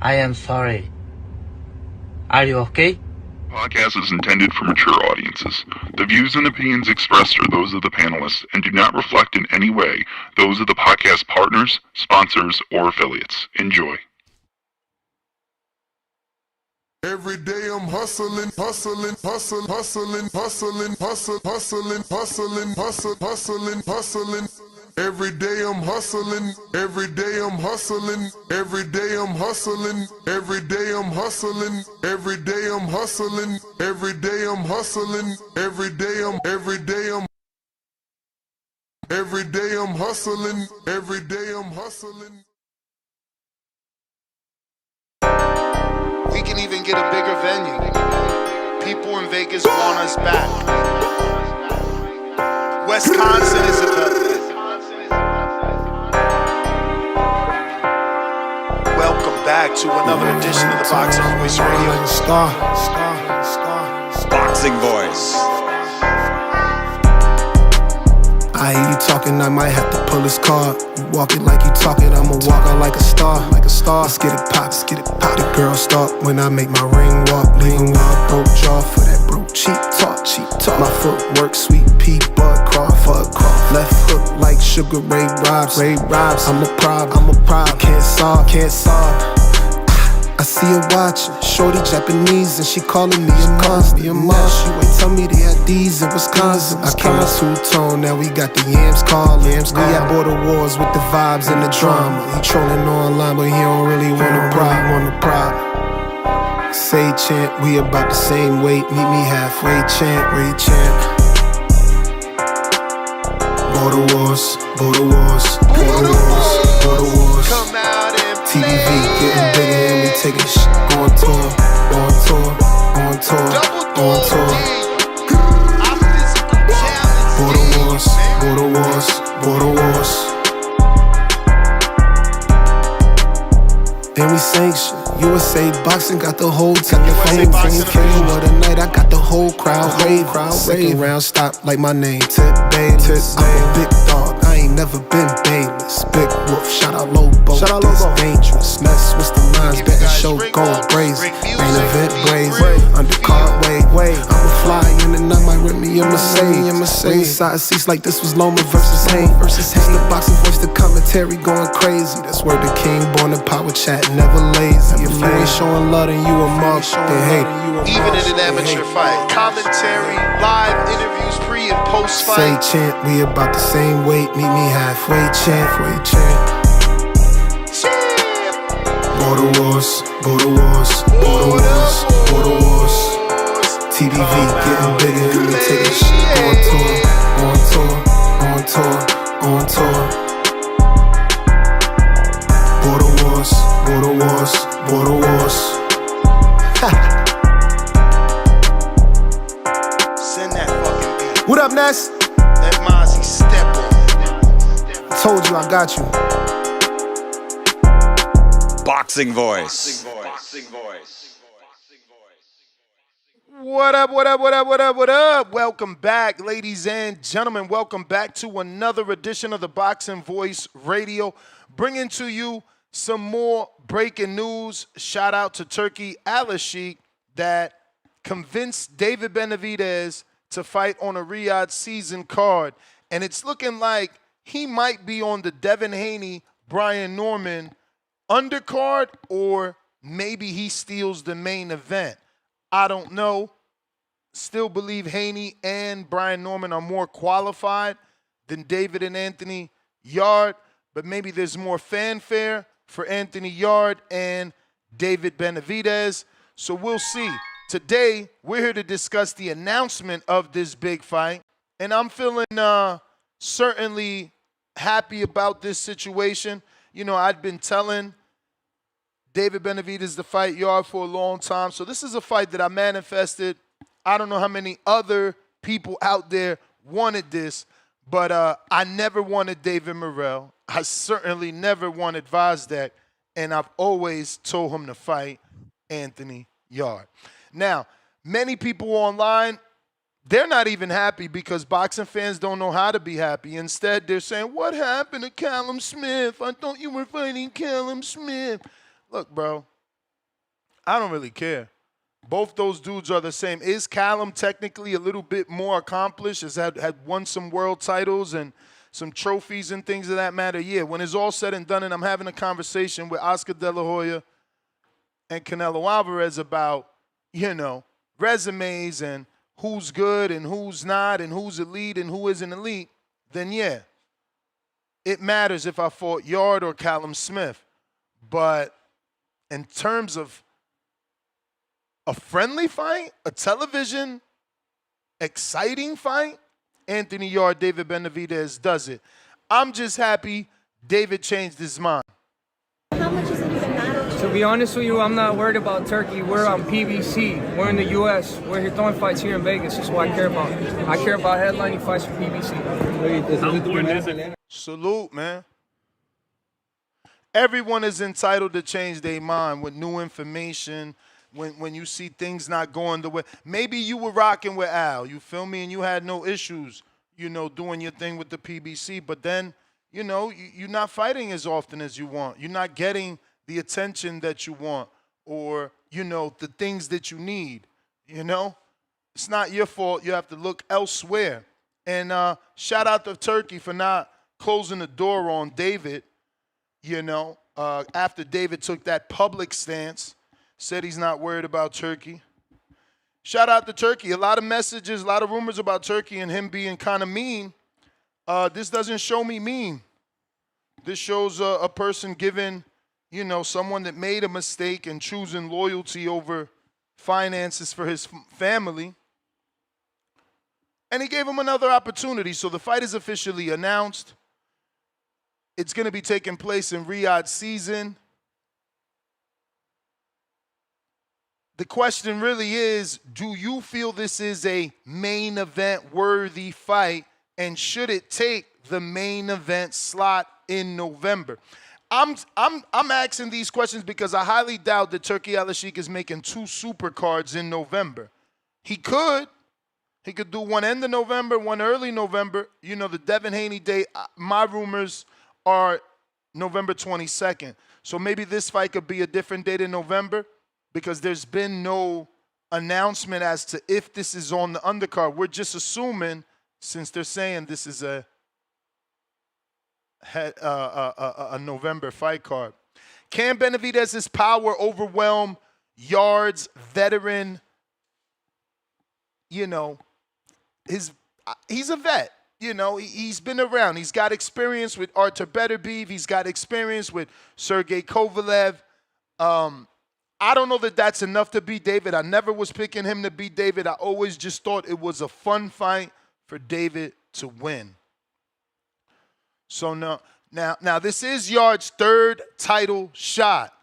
I am sorry. Are you okay? Podcast is intended for mature audiences. The views and opinions expressed are those of the panelists and do not reflect in any way those of the podcast partners, sponsors, or affiliates. Enjoy. Every day I'm hustling, hustling, hustling, hustling, hustling, hustling, hustling, hustling, hustling, hustling, hustling. Every day I'm hustling, every day I'm hustling, every day I'm hustling, every day I'm hustling, every day I'm hustling, every day I'm hustling, every day I'm every day I'm every day I'm hustling, every day I'm hustling. We can even get a bigger venue. People in Vegas want us back. Wisconsin is a welcome back to another edition of the Boxing Voice Radio. Boxing Voice. I hear you talking, I might have to pull his card. You walk it like you talk it, I'ma walk out like a star. Let's get it pop, let's get it pop. The girl start when I make my ring walk. Leaving with a broke jaw for that broke cheap talk, cheap talk. My footwork, sweet pea, bud crawl, fuck crawl. Left hook like Sugar Ray Robs. I'm a problem, can't solve. I see her watching, shorty Japanese, and she calling me a monster. She ain't tell me they had these in Wisconsin. I came two-tone, now we got the yams calling. We at border wars with the vibes and the drama. He trolling online, but he don't really want a problem. Say chant, we about the same weight. Meet me halfway, chant. Border wars. Come out and TVV getting bigger and we taking shit on tour. Border wars. And we sanction. USA Boxing got the whole telephone. Came what a night, I got the whole crowd raving. Second round stop like my name, Tip Bayless. I'm a big dog, I ain't never been Bayless. Big Wolf, shout out Lobo, this dangerous. Mess with the lines, betting show going crazy. Main event brazen, undercard way. I'ma fly in and I might rip me a Mercedes. Ringside seats like this was Loma versus Haynes. It's the Boxing Voice, the commentary going crazy. That's where the king born in power chat, never lazy. If you ain't showing love, then you a mark, they hate it. even in an amateur fight. Commentary, live interviews, pre and post fight. Say chant, we about the same weight. Meet me halfway, chant. Border wars. TVV getting bigger and we taking shit on tour. Border wars. Send that fucking beat. What up, Ness? Let Mozzie step on. Told you I got you. Boxing Voice. What up? Welcome back, ladies and gentlemen. Welcome back to another edition of the Boxing Voice Radio, bringing to you some more breaking news. Shout out to Turki Alalshikh that convinced David Benavidez to fight on a Riyadh season card. And it's looking like he might be on the Devin Haney, Brian Norman undercard, or maybe he steals the main event. I don't know. Still believe Haney and Brian Norman are more qualified than David and Anthony Yarde, but maybe there's more fanfare for Anthony Yarde and David Benavidez. So we'll see. Today, we're here to discuss the announcement of this big fight, and I'm feeling certainly happy about this situation. You know, I'd been telling David Benavidez to fight Yarde for a long time, so this is a fight that I manifested. I don't know how many other people out there wanted this, but I never wanted David Morrell. I certainly never wanted Vazdak, and I've always told him to fight Anthony Yarde. Now, many people online, they're not even happy because boxing fans don't know how to be happy. Instead, they're saying, what happened to Callum Smith? I thought you were fighting Callum Smith. Look, bro, I don't really care. Both those dudes are the same. Is Callum technically a little bit more accomplished? Has had won some world titles and some trophies and things of that matter? Yeah, when it's all said and done and I'm having a conversation with Oscar De La Hoya and Canelo Alvarez about, resumes and who's good and who's not and who's elite and who isn't elite, then yeah, it matters if I fought Yarde or Callum Smith. But in terms of a friendly fight, a television exciting fight, Anthony Yarde, David Benavidez does it. I'm just happy David changed his mind. How much does it even matter? To be honest with you, I'm not worried about Turkey. We're on PBC. We're in the U.S. We're here throwing fights here in Vegas. That's what I care about. I care about headlining fights for PBC. Salute, man. Everyone is entitled to change their mind with new information. When you see things not going the way, maybe you were rocking with Al, you feel me, and you had no issues, doing your thing with the PBC, but then, you're not fighting as often as you want. You're not getting the attention that you want or, the things that you need, It's not your fault. You have to look elsewhere. And shout out to Turkey for not closing the door on David, after David took that public stance. Said he's not worried about Turkey. Shout out to Turkey. A lot of messages, a lot of rumors about Turkey and him being kind of mean. This doesn't show me mean. This shows a person giving, someone that made a mistake and choosing loyalty over finances for his family. And he gave him another opportunity. So the fight is officially announced. It's going to be taking place in Riyadh season. The question really is, do you feel this is a main event worthy fight, and should it take the main event slot in November? I'm asking these questions because I highly doubt that Turki Alalshikh is making 2 super cards in November. He could do one end of November, one early November. The Devin Haney date, my rumors are November 22nd. So maybe this fight could be a different date in November, because there's been no announcement as to if this is on the undercard. We're just assuming, since they're saying this is a November fight card. Can Benavidez's power overwhelm Yarde's veteran? He's a vet. He's been around. He's got experience with Artur Beterbiev. He's got experience with Sergey Kovalev. I don't know that that's enough to beat David. I never was picking him to beat David. I always just thought it was a fun fight for David to win. So now this is Yarde's 3rd title shot.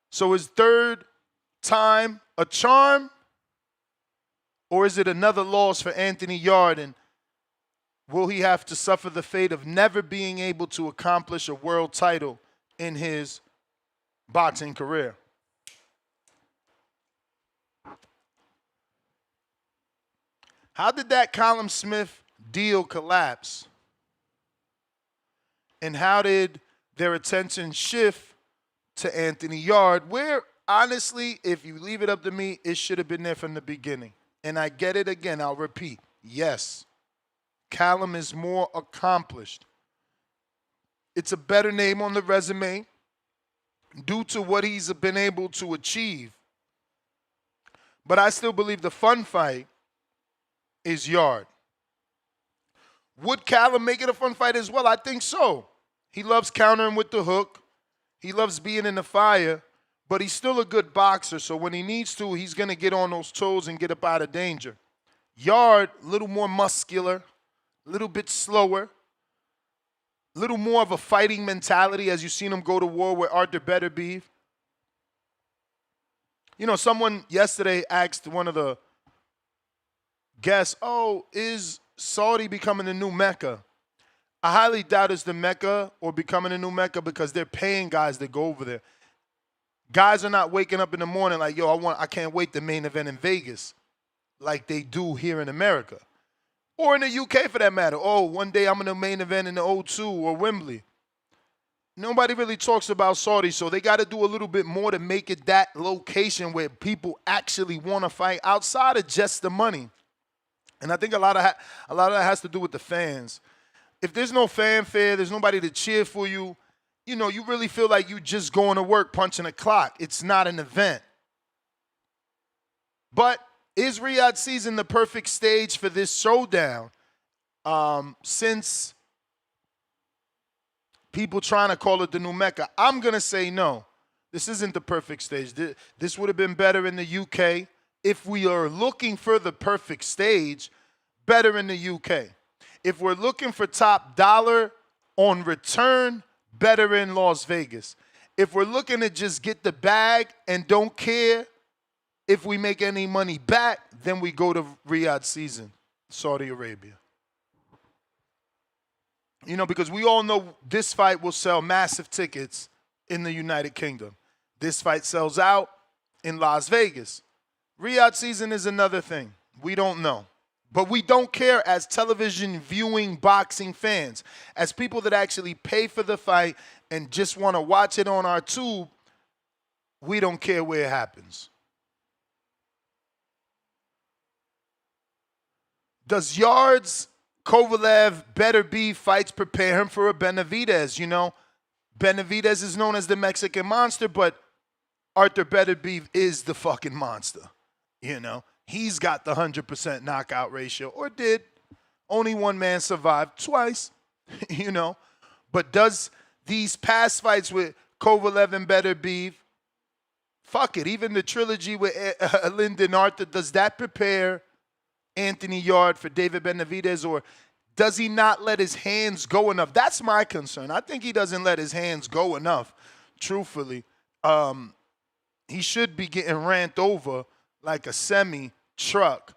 So is 3rd time a charm? Or is it another loss for Anthony Yarde? And will he have to suffer the fate of never being able to accomplish a world title in his boxing career? How did that Callum Smith deal collapse? And how did their attention shift to Anthony Yarde, where, honestly, if you leave it up to me, it should have been there from the beginning. And I get it again. I'll repeat. Yes, Callum is more accomplished. It's a better name on the resume due to what he's been able to achieve. But I still believe the fun fight is Yarde. Would Callum make it a fun fight as well? I think so. He loves countering with the hook. He loves being in the fire, but he's still a good boxer, so when he needs to, he's going to get on those toes and get up out of danger. Yarde, a little more muscular, a little bit slower, a little more of a fighting mentality, as you've seen him go to war with Artur Beterbiev. Someone yesterday asked one of the guess, is Saudi becoming the new Mecca? I highly doubt it's the Mecca or becoming a new Mecca, because they're paying guys to go over there. Guys are not waking up in the morning like, I can't wait the main event in Vegas like they do here in America. Or in the UK for that matter. One day I'm in the main event in the O2 or Wembley. nobody really talks about Saudi, so they got to do a little bit more to make it that location where people actually want to fight outside of just the money. And I think a lot of that has to do with the fans. If there's no fanfare, there's nobody to cheer for you, you know, you really feel like you just going to work punching a clock. It's not an event. But is Riyadh season the perfect stage for this showdown? Since people trying to call it the new Mecca, I'm going to say no. This isn't the perfect stage. This would have been better in the UK. If we are looking for the perfect stage, better in the UK. If we're looking for top dollar on return, better in Las Vegas. If we're looking to just get the bag and don't care if we make any money back, then we go to Riyadh season, Saudi Arabia. You know, because we all know this fight will sell massive tickets in the United Kingdom. This fight sells out in Las Vegas. Riyadh season is another thing. We don't know. But we don't care as television viewing boxing fans. As people that actually pay for the fight and just want to watch it on our tube, we don't care where it happens. Does Yarde's Kovalev better be fights prepare him for a Benavidez? You know, Benavidez is known as the Mexican monster, but Arthur Beterbiev is the fucking monster. You know, he's got the 100% knockout ratio, or did. Only one man survived twice, you know. But does these past fights with Kovalev and Beterbiev, fuck it, even the trilogy with Lyndon Arthur, does that prepare Anthony Yarde for David Benavidez, or does he not let his hands go enough? That's my concern. I think he doesn't let his hands go enough, truthfully. He should be getting ran over like a semi-truck.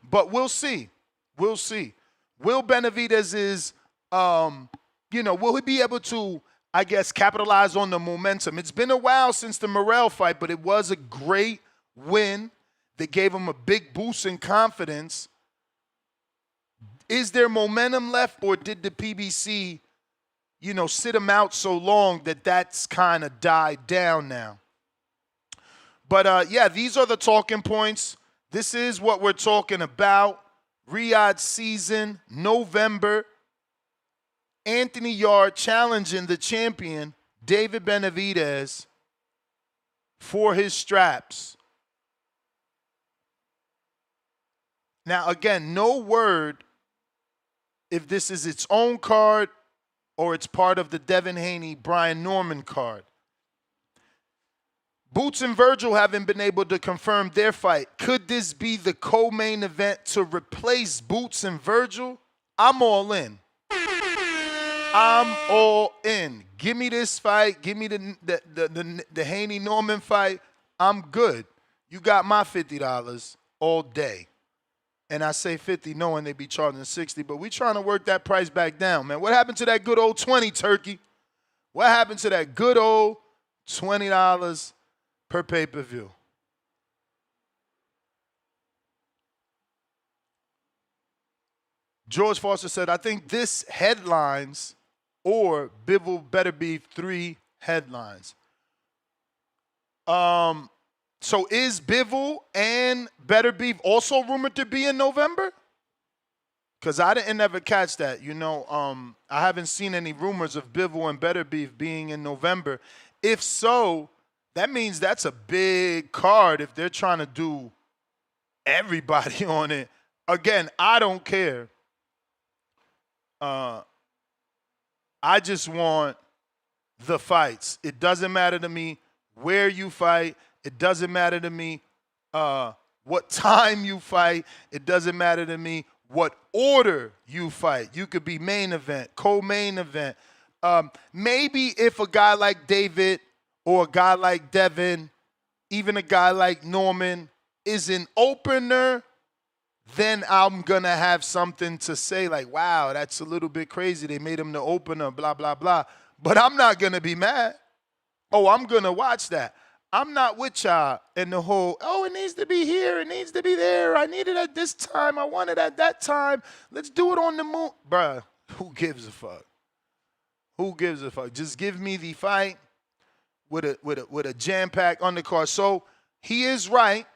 But we'll see. We'll see. Will Benavidez will he be able to, I guess, capitalize on the momentum? It's been a while since the Morrell fight, but it was a great win that gave him a big boost in confidence. Is there momentum left, or did the PBC, sit him out so long that that's kind of died down now? But, these are the talking points. This is what we're talking about. Riyadh season, November. Anthony Yarde challenging the champion, David Benavidez, for his straps. Now, again, no word if this is its own card or it's part of the Devin Haney, Brian Norman card. Boots and Virgil haven't been able to confirm their fight. Could this be the co-main event to replace Boots and Virgil? I'm all in. I'm all in. Give me this fight. Give me the Haney Norman fight. I'm good. You got my $50 all day. And I say 50 knowing they be charging 60, but we trying to work that price back down, man. What happened to that good old 20, Turkey? What happened to that good old $20 per pay-per-view? George Foster said, I think this headlines or Bivol better be 3 headlines. So is Bivol and Beterbiev also rumored to be in November? Because I didn't ever catch that. I haven't seen any rumors of Bivol and Beterbiev being in November. If so, that means that's a big card if they're trying to do everybody on it. Again, I don't care. I just want the fights. It doesn't matter to me where you fight. It doesn't matter to me what time you fight. It doesn't matter to me what order you fight. You could be main event, co-main event. Maybe if a guy like David or a guy like Devin, even a guy like Norman is an opener, then I'm going to have something to say like, wow, that's a little bit crazy. They made him the opener, blah, blah, blah. But I'm not going to be mad. Oh, I'm going to watch that. I'm not with y'all in the whole, it needs to be here, it needs to be there. I need it at this time. I want it at that time. Let's do it on the moon. Bruh, who gives a fuck? Who gives a fuck? Just give me the fight with a jam-packed undercard. So he is right.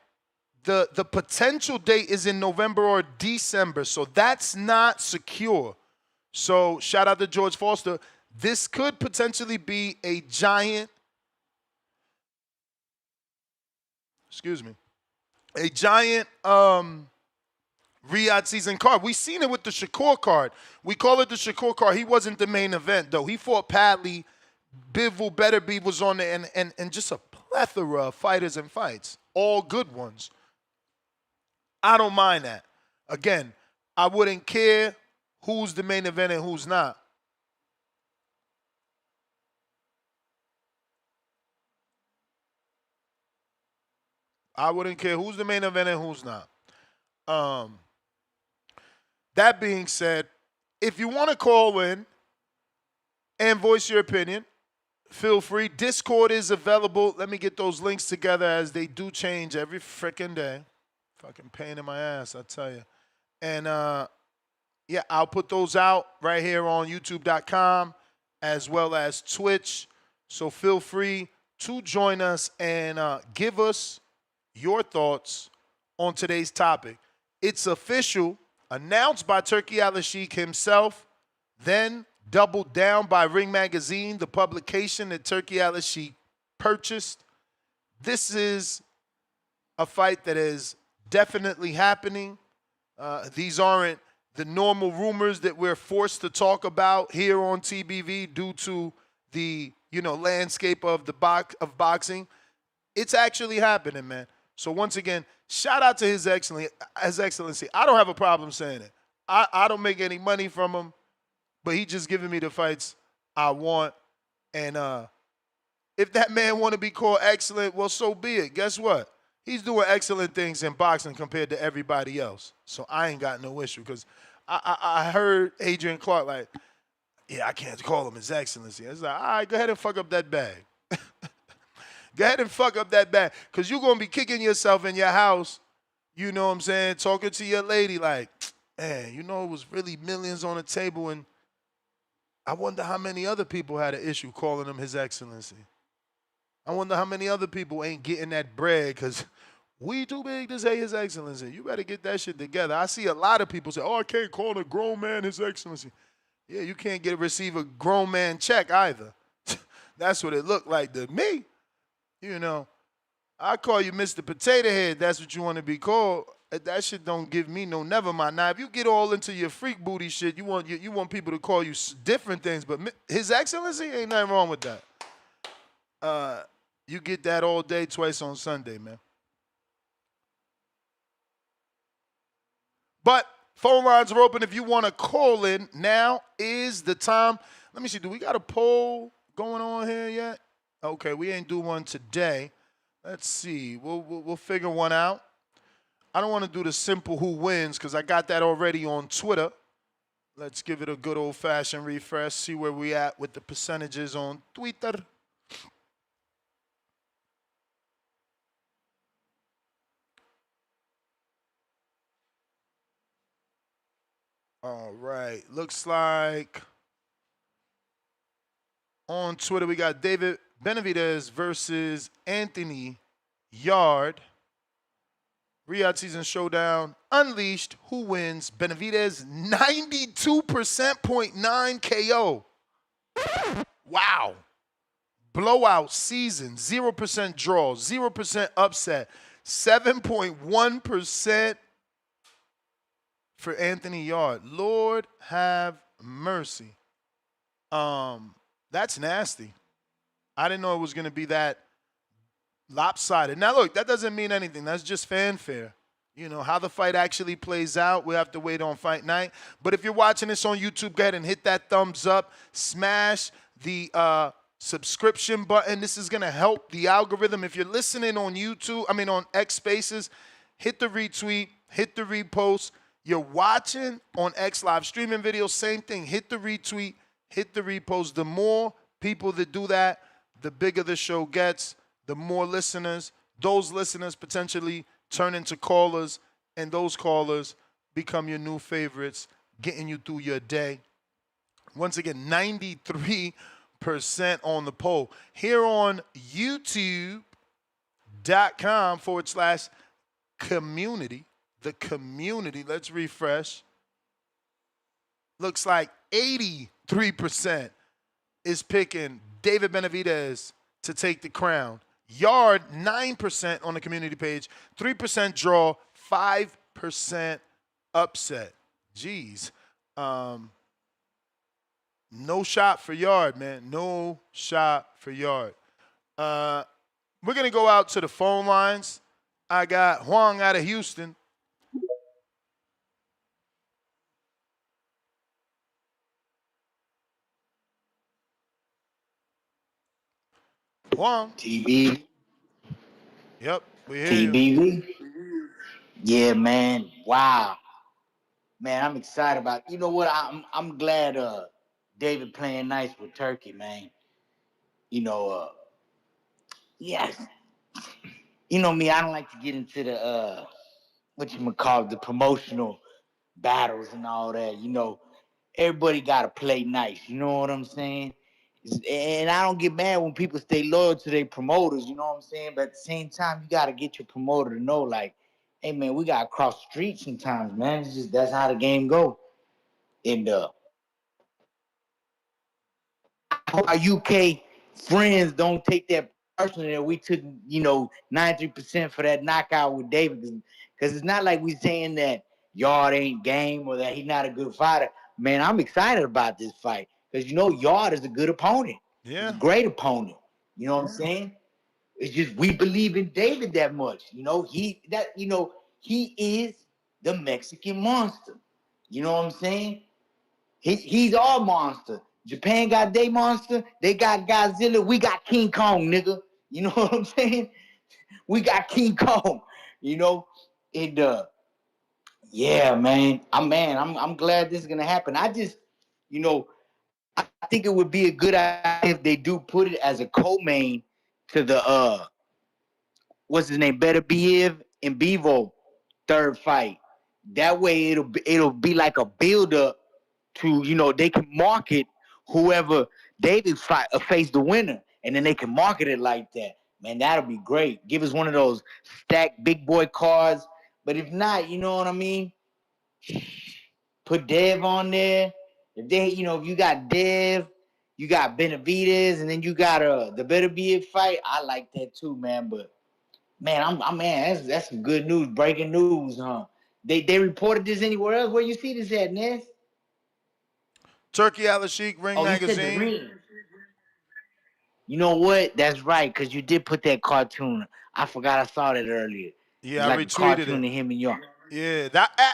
The potential date is in November or December, so that's not secure. So shout out to George Foster. This could potentially be a giant, a giant Riyadh season card. We seen it with the Shakur card. We call it the Shakur card. He wasn't the main event, though. He fought Padley. Bivol Betterby was on there, and just a plethora of fighters and fights, all good ones. I don't mind that. Again, I wouldn't care who's the main event and who's not. I wouldn't care who's the main event and who's not. That being said, if you want to call in and voice your opinion, feel free. Discord is available. Let me get those links together as they do change every freaking day. Fucking pain in my ass, I tell you. And, yeah, I'll put those out right here on YouTube.com as well as Twitch. So feel free to join us and give us your thoughts on today's topic. It's official, announced by Turki Alalshikh himself, then doubled down by Ring Magazine, the publication that Turki Alalshikh purchased. This is a fight that is definitely happening. These aren't the normal rumors that we're forced to talk about here on TBV due to the landscape of boxing. It's actually happening, man. So once again, shout out to His Excellency. I don't have a problem saying it. I don't make any money from him, but he just giving me the fights I want. And if that man want to be called excellent, well, so be it. Guess what? He's doing excellent things in boxing compared to everybody else. So I ain't got no issue because I heard Adrian Clark like, yeah, I can't call him His Excellency. I was like, all right, go ahead and fuck up that bag. Go ahead and fuck up that bag because you're going to be kicking yourself in your house, you know what I'm saying, talking to your lady like, man, it was really millions on the table, and I wonder how many other people had an issue calling him His Excellency. I wonder how many other people ain't getting that bread because we too big to say His Excellency. You better get that shit together. I see a lot of people say, oh, I can't call a grown man His Excellency. Yeah, you can't receive a grown man check either. That's what it looked like to me. I call you Mr. Potato Head. That's what you want to be called. That shit don't give me no never mind. Now, if you get all into your freak booty shit, you want people to call you different things, but His Excellency, ain't nothing wrong with that. You get that all day, twice on Sunday, man. But phone lines are open if you want to call in. Now is the time. Let me see. Do we got a poll going on here yet? Okay, we ain't do one today. Let's see. We'll figure one out. I don't want to do the simple who wins because I got that already on Twitter. Let's give it a good old-fashioned refresh, see where we at with the percentages on Twitter. All right. Looks like on Twitter we got David Benavidez versus Anthony Yarde. Riyadh season showdown unleashed. Who wins? Benavidez 92.9% KO. Wow. Blowout season. 0% draw. 0% upset. 7.1% for Anthony Yarde. Lord have mercy. That's nasty. I didn't know it was going to be that lopsided. Now, look, that doesn't mean anything. That's just fanfare. How the fight actually plays out, we have to wait on fight night. But if you're watching this on YouTube, go ahead and hit that thumbs up. Smash the subscription button. This is going to help the algorithm. If you're listening on on X Spaces, hit the retweet, hit the repost. You're watching on X live streaming videos, same thing. Hit the retweet, hit the repost. The more people that do that, the bigger the show gets, the more listeners. Those listeners potentially turn into callers, and those callers become your new favorites, getting you through your day. Once again, 93% on the poll. Here on YouTube.com/community, the community, let's refresh. Looks like 83% is picking David Benavidez to take the crown. Yarde, 9% on the community page, 3% draw, 5% upset. Jeez. No shot for Yarde, man. No shot for Yarde. We're going to go out to the phone lines. I got Huang out of Houston. Huang. TB. Yep, we hear you. TBV. Yeah, man. Wow. Man, I'm excited about it. You know what? I'm glad David playing nice with Turkey, man. You know, yeah. You know me, I don't like to get into the the promotional battles and all that. You know, everybody gotta play nice. You know what I'm saying? And I don't get mad when people stay loyal to their promoters, you know what I'm saying? But at the same time, you gotta get your promoter to know, like, hey man, we gotta cross the street sometimes, man. It's just that's how the game go. And our UK friends don't take that personally that we took, 93% for that knockout with David, because it's not like we saying that Yarde ain't game or that he's not a good fighter. Man, I'm excited about this fight because Yarde is a good opponent. Yeah. He's a great opponent. You know what I'm saying? It's just we believe in David that much. He is the Mexican monster. You know what I'm saying? He's our monster. Japan got their monster. They got Godzilla. We got King Kong, nigga. You know what I'm saying? We got King Kong. And yeah, man. I'm glad this is gonna happen. I just, I think it would be a good idea if they do put it as a co-main to the what's his name, Benavidez and Bivol third fight. That way it'll be like a build up to, they can market whoever David face the winner, and then they can market it like that. Man, that'll be great. Give us one of those stacked big boy cards. But if not, you know what I mean? Put Dev on there. If you got Dev, you got Benavidez, and then you got the Benavidez fight. I like that too, man. But man, that's some good news, breaking news, huh? They reported this anywhere else? Where you see this at, Ness? Turki Alalshikh Ring Magazine. You said the Ring. You know what? That's right, because you did put that cartoon. I forgot I saw that earlier. Yeah, I like retweeted cartoon it. Of him and York. Yeah,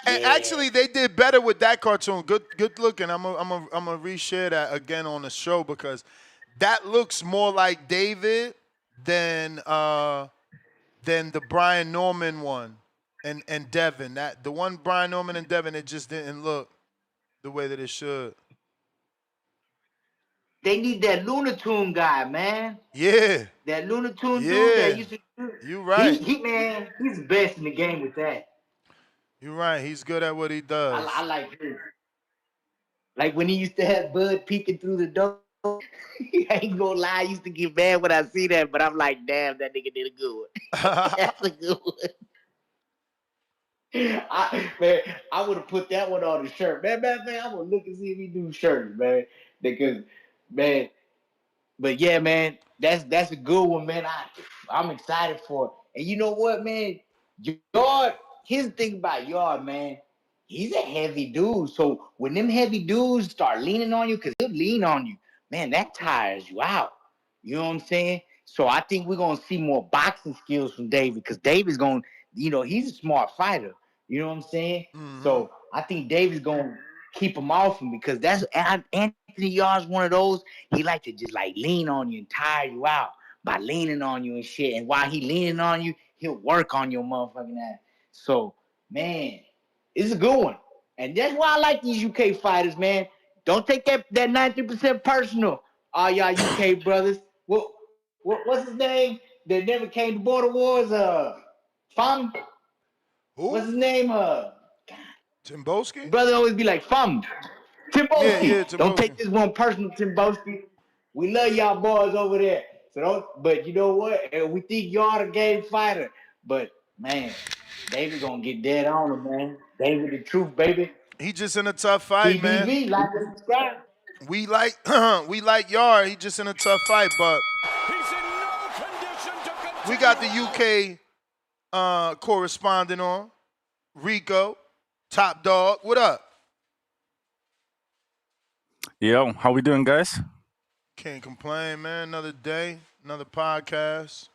actually they did better with that cartoon. Good looking. I'm gonna reshare that again on the show because that looks more like David than the Brian Norman one and Devin. The one Brian Norman and Devin, it just didn't look the way that it should. They need that Looney Tune guy, man. Yeah. That Looney Tune dude that used to do. You right. Man, he's the best in the game with that. You're right. He's good at what he does. I like him. Like when he used to have Bud peeking through the door. I ain't gonna lie, I used to get mad when I see that, but I'm like, damn, that nigga did a good one. That's a good one. I would have put that one on the shirt. Man, I would look and see if he do shirts, man. Because, man, but yeah, man, that's a good one, man. I'm excited for it. And you know what, man? Yarde, here's the thing about Yarde, man. He's a heavy dude. So when them heavy dudes start leaning on you, because he'll lean on you, man, that tires you out. You know what I'm saying? So I think we're going to see more boxing skills from David, because David's going, he's a smart fighter. You know what I'm saying? Mm-hmm. So I think David's going to keep him off him, because that's Anthony Yarde's one of those. He like to just like lean on you and tire you out by leaning on you and shit. And while he leaning on you, he'll work on your motherfucking ass. So, man, it's a good one. And that's why I like these UK fighters, man. Don't take that 90% personal, all y'all UK brothers. What's his name that never came to Border Wars? Fum? Who? What's his name? Timboski? Brother always be like, Fum. Timboski, Yeah, don't take Timboski. this one personal, Timboski. We love y'all boys over there. So don't, but you know what? We think y'all the game fighter. But man, David gonna get dead on him, man. David the truth, baby. He just in a tough fight, man. TBV, like and subscribe. We like Yarde. He just in a tough fight, but we got the UK correspondent on. Rico, Top Dog. What up? Yo, how we doing, guys? Can't complain, man. Another day, another podcast.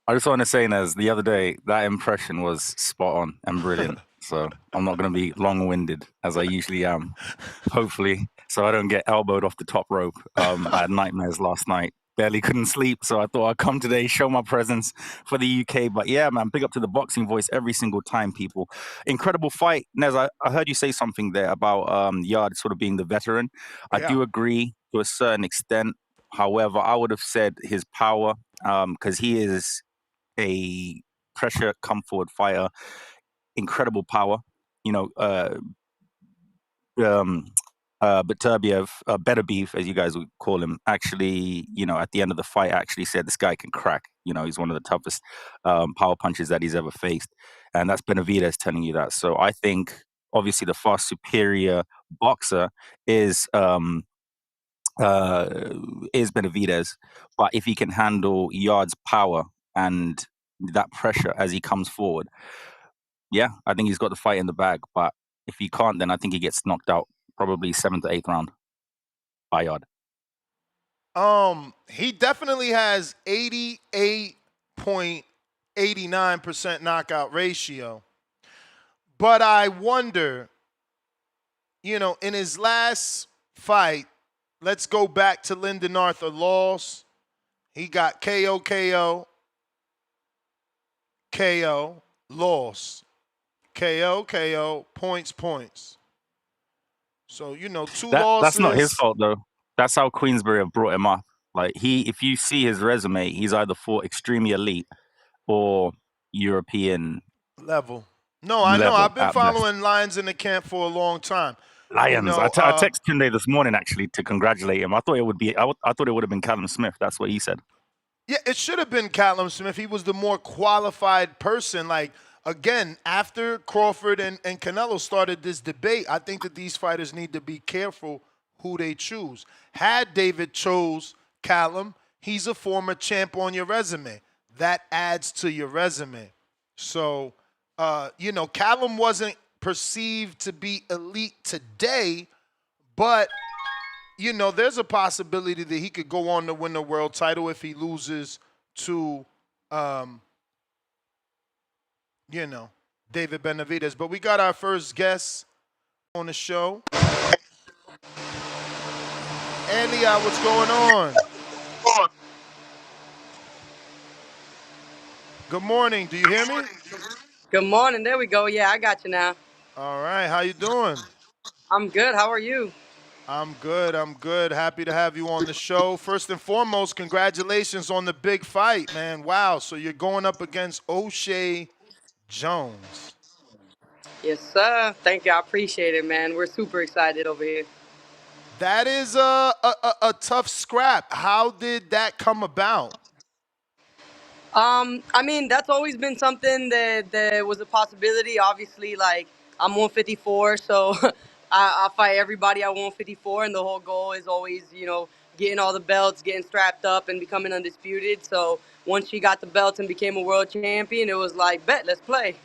I just want to say, Nez, the other day, that impression was spot on and brilliant. So I'm not going to be long-winded, as I usually am, hopefully, so I don't get elbowed off the top rope. I had nightmares last night. Barely couldn't sleep, so I thought I'd come today, show my presence for the UK. But yeah, man, big up to the Boxing Voice every single time, people. Incredible fight. Nez, I heard you say something there about Yarde sort of being the veteran. I do agree to a certain extent. However, I would have said his power, because he is a pressure come forward fighter, incredible power. Benavidez, as you guys would call him, actually, at the end of the fight, actually said this guy can crack. He's one of the toughest power punches that he's ever faced, and that's Benavidez telling you that. So I think, obviously, the far superior boxer is Benavidez, but if he can handle Yarde's power and that pressure as he comes forward, yeah, I think he's got the fight in the bag. But if he can't, then I think he gets knocked out probably 7th to 8th round by Yarde. He definitely has 88.89% knockout ratio. But I wonder, in his last fight, let's go back to Lyndon Arthur loss. He got KO, loss. KO, points. So, two losses. That's not his fault, though. That's how Queensberry have brought him up. Like, if you see his resume, he's either fought extremely elite or European level. No, I know. I've been following Lions in the camp for a long time. Lions. I texted Tunde this morning, actually, to congratulate him. I thought it would have been Callum Smith. That's what he said. Yeah, it should have been Callum Smith. He was the more qualified person. Like, again, after Crawford and Canelo started this debate, I think that these fighters need to be careful who they choose. Had David chose Callum, he's a former champ on your resume. That adds to your resume. So, Callum wasn't perceived to be elite today, but, there's a possibility that he could go on to win the world title if he loses to, David Benavidez. But we got our first guest on the show. Elia, what's going on? Good morning. Do you hear me? Good morning. There we go. Yeah, I got you now. All right. How you doing? I'm good. How are you? I'm good. Happy to have you on the show. First and foremost, congratulations on the big fight, man. Wow. So you're going up against O'Shea Jones. Yes, sir. Thank you. I appreciate it, man. We're super excited over here. That is a tough scrap. How did that come about? I mean, that's always been something that was a possibility. Obviously, like, I'm 154, so I fight everybody at 154, and the whole goal is always, getting all the belts, getting strapped up, and becoming undisputed. So once she got the belts and became a world champion, it was like, bet, let's play.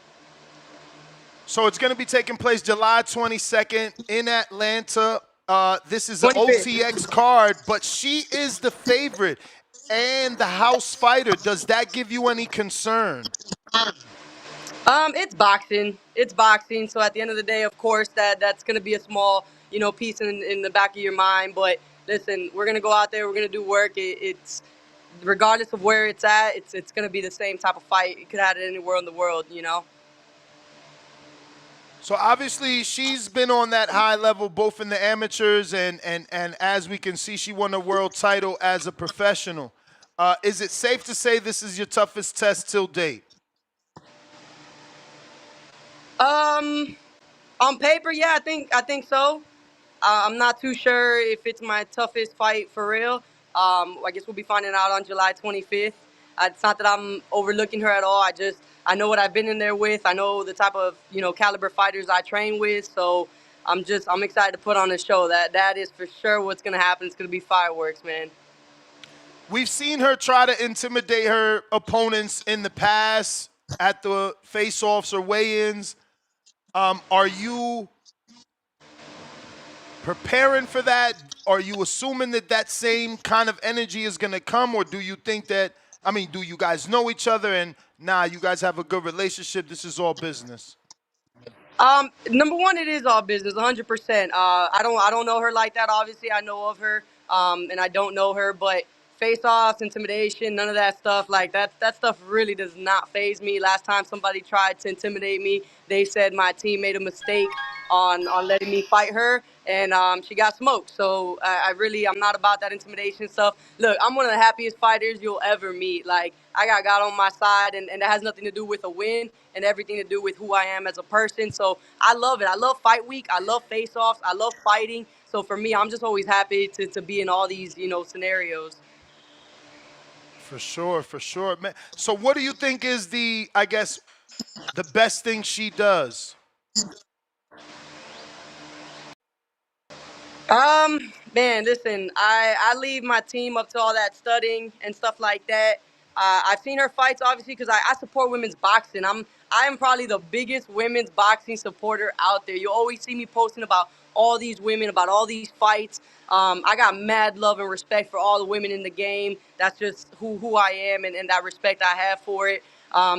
So it's going to be taking place July 22nd in Atlanta. This is an OTX card, but she is the favorite and the house fighter. Does that give you any concern? It's boxing. It's boxing. So at the end of the day, of course, that's going to be a small, piece in the back of your mind. But listen, we're going to go out there. We're going to do work. It's regardless of where it's at, it's going to be the same type of fight. You could have it anywhere in the world, So obviously she's been on that high level both in the amateurs and as we can see, she won a world title as a professional. Is it safe to say this is your toughest test till date? On paper, yeah, I think so. I'm not too sure if it's my toughest fight for real. I guess we'll be finding out on July 25th. It's not that I'm overlooking her at all. I know what I've been in there with. I know the type of caliber fighters I train with. So I'm excited to put on a show. That is for sure what's gonna happen. It's gonna be fireworks, man. We've seen her try to intimidate her opponents in the past at the face-offs or weigh-ins. Are you preparing for that? Are you assuming that same kind of energy is going to come, or do you think that, do you guys know each other and you guys have a good relationship, this is all business? Number one, it is all business, 100%. I don't know her like that. Obviously, I know of her, and I don't know her, but face-offs, intimidation, none of that stuff. Like that stuff really does not faze me. Last time somebody tried to intimidate me, they said my team made a mistake on letting me fight her, and she got smoked. So I'm not about that intimidation stuff. Look, I'm one of the happiest fighters you'll ever meet. Like, I got God on my side, and that has nothing to do with a win and everything to do with who I am as a person. So I love it. I love fight week. I love face-offs. I love fighting. So for me, I'm just always happy to be in all these, scenarios. For sure, man. So what do you think is the best thing she does? Man, listen, I leave my team up to all that studying and stuff like that. I've seen her fights, obviously, because I support women's boxing. I am probably the biggest women's boxing supporter out there. You always see me posting about all these women, about all these fights. I got mad love and respect for all the women in the game. That's just who I am and that respect I have for it.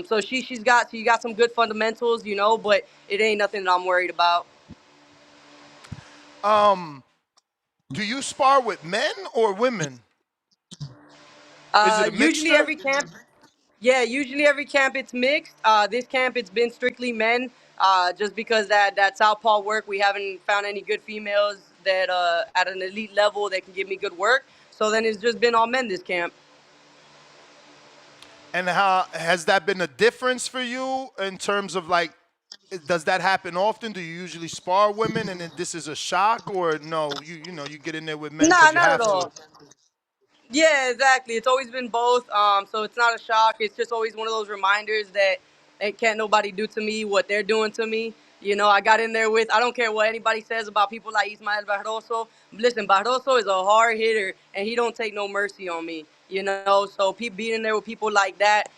So she's got some good fundamentals, but it ain't nothing that I'm worried about. Do you spar with men or women? Is it a Usually mixture? every camp. Yeah, usually every camp it's mixed. This camp it's been strictly men, just because that southpaw work. We haven't found any good females that at an elite level that can give me good work. So then it's just been all men this camp. And how has that been a difference for you in terms of does that happen often? Do you usually spar women and then this is a shock, or no? You get in there with men Nah, because you not have at all. to. Yeah, exactly. It's always been both. So it's not a shock. It's just always one of those reminders that can't nobody do to me what they're doing to me. I got in there with, I don't care what anybody says about people like Ismael Barroso. Listen, Barroso is a hard hitter, and he don't take no mercy on me. So being in there with people like that,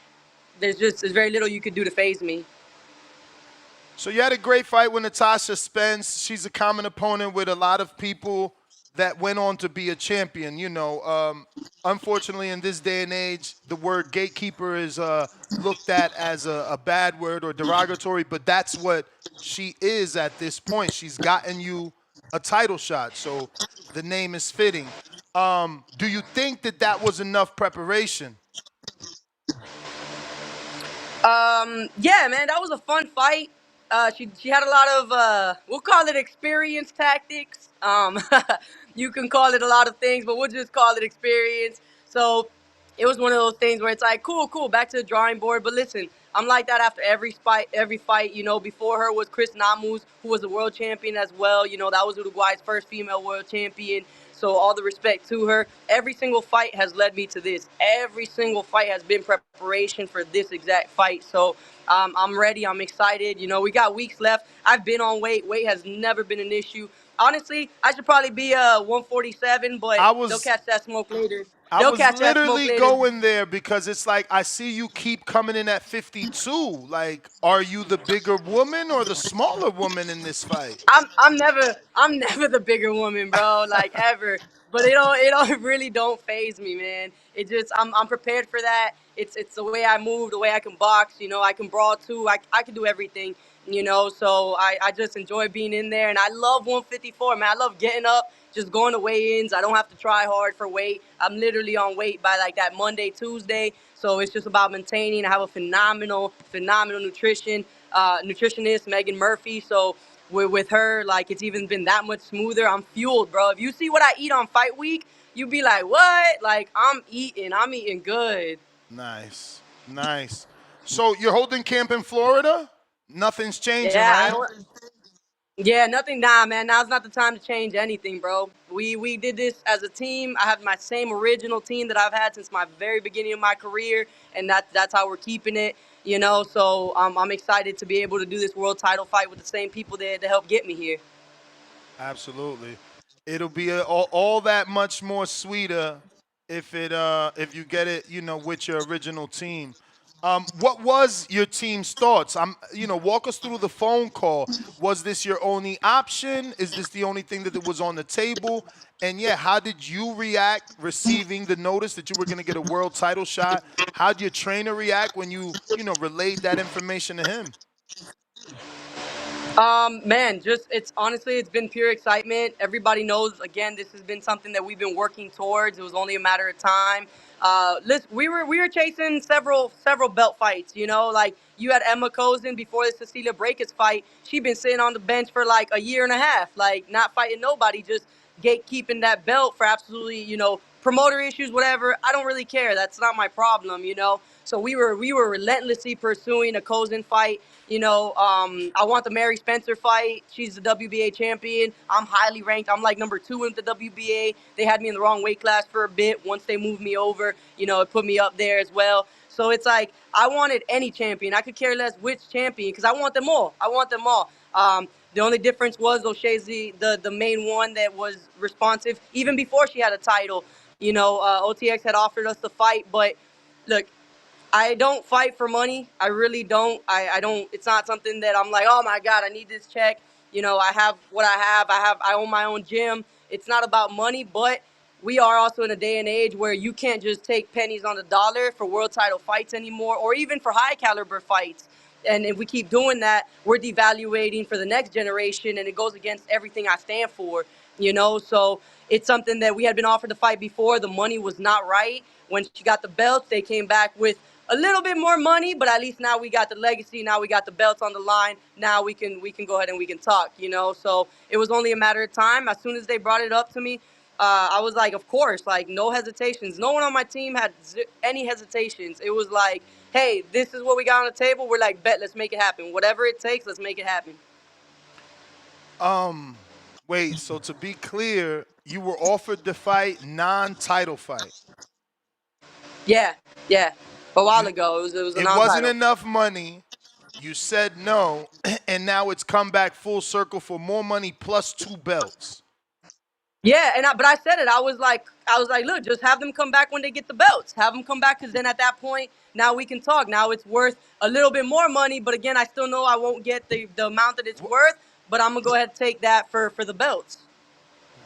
there's very little you could do to faze me. So you had a great fight with Natasha Spence. She's a common opponent with a lot of people that went on to be a champion. Unfortunately, in this day and age, the word gatekeeper is looked at as a bad word or derogatory, but that's what she is at this point. She's gotten you a title shot, so the name is fitting. Do you think that was enough preparation? Yeah, man, that was a fun fight. She had a lot of we'll call it experience tactics. You can call it a lot of things, but we'll just call it experience. So it was one of those things where it's like, cool, back to the drawing board. But listen, I'm like that after every fight. Before her was Chris Namus, who was a world champion as well. That was Uruguay's first female world champion. So all the respect to her. Every single fight has led me to this. Every single fight has been preparation for this exact fight. So I'm ready. I'm excited. We got weeks left. I've been on weight. Weight has never been an issue. Honestly, I should probably be 147, but they'll catch that smoke later. I was literally going there because it's like I see you keep coming in at 52. Like, are you the bigger woman or the smaller woman in this fight? I'm never the bigger woman, bro. Like ever. But it really don't faze me, man. It just I'm prepared for that. It's the way I move, the way I can box. I can brawl too. I can do everything. So I just enjoy being in there, and I love 154, man. I love getting up, just going to weigh-ins. I don't have to try hard for weight. I'm literally on weight by like that Monday, Tuesday. So it's just about maintaining. I have a phenomenal nutritionist, Megan Murphy. So with her, like, it's even been that much smoother. I'm fueled, bro. If you see what I eat on fight week, you be like, what? Like, I'm eating good. Nice. So you're holding camp in Florida? Nothing's changing, right? Yeah, nothing. Nah, man. Now's not the time to change anything, bro. We did this as a team. I have my same original team that I've had since my very beginning of my career, and that's how we're keeping it. You know, so I'm excited to be able to do this world title fight with the same people that helped get me here. Absolutely. It'll be all that much more sweeter if you get it, with your original team. What was your team's thoughts? Walk us through the phone call. Was this your only option? Is this the only thing that was on the table? And yeah, how did you react receiving the notice that you were going to get a world title shot? How did your trainer react when you relayed that information to him? Man, it's honestly, it's been pure excitement. Everybody knows, again, this has been something that we've been working towards. It was only a matter of time. Listen, we were chasing several belt fights. You know, like you had Emma Kozin before the Cecilia Brækhus fight. She'd been sitting on the bench for like a year and a half, like not fighting nobody, just gatekeeping that belt for absolutely, promoter issues, whatever. I don't really care. That's not my problem, So we were relentlessly pursuing a Kozin fight. I want the Mary Spencer fight. She's the WBA champion. I'm highly ranked. I'm like number 2 in the WBA. They had me in the wrong weight class for a bit. Once they moved me over, it put me up there as well. So it's like I wanted any champion. I could care less which champion because I want them all. I want them all. The only difference was O'Shea, the main one that was responsive even before she had a title. OTX had offered us the fight, but look, I don't fight for money. I really don't. I don't. It's not something that I'm like, oh my God, I need this check. I have what I have. I own my own gym. It's not about money, but we are also in a day and age where you can't just take pennies on the dollar for world title fights anymore, or even for high caliber fights. And if we keep doing that, we're devaluating for the next generation, and it goes against everything I stand for. So it's something that we had been offered to fight before. The money was not right. When she got the belts, they came back with a little bit more money, but at least now we got the legacy. Now we got the belts on the line. Now we can go ahead and we can talk, So it was only a matter of time. As soon as they brought it up to me, I was like, of course, like no hesitations. No one on my team had any hesitations. It was like, hey, this is what we got on the table. We're like, bet, let's make it happen. Whatever it takes, let's make it happen. Wait, so to be clear, you were offered the fight, non-title fight. Yeah. A while ago, it was a non-title. It wasn't enough money. You said no, and now it's come back full circle for more money plus 2 belts. Yeah, but I said it. I was like, look, just have them come back when they get the belts. Have them come back because then at that point, now we can talk. Now it's worth a little bit more money, but again, I still know I won't get the amount that it's worth, but I'm going to go ahead and take that for the belts.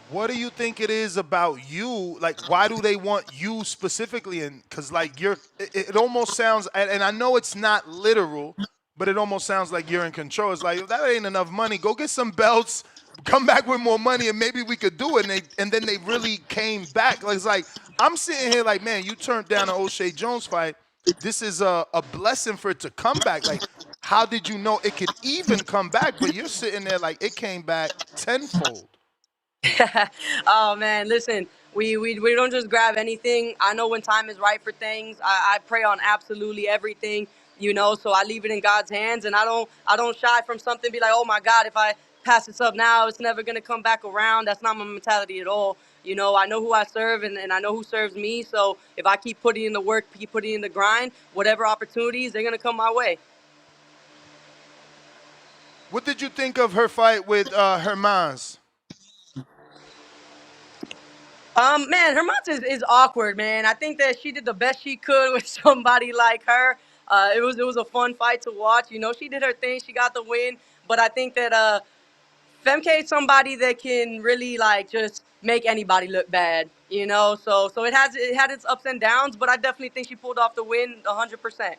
What do you think it is about you? Like, why do they want you specifically? And because, like, it almost sounds, and I know it's not literal, but it almost sounds like you're in control. It's like, if that ain't enough money, go get some belts, come back with more money, and maybe we could do it. And then they really came back. Like, it's like, I'm sitting here like, man, you turned down an O'Shea Jones fight. This is a blessing for it to come back. Like, how did you know it could even come back? But you're sitting there like it came back tenfold. Oh man, listen, we don't just grab anything. I know when time is right for things. I pray on absolutely everything, so I leave it in God's hands, and I don't shy from something, be like, oh my God, if I pass this up now, it's never gonna come back around. That's not my mentality at all. I know who I serve, and I know who serves me. So if I keep putting in the work, keep putting in the grind, whatever opportunities, they're gonna come my way. What did you think of her fight with Hermans? Man, Hermans is awkward, man. I think that she did the best she could with somebody like her. It was a fun fight to watch. She did her thing. She got the win. But I think that Femke is somebody that can really like just make anybody look bad. So it had its ups and downs. But I definitely think she pulled off the win 100%.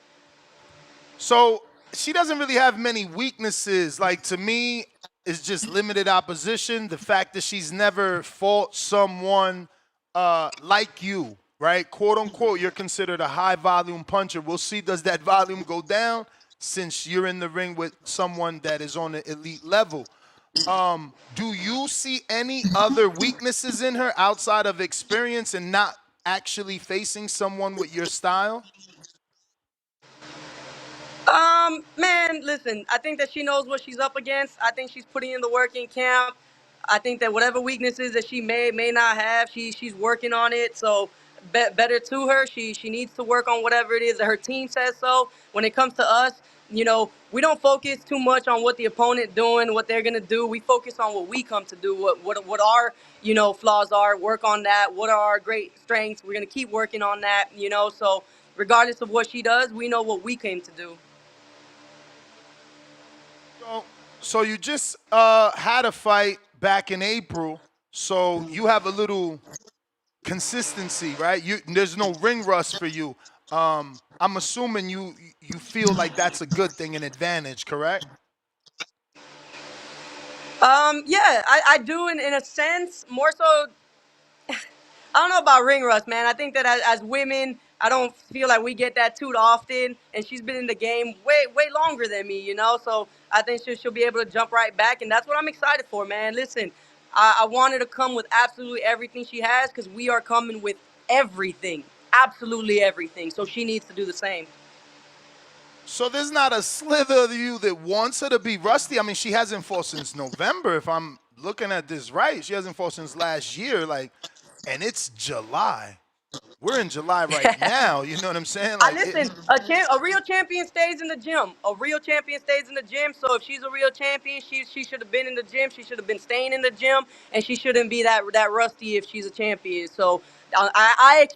So she doesn't really have many weaknesses. Like, to me, it's just limited opposition. The fact that she's never fought someone like you, right? Quote unquote, you're considered a high volume puncher. We'll see, does that volume go down since you're in the ring with someone that is on the elite level? Do you see any other weaknesses in her outside of experience and not actually facing someone with your style? Man, listen, I think that she knows what she's up against. I think she's putting in the work in camp. I think that whatever weaknesses that she may not have, she's working on it. So better to her. She needs to work on whatever it is that her team says so. When it comes to us, we don't focus too much on what the opponent doing, what they're gonna do. We focus on what we come to do, what our flaws are. Work on that. What are our great strengths? We're gonna keep working on that. So regardless of what she does, we know what we came to do. So you just had a fight back in April, so you have a little consistency, right? There's no ring rust for you. I'm assuming you feel like that's a good thing, an advantage, correct? Yeah, I do in a sense, more so. I don't know about ring rust, man. I think that as women, I don't feel like we get that too often. And she's been in the game way longer than me. So I think she'll be able to jump right back. And that's what I'm excited for, man. Listen, I want her to come with absolutely everything she has because we are coming with everything, absolutely everything. So she needs to do the same. So there's not a slither of you that wants her to be rusty. I mean, she hasn't fought since November, if I'm looking at this right. She hasn't fought since last year, and it's July. We're in July right now. You know what I'm saying? Listen, a real champion stays in the gym. A real champion stays in the gym. So if she's a real champion, she should have been in the gym. She should have been staying in the gym, and she shouldn't be that rusty if she's a champion. So I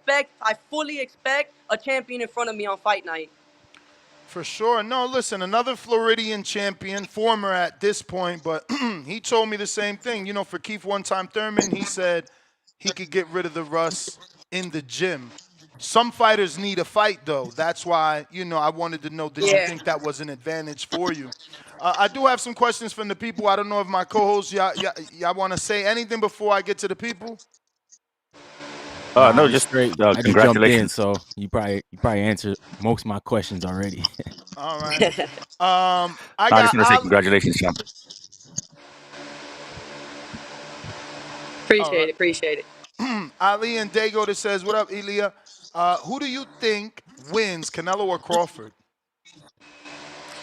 fully expect a champion in front of me on fight night. For sure. No, listen, another Floridian champion, former at this point, but he told me the same thing. For Keith One-Time Thurman, he said he could get rid of the rust in the gym. Some fighters need a fight, though. That's why, I wanted to know, did you think that was an advantage for you? I do have some questions from the people. I don't know if my co-hosts, y'all want to say anything before I get to the people? No, just straight. congratulations. I just jumped in, so you probably answered most of my questions already. All right. I just want to say congratulations, champ. Appreciate it. Ali and Dago that says, what up, Elia? Who do you think wins, Canelo or Crawford?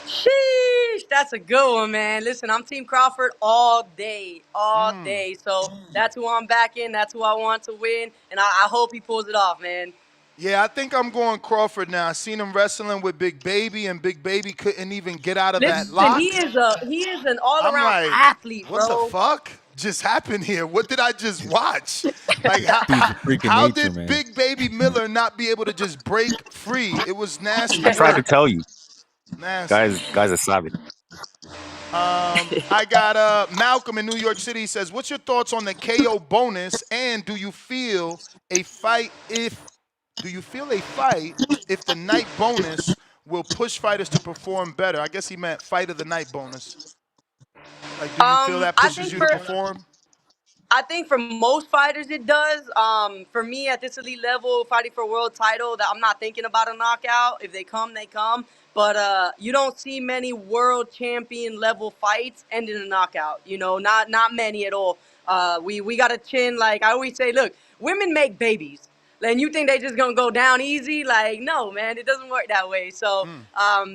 Sheesh, that's a good one, man. Listen, I'm Team Crawford all day. So that's who I'm backing. That's who I want to win, and I hope he pulls it off, man. Yeah, I think I'm going Crawford now. I seen him wrestling with Big Baby, and Big Baby couldn't even get out of that lock. He is an all-around athlete, bro. What the fuck just happened here? What did I just watch? How did Big Baby Miller not be able to just break free? It was nasty. I tried to tell you. Nasty. Guys are savage. I got Malcolm in New York City says, what's your thoughts on the KO bonus, and do you feel a fight if the night bonus will push fighters to perform better? I guess he meant fight of the night bonus. Do you feel that pushes you to perform? I think for most fighters it does. For me at this elite level, fighting for a world title, that I'm not thinking about a knockout. If they come, they come. But you don't see many world champion level fights end in a knockout. Not many at all. We got a chin. Like I always say, look, women make babies. And you think they just gonna go down easy? Like, no, man, it doesn't work that way. So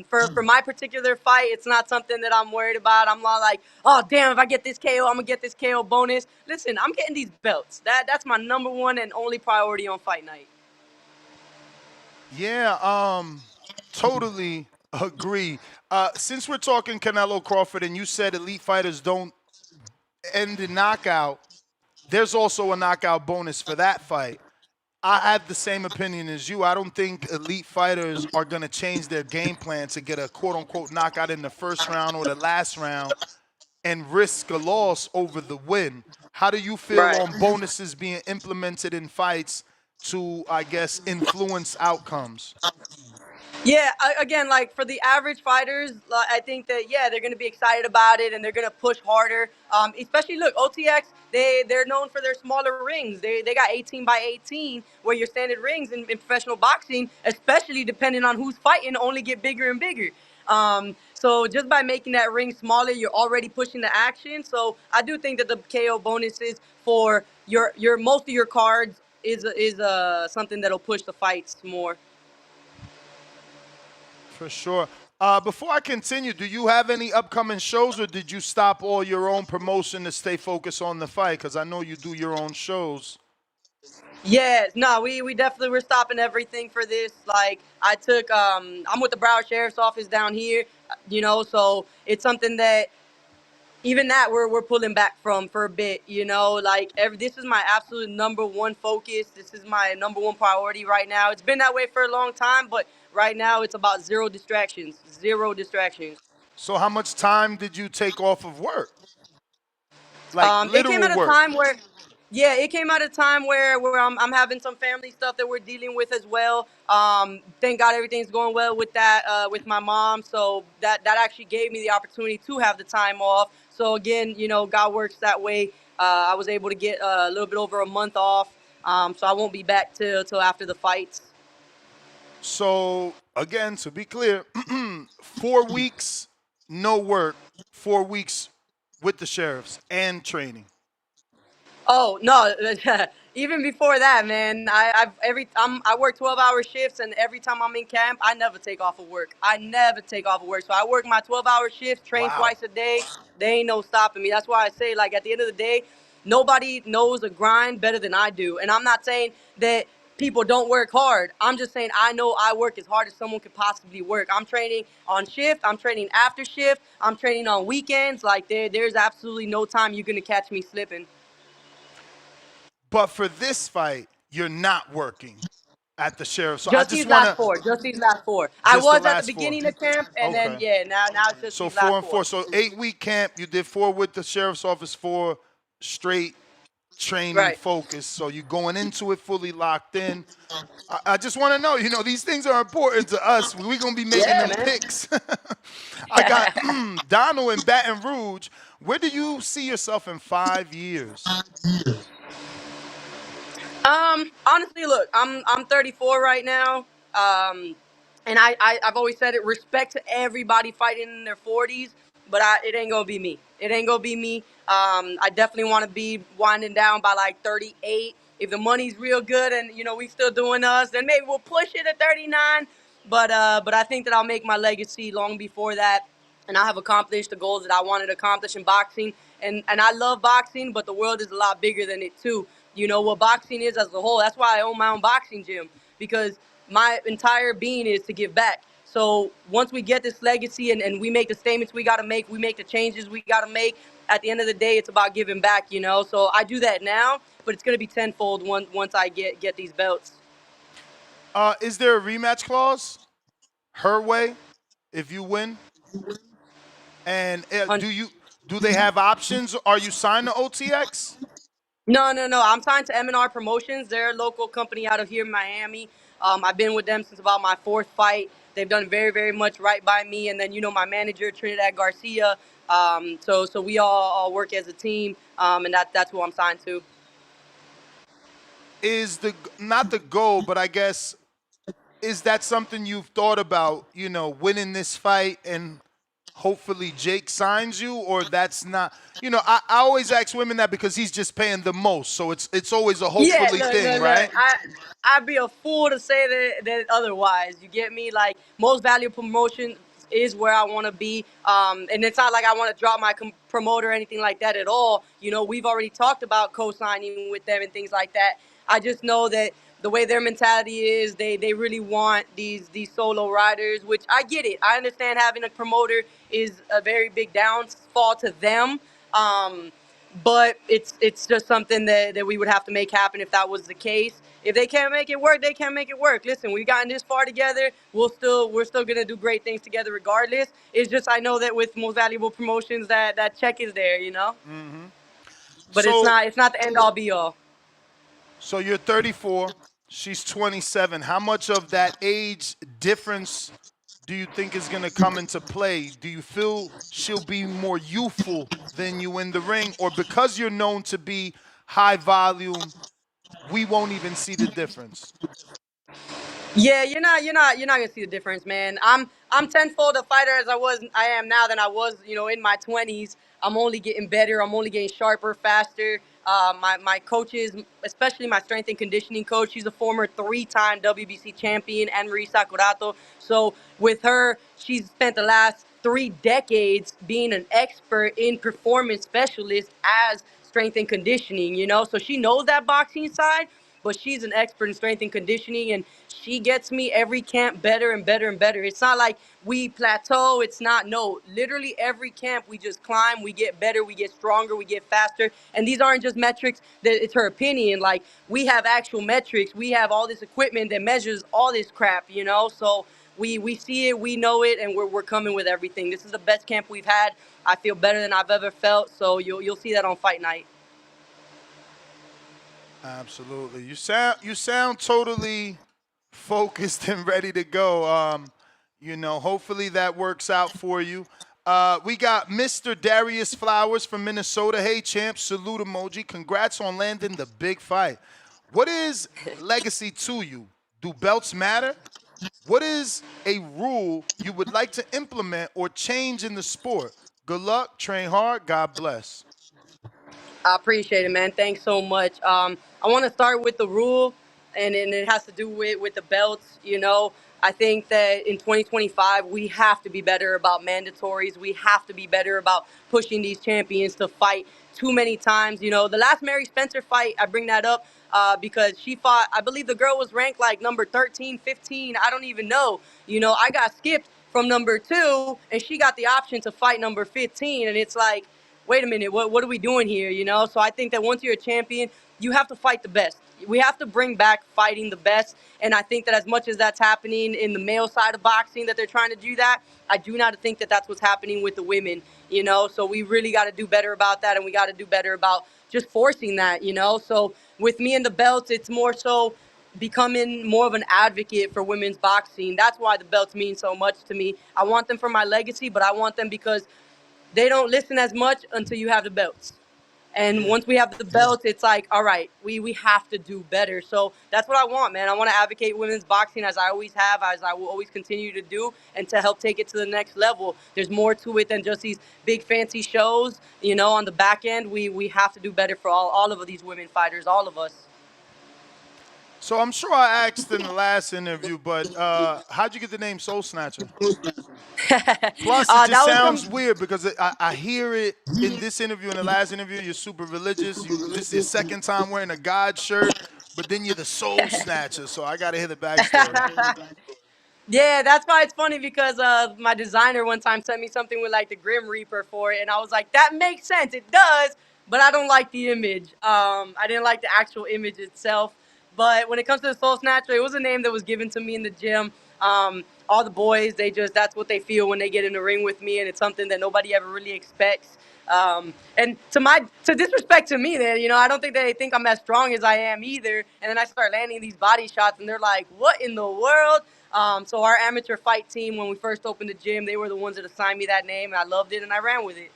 for my particular fight, it's not something that I'm worried about. I'm not like, oh damn, if I get this KO, I'm gonna get this KO bonus. Listen, I'm getting these belts. That's my number one and only priority on fight night. Yeah, totally agree. Since we're talking Canelo Crawford, and you said elite fighters don't end in knockout, there's also a knockout bonus for that fight. I have the same opinion as you. I don't think elite fighters are going to change their game plan to get a quote-unquote knockout in the first round or the last round and risk a loss over the win. How do you feel on bonuses being implemented in fights to, I guess, influence outcomes? Yeah, again, like for the average fighters, I think that, they're going to be excited about it and they're going to push harder. Especially, look, OTX, they're known for their smaller rings. They got 18 by 18, where your standard rings in professional boxing, especially depending on who's fighting, only get bigger and bigger. So just by making that ring smaller, you're already pushing the action. So I do think that the KO bonuses for your most of your cards is something that'll push the fights more. For sure. Before I continue, do you have any upcoming shows, or did you stop all your own promotion to stay focused on the fight? Because I know you do your own shows. Yeah, no, we definitely were stopping everything for this. Like I took I'm with the Broward Sheriff's Office down here, so it's something that even that we're pulling back from for a bit, like this is my absolute number one focus. This is my number one priority right now. It's been that way for a long time, but right now it's about zero distractions. Zero distractions. So how much time did you take off of work? Like It came literal at a work? time where, yeah, it came at a time where I'm having some family stuff that we're dealing with as well. Thank God everything's going well with that, with my mom. So that actually gave me the opportunity to have the time off. So again, God works that way. I was able to get a little bit over a month off. So I won't be back till after the fights. So again, to be clear, 4 weeks no work, 4 weeks with the sheriffs and training. Oh no! Even before that, man, I work 12-hour shifts, and every time I'm in camp, I never take off of work. I never take off of work. So I work my 12-hour shifts, train Wow. twice a day. There ain't no stopping me. That's why I say, like, at the end of the day, nobody knows the grind better than I do. And I'm not saying that people don't work hard. I'm just saying I know I work as hard as someone could possibly work. I'm training on shift. I'm training after shift. I'm training on weekends. Like there's absolutely no time you're gonna catch me slipping. But for this fight, you're not working at the sheriff. So I Just just these want last to four. Just these last four. I just the was at the last 4. beginning of camp, and then Okay. now it's just So these 4 last and 4. 4. So 8-week camp. You did 4 with the sheriff's office, 4 straight training Right. focus. So you're going into it fully locked in. I just want to know, these things are important to us. We're going to be making Yeah, them man. picks. I got Donald in Baton Rouge. Where do you see yourself in 5 years? Honestly, look, I'm 34 right now. And I've always said it. Respect to everybody fighting in their 40s, but it ain't gonna be me. It ain't gonna be me. I definitely want to be winding down by like 38. If the money's real good and we still doing us, then maybe we'll push it at 39. But I think that I'll make my legacy long before that, and I have accomplished the goals that I wanted to accomplish in boxing. And I love boxing, but the world is a lot bigger than it too. You know what boxing is as a whole. That's why I own my own boxing gym, because my entire being is to give back. So once we get this legacy and we make the statements we got to make, we make the changes we got to make, at the end of the day, it's about giving back. So I do that now, but it's going to be tenfold once I get these belts. Is there a rematch clause? Her way, if you win? And do they have options? Are you signed to OTX? No. I'm signed to M&R Promotions. They're a local company out of here in Miami. I've been with them since about my 4th fight. They've done very, very much right by me. And then, my manager, Trinidad Garcia. So we all work as a team, and that's who I'm signed to. Is not the goal, but I guess, is that something you've thought about, winning this fight and hopefully Jake signs you, or that's not? I always ask women that because he's just paying the most, so it's always a hopefully thing, right? I'd be a fool to say that otherwise. You get me? Like, most valuable promotion is where I want to be. And it's not like I want to drop my promoter or anything like that at all. We've already talked about co-signing with them and things like that. I just know that the way their mentality is, they really want these solo riders, which I get it. I understand having a promoter is a very big downfall to them. But it's just something that we would have to make happen if that was the case. If they can't make it work, they can't make it work. Listen, we've gotten this far together. We're still gonna do great things together regardless. It's just I know that with most valuable promotions that check is there, Mm-hmm. But So, it's not the end all be all. So you're 34, she's 27. How much of that age difference do you think is going to come into play? Do you feel she'll be more youthful than you in the ring, or because you're known to be high volume, we won't even see the difference? Yeah, you're not gonna see the difference, man. I'm tenfold a fighter as I am now than I was, in my 20s. I'm only getting better. I'm only getting sharper, faster. My coaches, especially my strength and conditioning coach, she's a former 3-time WBC champion, Anne-Marie Sakurato. So with her, she's spent the last 3 decades being an expert in performance specialist as strength and conditioning, So she knows that boxing side, but she's an expert in strength and conditioning, and she gets me every camp better and better and better. It's not like we plateau. It's not, no, literally every camp we just climb, we get better, we get stronger, we get faster. And these aren't just metrics that it's her opinion. Like, we have actual metrics. We have all this equipment that measures all this crap, So we see it, we know it, and we're coming with everything. This is the best camp we've had. I feel better than I've ever felt, so you'll see that on fight night. Absolutely. You sound totally focused and ready to go. Hopefully that works out for you. We got Mr. Darius Flowers from Minnesota. Hey, champ, salute emoji. Congrats on landing the big fight. What is legacy to you? Do belts matter? What is a rule you would like to implement or change in the sport? Good luck, train hard, God bless. I appreciate it, man. Thanks so much. I want to start with the rule, and it has to do with the belts. I think that in 2025, we have to be better about mandatories. We have to be better about pushing these champions to fight too many times. The last Mary Spencer fight, I bring that up because she fought, I believe the girl was ranked like number 13, 15. I don't even know. I got skipped from number 2, and she got the option to fight number 15. And it's like, wait a minute, what are we doing here, So I think that once you're a champion, you have to fight the best. We have to bring back fighting the best. And I think that as much as that's happening in the male side of boxing, that they're trying to do that, I do not think that that's what's happening with the women, So we really got to do better about that, and we got to do better about just forcing that, So with me and the belts, it's more so becoming more of an advocate for women's boxing. That's why the belts mean so much to me. I want them for my legacy, but I want them because they don't listen as much until you have the belts. And once we have the belts, it's like, all right, we have to do better. So that's what I want, man. I want to advocate women's boxing as I always have, as I will always continue to do, and to help take it to the next level. There's more to it than just these big fancy shows. On the back end, we have to do better for all of these women fighters, all of us. So I'm sure I asked in the last interview, but how'd you get the name Soul Snatcher? Plus, it just sounds weird because I hear it in this interview and the last interview. You're super religious. This is your second time wearing a God shirt, but then you're the Soul Snatcher. So I got to hear the backstory. Yeah, that's why it's funny because my designer one time sent me something with like the Grim Reaper for it, and I was like, that makes sense. It does, but I don't like the image. I didn't like the actual image itself. But when it comes to the Soul Snatcher, it was a name that was given to me in the gym. All the boys, that's what they feel when they get in the ring with me, and it's something that nobody ever really expects. And to disrespect to me, then I don't think they think I'm as strong as I am either. And then I start landing these body shots, and they're like, "What in the world?" So our amateur fight team, when we first opened the gym, they were the ones that assigned me that name, and I loved it, and I ran with it.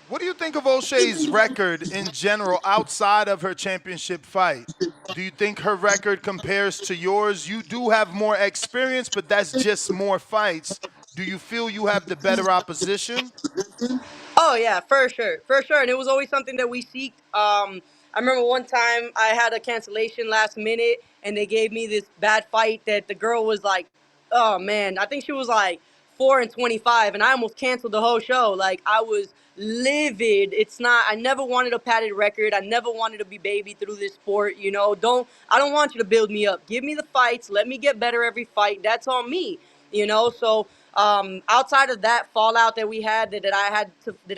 What do you think of O'Shea's record in general outside of her championship fight? Do you think her record compares to yours? You do have more experience, but that's just more fights. Do you feel you have the better opposition? Oh, yeah, for sure. For sure. And it was always something that we seeked. I remember one time I had a cancellation last minute, and they gave me this bad fight that the girl was like, oh, man, I think she was like 4-25, and I almost canceled the whole show. Like, I was livid. I never wanted a padded record. I never wanted to be babied through this sport. I don't want you to build me up. Give me the fights. Let me get better every fight. That's on me, So outside of that fallout that we had, that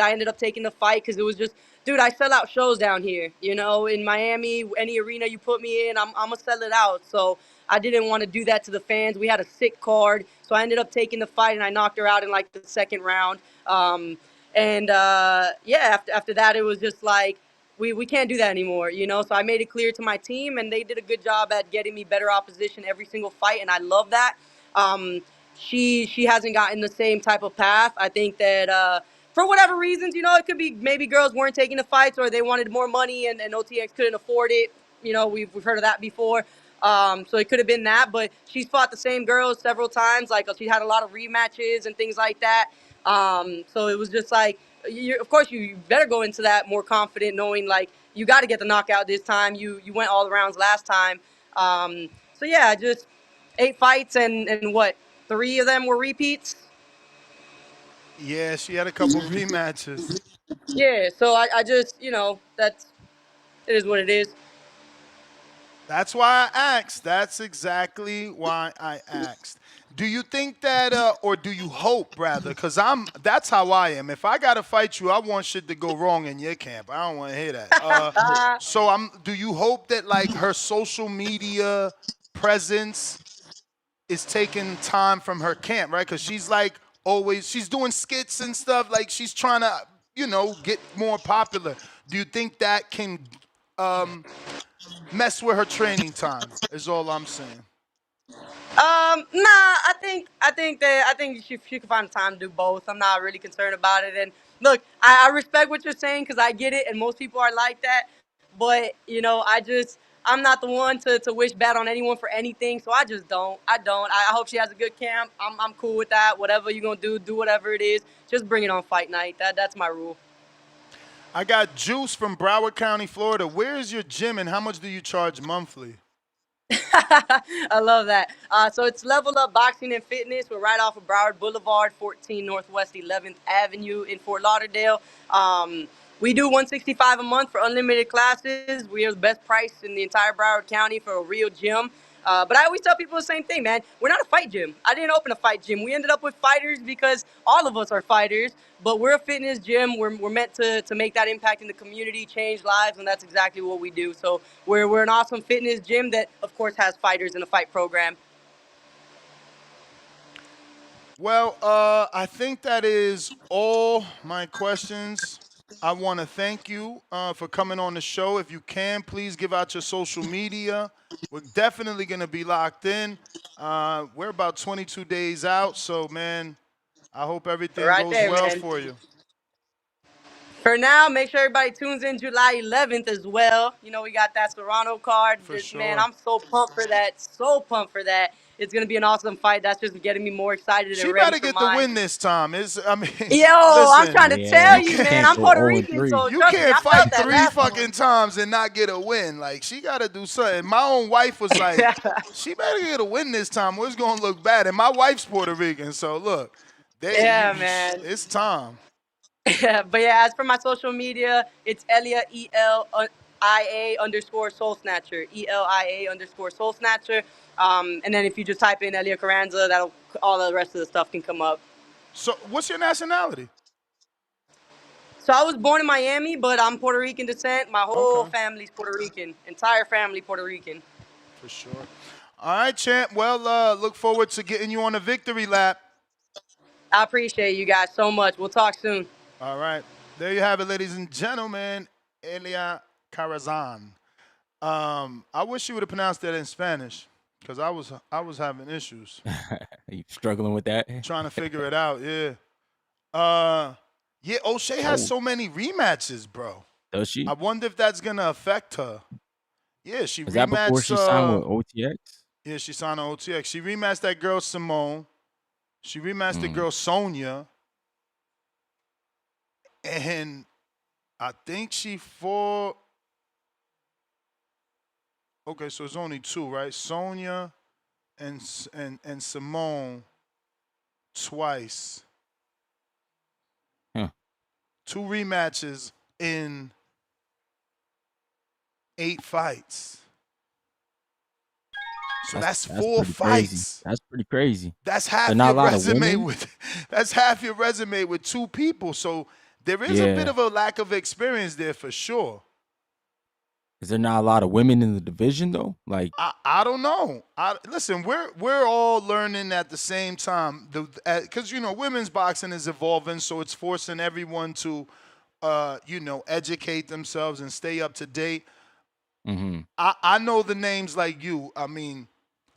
I ended up taking the fight because it was just, dude, I sell out shows down here. In Miami, any arena you put me in, I'm gonna sell it out. So I didn't want to do that to the fans. We had a sick card, so I ended up taking the fight, and I knocked her out in like the second round. After that, it was just like, we can't do that anymore, So I made it clear to my team, and they did a good job at getting me better opposition every single fight, and I love that. She hasn't gotten the same type of path. I think that for whatever reasons, it could be maybe girls weren't taking the fights, or they wanted more money, and OTX couldn't afford it. We've heard of that before. So it could have been that, but she's fought the same girls several times. Like, she had a lot of rematches and things like that. So it was just like, of course you better go into that more confident, knowing like you got to get the knockout this time. You went all the rounds last time. So yeah, just 8 fights and what, 3 of them were repeats. Yeah, she had a couple rematches. Yeah, so I just it is what it is. That's why I asked. That's exactly why I asked. Do you think that, or do you hope, rather? Because that's how I am. If I gotta fight you, I want shit to go wrong in your camp. I don't want to hear that. Do you hope that like her social media presence is taking time from her camp, right? Because she's like she's doing skits and stuff. Like she's trying to, get more popular. Do you think that can mess with her training time? Is all I'm saying. Nah, I think she can find the time to do both. I'm not really concerned about it. And look, I respect what you're saying because I get it, and most people are like that. But I'm not the one to wish bad on anyone for anything, so I just don't. I hope she has a good camp. I'm cool with that. Whatever you're gonna do whatever it is. Just bring it on fight night. That's my rule. I got Juice from Broward County, Florida. Where is your gym and how much do you charge monthly? I love that. So it's Level Up Boxing and Fitness. We're right off of Broward Boulevard, 14 Northwest 11th Avenue in Fort Lauderdale. We do $165 a month for unlimited classes. We are the best price in the entire Broward County for a real gym. But I always tell people the same thing, man. We're not a fight gym. I didn't open a fight gym. We ended up with fighters because all of us are fighters. But we're a fitness gym. We're meant to make that impact in the community, change lives, and that's exactly what we do. So we're an awesome fitness gym that, of course, has fighters in a fight program. Well, I think that is all my questions. I want to thank you for coming on the show. If you can, please give out your social media. We're definitely going to be locked in. We're about 22 days out, so, man, I hope everything goes well for you. For now, make sure everybody tunes in July 11th as well. We got that Serrano card. Sure. Man, I'm so pumped for that. So pumped for that. It's going to be an awesome fight. That's just getting me more excited and ready for mine. She better get the win this time. Yo, listen, I'm trying to tell you, man. I'm Puerto Rican, so you can't fight 3 fucking times and not get a win. Like, she got to do something. My own wife was like, she better get a win this time or it's going to look bad. And my wife's Puerto Rican, so look. Man. It's time. But yeah, as for my social media, it's Elia, ELIA _ Soul Snatcher, ELIA _ Soul Snatcher. And then if you just type in Elia Carranza, all the rest of the stuff can come up. So what's your nationality? So I was born in Miami, but I'm Puerto Rican descent. My whole family's Puerto Rican. Entire family Puerto Rican. For sure. All right, champ. Well, look forward to getting you on the victory lap. I appreciate you guys so much. We'll talk soon. All right. There you have it, ladies and gentlemen. Elia Carranza. I wish you would have pronounced that in Spanish because I was having issues. You struggling with that? Trying to figure it out, yeah. Yeah, O'Shea has so many rematches, bro. Does she? I wonder if that's going to affect her. Yeah, she rematched. Is that before she signed with OTX? Yeah, she signed on OTX. She rematched that girl Simone. She rematched the girl Sonia. And I think she fought. Okay, so it's only 2, right? Sonia and Simone twice. Huh. 2 rematches in 8 fights. So that's 4 fights. Crazy. That's pretty crazy. That's half your resume that's half your resume with 2 people. So there is a bit of a lack of experience there for sure. Is there not a lot of women in the division though? Like I don't know. Listen, we're all learning at the same time because women's boxing is evolving, so it's forcing everyone to educate themselves and stay up to date. Mm-hmm. I know the names like you. I mean,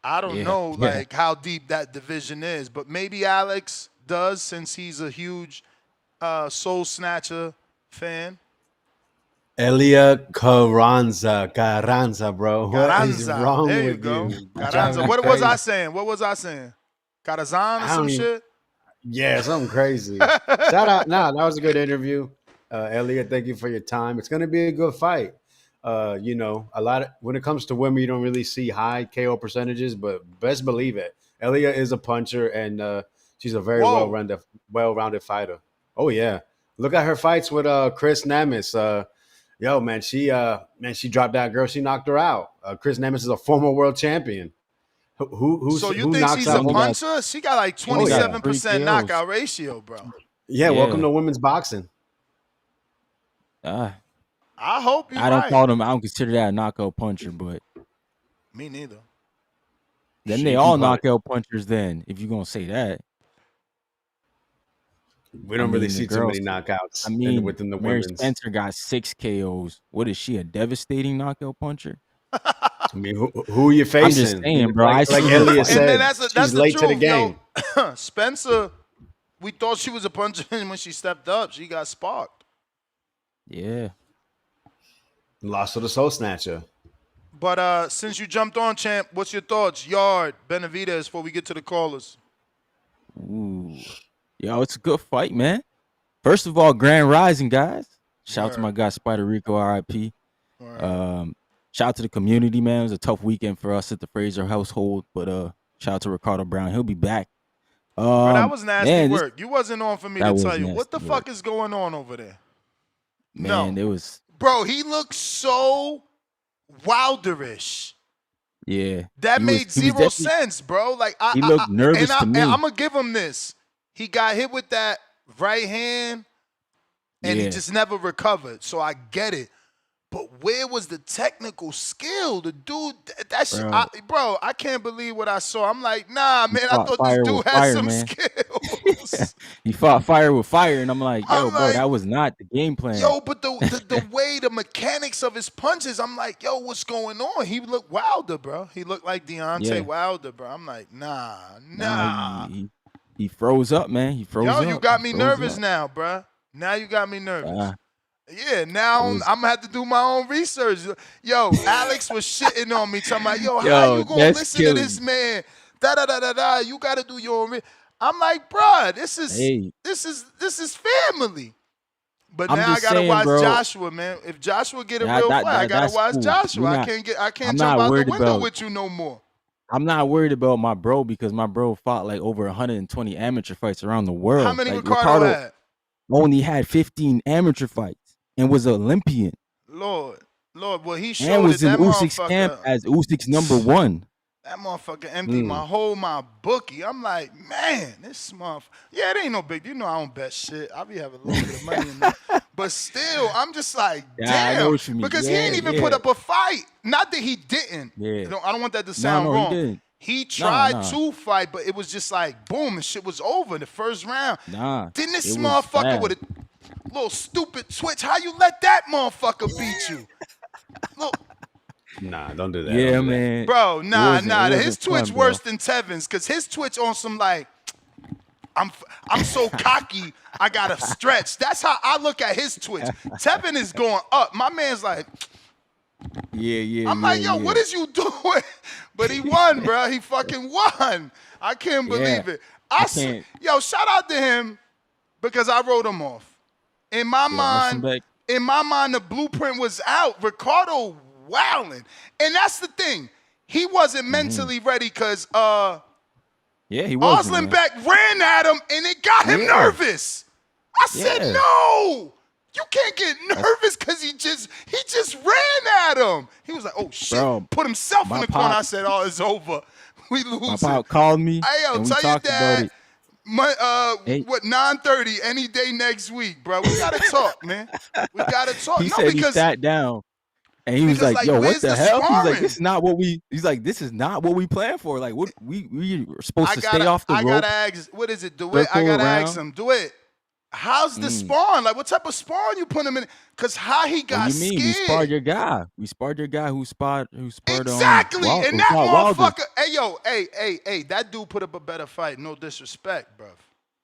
I don't know like how deep that division is, but maybe Alex does since he's a huge Soul Snatcher fan. Elia Carranza, bro. What is Carranza. wrong There you with go. you? Carranza. What was I saying? Carranza or some shit? Yeah, something crazy. Shout out. Nah, that was a good interview. Elia, thank you for your time. It's going to be a good fight. You know, a lot of when it comes to women, you don't really see high KO percentages, but best believe it. Elia is a puncher, and she's a very well-rounded fighter. Oh yeah, look at her fights with Chris Nemes. Yo, man, she dropped that girl. She knocked her out. Chris Nemes is a former world champion. So you think she's a puncher? She got like 27% knockout ratio, bro. Yeah, welcome to women's boxing. I hope you're I don't right. call them. I don't consider that a knockout puncher, but me neither. Then they all knockout punchers. Then, if you're gonna say that, we don't really see too many knockouts. I mean, within the Mary women's. Spencer got 6 KOs. What is she? A devastating knockout puncher? I mean, who are you facing? I'm just saying, bro. Like Elia said, she's late to the game. Yo, Spencer, we thought she was a puncher, and when she stepped up, she got sparked. Yeah. Lost to the Soul Snatcher. But since you jumped on, champ, what's your thoughts? Yarde, Benavidez, before we get to the callers. Ooh. Yo, it's a good fight, man. First of all, Grand Rising, guys. Shout out to my guy, Spider Rico, RIP. Shout out to the community, man. It was a tough weekend for us at the Fraser household, but shout out to Ricardo Brown. He'll be back. Bro, that was nasty work. You wasn't on for me to tell you. What the fuck is going on over there? Man, it was... Bro, he looked so Wilderish. Yeah. That made zero sense, bro. Like he looked nervous to me. And I'm going to give him this. He got hit with that right hand, and he just never recovered. So I get it. But where was the technical skill? The dude, bro, I can't believe what I saw. I'm like, nah, man, I thought this dude had some skills. He fought fire with fire, and I'm like, yo, bro, that was not the game plan. Yo, but the way, the mechanics of his punches, I'm like, yo, what's going on? He looked Wilder, bro. He looked like Deontay Wilder, bro. I'm like, nah. He froze up, man. He froze up. Yo, you got me nervous now, bro. Now you got me nervous. Yeah, now I'm going to have to do my own research. Yo, Alex was shitting on me, talking about, yo, how you going to listen to this man? Da-da-da-da-da, you got to do your own I'm like, bruh, this is family. But now I got to watch Joshua, man. If Joshua get a real fight, I got to watch Joshua. I can't jump out the window with you no more. I'm not worried about my bro because my bro fought like over 120 amateur fights around the world. How many Ricardo had? Only had 15 amateur fights. And was an Olympian. Lord, well, he showed and was it. in Usyk's camp as Usyk's #1. That motherfucker emptied my bookie. I'm like, man, this motherfucker. Yeah, it ain't no big. You know I don't bet shit. I be having a little bit of money in there. But still, I'm just like, damn. I know what you mean. Because he ain't even put up a fight. Not that he didn't. Yeah. I don't want that to sound wrong. He tried to fight, but it was just like, boom, and shit was over in the first round. Didn't this motherfucker with a little stupid twitch, how you let that motherfucker beat you? Look. Nah, don't do that. Yeah, man. Bro, his twitch worse than Tevin's, because his twitch on some like, I'm so cocky, I gotta stretch. That's how I look at his twitch. Tevin is going up. My man's like, I'm like, yo, what is you doing? But he won, bro. He fucking won. I can't believe it. Yo, shout out to him because I wrote him off. In my mind, the blueprint was out. Ricardo wilding. And that's the thing. He wasn't mentally ready because he wasn't. Oslenbeck ran at him and it got him nervous. I said, no. You can't get nervous because he just ran at him. He was like, oh shit. Bro, put himself in the corner. I said, oh, it's over. We lose. My pop called me. Hey, yo, tell your dad. 9:30 any day next week, bro. We gotta talk, man. We gotta talk. He said he sat down and he was like, yo, what the hell? He's like, this is not what we planned for. Like, what we were supposed to stay off the rope. I gotta ask, what is it? DeWitt? I gotta ask him, DeWitt, how's the spawn? Like, what type of spawn you put him in? Because how he got scared. We sparred your guy. We sparred your guy who sparred exactly. And that motherfucker, hey, that dude put up a better fight. No disrespect, bro.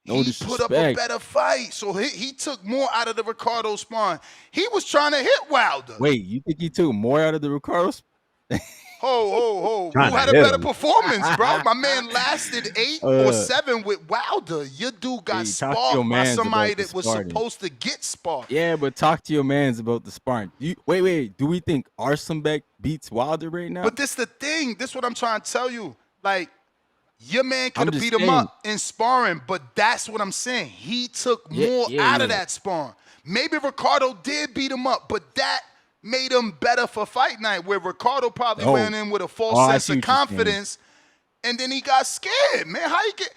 He put up a better fight. So he took more out of the Ricardo spawn. He was trying to hit Wilder. Wait, you think he took more out of the Ricardo spawn? Who Trying to had a hit better him. performance, bro? My man lasted 8 or 7 with Wilder. Your dude got Hey, talk to your sparked by mans somebody about the that was Spartan. supposed to get sparked. Yeah, but talk to your mans about the sparring. Wait. Do we think Arsenbeck beats Wilder right now? But this the thing. This what I'm trying to tell you. Like, your man could I'm have just beat him saying. up in sparring, but that's what I'm saying. He took more out of that sparring. Maybe Ricardo did beat him up, but that made him better for fight night, where Ricardo probably went in with a false sense of confidence, and then he got scared, man. How you get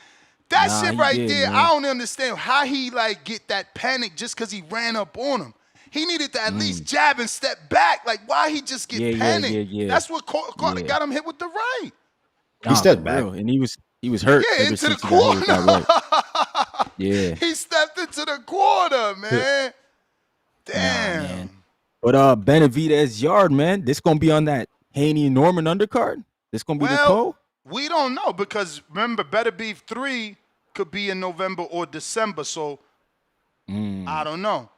that shit right there? Man. I don't understand how he like get that panic just because he ran up on him. He needed to at least jab and step back. Like, why he just get panicked? That's what got him hit with the right. He stepped back, and he was hurt. Yeah, into the corner. Yeah, he stepped into the corner, man. Damn. Nah, man. But Benavidez Yarde, man, this gonna be on that Haney and Norman undercard. This gonna be the co. We don't know, because remember, Better Beef 3 could be in November or December. So I don't know.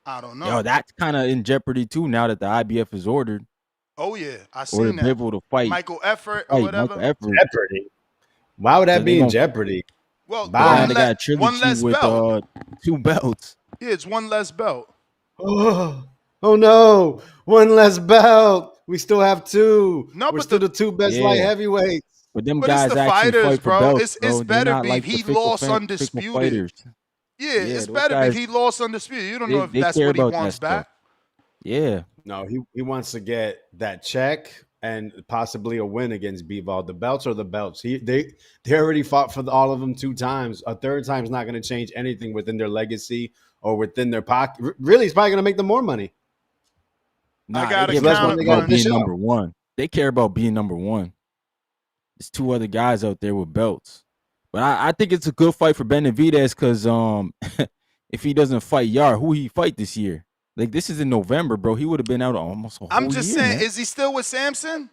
Yo, that's kind of in jeopardy too now that the IBF is ordered. Oh yeah, I seen that. People to fight Michael Effort or whatever. Jeopardy. Why would that be in jeopardy? Well, they got a trilogy one less with belt. 2 belts. Yeah, it's one less belt. Oh no, one less belt. We still have 2. No, we're still the 2 best light heavyweights. But them But guys it's the actually fighters, fight for bro. belts, It's Better Beef. like He lost undisputed. Yeah, it's Better Beef. He lost undisputed. You don't know if that's what he wants back. Yeah. No, he wants to get that check and possibly a win against Bivol. The belts are the belts. They already fought for all of them 2 times. A third time is not going to change anything within their legacy or within their pocket. Really, it's probably going to make them more money. Nah, they care about being number 1. They care about being number 1. There's 2 other guys out there with belts. But I think it's a good fight for Benavidez because if he doesn't fight Yarde, who he fight this year? Like, this is in November, bro. He would have been out almost a whole year. I'm just saying, man. Is he still with Samson?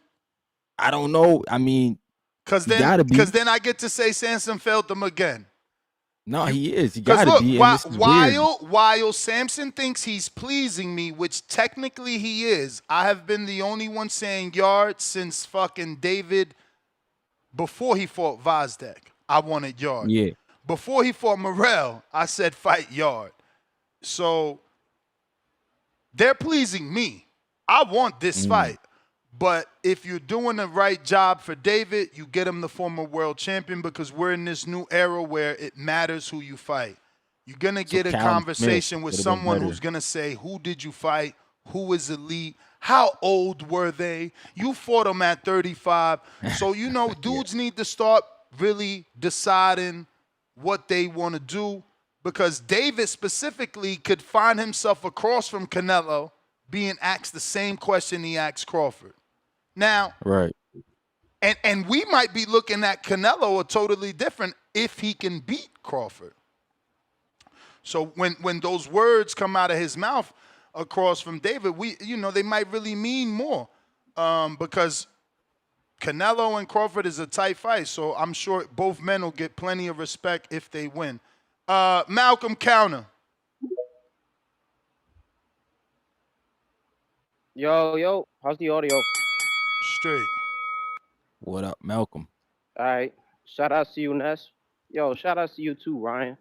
I don't know. I mean, because then I get to say Samson failed them again. No, he is. He got to be. While Samson thinks he's pleasing me, which technically he is, I have been the only one saying Yarde since fucking David. Before he fought Vazdek, I wanted Yarde. Yeah. Before he fought Morrell, I said fight Yarde. So they're pleasing me. I want this fight. But if you're doing the right job for David, you get him the former world champion, because we're in this new era where it matters who you fight. You're going to get a conversation with someone who's going to say, who did you fight? Who is elite? How old were they? You fought them at 35. So, dudes need to start really deciding what they want to do, because David specifically could find himself across from Canelo being asked the same question he asked Crawford. Now, right. And we might be looking at Canelo a totally different if he can beat Crawford. So when those words come out of his mouth across from David, they might really mean more, because Canelo and Crawford is a tight fight. So I'm sure both men will get plenty of respect if they win. Malcolm Counter. Yo, how's the audio? Straight. What up, Malcolm? All right. Shout out to you, Ness. Yo, shout out to you too, Ryan.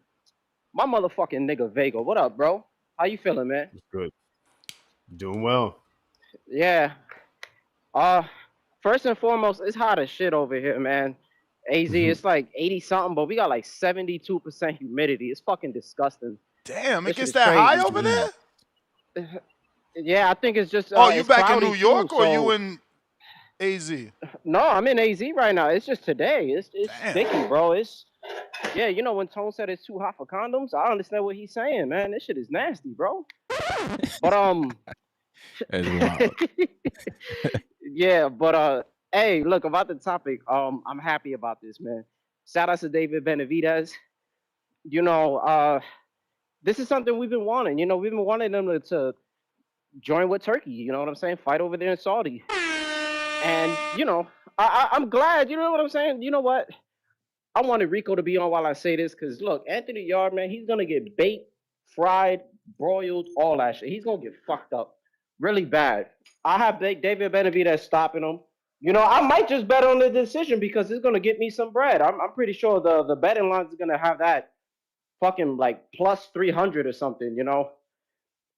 My motherfucking nigga Vega. What up, bro? How you feeling, man? Good. Doing well. Yeah. First and foremost, it's hot as shit over here, man. AZ, it's like 80-something, but we got like 72% humidity. It's fucking disgusting. Damn, it gets that high over there? Yeah, I think it's just... you back in New York or you in AZ? No, I'm in AZ right now. It's just today. It's sticky, bro. Yeah, when Tone said it's too hot for condoms, I understand what he's saying, man. This shit is nasty, bro. But, yeah, but, hey, look, about the topic, I'm happy about this, man. Shout out to David Benavidez. This is something we've been wanting. We've been wanting them to join with Turkey, you know what I'm saying? Fight over there in Saudi. And, I'm glad, you know what I'm saying? You know what? I wanted Rico to be on while I say this, because, look, Anthony Yarde, man, he's going to get baked, fried, broiled, all that shit. He's going to get fucked up really bad. I have David Benavidez stopping him. I might just bet on the decision because it's gonna get me some bread. I'm pretty sure the betting lines are gonna have that fucking like plus 300 or something.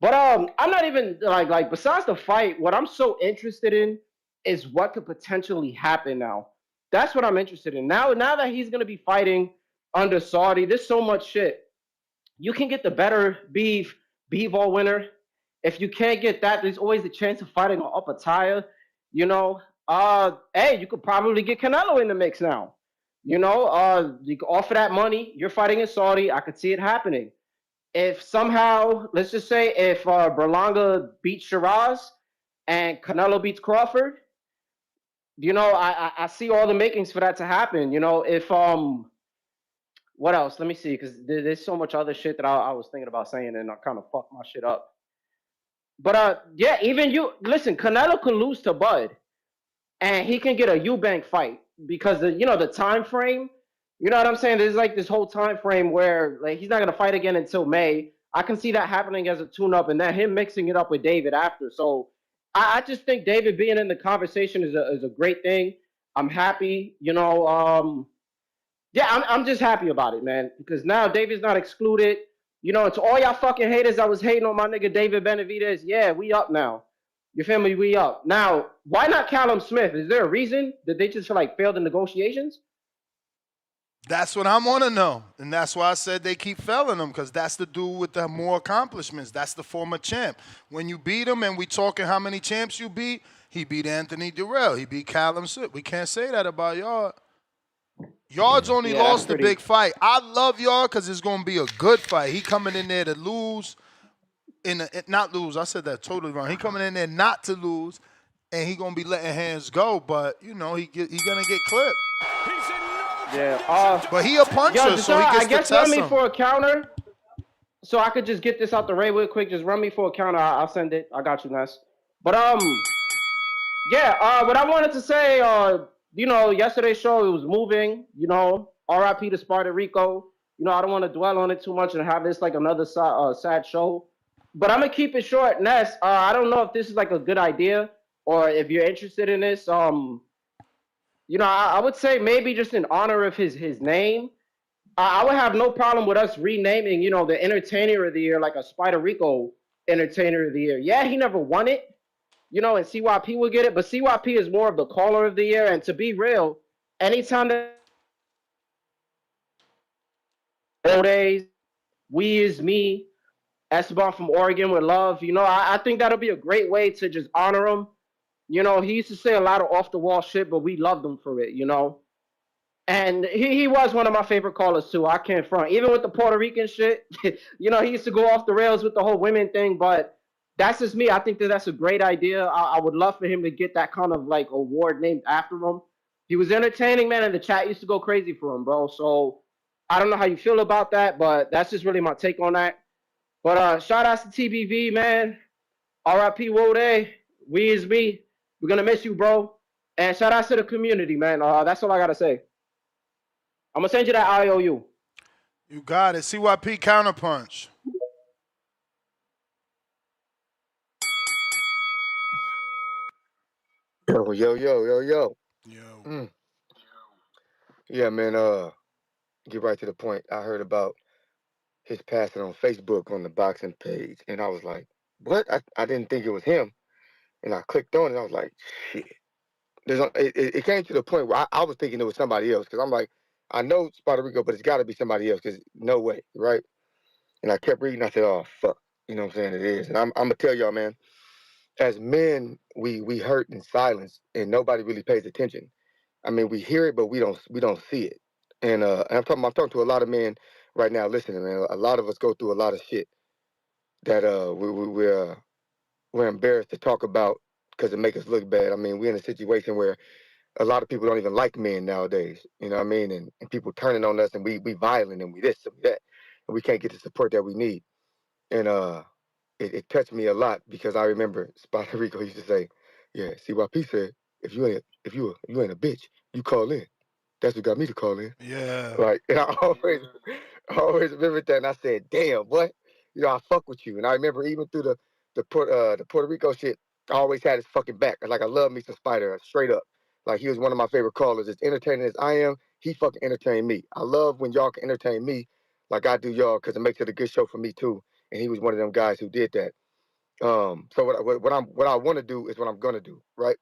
But I'm not even like besides the fight, what I'm so interested in is what could potentially happen now. That's what I'm interested in. Now that he's gonna be fighting under Saudi, there's so much shit. You can get the better B-ball winner. If you can't get that, there's always a chance of fighting an upper tire. Hey, you could probably get Canelo in the mix now. You can offer that money. You're fighting in Saudi. I could see it happening. If somehow, let's just say, if Berlanga beats Shiraz and Canelo beats Crawford, I see all the makings for that to happen. If what else? Let me see, because there's so much other shit that I was thinking about saying, and I kind of fucked my shit up. But yeah, even listen, Canelo could lose to Bud, and he can get a Eubank fight because the time frame. You know what I'm saying? There's like this whole time frame where like he's not gonna fight again until May. I can see that happening as a tune-up, and then him mixing it up with David after. So I just think David being in the conversation is a great thing. I'm happy. Yeah, I'm just happy about it, man, because now David's not excluded. To all y'all fucking haters that was hating on my nigga David Benavidez, yeah, we up now. You feel me? We up. Now, why not Callum Smith? Is there a reason that they just failed the negotiations? That's what I want to know. And that's why I said they keep failing him, because that's the dude with the more accomplishments. That's the former champ. When you beat him, and we talking how many champs you beat, he beat Anthony Yarde. He beat Callum Smith. We can't say that about Yarde. Yarde's only lost the big fight. I love Yarde because it's going to be a good fight. He coming in there to lose, not lose. I said that totally wrong. He coming in there not to lose, and he going to be letting hands go. But, he going to get clipped. Yeah. But he a puncher, so he gets to test run me him. for a counter, so I could just get this out the way real quick. Just run me for a counter. I'll send it. I got you, Ness. But yeah. What I wanted to say, yesterday's show, it was moving. R.I.P. to Sparta Rico. I don't want to dwell on it too much and have this like another sad show. But I'm gonna keep it short, Ness. I don't know if this is like a good idea or if you're interested in this. I would say maybe just in honor of his name, I would have no problem with us renaming, the Entertainer of the Year like a Spider Rico Entertainer of the Year. Yeah, he never won it, and CYP will get it, but CYP is more of the Caller of the Year. And to be real, anytime that days, We Is Me, Esteban from Oregon with Love, I think that'll be a great way to just honor him. He used to say a lot of off-the-wall shit, but we loved him for it, And he was one of my favorite callers, too. I can't front. Even with the Puerto Rican shit, he used to go off the rails with the whole women thing, but that's just me. I think that's a great idea. I would love for him to get that kind of, like, award named after him. He was entertaining, man, and the chat used to go crazy for him, bro. So I don't know how you feel about that, but that's just really my take on that. But shout out to TBV, man. R.I.P. Wode. We Is Me. We're going to miss you, bro. And shout out to the community, man. That's all I got to say. I'm going to send you that IOU. You got it. CYP counterpunch. Yo. Yeah, man, get right to the point. I heard about his passing on Facebook on the boxing page, and I was like, what? I didn't think it was him. And I clicked on it, and I was like, shit. It came to the point where I was thinking it was somebody else, because I'm like, I know Puerto Rico, but it's got to be somebody else, because no way, right? And I kept reading. I said, oh, fuck. You know what I'm saying? It is. And I'm going to tell y'all, man, as men, we hurt in silence, and nobody really pays attention. I mean, we hear it, but we don't see it. And I'm talking to a lot of men right now listening, man. A lot of us go through a lot of shit that we're embarrassed to talk about because it makes us look bad. I mean, we're in a situation where a lot of people don't even like men nowadays, you know what I mean? And people turning on us, and we violent, and we this and that, and we can't get the support that we need. And it touched me a lot, because I remember Spider Rico used to say, yeah, CYP said, if you ain't a bitch, you call in. That's what got me to call in. Yeah. Like, and I always remember that, and I said, damn, what? I fuck with you. And I remember even through the Puerto Rico shit, I always had his fucking back. Like, I love me some Spider, straight up. Like, he was one of my favorite callers. As entertaining as I am, he fucking entertained me. I love when y'all can entertain me like I do y'all, because it makes it a good show for me too. And he was one of them guys who did that. So what I want to do is what I'm gonna do, right?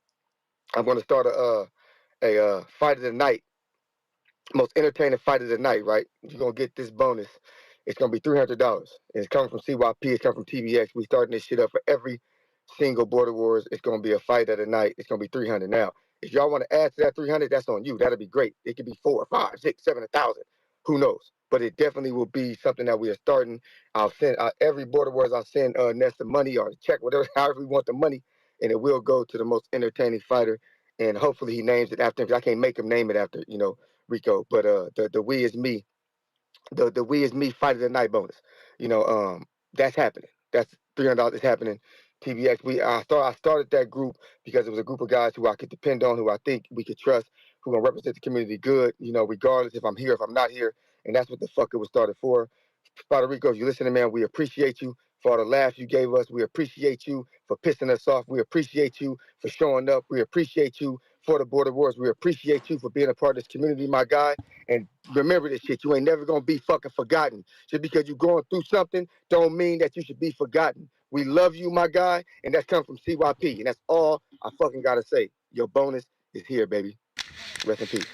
I'm gonna start a fight of the night, most entertaining fight of the night, right? You're gonna get this bonus. It's gonna be $300. It's coming from CYP. It's coming from TBX. We starting this shit up for every single Border Wars. It's gonna be a fight of the night. It's gonna be 300. Now, if y'all want to add to that 300, that's on you. That'll be great. It could be 4, 5, 6, 7, 1,000. Who knows? But it definitely will be something that we are starting. I'll send every Border Wars. I'll send Ness the money or a check, whatever, however we want the money, and it will go to the most entertaining fighter. And hopefully he names it after him, because I can't make him name it after, Rico. But the We Is Me, the We Is Me fight of the night bonus, that's happening. That's $300 is happening. TBX, I started that group because it was a group of guys who I could depend on, who I think we could trust, who gonna represent the community good, regardless if I'm here, if I'm not here. And that's what the fuck it was started for. Puerto Rico, if you listen, man, we appreciate you for all the laughs you gave us. We appreciate you for pissing us off. We appreciate you for showing up. We appreciate you for the Border Wars. We appreciate you for being a part of this community, my guy. And remember this shit. You ain't never going to be fucking forgotten. Just because you're going through something don't mean that you should be forgotten. We love you, my guy. And that's coming from CYP. And that's all I fucking got to say. Your bonus is here, baby. Rest in peace.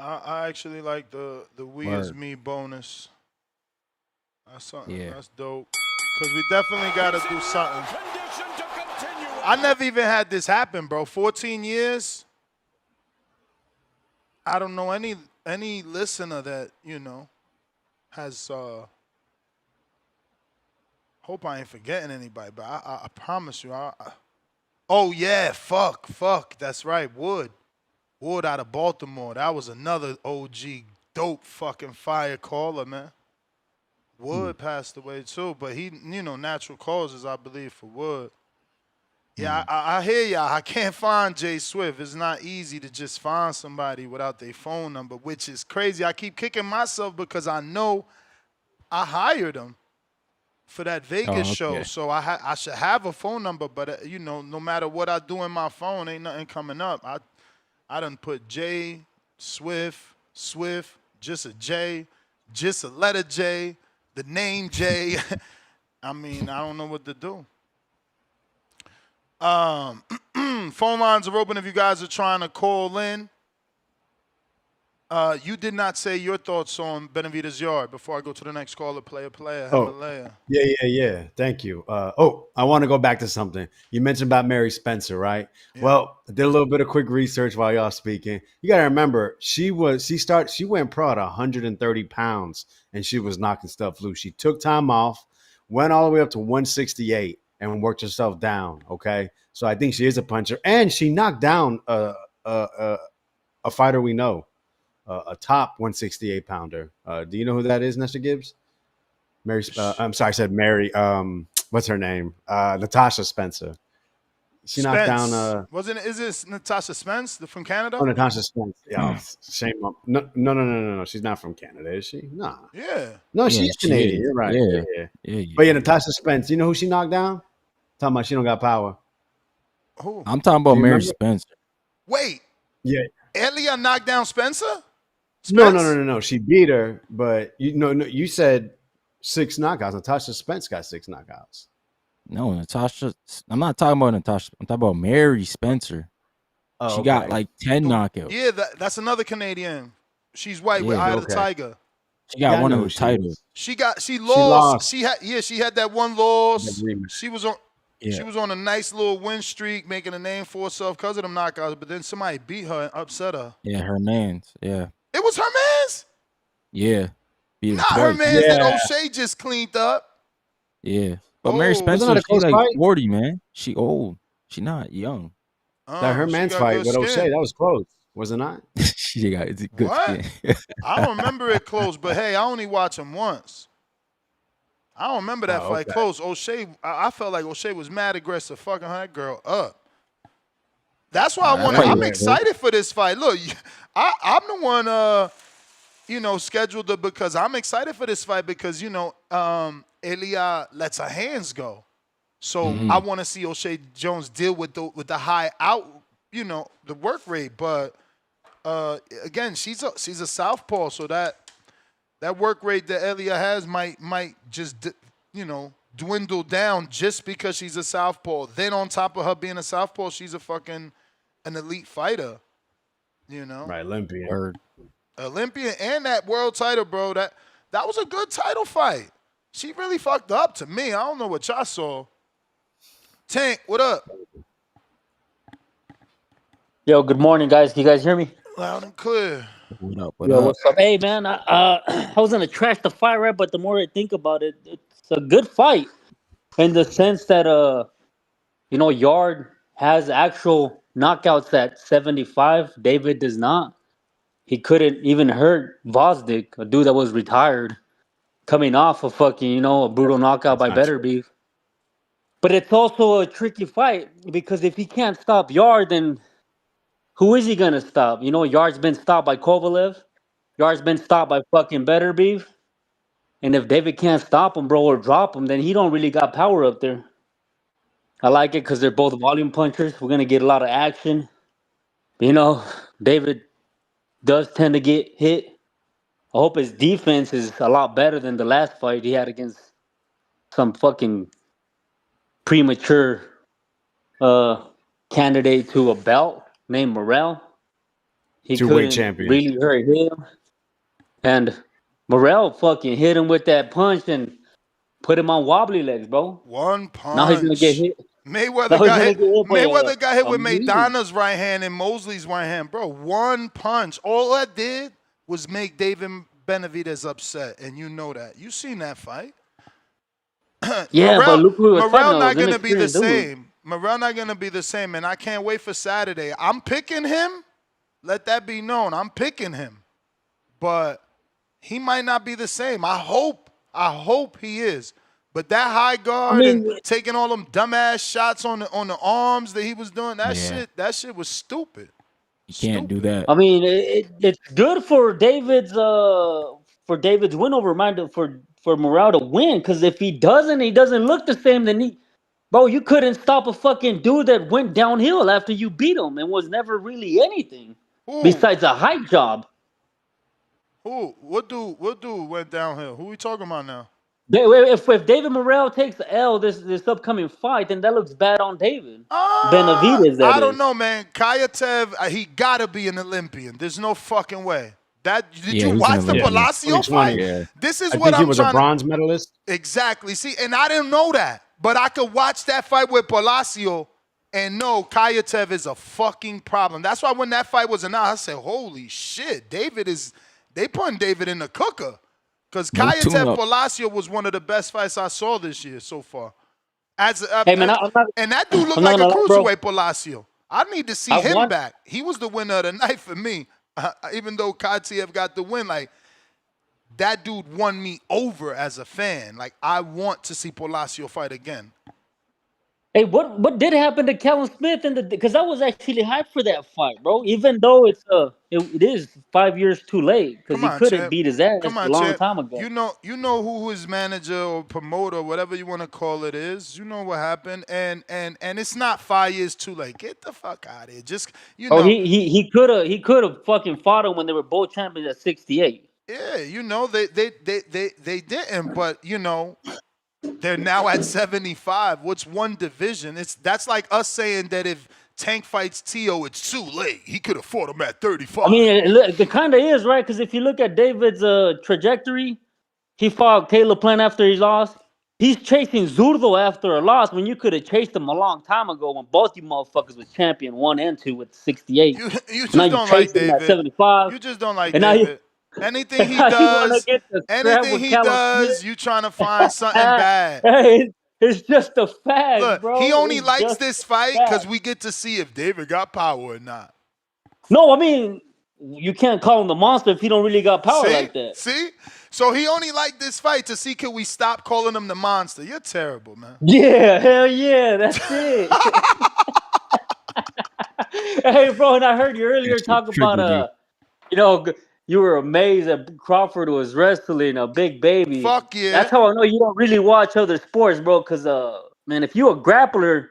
I actually like the We Is Me bonus. That's something. Yeah. That's dope. Because we definitely got to do something. I never even had this happen, bro. 14 years. I don't know any listener that, has, hope I ain't forgetting anybody, but I promise you. Oh, yeah, fuck. That's right, Wood out of Baltimore. That was another OG dope fucking fire caller, man. Wood passed away too, but he, natural causes, I believe, for Wood. Yeah, I hear y'all. I can't find Jay Swift. It's not easy to just find somebody without their phone number, which is crazy. I keep kicking myself because I know I hired him for that Vegas show, so I should have a phone number, but, no matter what I do in my phone, ain't nothing coming up. I done put J, Swift, just a J, just a letter J, the name J. I mean, I don't know what to do. Phone lines are open if you guys are trying to call in. You did not say your thoughts on Benavidez Yarde before I go to the next caller, player. Oh, yeah. Thank you. I want to go back to something. You mentioned about Mary Spencer, right? Yeah. Well, I did a little bit of quick research while y'all speaking. You got to remember, she went pro at 130 pounds, and she was knocking stuff loose. She took time off, went all the way up to 168, and worked herself down, okay? So I think she is a puncher. And she knocked down a fighter we know. A top 168 pounder. Do you know who that is, Nestor Gibbs? Mary. I'm sorry, I said Mary. What's her name? Natasha Spencer. She knocked down. Is this Natasha Spence from Canada? Oh, Natasha Spence. Yeah, shame. No. She's not from Canada, is she? No. Yeah. No, she's Canadian. You're right. Yeah. But yeah, Natasha Spence. You know who she knocked down? Talking about she don't got power. Who? I'm talking about Mary Spencer. Wait. Yeah. Elia knocked down Spencer? No. She beat her, but you said 6 knockouts. Natasha Spence got 6 knockouts. No, Natasha. I'm not talking about Natasha. I'm talking about Mary Spencer. Oh, she got like 10 knockouts. Yeah, that's another Canadian. She's white with Eye of the Tiger. She got one of the titles. She lost. She had that one loss. She was on. Yeah. She was on a nice little win streak, making a name for herself because of them knockouts. But then somebody beat her and upset her. Yeah, her man's. Yeah. It was her man's? Yeah. Not her man's that O'Shea just cleaned up. Yeah. But Mary Spencer, she's like 40, man. She old. She not young. That her man's fight with O'Shea, that was close. Was it not? She got good skin. I don't remember it close, but hey, I only watched him once. I don't remember that fight close. O'Shea, I felt like O'Shea was mad aggressive, fucking that girl up. That's why I'm excited for this fight. Look, I'm the one, scheduled it because I'm excited for this fight because, Elia lets her hands go. So I want to see O'Shea Jones deal with the high out, the work rate. But again, she's a southpaw, so that work rate that Elia has might just dwindle down just because she's a southpaw. Then on top of her being a southpaw, she's an elite fighter. Right, Olympian and that world title, bro. That was a good title fight. She really fucked up to me. I don't know what y'all saw. Tank, what up? Yo, good morning, guys. Can you guys hear me? Loud and clear. What up? Yo, what's up? Hey, man, I was gonna trash the fight, right? But the more I think about it, it's a good fight in the sense that Yarde has actual knockouts at 75. David does not. He couldn't even hurt Vosdick, a dude that was retired, coming off a fucking a brutal knockout by Better Beef. But it's also a tricky fight because if he can't stop Yarde, then who is he gonna stop? Yarde's been stopped by Kovalev. Yarde's been stopped by fucking Better Beef. And if David can't stop him, bro, or drop him, then he don't really got power up there. I like it because they're both volume punchers. We're gonna get a lot of action. David does tend to get hit. I hope his defense is a lot better than the last fight he had against some fucking premature candidate to a belt named Morrell. He Two-weight couldn't champion. really hurt him. And Morrell fucking hit him with that punch and put him on wobbly legs, bro. One punch. Now he's gonna get hit. Mayweather got hit with Maidana's right hand and Mosley's right hand, bro. One punch. All that did was make David Benavidez upset, and you know that. You seen that fight? Yeah, but look who was Morrell not gonna be the same. Morrell not gonna be the same, and I can't wait for Saturday. I'm picking him. Let that be known. I'm picking him, but he might not be the same. I hope he is. But that high guard and taking all them dumbass shots on the arms that he was doing, that shit was stupid. You can't do that. I mean, it's good for David's win over for Morrell to win, because if he doesn't look the same, then you couldn't stop a fucking dude that went downhill after you beat him and was never really anything besides a hype job. Who? What dude went downhill? Who we talking about now? If David Morrell takes the L this upcoming fight, then that looks bad on David. Benavidez, I don't know, man. Kayatev, he gotta be an Olympian. There's no fucking way. Did you watch the Palacio fight? Yeah. This is I what think I'm he was trying a bronze medalist. Exactly. See, and I didn't know that, but I could watch that fight with Palacio and know Kayatev is a fucking problem. That's why when that fight was announced, I said, "Holy shit, they putting David in the cooker." Because Kayatev Palacio was one of the best fights I saw this year so far. And that dude looked like a cruiserweight Palacio. I need to see him back. He was the winner of the night for me. Even though Kayatev got the win, like, that dude won me over as a fan. Like, I want to see Palacio fight again. Hey, what did happen to Callum Smith because I was actually hyped for that fight, bro. Even though it is 5 years too late, because he couldn't beat his ass a long time ago. You know who his manager or promoter, whatever you want to call it, is. You know what happened, and it's not 5 years too late. Get the fuck out of here. Just he could have fucking fought him when they were both champions at 68. Yeah, they didn't, but they're now at 75. What's one division? That's like us saying that if Tank fights Tio, it's too late. He could have fought him at 35. I mean, it kind of is, right? Because if you look at David's trajectory, he fought Caleb Plant after he lost. He's chasing Zurdo after a loss when you could have chased him a long time ago when both you motherfuckers was champion 1 and 2 with 68. You just don't like David. At 75. You just don't like David. Anything he does, you trying to find something bad. It's just a fact, Look, bro. He only likes this fight because we get to see if David got power or not. No, I mean, you can't call him the monster if he don't really got power like that. See? So he only liked this fight to see can we stop calling him the monster. You're terrible, man. Yeah, hell yeah, that's it. Hey, bro, and I heard you earlier talk about, you were amazed that Crawford was wrestling a big baby. Fuck yeah. That's how I know you don't really watch other sports, bro, because man, if you a grappler,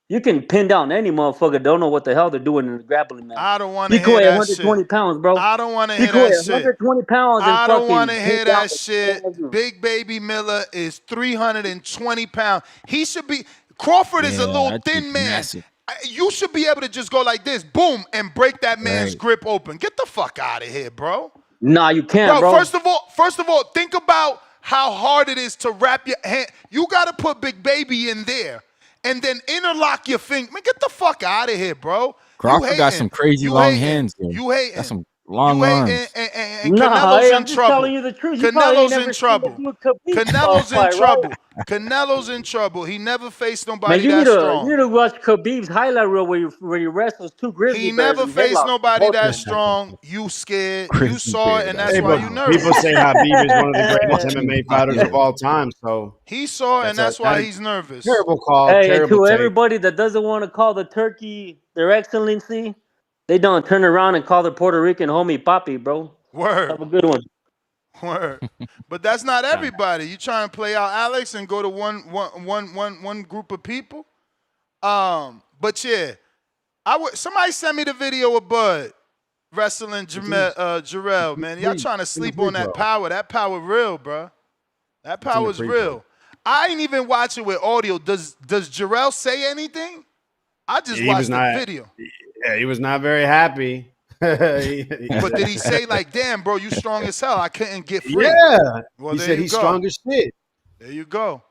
you can pin down any motherfucker. Don't know what the hell they're doing in the grappling match. I don't want to Rico hear at that 120 shit. pounds, bro. I don't want to hear Rico that at shit. 120 pounds and I don't want to fucking hear pin down that the shit. Brazil. Big Baby Miller is 320 pounds. He should be. Crawford is a little that thin dude's man. massive. You should be able to just go like this, boom, and break that man's Right. grip open. Get the fuck out of here, bro. Nah, you can't, bro. First of all, think about how hard it is to wrap your hand. You got to put Big Baby in there and then interlock your finger. Man, get the fuck out of here, bro. Crawford got some crazy long hands. Though. You hating. Got some long arms. And Nah, Canelo's hey, in I'm just trouble. telling you the truth. You probably ain't Canelo's in never trouble. seen him do a Khabib Canelo's in fight, trouble. right? Canelo's in trouble. He never faced Man, nobody you that need strong. to watch Khabib's highlight reel where he wrestles two grizzly He bears never and faced headlocks nobody both that of them. strong. You scared. You Grizzly saw it, bear, and that's that's Hey, why but you nervous. people say Habib is one of the greatest MMA fighters of all time. So He saw it, and that's why he's nervous. Terrible call. Hey, and Terrible to take. everybody that doesn't want to call the turkey their excellency, they don't turn around and call the Puerto Rican homie Papi, bro. Word. Have a good one. Word. But that's not everybody. You trying to play out Alex and go to one group of people? But yeah, somebody send me the video of Bud wrestling Jarrell, man. Y'all trying to sleep on that power. That power real, bro. That power is real. I ain't even watch it with audio. Does Jarrell say anything? I just watched the video. Yeah, he was not very happy. But did he say like, damn, bro, you strong as hell. I couldn't get free. Yeah. Well, He said he's strong as shit. There you go.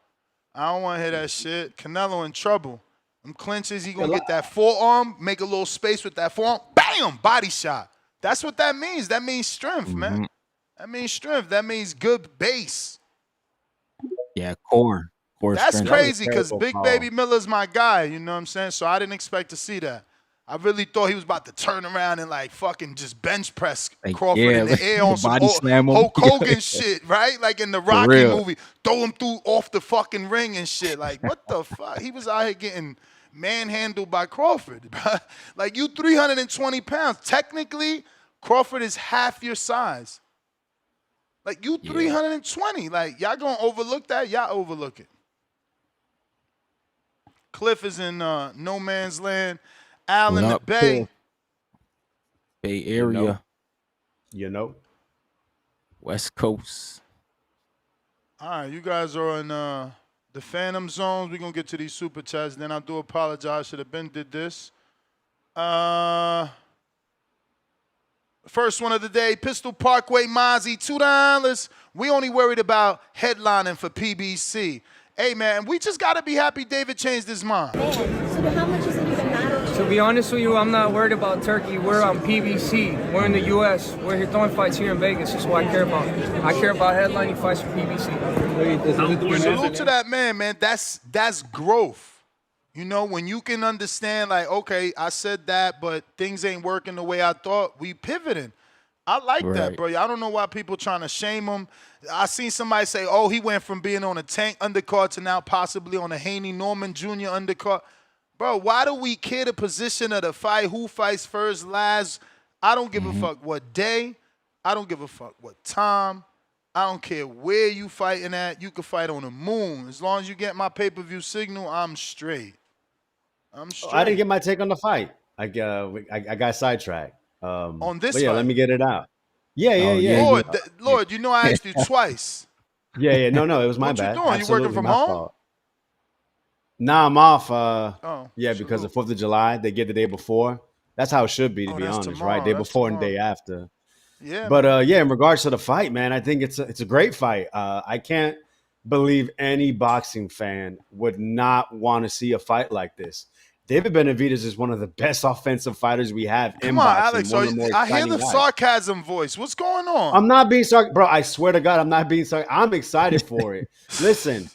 I don't want to hear that shit. Canelo in trouble. Them clinches, he going to get that forearm, make a little space with that forearm. Bam! Body shot. That's what that means. That means strength, man. That means strength. That means good base. Yeah, core That's strength. crazy because Big Baby Miller's my guy. You know what I'm saying? So I didn't expect to see that. I really thought he was about to turn around and like fucking just bench press Crawford in the air on some body slam him. Hulk Hogan shit, right? Like in the Rocky real. movie, throw him through off the fucking ring and shit. Like what the fuck? He was out here getting manhandled by Crawford. Like you 320 pounds. Technically, Crawford is half your size. Like you 320. Like y'all gonna overlook that? Y'all overlook it. Cliff is in no man's land. Al in the Bay. Bay Area. You know. West Coast. All right, you guys are in the Phantom Zones. We're going to get to these super chats. Then I do apologize. Should have been did this. First one of the day, Pistol Parkway Mozzie, $2. We only worried about headlining for PBC. Hey, man, we just got to be happy David changed his mind. So how much is it even matter? To be honest with you, I'm not worried about Turkey. We're on PBC. We're in the U.S. We're here throwing fights here in Vegas. That's what I care about. I care about headlining fights for PBC. Salute to that man. That's growth. You know, when you can understand, like, okay, I said that, but things ain't working the way I thought, we pivoting. I like that, bro. I don't know why people trying to shame him. I seen somebody say, oh, he went from being on a Tank undercard to now possibly on a Haney Norman Jr. undercard. Bro, why do we care the position of the fight? Who fights first, last? I don't give a fuck what day. I don't give a fuck what time. I don't care where you fighting at. You can fight on the moon. As long as you get my pay-per-view signal, I'm straight. I'm straight. I didn't get my take on the fight. I got sidetracked. On this but yeah, fight? let me get it out. Yeah. Lord, you know I asked you twice. Yeah. No, it was my What bad. you doing? You working from my home? fault. Nah, I'm off. Because of 4th of July, they get the day before. That's how it should be, to be honest, tomorrow. right? Day That's before and tomorrow. day after. Yeah. But in regards to the fight, man, I think it's a great fight. I can't believe any boxing fan would not want to see a fight like this. David Benavidez is one of the best offensive fighters we have in Come on, boxing. Alex. I hear the sarcasm voice. What's going on? I'm not being sarcastic. Bro, I swear to God, I'm not being sarcastic. I'm excited for it. Listen.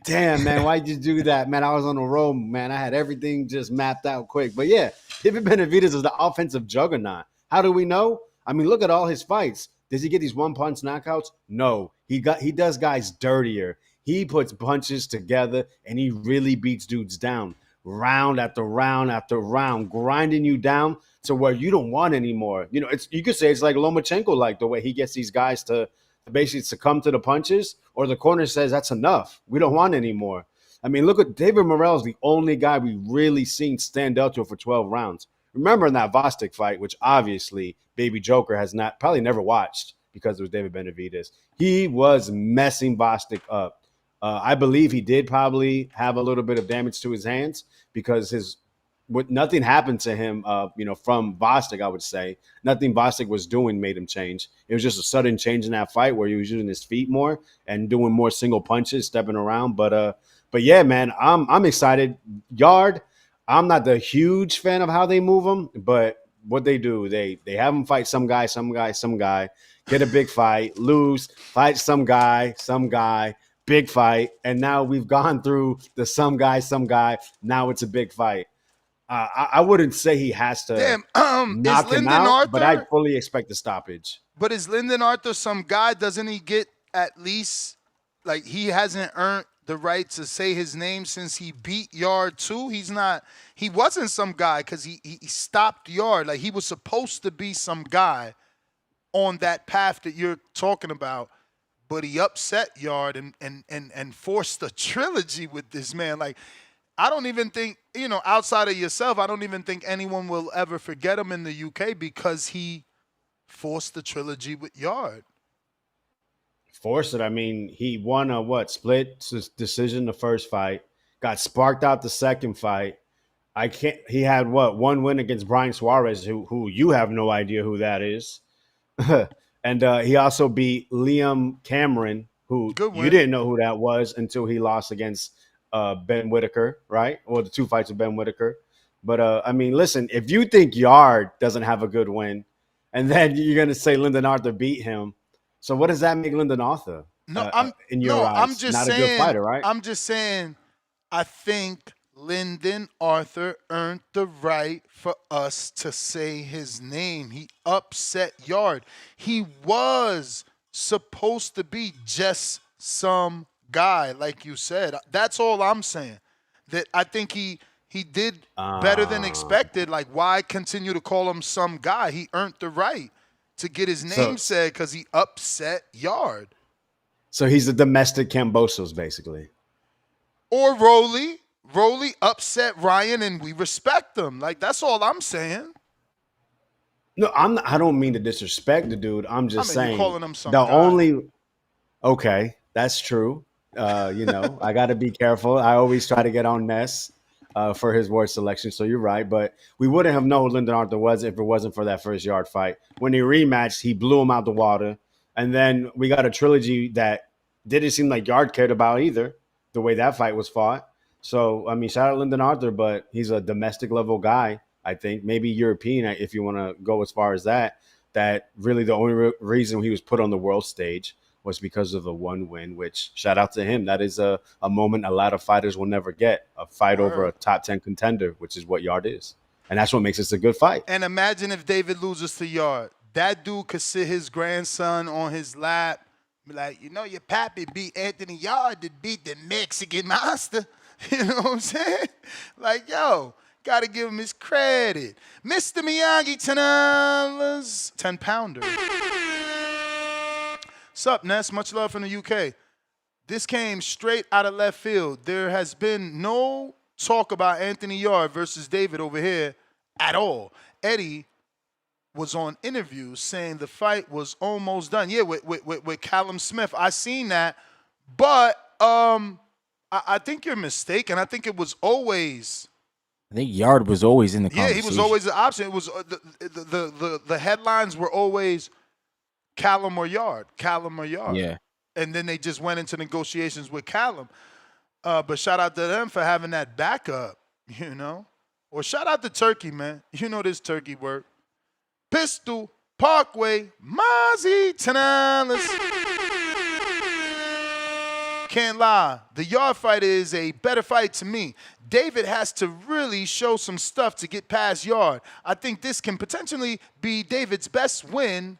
Damn, man, why'd you do that? Man, I was on the road, man. I had everything just mapped out quick. But yeah, David Benavidez is the offensive juggernaut. How do we know? I mean, look at all his fights. Does he get these one-punch knockouts? No. He does guys dirtier. He puts punches together, and he really beats dudes down. Round after round after round, grinding you down to where you don't want anymore. You know, you could say it's like Lomachenko, like the way he gets these guys to basically succumb to the punches, or the corner says that's enough. We don't want any more. I mean, look at David Morrell is the only guy we really seen stand up to for 12 rounds. Remember in that Vostok fight, which obviously Baby Joker has probably never watched because it was David Benavidez. He was messing Vostok up. I believe he did probably have a little bit of damage to his hands because nothing happened to him, from Vostok, I would say. Nothing Vostok was doing made him change. It was just a sudden change in that fight where he was using his feet more and doing more single punches, stepping around. But yeah, man, I'm excited. Yarde, I'm not the huge fan of how they move him, but what they do, they have him fight some guy, get a big fight, lose, fight some guy, big fight, and now we've gone through the some guy. Now it's a big fight. I wouldn't say he has to knock him out, but I fully expect the stoppage. But is Lyndon Arthur some guy? Doesn't he get at least, like, he hasn't earned the right to say his name since he beat Yarde too? He wasn't some guy because he stopped Yarde. Like, he was supposed to be some guy on that path that you're talking about. But he upset Yarde and forced a trilogy with this man. Like, I don't even think, outside of yourself, I don't even think anyone will ever forget him in the UK because he forced the trilogy with Yarde. Forced it. I mean, he won a split decision the first fight, got sparked out the second fight. He had one win against Brian Suarez, who you have no idea who that is. And he also beat Liam Cameron, who you didn't know who that was until he lost against Ben Whitaker, right? Or the two fights with Ben Whitaker. But, I mean, listen, if you think Yarde doesn't have a good win, and then you're going to say Lyndon Arthur beat him, so what does that make Lyndon Arthur in your eyes? I'm just not saying, a good fighter, right? I'm just saying I think Lyndon Arthur earned the right for us to say his name. He upset Yarde. He was supposed to be just some guy, like you said. That's all I'm saying. That I think he did better than expected. Like, why continue to call him some guy? He earned the right to get his name said because he upset Yarde. So he's a domestic Kambosos, basically. Or Rolly. Rolly upset Ryan, and we respect him. Like, that's all I'm saying. No, I don't mean to disrespect the dude. I'm just saying. You're calling him some guy. Okay, that's true. I got to be careful. I always try to get on Ness for his word selection. So you're right, but we wouldn't have known who Lyndon Arthur was if it wasn't for that first Yarde fight. When he rematched, he blew him out the water, and then we got a trilogy that didn't seem like Yarde cared about either. The way that fight was fought. So, I mean, shout out Lyndon Arthur, but he's a domestic level guy, I think. Maybe European, if you want to go as far as that. That really the only reason he was put on the world stage was because of the one win, which shout out to him. That is a moment a lot of fighters will never get, a fight over a top 10 contender, which is what Yarde is. And that's what makes this a good fight. And imagine if David loses to Yarde. That dude could sit his grandson on his lap, be like, your pappy beat Anthony Yarde to beat the Mexican monster. You know what I'm saying? Like, yo, got to give him his credit. Mr. Miyagi, $10. 10-pounder. What's up, Ness? Much love from the UK. This came straight out of left field. There has been no talk about Anthony Yarde versus David over here at all. Eddie was on interviews saying the fight was almost done. Yeah, with Callum Smith. I seen that. But I think you're mistaken. I think it was always. I think Yarde was always in the conversation. Yeah, he was always the option. It was the headlines were always Callum or Yarde. Yeah. And then they just went into negotiations with Callum. But shout out to them for having that backup, Or shout out to Turkey, man. You know this Turkey work. Pistol, Parkway, Mozzie, $10. Can't lie. The Yarde fight is a better fight to me. David has to really show some stuff to get past Yarde. I think this can potentially be David's best win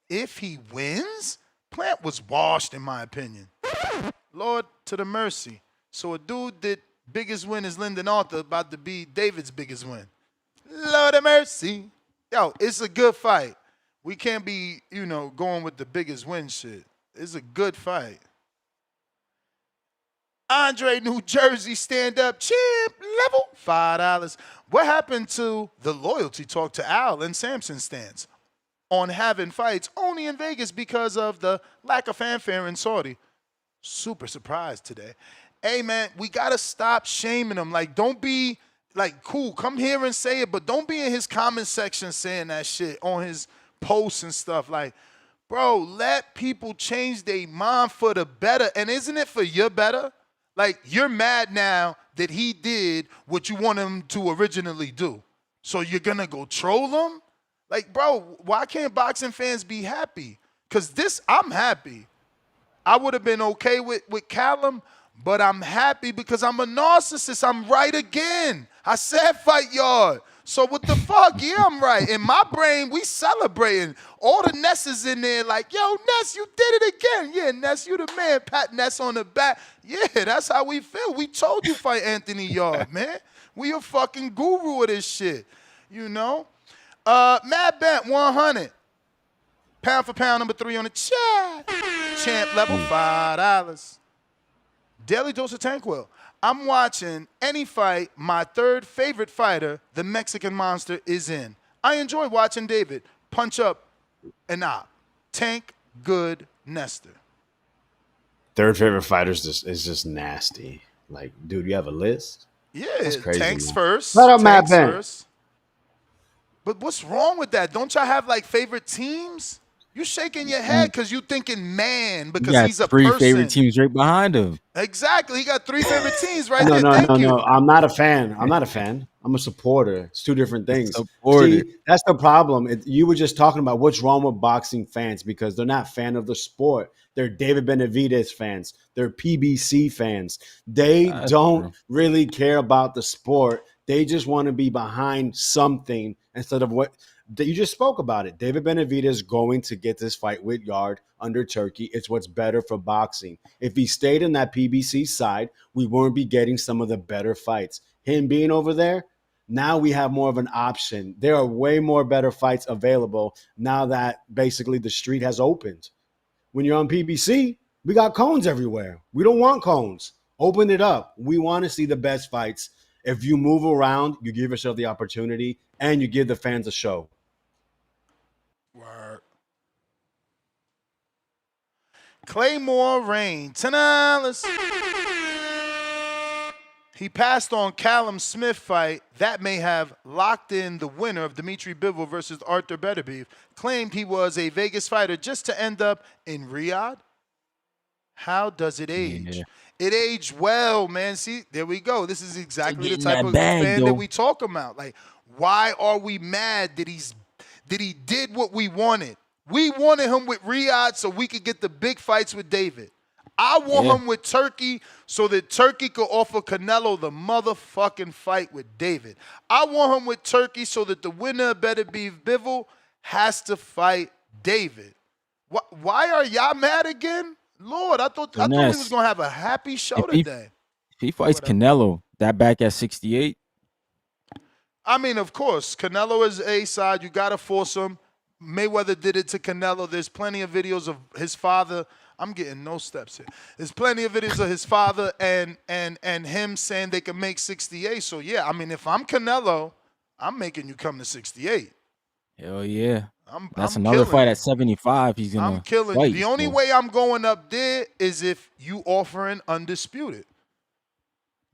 if he wins. Plant was washed, in my opinion. Lord to the mercy. So a dude that biggest win is Lyndon Arthur about to be David's biggest win. Lord of mercy. Yo, it's a good fight. We can't be, going with the biggest win shit. It's a good fight. Andre, New Jersey, stand-up champ level, $5. What happened to the loyalty talk to Al and Samson stance on having fights only in Vegas because of the lack of fanfare in Saudi? Super surprised today. Hey, man, we got to stop shaming him. Like, don't be, like, cool. Come here and say it, but don't be in his comment section saying that shit on his posts and stuff. Like, bro, let people change their mind for the better. And isn't it for your better? Like, you're mad now that he did what you want him to originally do. So you're going to go troll him? Like, bro, why can't boxing fans be happy? Because I'm happy. I would have been okay with Callum, but I'm happy because I'm a narcissist. I'm right again. I said fight Yarde. So what the fuck? Yeah, I'm right. In my brain, we celebrating. All the Ness is in there like, yo, Ness, you did it again. Yeah, Ness, you the man. Pat Ness on the back. Yeah, that's how we feel. We told you fight Anthony Yarde, man. We a fucking guru of this shit, you know? Mad Bent, 100. Pound for pound, number 3 on the chat. Champ level, $5. Daily Dose of Tanquil. I'm watching any fight my third favorite fighter, the Mexican Monster, is in. I enjoy watching David punch up and op. Tank, good, Nestor. Third favorite fighter is just nasty. Like, dude, you have a list? Yeah, that's crazy. Tank's first. Let up Matt Tank's Ben. first. But what's wrong with that? Don't y'all have, like, favorite teams? You shaking your head because you thinking man because he's a three person. favorite teams right behind him. Exactly. He got 3 favorite teams right No, there. no. I'm not a fan. I'm a supporter. It's 2 different things. Supporter. See, that's the problem. You were just talking about what's wrong with boxing fans because they're not fan of the sport. They're David Benavidez fans. They're PBC fans. They don't really care about the sport. They just want to be behind something instead of what you just spoke about it. David Benavidez going to get this fight with Yarde under Turkey. It's what's better for boxing. If he stayed in that PBC side, we wouldn't be getting some of the better fights. Him being over there, now we have more of an option. There are way more better fights available now that basically the street has opened. When you're on PBC, we got cones everywhere. We don't want cones. Open it up. We want to see the best fights. If you move around, you give yourself the opportunity and you give the fans a show. Word. Claymore Rain, $10. He passed on Callum Smith fight that may have locked in the winner of Dimitri Bivol versus Arthur Beterbiev. Claimed he was a Vegas fighter just to end up in Riyadh. How does it age? Yeah. It aged well, man. See, there we go. This is exactly the type of fan that we talk about. Like, why are we mad that he did what we wanted? We wanted him with Riyadh so we could get the big fights with David. I want him with Turkey so that Turkey could offer Canelo the motherfucking fight with David. I want him with Turkey so that the winner of Beterbiev Bivol has to fight David. Why are y'all mad again? Lord, I thought we was going to have a happy show today. If he fights Canelo, that back at 68. I mean, of course, Canelo is A side. You got to force him. Mayweather did it to Canelo. There's plenty of videos of his father. I'm getting no steps here. There's plenty of videos of his father and him saying they can make 68. So, yeah, I mean, if I'm Canelo, I'm making you come to 68. Hell yeah. That's I'm another fight at 75. He's going to I'm killing fight, you. The only way I'm going up there is if you offering undisputed.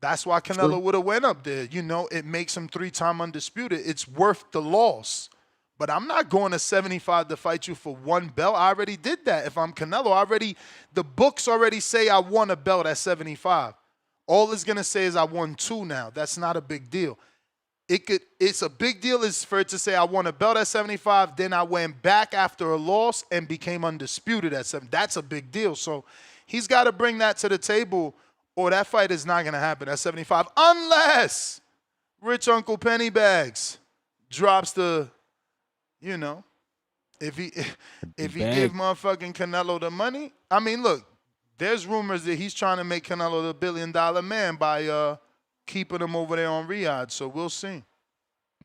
That's why Canelo would have went up there. You know, it makes him 3-time undisputed. It's worth the loss. But I'm not going to 75 to fight you for 1 belt. I already did that. If I'm Canelo, the books already say I won a belt at 75. All it's going to say is I won 2 now. That's not a big deal. It's a big deal is for it to say I won a belt at 75, then I went back after a loss and became undisputed at 7. That's a big deal. So he's got to bring that to the table or that fight is not going to happen at 75 unless Rich Uncle Pennybags drops the, you know, if he give motherfucking Canelo the money. I mean, look, there's rumors that he's trying to make Canelo the $1 billion man by keeping him over there on Riyadh, so we'll see.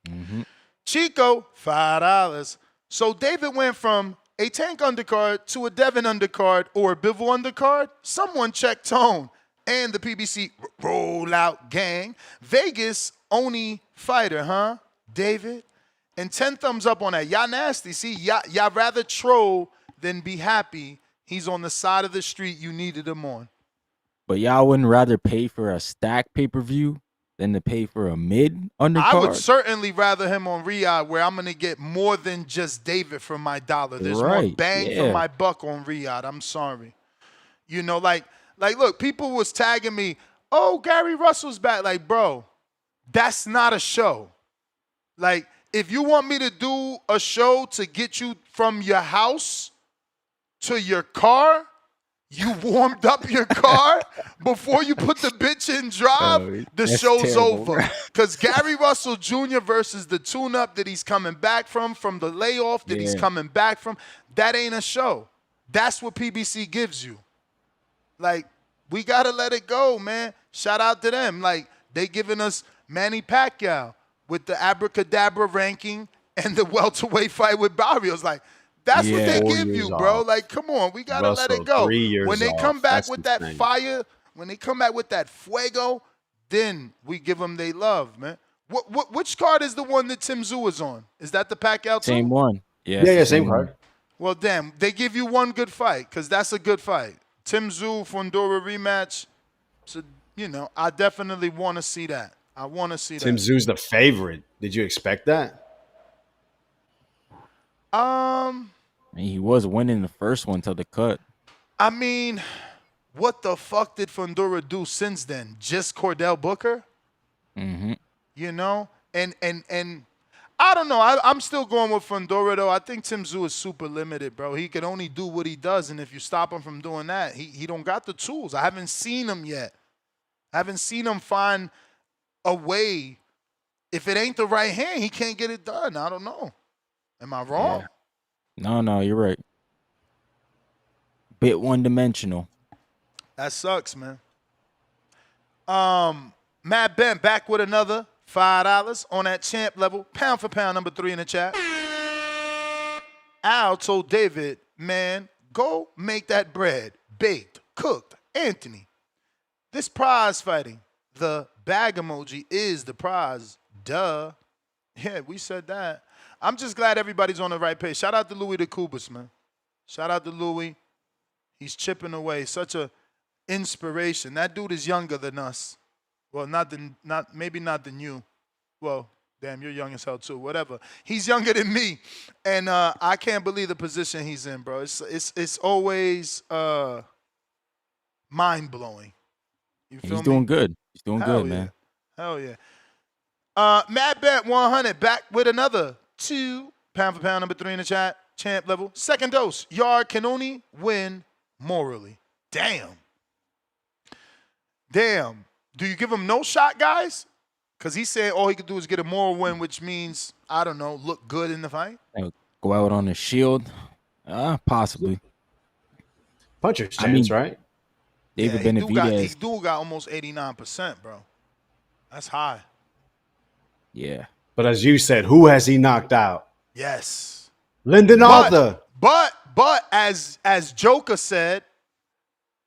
Mm-hmm. Chico, $5. So David went from a Tank undercard to a Devin undercard or a Bivol undercard, someone check Tone and the PBC rollout gang. Vegas Oni fighter, huh? David? And 10 thumbs up on that. Y'all nasty. See, y'all rather troll than be happy. He's on the side of the street you needed him on. But y'all wouldn't rather pay for a stack pay-per-view than to pay for a mid undercard? I would certainly rather him on Riyadh, where I'm going to get more than just David for my dollar. There's more bang for my buck on Riyadh. I'm sorry. You know, like look, people was tagging me, oh, Gary Russell's back. Like, bro, that's not a show. Like, if you want me to do a show to get you from your house to your car, you warmed up your car before you put the bitch in drive, the show's terrible, over. Because Gary Russell Jr. versus the tune-up that he's coming back from the layoff that he's coming back from, that ain't a show. That's what PBC gives you. Like, we got to let it go, man. Shout out to them. Like, they giving us Manny Pacquiao with the abracadabra ranking and the welterweight fight with Barrios. Like, that's what they give you, bro. Like, come on, we gotta let it go. When they come back with that fire, when they come back with that fuego, then we give them they love, man. Which card is the one that Tim Tszyu is on? Is that the Pacquiao too? Same one. Yeah, same card. Well, damn, they give you one good fight because that's a good fight. Tim Tszyu Fundora rematch. So, you know, I definitely want to see that. I want to see that. Tim Tszyu's the favorite. Did you expect that? He was winning the first one till the cut. I mean, what the fuck did Fundora do since then? Just Cordell Booker? Mm-hmm. You know? And I don't know. I'm still going with Fundora, though. I think Tim Tszyu is super limited, bro. He can only do what he does, and if you stop him from doing that, he don't got the tools. I haven't seen him yet. I haven't seen him find a way. If it ain't the right hand, he can't get it done. I don't know. Am I wrong? Yeah. No, you're right. Bit one-dimensional. That sucks, man. Matt Bent back with another $5 on that champ level. Pound for pound, number 3 in the chat. Al told David, man, go make that bread. Baked, cooked. Anthony, this prize fighting, the bag emoji is the prize. Duh. Yeah, we said that. I'm just glad everybody's on the right page. Shout out to Louis the Kubus, man. Shout out to Louis. He's chipping away. Such a inspiration. That dude is younger than us. Well, maybe not than you. Well, damn, you're young as hell too. Whatever. He's younger than me, and I can't believe the position he's in, bro. It's always mind blowing. You feel me? He's doing good. He's doing good, man. Hell yeah. Matt Bet 100 back with another 2 pound for pound, number 3 in the chat. Champ level. Second dose. Yarde can only win morally. Damn. Do you give him no shot, guys? Because he said all he could do is get a moral win, which means, I don't know, look good in the fight. Go out on the shield. Possibly. Puncher's chance, right? David Benavidez. He do got almost 89%, bro. That's high. Yeah. But as you said, who has he knocked out? Yes. Lyndon Arthur. But as Joker said,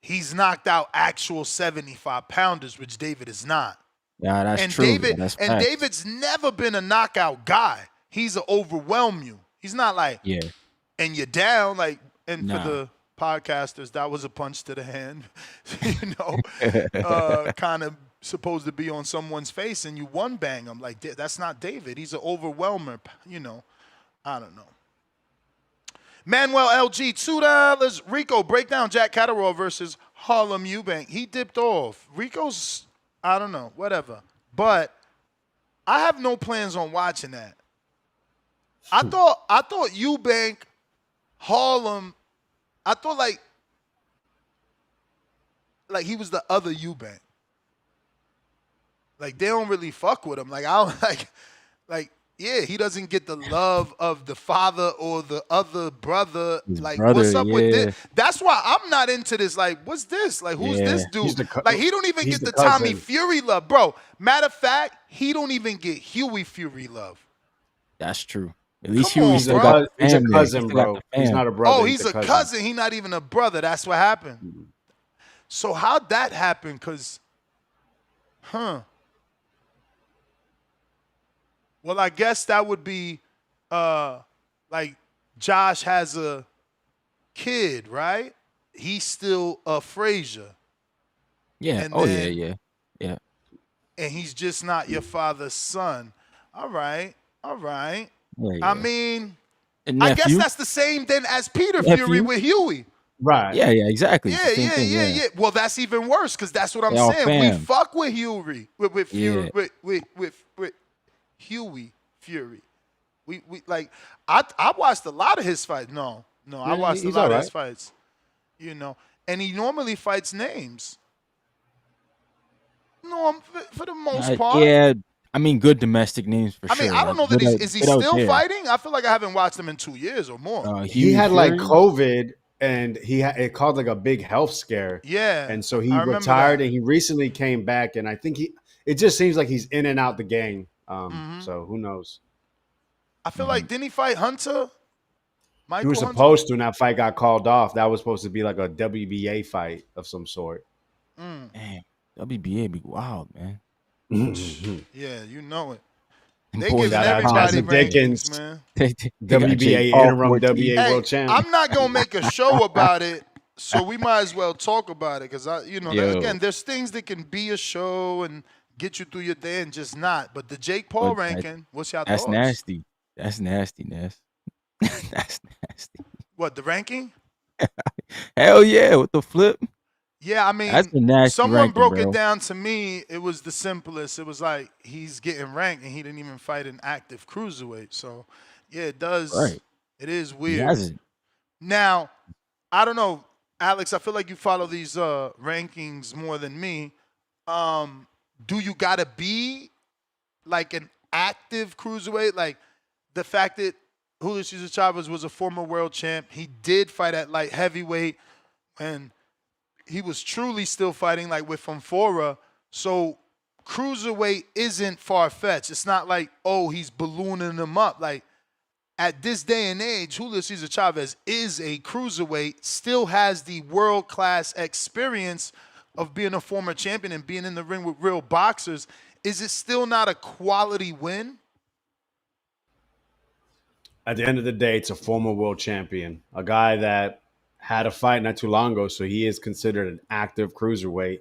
he's knocked out actual 75-pounders, which David is not. Yeah, that's true. David's never been a knockout guy. He's an overwhelm you. He's not like, and you're down. Like, and for the podcasters, that was a punch to the hand. You know, kind of supposed to be on someone's face, and you one bang him. Like, that's not David. He's an overwhelmer. You know, I don't know. Manuel LG, $2. Rico, break down Jack Catterall versus Harlem Eubank. He dipped off. Rico's, I don't know, whatever. But I have no plans on watching that. I thought Eubank, Harlem, I thought like he was the other Eubank. Like, they don't really fuck with him. Like, I don't like, yeah, he doesn't get the love of the father or the other brother. What's up with this? That's why I'm not into this. Like, what's this? Like, who's this dude? He don't even get the Tommy Fury love. Bro, matter of fact, he don't even get Huey Fury love. That's true. At least Come on, Huey He's a, still got bro. the he's a fam there. He cousin, still got bro. the He's fam. not a brother. Oh, he's a cousin. He not even a brother. That's what happened. So how'd that happen? Because, well, I guess that would be like Josh has a kid, right? He's still a Frazier. Yeah. And Oh then- yeah. And he's just not your father's son. All right. Yeah, I mean, And I guess nephew. that's the same then as Peter Nephew. Fury with Huey. Right. Yeah, exactly. It's Yeah, the same thing, yeah. Well, that's even worse because that's what I'm They all saying. We fam. fuck with Huey, with Fury, Yeah. with Huey Fury. We like I watched a lot of his fights. No, I watched a he's lot of all his right. fights. You know, and he normally fights names. No, for the most part. Yeah, I mean, good domestic names for I sure. mean, I don't know Like, that good is he good out still there. fighting? I feel like I haven't watched him in 2 years or more. He Huey had like Fury? COVID, and it caused like a big health scare. Yeah, and so he I remember retired, that. and he recently came back, and I think it just seems like he's in and out the game. Mm-hmm. So who knows? I feel like didn't he fight Hunter? He was Hunter? supposed to, and that fight got called off. That was supposed to be like a WBA fight of some sort. Damn, WBA be wild, man. Yeah, you know it. Them They boys giving got everybody Jazzy Dickens. rankings, man. They got WBA Jake Paul interim 14. WBA Hey, world champ. I'm not gonna make a show about it, so we might as well talk about it because Yo. again, there's things that can be a show and get you through your day and just not. But the Jake Paul But ranking, what's your That's thoughts? nasty. That's nasty, Ness. That's nasty. What, the ranking? Hell yeah, with the flip. Yeah, I mean, That's a nasty someone ranking, broke bro. it down to me. It was the simplest. It was like he's getting ranked and he didn't even fight an active cruiserweight. So, yeah, it does. Right. It is He weird. hasn't. Now, I don't know, Alex. I feel like you follow these rankings more than me. Do you gotta be like an active cruiserweight? Like the fact that Julio Cesar Chavez was a former world champ, he did fight at light heavyweight, and he was truly still fighting like with Fonfora. So cruiserweight isn't far-fetched. It's not like, oh, he's ballooning them up. Like at this day and age, Julio Cesar Chavez is a cruiserweight, still has the world-class experience of being a former champion and being in the ring with real boxers. Is it still not a quality win? At the end of the day, it's a former world champion, a guy that had a fight not too long ago, so he is considered an active cruiserweight.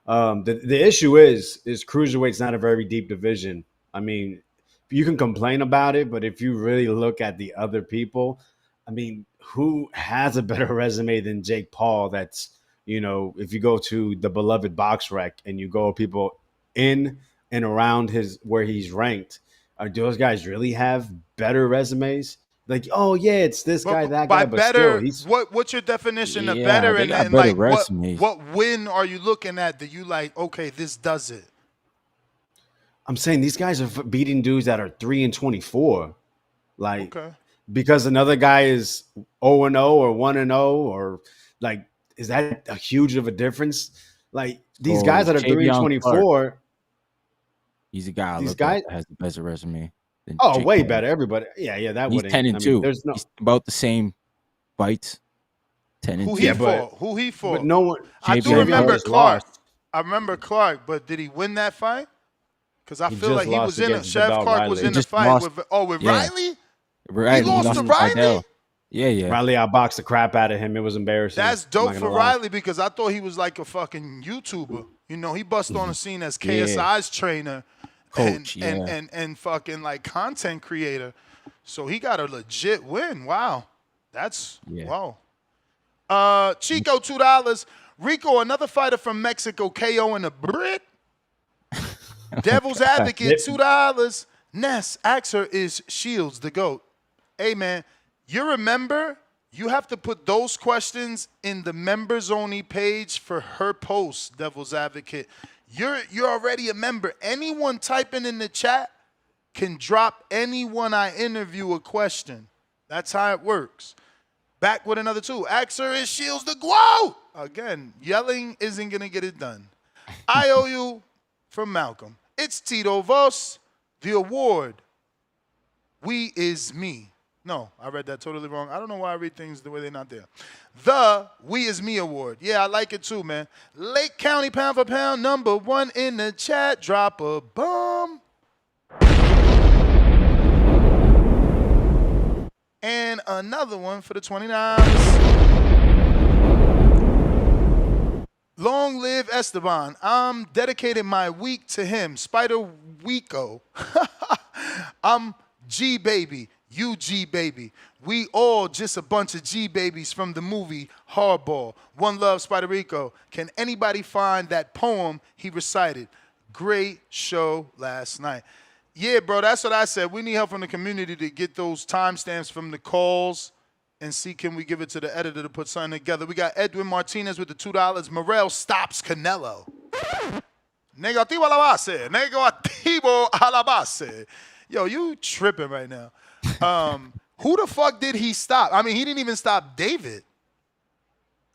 The issue is cruiserweight's not a very deep division. I mean, you can complain about it, but if you really look at the other people, I mean, who has a better resume than Jake Paul? That's, if you go to the beloved box rec and you go people in and around where he's ranked, do those guys really have better resumes? Like, oh yeah, it's this guy, that By guy, but better, still, what's your definition of Yeah, better? they And, got and better like, resumes. what win are you looking at that you like? Okay, this does it. I'm saying these guys are beating dudes that are 3-24, like Okay. because another guy is 0-0 or 1-0, or like, is that a huge of a difference? Like these So, guys that are Javion 3-24, He's a guy I These look guys- at that has the better resume than oh, Jake way Paul. better. Everybody, yeah, that He's would 10-2. There's no, He's about the same fights. 10-2. Who he Yeah, fought? Who he fought? but no one. I do Javion remember just Clark. lost. I remember Clark, but did he win that fight? Because I He feel just like he lost was in it. against Chef Vidal Clark was Riley. in He the just fight lost. with Yeah. Riley. Right, He lost to Riley? Vidal. Yeah. Riley outboxed the crap out of him. It was embarrassing. That's I'm dope not for gonna lie. Riley because I thought he was like a fucking YouTuber. He bust on the scene as KSI's trainer, Coach, and fucking like content creator. So he got a legit win. Wow, that's wow. Chico $2. Rico, another fighter from Mexico, KO in the Brit. Devil's Advocate $2. Ness, Axer is Shields the GOAT. Hey man, you remember you have to put those questions in the members only page for her post, Devil's Advocate. You're already a member. Anyone typing in the chat can drop anyone I interview a question. That's how it works. Back with another 2. Axer is Shields the GOAT. Again, yelling isn't going to get it done. IOU from Malcolm. It's Tito Vos, the award We Is Me. No, I read that totally wrong. I don't know why I read things the way they're not there. The We Is Me Award. Yeah, I like it too, man. Lake County pound for pound, #1 in the chat. Drop a bomb. And another one for the 29ers. Long live Esteban. I'm dedicating my week to him. Spider Rico. I'm G baby. You G baby. We all just a bunch of G babies from the movie Hardball. One love, Spider Rico. Can anybody find that poem he recited? Great show last night. Yeah, bro, that's what I said. We need help from the community to get those timestamps from the calls and see can we give it to the editor to put something together. We got Edwin Martinez with the $2. Morrell stops Canelo. Negativo a la base. Negativo a la base. Yo, you tripping right now. Who the fuck did he stop? I mean, he didn't even stop David.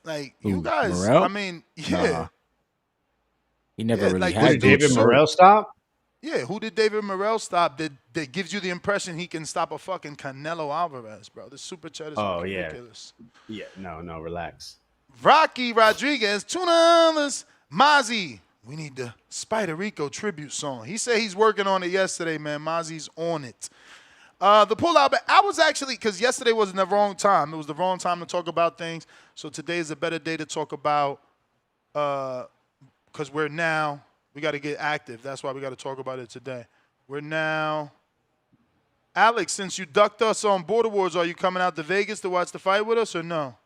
Like, you guys, Morrell? I mean, yeah. Nah. He never really like, had Did David Morrell stop? Yeah, who did David Morrell stop that gives you the impression he can stop a fucking Canelo Alvarez, bro? The super chat is ridiculous. Yeah, no, relax. Rocky Rodriguez, $2. Mozzie, we need the Spider Rico tribute song. He said he's working on it yesterday, man. Mozzie's on it. The pullout, but I was actually, because yesterday wasn't the wrong time. It was the wrong time to talk about things. So today is a better day to talk about, because we got to get active. That's why we got to talk about it today. We're now, Alex, since you ducked us on Border Wars, are you coming out to Vegas to watch the fight with us or no?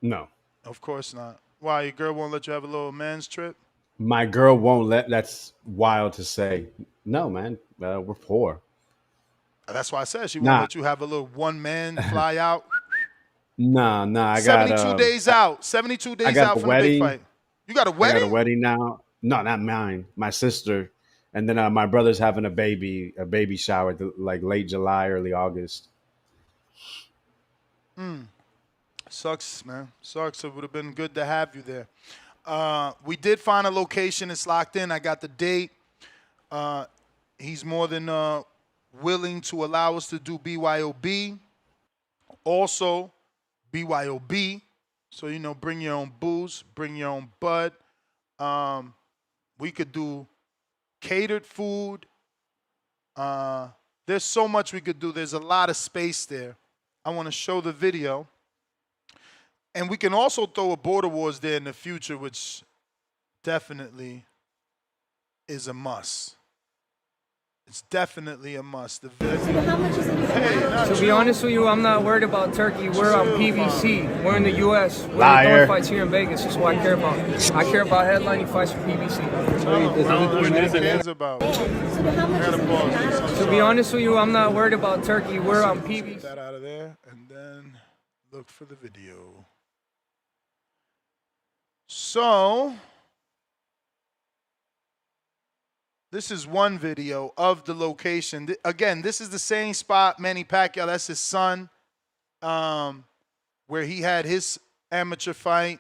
No. Of course not. Why, your girl won't let you have a little man's trip? My girl won't let. That's wild to say. No, man. We're poor. That's why I said she won't let you have a little one-man fly out. Nah. I got 72 days out. 72 days out from the big fight. You got a wedding? I got a wedding now. No, not mine. My sister. And then my brother's having a baby shower like late July, early August. Sucks, man. Sucks. It would have been good to have you there. We did find a location. It's locked in. I got the date. He's more than willing to allow us to do BYOB. Also, BYOB. So, bring your own booze, bring your own bud. We could do catered food. There's so much we could do. There's a lot of space there. I want to show the video. And we can also throw a Border Wars there in the future, which definitely is a must. It's definitely a must. So how much is it? To be honest with you, I'm not worried about Turkey. We're on PBC. We're in the U.S. We're Liar. doing fights here in Vegas. That's what I care about. I care about headlining fights for PBC. Cares about. So how much is it? To be honest with you, I'm not worried about Turkey. We're on PBC. Get that out of there, and then look for the video. So, this is one video of the location. Again, this is the same spot Manny Pacquiao, that's his son, where he had his amateur fight.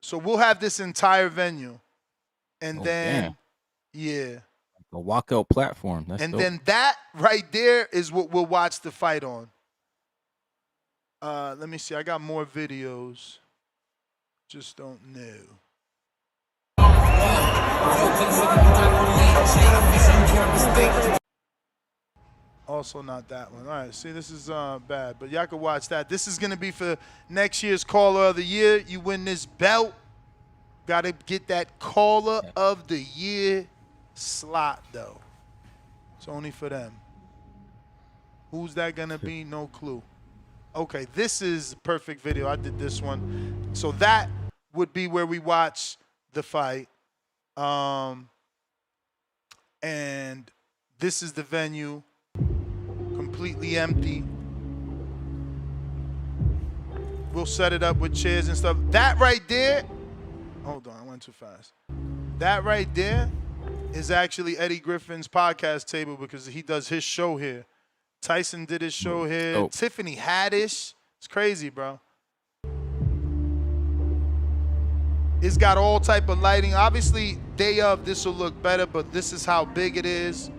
So we'll have this entire venue. And then, yeah. A walkout platform. That's and dope. then that right there is what we'll watch the fight on. Let me see. I got more videos. Just don't know. Also not that one. All right, see, this is bad, but y'all can watch that. This is going to be for next year's Caller of the Year. You win this belt. Got to get that Caller of the Year slot, though. It's only for them. Who's that going to be? No clue. Okay, this is perfect video. I did this one. So that would be where we watch the fight. And this is the venue, completely empty. We'll set it up with chairs and stuff. That right there, hold on, I went too fast. That right there is actually Eddie Griffin's podcast table because he does his show here. Tyson did his show here. Oh. Tiffany Haddish. It's crazy, bro. It's got all type of lighting. Obviously, day of, this will look better, but this is how big it is.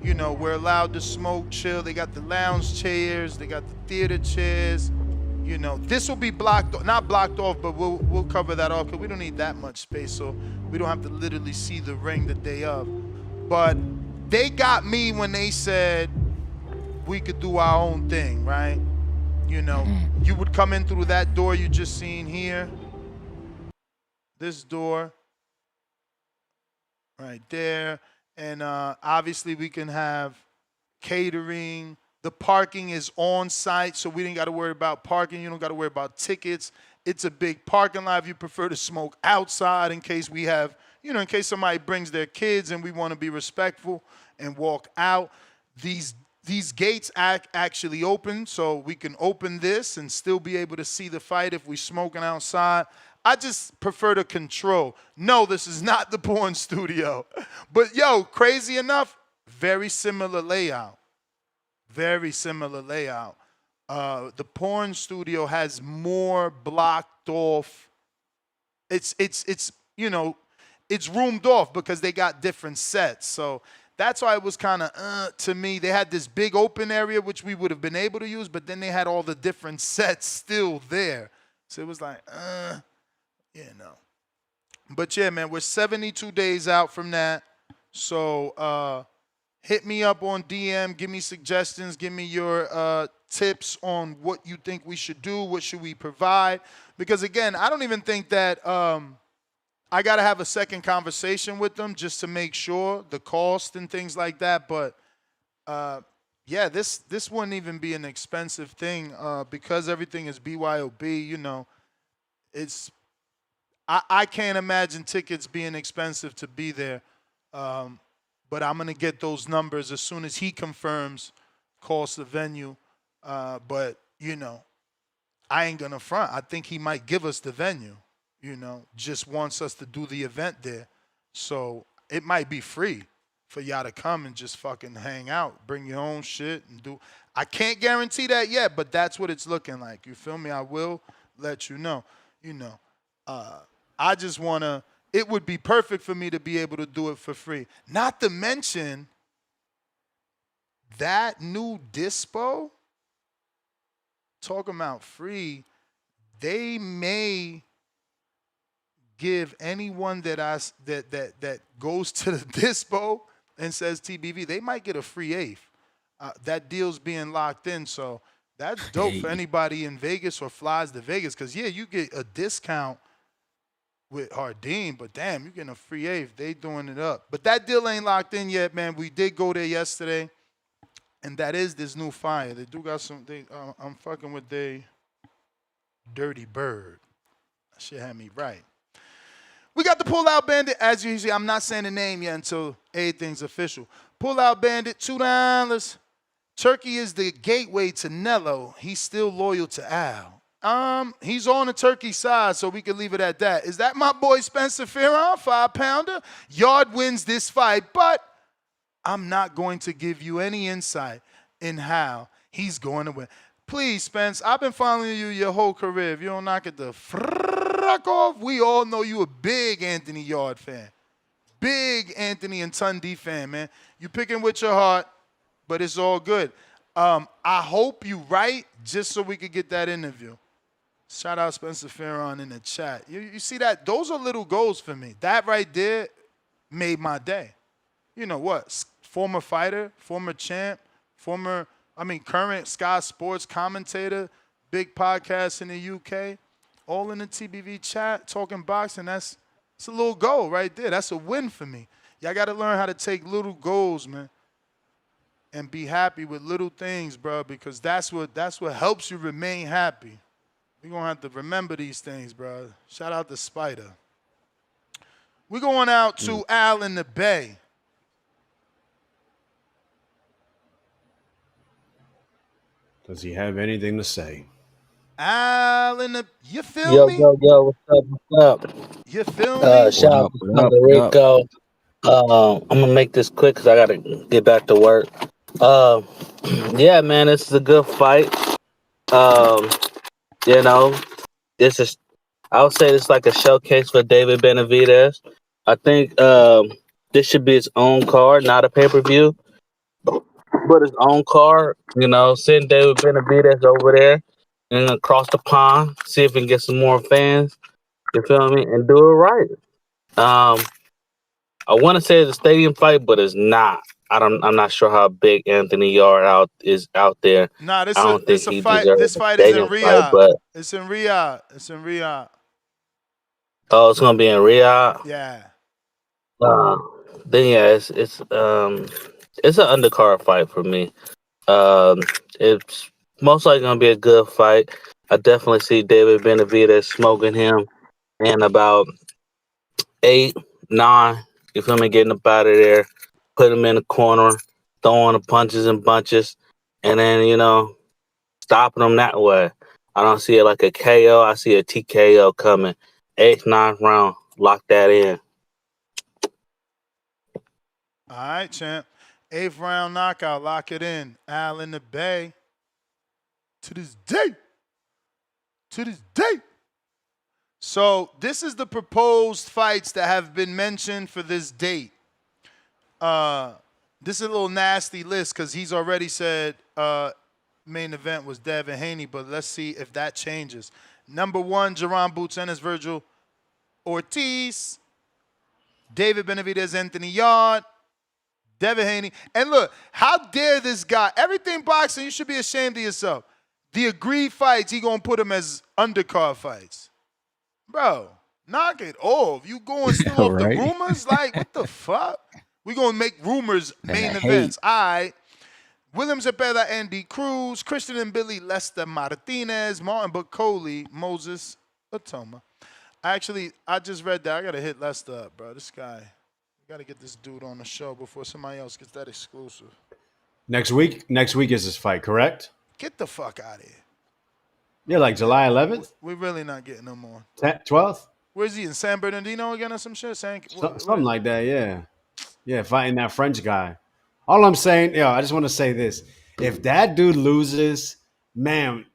You know, we're allowed to smoke, chill. They got the lounge chairs, they got the theater chairs. You know, this will be not blocked off, but we'll cover that off because we don't need that much space, so we don't have to literally see the ring the day of. But they got me when they said we could do our own thing, right? You know, you would come in through that door you just seen here. This door right there. And obviously we can have catering. The parking is on site, so we didn't got to worry about parking. You don't got to worry about tickets. It's a big parking lot if you prefer to smoke outside in case we have, you know, in case somebody brings their kids and we want to be respectful and walk out. These gates actually open, so we can open this and still be able to see the fight if we smoking outside. I just prefer to control. No, this is not the porn studio. But yo, crazy enough, very similar layout. Very similar layout. The porn studio has more blocked off. It's you know, it's roomed off because they got different sets. So that's why it was kind of to me. They had this big open area which we would have been able to use, but then they had all the different sets still there. So it was like, you know. But yeah, man, we're 72 days out from that. So hit me up on DM, give me suggestions, give me your tips on what you think we should do, what should we provide. Because again, I don't even think that I got to have a second conversation with them just to make sure the cost and things like that. But yeah, this wouldn't even be an expensive thing because everything is BYOB, you know. It's I can't imagine tickets being expensive to be there. But I'm going to get those numbers as soon as he confirms cost of venue. But, you know, I ain't going to front. I think he might give us the venue, you know, just wants us to do the event there. So it might be free for y'all to come and just fucking hang out, bring your own shit and do. I can't guarantee that yet, but that's what it's looking like. You feel me? I will let you know. You know, I just want to. It would be perfect for me to be able to do it for free. Not to mention that new dispo, talking about free, they may give anyone that that goes to the dispo and says TBV, they might get a free eighth. That deal's being locked in, so that's dope for anybody in Vegas or flies to Vegas. Because, yeah, you get a discount with Hardin, but damn, you're getting a free eighth. They doing it up. But that deal ain't locked in yet, man. We did go there yesterday, and that is this new fire. They do got some, I'm fucking with they Dirty Bird. That shit had me right. We got the Pull-Out Bandit. As usual, I'm not saying the name yet until everything's official. Pull-Out Bandit, $2. Turkey is the gateway to Nello. He's still loyal to Al. He's on the Turkey side, so we can leave it at that. Is that my boy Spencer Fearon, 5-pounder? Yarde wins this fight, but I'm not going to give you any insight in how he's going to win. Please, Spence, I've been following you your whole career. If you don't knock it the fuck off, we all know you a big Anthony Yarde fan. Big Anthony and Tundi fan, man. You picking with your heart, but it's all good. I hope you right, just so we could get that interview. Shout out Spencer Fearon in the chat. You see that? Those are little goals for me. That right there made my day. You know what? Former fighter, former champ, current Sky Sports commentator, big podcast in the UK, all in the TBV chat, talking boxing. It's a little goal right there. That's a win for me. Y'all got to learn how to take little goals, man, and be happy with little things, bro, because that's what helps you remain happy. We're going to have to remember these things, bro. Shout out to Spider. We're going out to Al in the Bay. Does he have anything to say? Al in the, you feel me? Yo, what's up? You feel me? Shout out to Rico. I'm going to make this quick because I got to get back to work. Yeah, man, this is a good fight. You know, I would say this is like a showcase for David Benavidez. I think this should be its own card, not a pay-per-view. put his own card. Send David Benavidez over there and across the pond. See if we can get some more fans. You feel me? And do it right. I want to say it's a stadium fight, but it's not. I'm not sure how big Anthony Yarde is out there. Nah, I don't think this a he fight. deserves This a fight is in stadium fight, Riyadh. but It's in Riyadh. It's in Riyadh. it's gonna be in Riyadh. Yeah. Then yeah, it's an undercard fight for me. It's most likely gonna be a good fight. I definitely see David Benavidez smoking him in about 8, 9. You feel me? Getting up out of there, put him in the corner, throwing the punches and bunches, and then stopping him that way. I don't see it like a KO. I see a TKO coming. 8th, 9th round. Lock that in. All right, champ. 8th round knockout. Lock it in. Al in the Bay. To this day. To this day. So this is the proposed fights that have been mentioned for this date. This is a little nasty list because he's already said main event was Devin Haney, but let's see if that changes. Number 1, Jerron Boots Ennis, Virgil Ortiz, David Benavidez, Anthony Yarde, Devin Haney. And look, how dare this guy? Everything boxing, you should be ashamed of yourself. The agreed fights, he gonna put them as undercard fights. Bro, knock it off. You going still off Right. the rumors? Like, what the fuck? We gonna make rumors main Hate. events. All right. William Zepeda, Andy Cruz, Christian and Billy, Lester Martinez, Martin Bacoli, Moses Atoma. Actually, I just read that. I gotta hit Lester up, bro. This guy. We gotta get this dude on the show before somebody else gets that exclusive. Next week is this fight, correct? Get the fuck out of here. Yeah, like July 11th? We're really not getting him on. 12th? Where's he, in San Bernardino again or some shit? Something like that, yeah. Yeah, fighting that French guy. All I'm saying, I just want to say this. If that dude loses, man,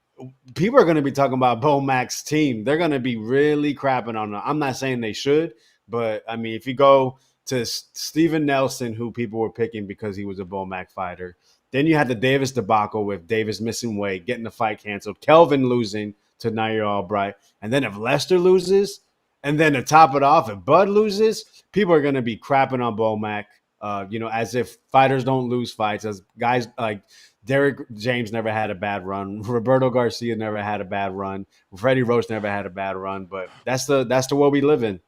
people are going to be talking about Bo Mac's team. They're going to be really crapping on him. I'm not saying they should, but, I mean, if you go to Steven Nelson, who people were picking because he was a Bo Mac fighter, then you had the Davis debacle with Davis missing weight, getting the fight canceled, Kelvin losing to Nair Albright, and then if Lester loses, and then to top it off, if Bud loses, people are going to be crapping on Bo Mac, as if fighters don't lose fights, as guys like Derek James never had a bad run, Roberto Garcia never had a bad run, Freddie Roach never had a bad run, but that's the world we live in.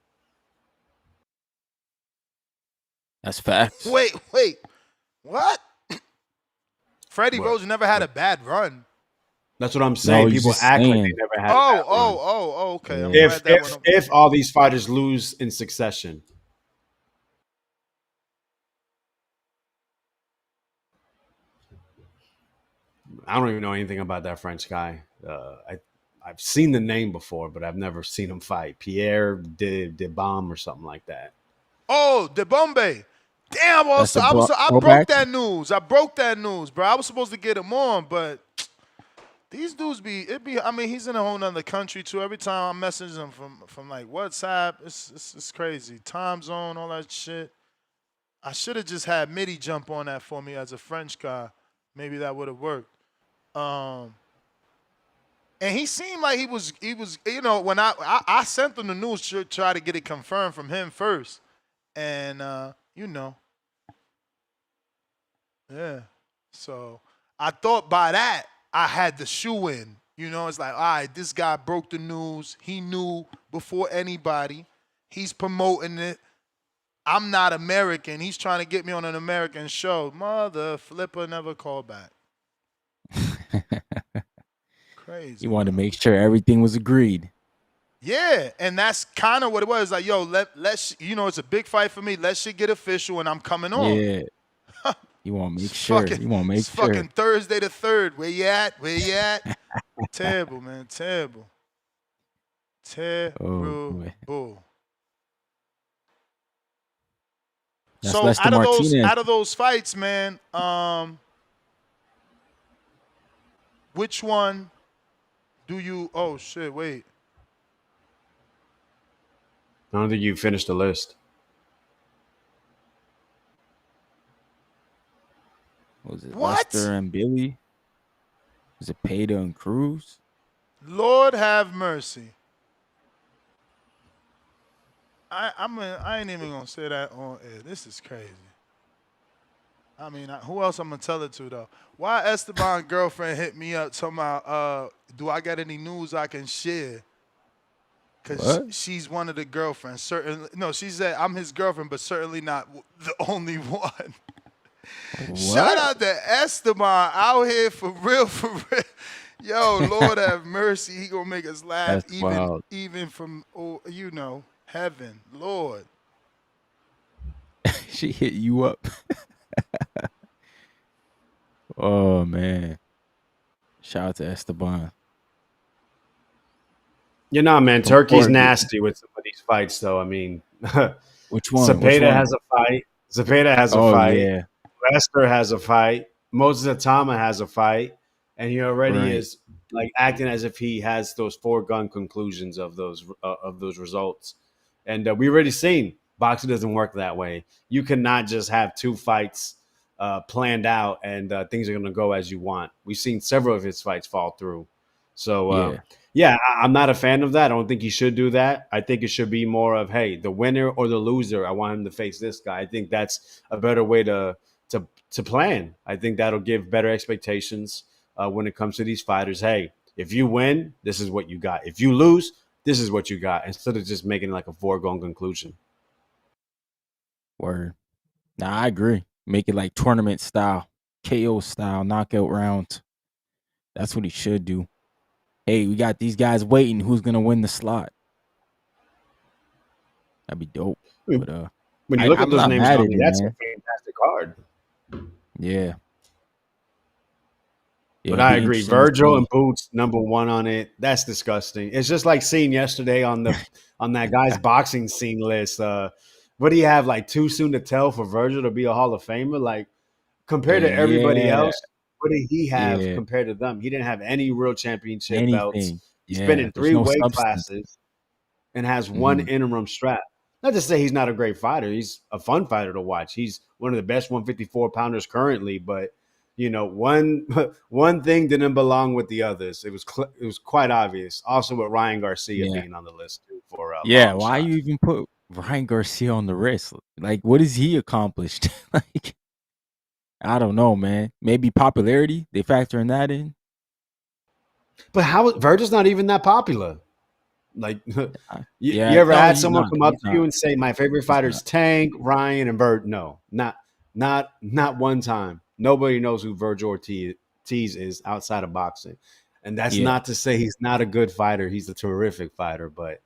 That's facts. Wait. What? Freddie Roach never had a bad run. That's what I'm saying. No, People just act like saying. they never had a bad run. Okay. I'm If all these fighters lose in succession. I don't even know anything about that French guy. I've seen the name before, but I've never seen him fight. Pierre de Bombe or something like that. Oh, De Bombe. Damn, I broke that news, bro. I was supposed to get him on, but these dudes he's in a whole nother country too. Every time I message him from like WhatsApp, it's crazy. Time zone, all that shit. I should have just had Mitty jump on that for me as a French guy. Maybe that would have worked. And he seemed like he was, when I sent him the news to try to get it confirmed from him first. And, yeah. So I thought by that I had the shoe in. It's like, all right, this guy broke the news. He knew before anybody. He's promoting it. I'm not American. He's trying to get me on an American show. Mother flipper never called back. Crazy. You wanted to make sure everything was agreed. Yeah, and that's kind of what it was. Like, yo, let's it's a big fight for me. Let shit get official, and I'm coming on. Yeah. You want to make sure. It's fucking Thursday the 3rd. Where you at? Terrible, man. Terrible. Oh, So out of those fights, man, which one do you? Oh shit! Wait. I don't think you finished the list. Was it What? Lester and Billy? Was it Peta and Cruz? Lord have mercy. I ain't even gonna say that on air. This is crazy. I mean, who else I'm gonna tell it to though? Why Esteban's girlfriend hit me up talking about, do I got any news I can share? Cause she's one of the girlfriends. Certainly, no, she said I'm his girlfriend, but certainly not the only one. Shout out to Esteban out here for real, for real. Yo, Lord have mercy. He gonna make us laugh even from heaven. Lord. She hit you up. Oh man. Shout out to Esteban. You know, man, Turkey's nasty with some of these fights, though. I mean, which one? Zepeda has a fight. Zepeda has a fight. Yeah. Lester has a fight. Moses Atama has a fight. And he already is like acting as if he has those foregone conclusions of those results. And we already seen boxing doesn't work that way. You cannot just have 2 fights planned out and things are going to go as you want. We've seen several of his fights fall through. So, I'm not a fan of that. I don't think he should do that. I think it should be more of, hey, the winner or the loser, I want him to face this guy. I think that's a better way to plan. I think that'll give better expectations when it comes to these fighters. Hey, if you win, this is what you got. If you lose, this is what you got, instead of just making it like a foregone conclusion. Word. Nah, I agree. Make it like tournament style, KO style, knockout rounds. That's what he should do. Hey, we got these guys waiting. Who's gonna win the slot? That'd be dope. But when you look at those names, that's a fantastic card. Yeah. But I agree. Virgil and Boots, number 1 on it. That's disgusting. It's just like seeing yesterday on that guy's boxing scene list. What do you have, like, too soon to tell for Virgil to be a Hall of Famer? Like, compared to everybody else, what did he have compared to them? He didn't have any real championship belts. He's been in 3 weight classes and has 1 interim strap. Not to say he's not a great fighter. He's a fun fighter to watch. He's one of the best 154-pounders currently, but one thing didn't belong with the others. It was quite obvious. Also with Ryan Garcia being on the list too for why you even put Ryan Garcia on the list? Like, what has he accomplished? Like, I don't know, man. Maybe popularity. They factoring that in. But how Virgil's not even that popular. Like, you ever had someone come up to you and say, "My favorite fighters Tank, Ryan, and Virgil"? No, not one time. Nobody knows who Virgil Ortiz is outside of boxing. And that's not to say he's not a good fighter. He's a terrific fighter. But,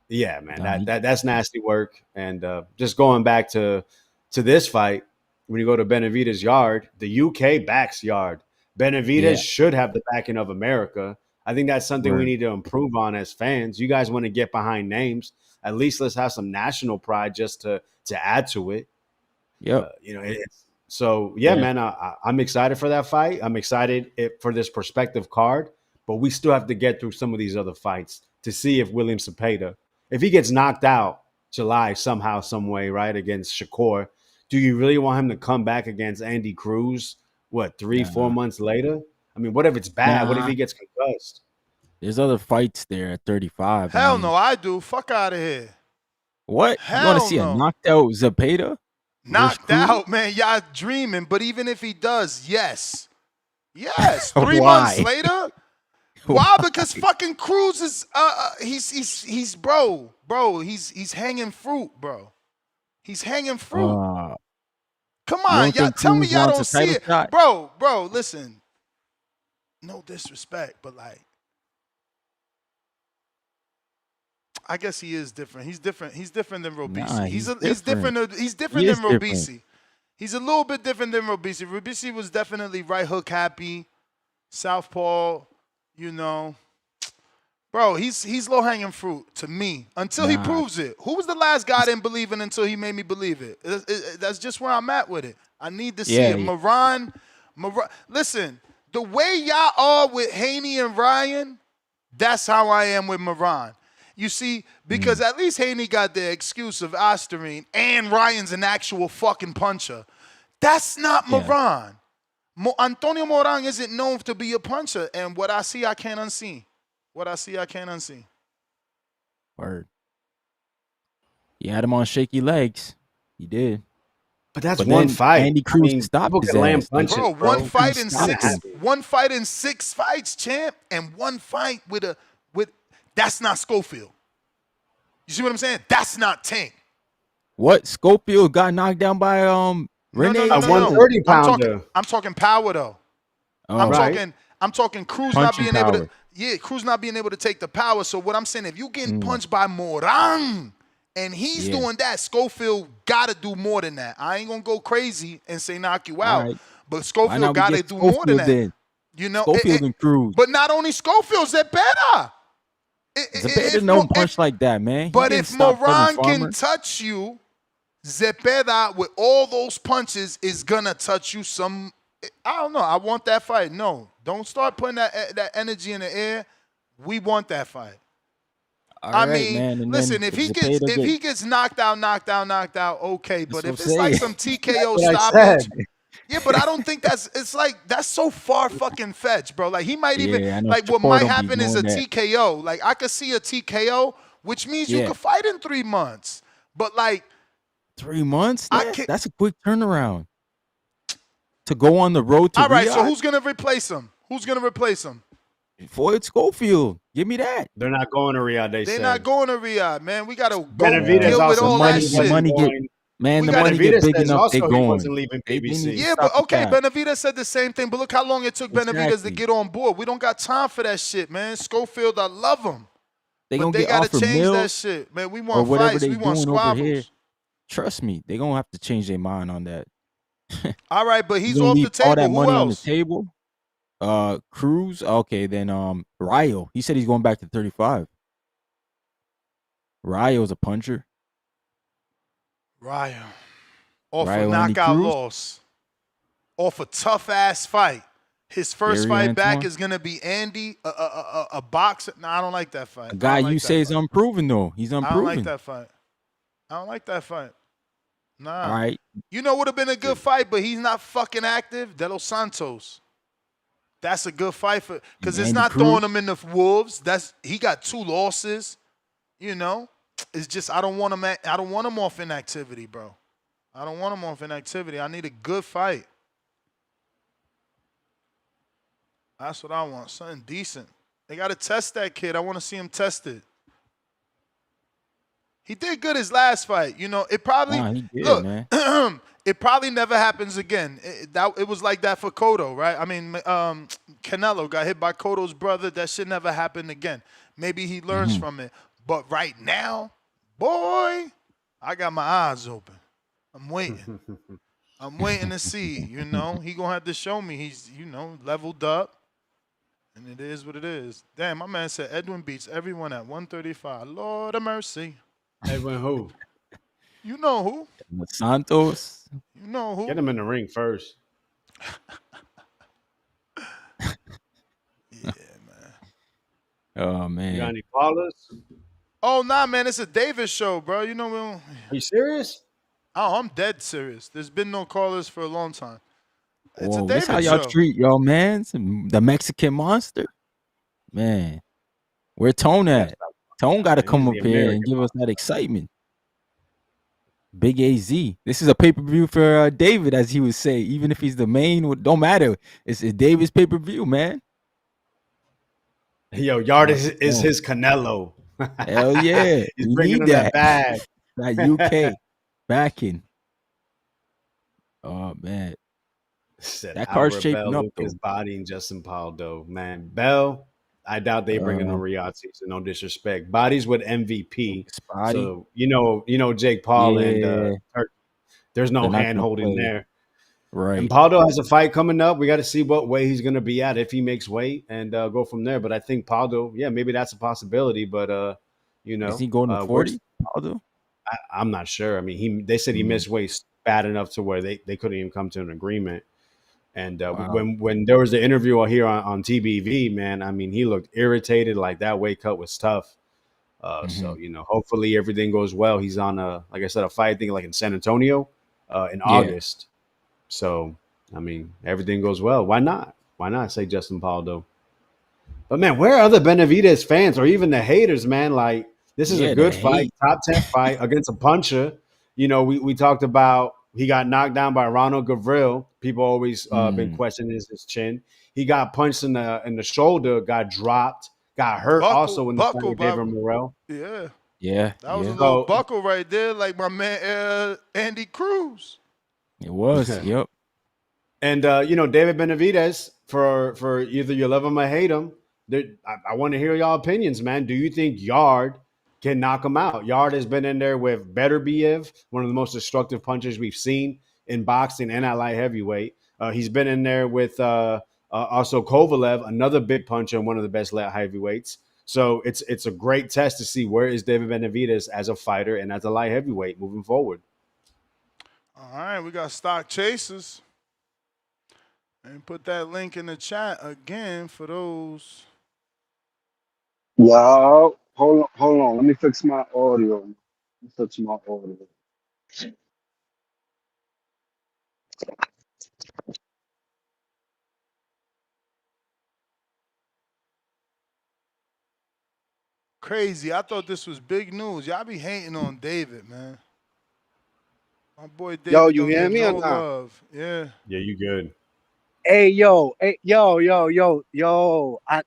yeah, man, that's nasty work. And just going back to this fight, when you go to Benavidez Yarde, the UK backs Yarde. Benavidez should have the backing of America. I think that's something we need to improve on as fans. You guys want to get behind names. At least let's have some national pride just to add to it. Yep. Man, I'm excited for that fight. I'm excited for this prospective card, but we still have to get through some of these other fights to see if William Cepeda, if he gets knocked out July somehow, some way, right, against Shakur, do you really want him to come back against Andy Cruz, 3-4 months later? I mean, what if it's bad? What if he gets concussed? There's other fights there at 35. Hell no, I do. Fuck out of here. What? Hell you want to see a knocked out Cepeda? Knocked out, man. Y'all dreaming. But even if he does, yes. 3 months later? Why? Because fucking Cruz is he's he's hanging fruit, bro. He's hanging fruit. Come on, y'all tell me y'all don't see it. Bro, listen. No disrespect, but like, I guess he is different. He's different. He's different than Robisi. Nah, he's different. He's different than Robisi. He's a little bit different than Robisi. Robisi was definitely right hook happy, southpaw. Bro, he's low hanging fruit to me until he proves it. Who was the last guy I didn't believe in until he made me believe it? That's just where I'm at with it. I need to see it. Moran. Listen, the way y'all are with Haney and Ryan, that's how I am with Moran. You see, because at least Haney got the excuse of Osterine and Ryan's an actual fucking puncher. That's not Moran. Antonio Morang isn't known to be a puncher, and what I see, I can't unsee. What I see, I can't unsee. Word. He had him on shaky legs. He did. But that's one fight. Andy Cruz stopped people his can land ass. punches, Bro, bro. one fight in Stopped six. him. One fight in 6 fights, champ, and one fight with that's not Schofield. You see what I'm saying? That's not Tank. What? Schofield got knocked down by Renee? A 130 pounder. I'm talking power though. Oh. I'm talking Cruz Punching not being able power. to. Yeah, Cruz not being able to take the power. So what I'm saying, if you getting punched by Morang and he's doing that, Schofield gotta do more than that. I ain't gonna go crazy and say knock you out, right. but Schofield gotta do more than that. Then? You know, Schofield and Cruz. But not only Schofield, Zepeda. Zepeda don't punch like that, man. But if Morang can touch you, Zepeda with all those punches is gonna touch you some. I don't know. I want that fight. No, don't start putting that energy in the air. We want that fight. I mean, listen. If he gets knocked out, okay. But if it's like some TKO stoppage, yeah. But I don't think that's. It's like that's so far fucking fetched, bro. Like he might even like what might happen is a TKO. Like I could see a TKO, which means you could fight in 3 months. But like 3 months, that's a quick turnaround. To go on the road to all right, Riyadh? So who's gonna replace him? Who's gonna replace him? Floyd Schofield. Give me that. They're not going to Riyadh. They're not going to Riyadh, man. We gotta go Benavidez deal with all that shit. The money get big enough. They going. Wasn't leaving PBC. Yeah, but okay, Benavidez said the same thing. But look how long it took Benavidez to get on board. We don't got time for that shit, man. Schofield, I love him. They but gonna they get gotta offered change meals that shit, man. We or want whatever fights. they We want doing over here. squabbles. Trust me, they gonna have to change their mind on that. All right, but he's You gonna off the leave table. all that Who money on the else? table. Cruz. Okay, then Rayo. He said he's going back to 35. Rayo's a puncher. Rayo. Off Rayo, a Andy knockout Cruz? loss. Off a tough ass fight. His first Gary fight back Antoine? is gonna be Andy, a boxer. No, I don't like that fight. A guy you say is unproven though. He's I don't unproven. like that fight. I don't like that fight. Nah. All right. You know would have been a good fight, but he's not fucking active. De Los Santos. That's a good fight for because it's Andy not Cruz? throwing him in the wolves. He got 2 losses. You know, it's just I don't want him off inactivity, bro. I don't want him off inactivity. I need a good fight. That's what I want. Something decent. They got to test that kid. I want to see him tested. He did good his last fight. You know, it probably He did, look. man. It probably never happens again. It was like that for Cotto, right? I mean, Canelo got hit by Cotto's brother. That shit never happened again. Maybe he learns from it. But right now, boy, I got my eyes open. I'm waiting. I'm waiting to see. You know, he gonna have to show me he's leveled up. And it is what it is. Damn, my man said Edwin beats everyone at 135. Lord of mercy. Edwin who? You know who. Santos. You know who. Get him in the ring first. Oh man. You got any callers? Oh, nah, man. It's a Davis show, bro. You know we don't. Are you serious? Oh, I'm dead serious. There's been no callers for a long time. It's Whoa, a this Davis how y'all show. treat y'all, man. The Mexican monster. Man. Where Tone at? Tone got to come up here and give us that excitement. Big AZ. This is a pay-per-view for David, as he would say. Even if he's the main, don't matter. It's David's pay-per-view, man. Yo, Yarde is his Canelo. Hell yeah. He's We bringing need him that bag. That UK backing. Oh, man. That card's shaping up, His body and Justin Paldo. Man, Bell, I doubt they bring in a Riyadh season. No disrespect. Bodies with MVP. Spotty. So, you know Jake Paul and Turk. There's no hand holding there. Right. And Paldo has a fight coming up. We got to see what way he's going to be at if he makes weight and go from there. But I think Paldo, maybe that's a possibility. But, is he going to 40, Paldo? I'm not sure. I mean, they said he missed weight bad enough to where they couldn't even come to an agreement. And when there was the interview here on TBV, man, I mean, he looked irritated. Like that weight cut was tough. So, hopefully everything goes well. He's on like I said, a fight, I think like in San Antonio in August. So I mean, everything goes well. Why not? Why not say Justin Paldo? But man, where are other Benavidez fans or even the haters, man? Like, this is a Yeah, the good fight, hate. top 10 fight against a puncher. You know, we talked about he got knocked down by Ronald Gavril. People always been questioning his chin. He got punched in the shoulder, got dropped, got hurt also in the fight with David Morrell. Yeah. Yeah, That was a yeah. little So buckle right there, like my man Andy Cruz. It was. Yep. And you know, David Benavidez, for either you love him or hate him, I want to hear y'all opinions, man. Do you think Yarde can knock him out? Yarde has been in there with Beterbiev, one of the most destructive punchers we've seen in boxing and at light heavyweight. He's been in there with also Kovalev, another big puncher and one of the best light heavyweights. So it's a great test to see where is David Benavidez as a fighter and as a light heavyweight moving forward. All right, we got Stock Chasers. And put that link in the chat again for those. Yo, hold on. Let me fix my audio. Let me fix my audio. Crazy. I thought this was big news. Y'all be hating on David, man. My boy David Yo, you don't hear get me no or not? love. Yeah. Yeah, you good. Hey, yo. I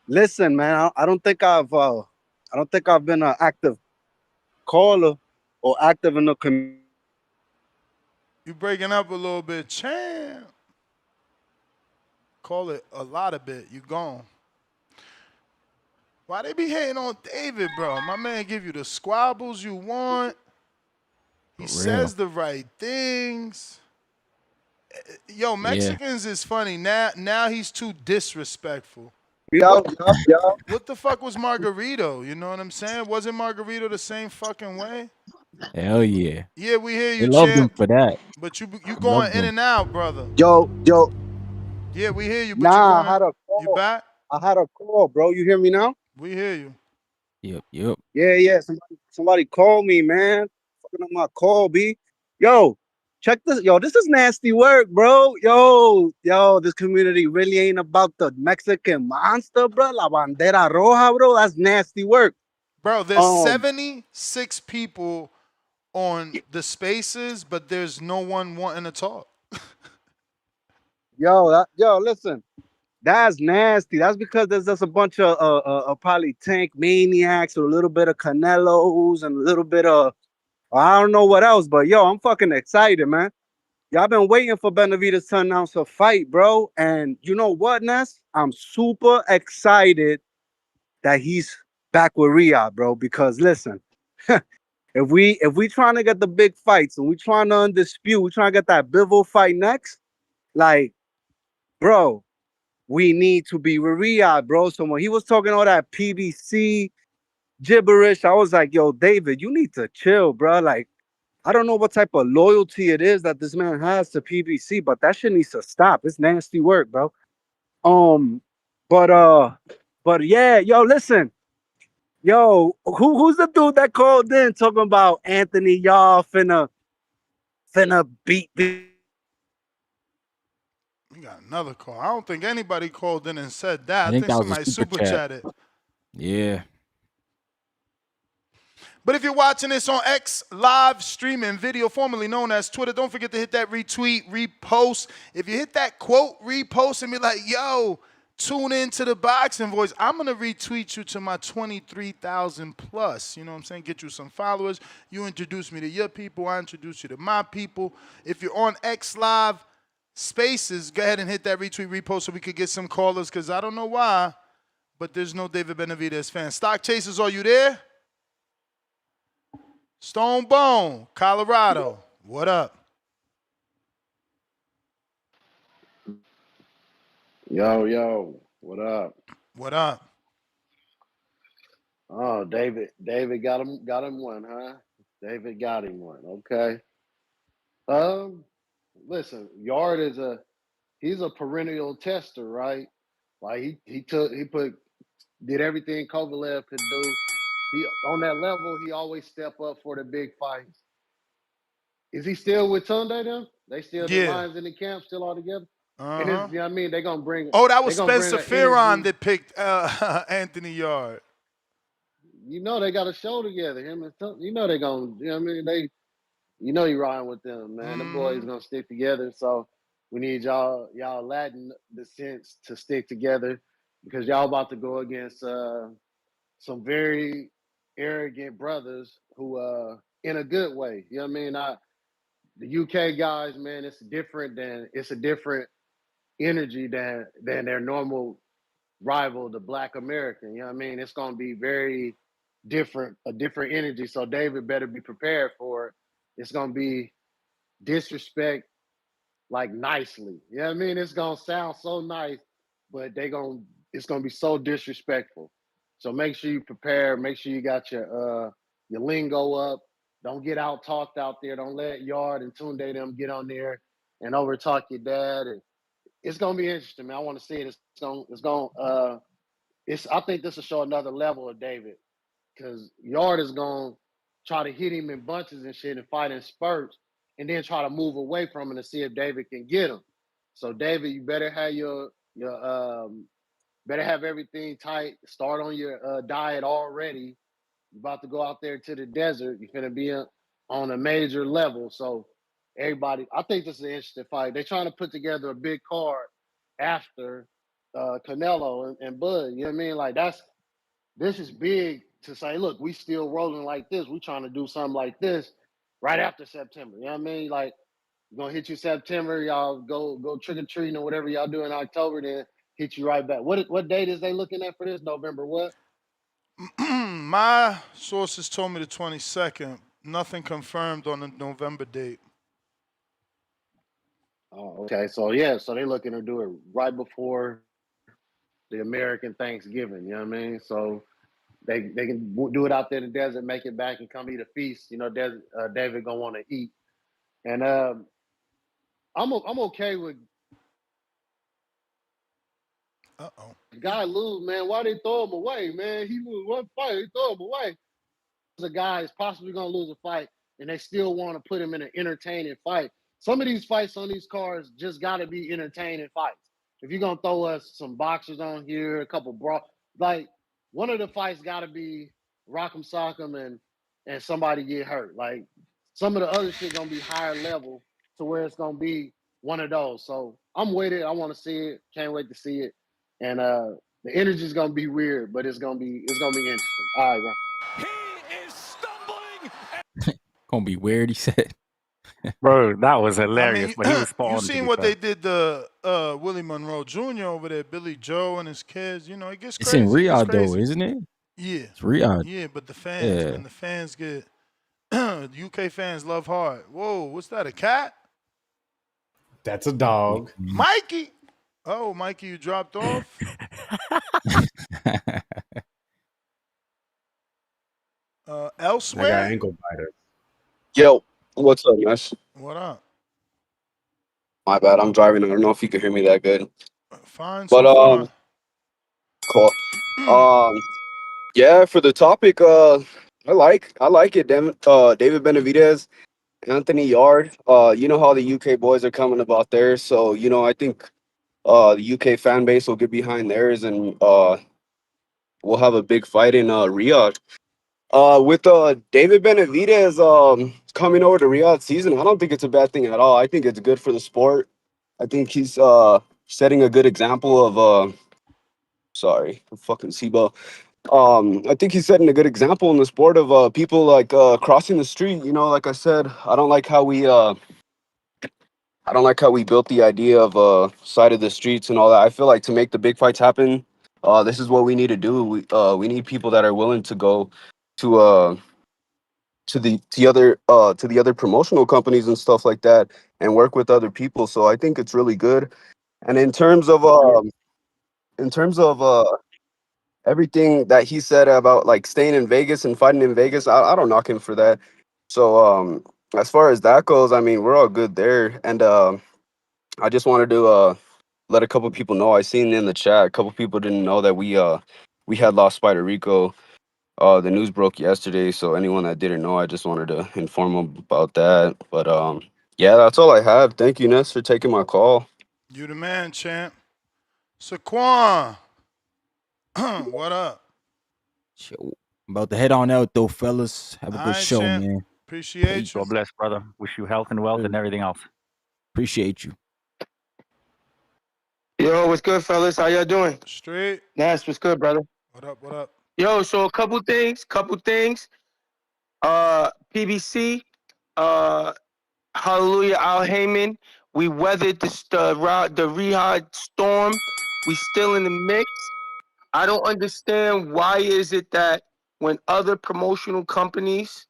listen, man. I don't think I've been an active caller or active in the community. You breaking up a little bit, champ. Call it a lot of bit. You gone. Why they be hating on David, bro? My man give you the squabbles you want. He says the right things. Yo, Mexicans is funny. Now he's too disrespectful. Yo. What the fuck was Margarito? You know what I'm saying? Wasn't Margarito the same fucking way? Hell yeah. Yeah, we hear They you, loved him champ. for that. But you going Loved in him. and out, brother. Yo. Yeah, we hear you, but Nah, you you back? I had a call, bro. You hear me now? We hear you. Yep. Yeah. Somebody called me, man. Fucking on my call, B. Yo, check this. Yo, this is nasty work, bro. Yo, this community really ain't about the Mexican monster, bro. La bandera roja, bro. That's nasty work. Bro, there's 76 people on the spaces, but there's no one wanting to talk. Yo, listen. That's nasty. That's because there's just a bunch of probably tank maniacs with a little bit of Canelos and a little bit of I don't know what else, but yo, I'm fucking excited, man. Y'all been waiting for Benavidez to announce a fight, bro. And you know what, Ness? I'm super excited that he's back with Riyadh, bro. Because listen, if we trying to get the big fights and we trying to undispute, we trying to get that Bivol fight next, like, bro, we need to be with Riyadh, bro. So when he was talking all that PBC gibberish, I was like, yo, David, you need to chill, bro. Like, I don't know what type of loyalty it is that this man has to PBC, but that shit needs to stop. It's nasty work, bro. But yeah, yo, listen. Yo, who's the dude that called in talking about Anthony Yarde finna beat? We got another call. I don't think anybody called in and said that. I I think think that was a somebody super super chat. chatted. Yeah. But if you're watching this on X live streaming video, formerly known as Twitter, don't forget to hit that retweet, repost. If you hit that quote, repost, and be like, yo, tune in to the Boxing Voice, I'm going to retweet you to my 23,000 plus. You know what I'm saying? Get you some followers. You introduce me to your people. I introduce you to my people. If you're on X Live Spaces, go ahead and hit that retweet, repost so we could get some callers because I don't know why, but there's no David Benavidez fan. Stock Chasers, are you there? Stone Bone, Colorado. What up? Yo, what up? What up? Oh, David got him one, huh? David got him one. Okay. Listen, Yarde he's a perennial tester, right? Like he did everything Kovalev could do. He on that level, he always step up for the big fights. Is he still with Tunde now? They still the Yeah. Lions in the camp, still all together. And it's, Uh-huh. you know what I mean? They're gonna bring Oh, that was they're gonna bring Spencer an Fearon energy. that picked Anthony Yarde. You know they got a show together. Him and you know they gonna, you know what I mean? You know you riding with them, man. The boys gonna stick together. So we need y'all Latin descents to stick together because y'all about to go against some very arrogant brothers who in a good way. You know what I mean? The UK guys, man, it's a different energy than their normal rival, the Black American. You know what I mean? It's gonna be very different, a different energy. So David better be prepared for it. It's gonna be disrespect like nicely. You know what I mean? It's gonna sound so nice, but it's gonna be so disrespectful. So make sure you prepare, make sure you got your lingo up. Don't get out talked out there. Don't let Yard and Tunde them get on there and over talk your dad. And it's gonna be interesting, man. I want to see it. I think this will show another level of David because Yard is going to try to hit him in bunches and shit and fight in spurts and then try to move away from him to see if David can get him. So David, you better have better have everything tight. Start on your diet already. You're about to go out there to the desert. You're going to be on a major level. So everybody, I think this is an interesting fight. They're trying to put together a big card after Canelo and Bud. You know what I mean? Like this is big to say, look, we still rolling like this. We trying to do something like this right after September. You know what I mean? Like, we're gonna hit you September, y'all go trick or treating or whatever y'all do in October, then hit you right back. What date is they looking at for this? November what? My sources told me the 22nd. Nothing confirmed on the November date. Oh, okay. So yeah, so they're looking to do it right before the American Thanksgiving. You know what I mean? So they can do it out there in the desert, make it back, and come eat a feast. You know, David gonna want to eat, and I'm okay with. Guy lose, man. Why they throw him away, man? He lose one fight, they throw him away. A guy is possibly gonna lose a fight, and they still want to put him in an entertaining fight. Some of these fights on these cards just gotta be entertaining fights. If you're gonna throw us some boxers on here, a couple like one of the fights gotta be Rock'em Sock'em and somebody get hurt. Like some of the other shit gonna be higher level to where it's gonna be one of those. So I'm with it. I want to see it. Can't wait to see it. And the energy is gonna be weird, but it's gonna be interesting. All right, bro. Gonna be weird, he said. Bro, that was hilarious, I but he mean, was spot you on, to seen be what fair. they did to Willie Monroe Jr. over there, Billy Joe and his kids. You know, it gets It's in crazy. It gets Riyadh though, crazy. isn't it? Yeah. It's Riyadh. Yeah, but the fans, Yeah. man, the fans get UK fans love hard. Whoa, what's that? A cat? That's a dog. Mikey. Oh, Mikey, you dropped off. I got Elsewhere. ankle biter. Yo, what's up, guys? What up? My bad, I'm driving. I don't know if you can hear me that good. Fine But so far. cool. Yeah, for the topic, I like it. David Benavidez, Anthony Yarde. You know how the UK boys are coming about theirs, so I think the UK fan base will get behind theirs, and we'll have a big fight in Riyadh. With David Benavidez coming over to Riyadh season, I don't think it's a bad thing at all. I think it's good for the sport. I think he's setting a good example of sorry, fucking SIBO. I think he's setting a good example in the sport of people like crossing the street. Like I said, I don't like how we built the idea of side of the streets and all that. I feel like to make the big fights happen, this is what we need to do. We need people that are willing to go to to the other promotional companies and stuff like that and work with other people. So I think it's really good. And in terms of everything that he said about like staying in Vegas and fighting in Vegas, I don't knock him for that. So as far as that goes, I mean, we're all good there. And I just wanted to let a couple people know. I seen in the chat a couple people didn't know that we had lost Spider Rico. The news broke yesterday, so anyone that didn't know, I just wanted to inform them about that. But Yeah, that's all I have. Thank you, Ness, for taking my call. You the man, champ. Saquon, what up? I'm about to head on out though, fellas. Have a All good right, show, champ. man. Appreciate you. God bless, brother. Wish you health and wealth and everything else. Appreciate you. Yo, what's good, fellas? How y'all doing? Straight. Nas, what's good, brother? What up? What up? Yo, so a couple things. PBC, Hallelujah, Al Heyman. We weathered the Riyadh storm. We still in the mix. I don't understand why is it that when other promotional companies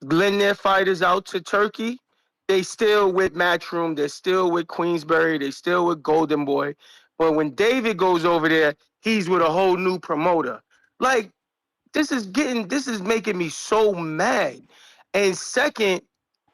lend their fighters out to Turkey, they still with Matchroom, they're still with Queensberry, they still with Golden Boy. But when David goes over there, he's with a whole new promoter. Like, this is making me so mad. And second,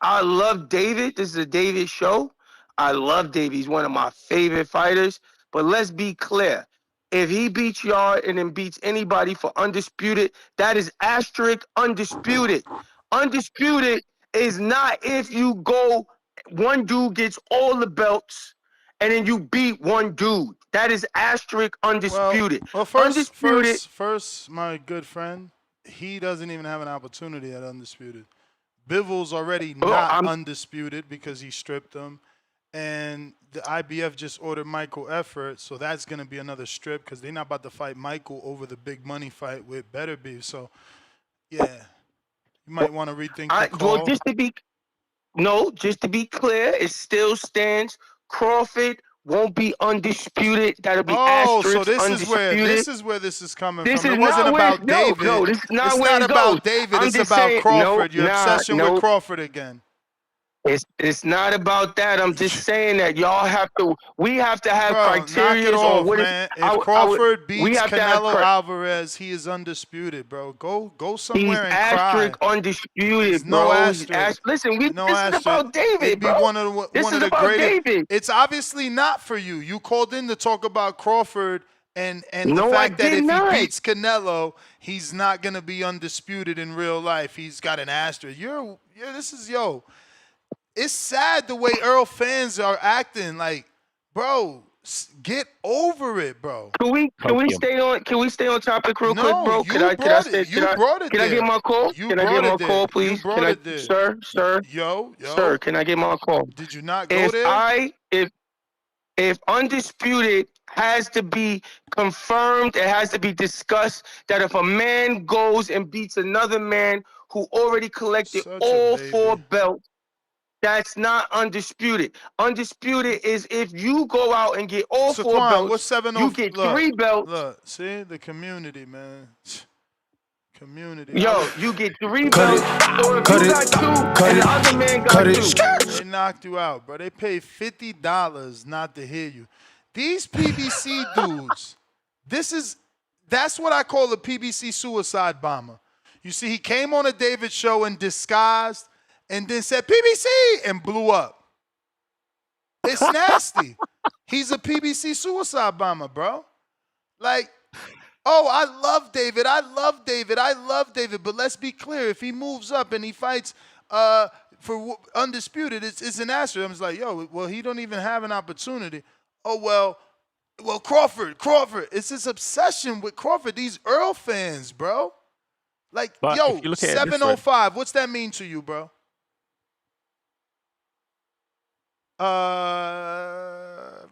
I love David. This is a David show. I love David. He's one of my favorite fighters. But let's be clear. If he beats Yard and then beats anybody for undisputed, that is asterisk undisputed. Undisputed is not if you go, one dude gets all the belts and then you beat one dude. That is asterisk undisputed. Well, first, my good friend, he doesn't even have an opportunity at undisputed. Bivol's already not undisputed because he stripped him, and the IBF just ordered Michael Effort, so that's going to be another strip because they're not about to fight Michael over the big money fight with Better Be. So, yeah, you might want to rethink the call. Well, just to be clear, it still stands. Crawford won't be undisputed. That'll be asterisk so this undisputed. this is where this is coming This from. is It wasn't not where- about David. No, this is not it's where not it about goes. David. I'm It's just about saying, Crawford. Your obsession with Crawford again. It's not about that. I'm just saying that we have to have criteria knock it on off, what man. is. If Crawford we beats have to have Canelo Alvarez, he is undisputed, bro. Go He's somewhere and asterisk cry. undisputed, No bro. asterisk. Listen, No this asterisk. is about David, It'd be bro. one of the greatest. It's obviously not for you. You called in to talk about Crawford and the fact that if he beats Canelo, he's not gonna be undisputed in real life. He's got an asterisk. It's sad the way Earl fans are acting. Like, bro, get over it, bro. Can we stay on topic real quick, bro? Can I get my call? Can I get my call, please? You brought it there. Sir, can I get my call? Did you not go there? If undisputed has to be confirmed, it has to be discussed that if a man goes and beats another man who already collected all 4 belts, that's not undisputed. Undisputed is if you go out and get all 4 belts, what's you get 3 belts. Look, see the community, man. Community. You get 3 belts, or if you got 2 and the other man got 2. They knocked you out, bro. They paid $50 not to hear you. These PBC dudes, that's what I call a PBC suicide bomber. You see, he came on a David show in disguise and then said PBC and blew up. It's nasty. He's a PBC suicide bomber, bro. Like, I love David. But let's be clear. If he moves up and he fights for undisputed, it's an asterisk. I'm just like, he don't even have an opportunity. Well, Crawford. It's his obsession with Crawford. These Earl fans, bro. Like, 705. What's that mean to you, bro?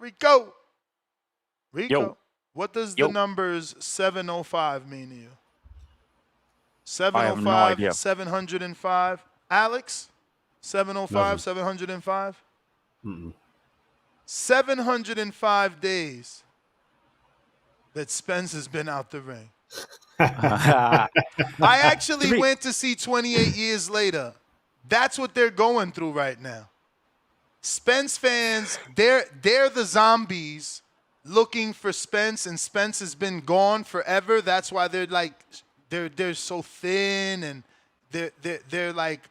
Rico. Yo. What does the numbers 705 mean to you? 705, I have no idea. 705. Alex? 705, 705? 705 days that Spence has been out the ring. I actually went to see 28 years later. That's what they're going through right now. Spence fans, they're the zombies looking for Spence, and Spence has been gone forever. That's why they're like they're so thin, and they're like,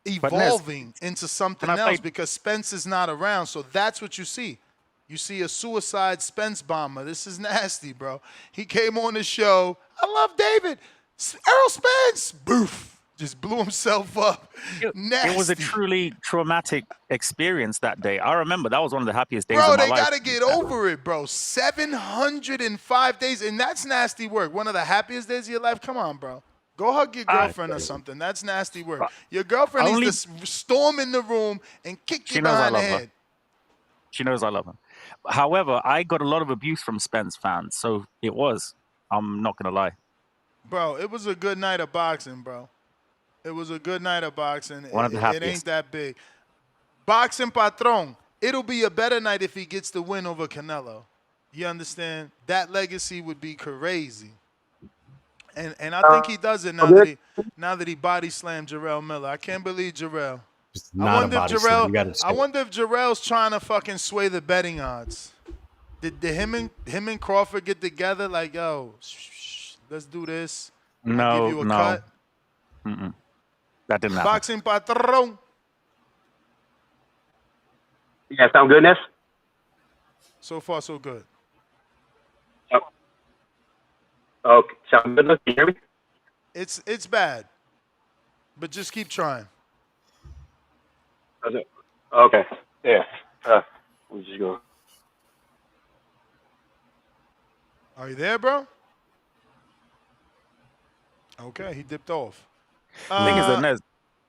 evolving into something else because Spence is not around. So that's what you see. You see a suicide Spence bomber. This is nasty, bro. He came on the show. I love David. Earl Spence. Boof. Just blew himself up. It was a Nasty. truly traumatic experience that day. I remember that was one of the happiest days Bro, of my they life. got to get over it, bro. 705 days, and that's nasty work. One of the happiest days of your life? Come on, bro. Go hug your girlfriend or something. That's nasty work. Your girlfriend needs to storm in the room and kick you behind the head. She knows I love her. However, I got a lot of abuse from Spence fans, so it was. I'm not going to lie. Bro, it was a good night of boxing, bro. It was a good night of boxing. One of the It happiest. ain't that big. Boxing Patron, it'll be a better night if he gets the win over Canelo. You understand? That legacy would be crazy. And I think he does it now that he body slammed Jarrell Miller. I can't believe Jarrell. I wonder if Jarrell's trying to fucking sway the betting odds. Did him and Crawford get together like, yo, let's do this? I'll give you a cut. That didn't happen. Boxing Patron. Yeah, sound good, Ness? So far, so good. Okay, sound good. Can you hear me? It's bad, but just keep trying. Okay, yeah. We'll just go. Are you there, bro? Okay, he dipped off. The thing is that Nez,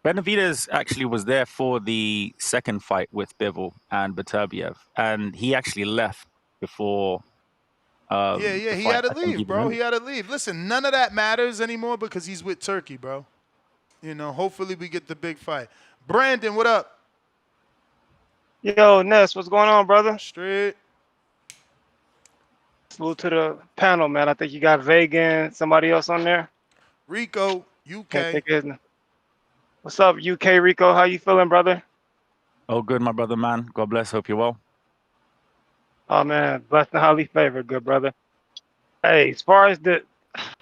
Benavidez actually was there for the second fight with Bivol and Beterbiev, and he actually left before. He had to leave, bro. He had to leave. Listen, none of that matters anymore because he's with Turkey, bro. You know, hopefully we get the big fight. Brandon, what up? Yo, Ness, what's going on, brother? Straight. Salute to the panel, man. I think you got Vega and somebody else on there. Rico, UK. What's up, UK Rico? How you feeling, brother? Oh, good, my brother, man. God bless. Hope you're well. Oh, man. Blessed and highly favored, good brother. Hey, as far as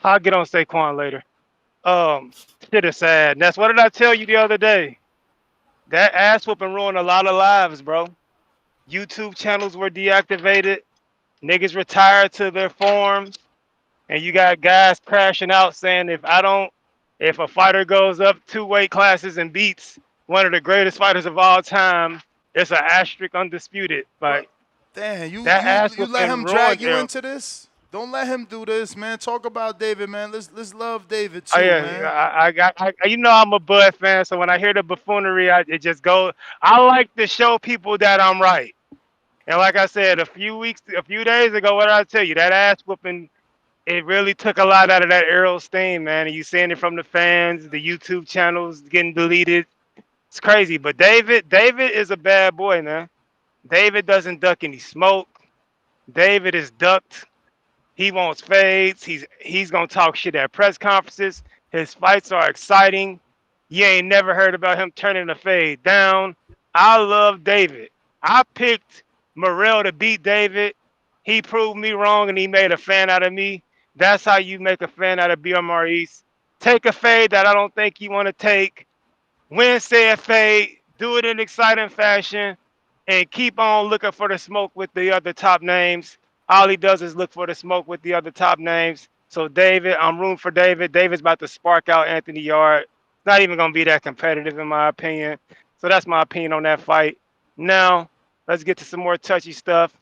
I'll get on Saquon later. Shit is sad. Ness, what did I tell you the other day? That ass whooping ruined a lot of lives, bro. YouTube channels were deactivated. Niggas retired to their forms. And you got guys crashing out saying if a fighter goes up 2 weight classes and beats one of the greatest fighters of all time, it's an asterisk undisputed. Like, damn, you that let him drag you into this? Don't let him do this, man. Talk about David, man. Let's love David too, man. I you know I'm a Bud fan, so when I hear the buffoonery, it just goes. I like to show people that I'm right. And like I said, a few days ago, what did I tell you? That ass whooping, it really took a lot out of that Errol steam, man. And you seeing it from the fans, the YouTube channels getting deleted. It's crazy. But David is a bad boy, man. David doesn't duck any smoke. David is ducked. He wants fades. He's gonna talk shit at press conferences. His fights are exciting. You ain't never heard about him turning a fade down. I love David. I picked Morrell to beat David. He proved me wrong and he made a fan out of me. That's how you make a fan out of BMR East. Take a fade that I don't think you want to take. Win said fade. Do it in exciting fashion. And keep on looking for the smoke with the other top names. All he does is look for the smoke with the other top names. So David, I'm rooting for David. David's about to spark out Anthony Yarde. It's not even going to be that competitive in my opinion. So that's my opinion on that fight. Now, let's get to some more touchy stuff.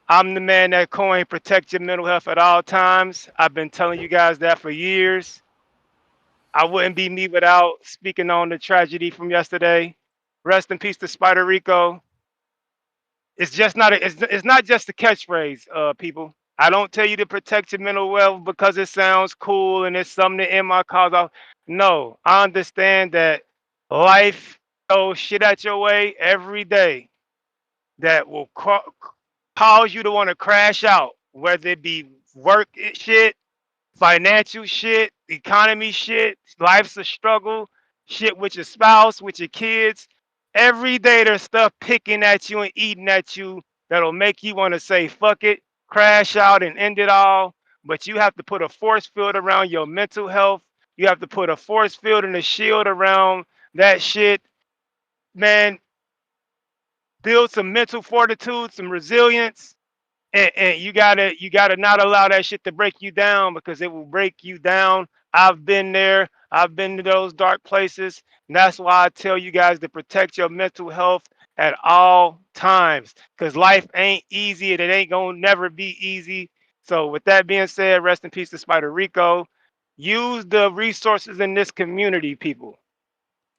I'm the man that coined protect your mental health at all times. I've been telling you guys that for years. I wouldn't be me without speaking on the tragedy from yesterday. Rest in peace to Spider Rico. It's just not it's not just a catchphrase, people. I don't tell you to protect your mental wealth because it sounds cool and it's something to end my cause off. No, I understand that life throws shit at your way every day that will cause you to want to crash out, whether it be work shit, financial shit, economy shit, life's a struggle, shit with your spouse, with your kids. Every day there's stuff picking at you and eating at you that'll make you want to say, fuck it, crash out and end it all. But you have to put a force field around your mental health. You have to put a force field and a shield around that shit. Man, build some mental fortitude, some resilience, And you gotta not allow that shit to break you down because it will break you down. I've been there. I've been to those dark places. And that's why I tell you guys to protect your mental health at all times. Because life ain't easy and it ain't gonna never be easy. So with that being said, rest in peace to Spider Rico. Use the resources in this community, people.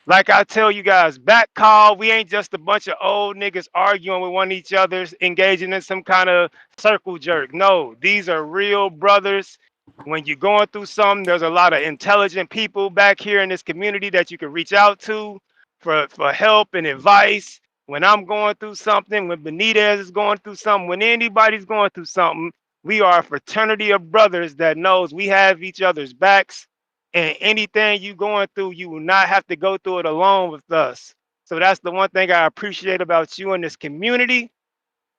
Like I tell you guys, back call, we ain't just a bunch of old niggas arguing with one each other's, engaging in some kind of circle jerk. No, these are real brothers. When you're going through something, there's a lot of intelligent people back here in this community that you can reach out to for help and advice. When I'm going through something, when Benitez is going through something, when anybody's going through something, we are a fraternity of brothers that knows we have each other's backs, and anything you going through, you will not have to go through it alone with us. So that's the one thing I appreciate about you in this community,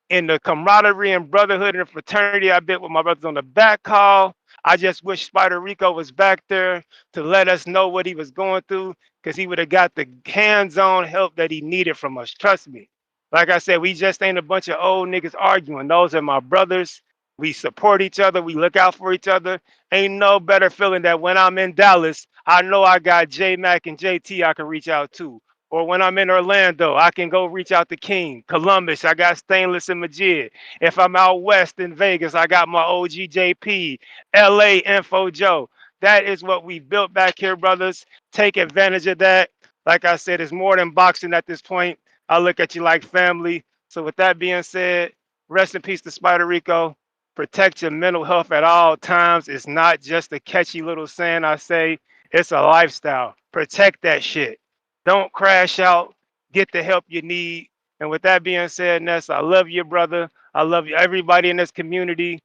in the camaraderie and brotherhood and fraternity I built with my brothers on the back call. I just wish Spider Rico was back there to let us know what he was going through, because he would have got the hands-on help that he needed from us. Trust me. Like I said, we just ain't a bunch of old niggas arguing. Those are my brothers. We support each other. We look out for each other. Ain't no better feeling that when I'm in Dallas, I know I got J Mac and JT I can reach out to. Or when I'm in Orlando, I can go reach out to King. Columbus, I got Stainless and Majid. If I'm out west in Vegas, I got my OG JP. LA Info Joe. That is what we built back here, brothers. Take advantage of that. Like I said, it's more than boxing at this point. I look at you like family. So with that being said, rest in peace to Spider Rico. Protect your mental health at all times. It's not just a catchy little saying I say. It's a lifestyle. Protect that shit. Don't crash out. Get the help you need. And with that being said, Ness, I love you, brother. I love you, everybody in this community.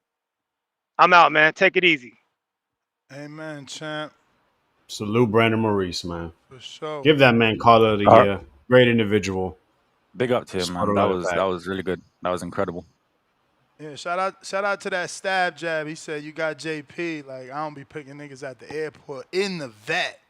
I'm out, man. Take it easy. Amen, champ. Salute Brandon Maurice, man. For sure. Give that man Caller of the Year. Great individual. Big up to him, Smart man. to That let it was back. really good. That was incredible. Yeah, shout out to that stab jab. He said you got JP. Like, I don't be picking niggas at the airport in the vet.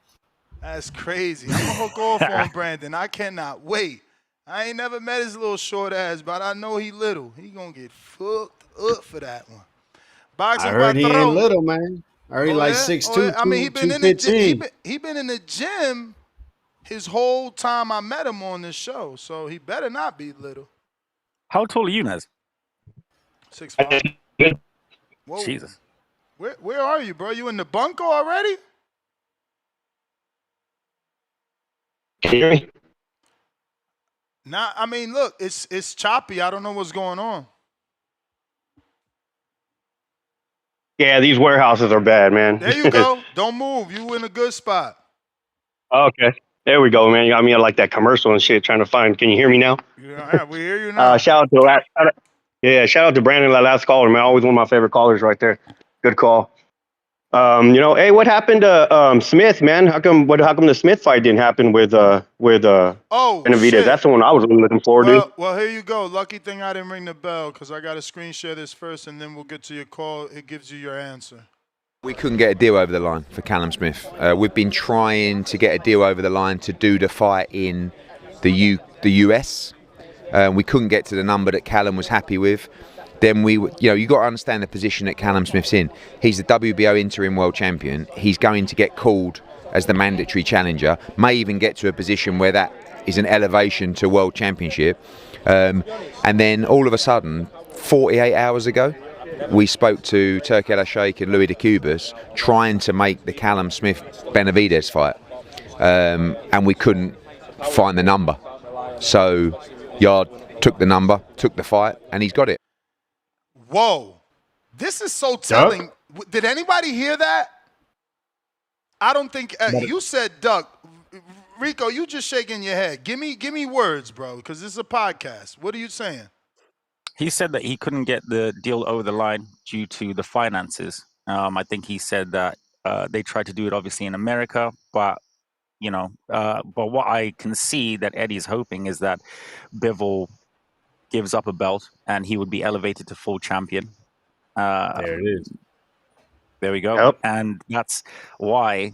That's crazy. I'm gonna hook off on Brandon. I cannot wait. I ain't never met his little short ass, but I know he little. He gonna get fucked up for that one. I Boxing heard he ain't Patron. little, man. I heard he Oh like yeah. 6'2", Oh yeah. I mean, he been in the gym. 215. He been in the gym his whole time I met him on this show. So he better not be little. How tall are you, Nez? 6'5". Whoa. Jesus. Where are you, bro? You in the bunker already? Can you hear me? Nah, I mean, look, it's choppy. I don't know what's going on. Yeah, these warehouses are bad, man. There you go. Don't move. You in a good spot. Okay. There we go, man. You got me like that commercial and shit trying to find. Can you hear me now? Yeah, we hear you now. Shout out to Brandon, that last caller, man. Always one of my favorite callers right there. Good call. Hey, what happened to Smith, man? How come the Smith fight didn't happen with Benavidez? Shit. That's the one I was really looking forward to. Well, here you go. Lucky thing I didn't ring the bell because I got to screen share this first, and then we'll get to your call. It gives you your answer. We couldn't get a deal over the line for Callum Smith. We've been trying to get a deal over the line to do the fight in the US. We couldn't get to the number that Callum was happy with. Then you got to understand the position that Callum Smith's in. He's the WBO interim world champion. He's going to get called as the mandatory challenger. May even get to a position where that is an elevation to world championship. And then all of a sudden, 48 hours ago, we spoke to Turki Alalshikh and Louis de Cubas trying to make the Callum Smith-Benavidez fight. And we couldn't find the number. So Yarde took the number, took the fight, and he's got it. Whoa. This is so telling. Did anybody hear that? I don't think you said duck. Rico, you just shaking your head. Give me words, bro, because this is a podcast. What are you saying? He said that he couldn't get the deal over the line due to the finances. I think he said that they tried to do it obviously in America, but but what I can see that Eddie's hoping is that Bivol gives up a belt and he would be elevated to full champion. There it is. There we go. Yep. And that's why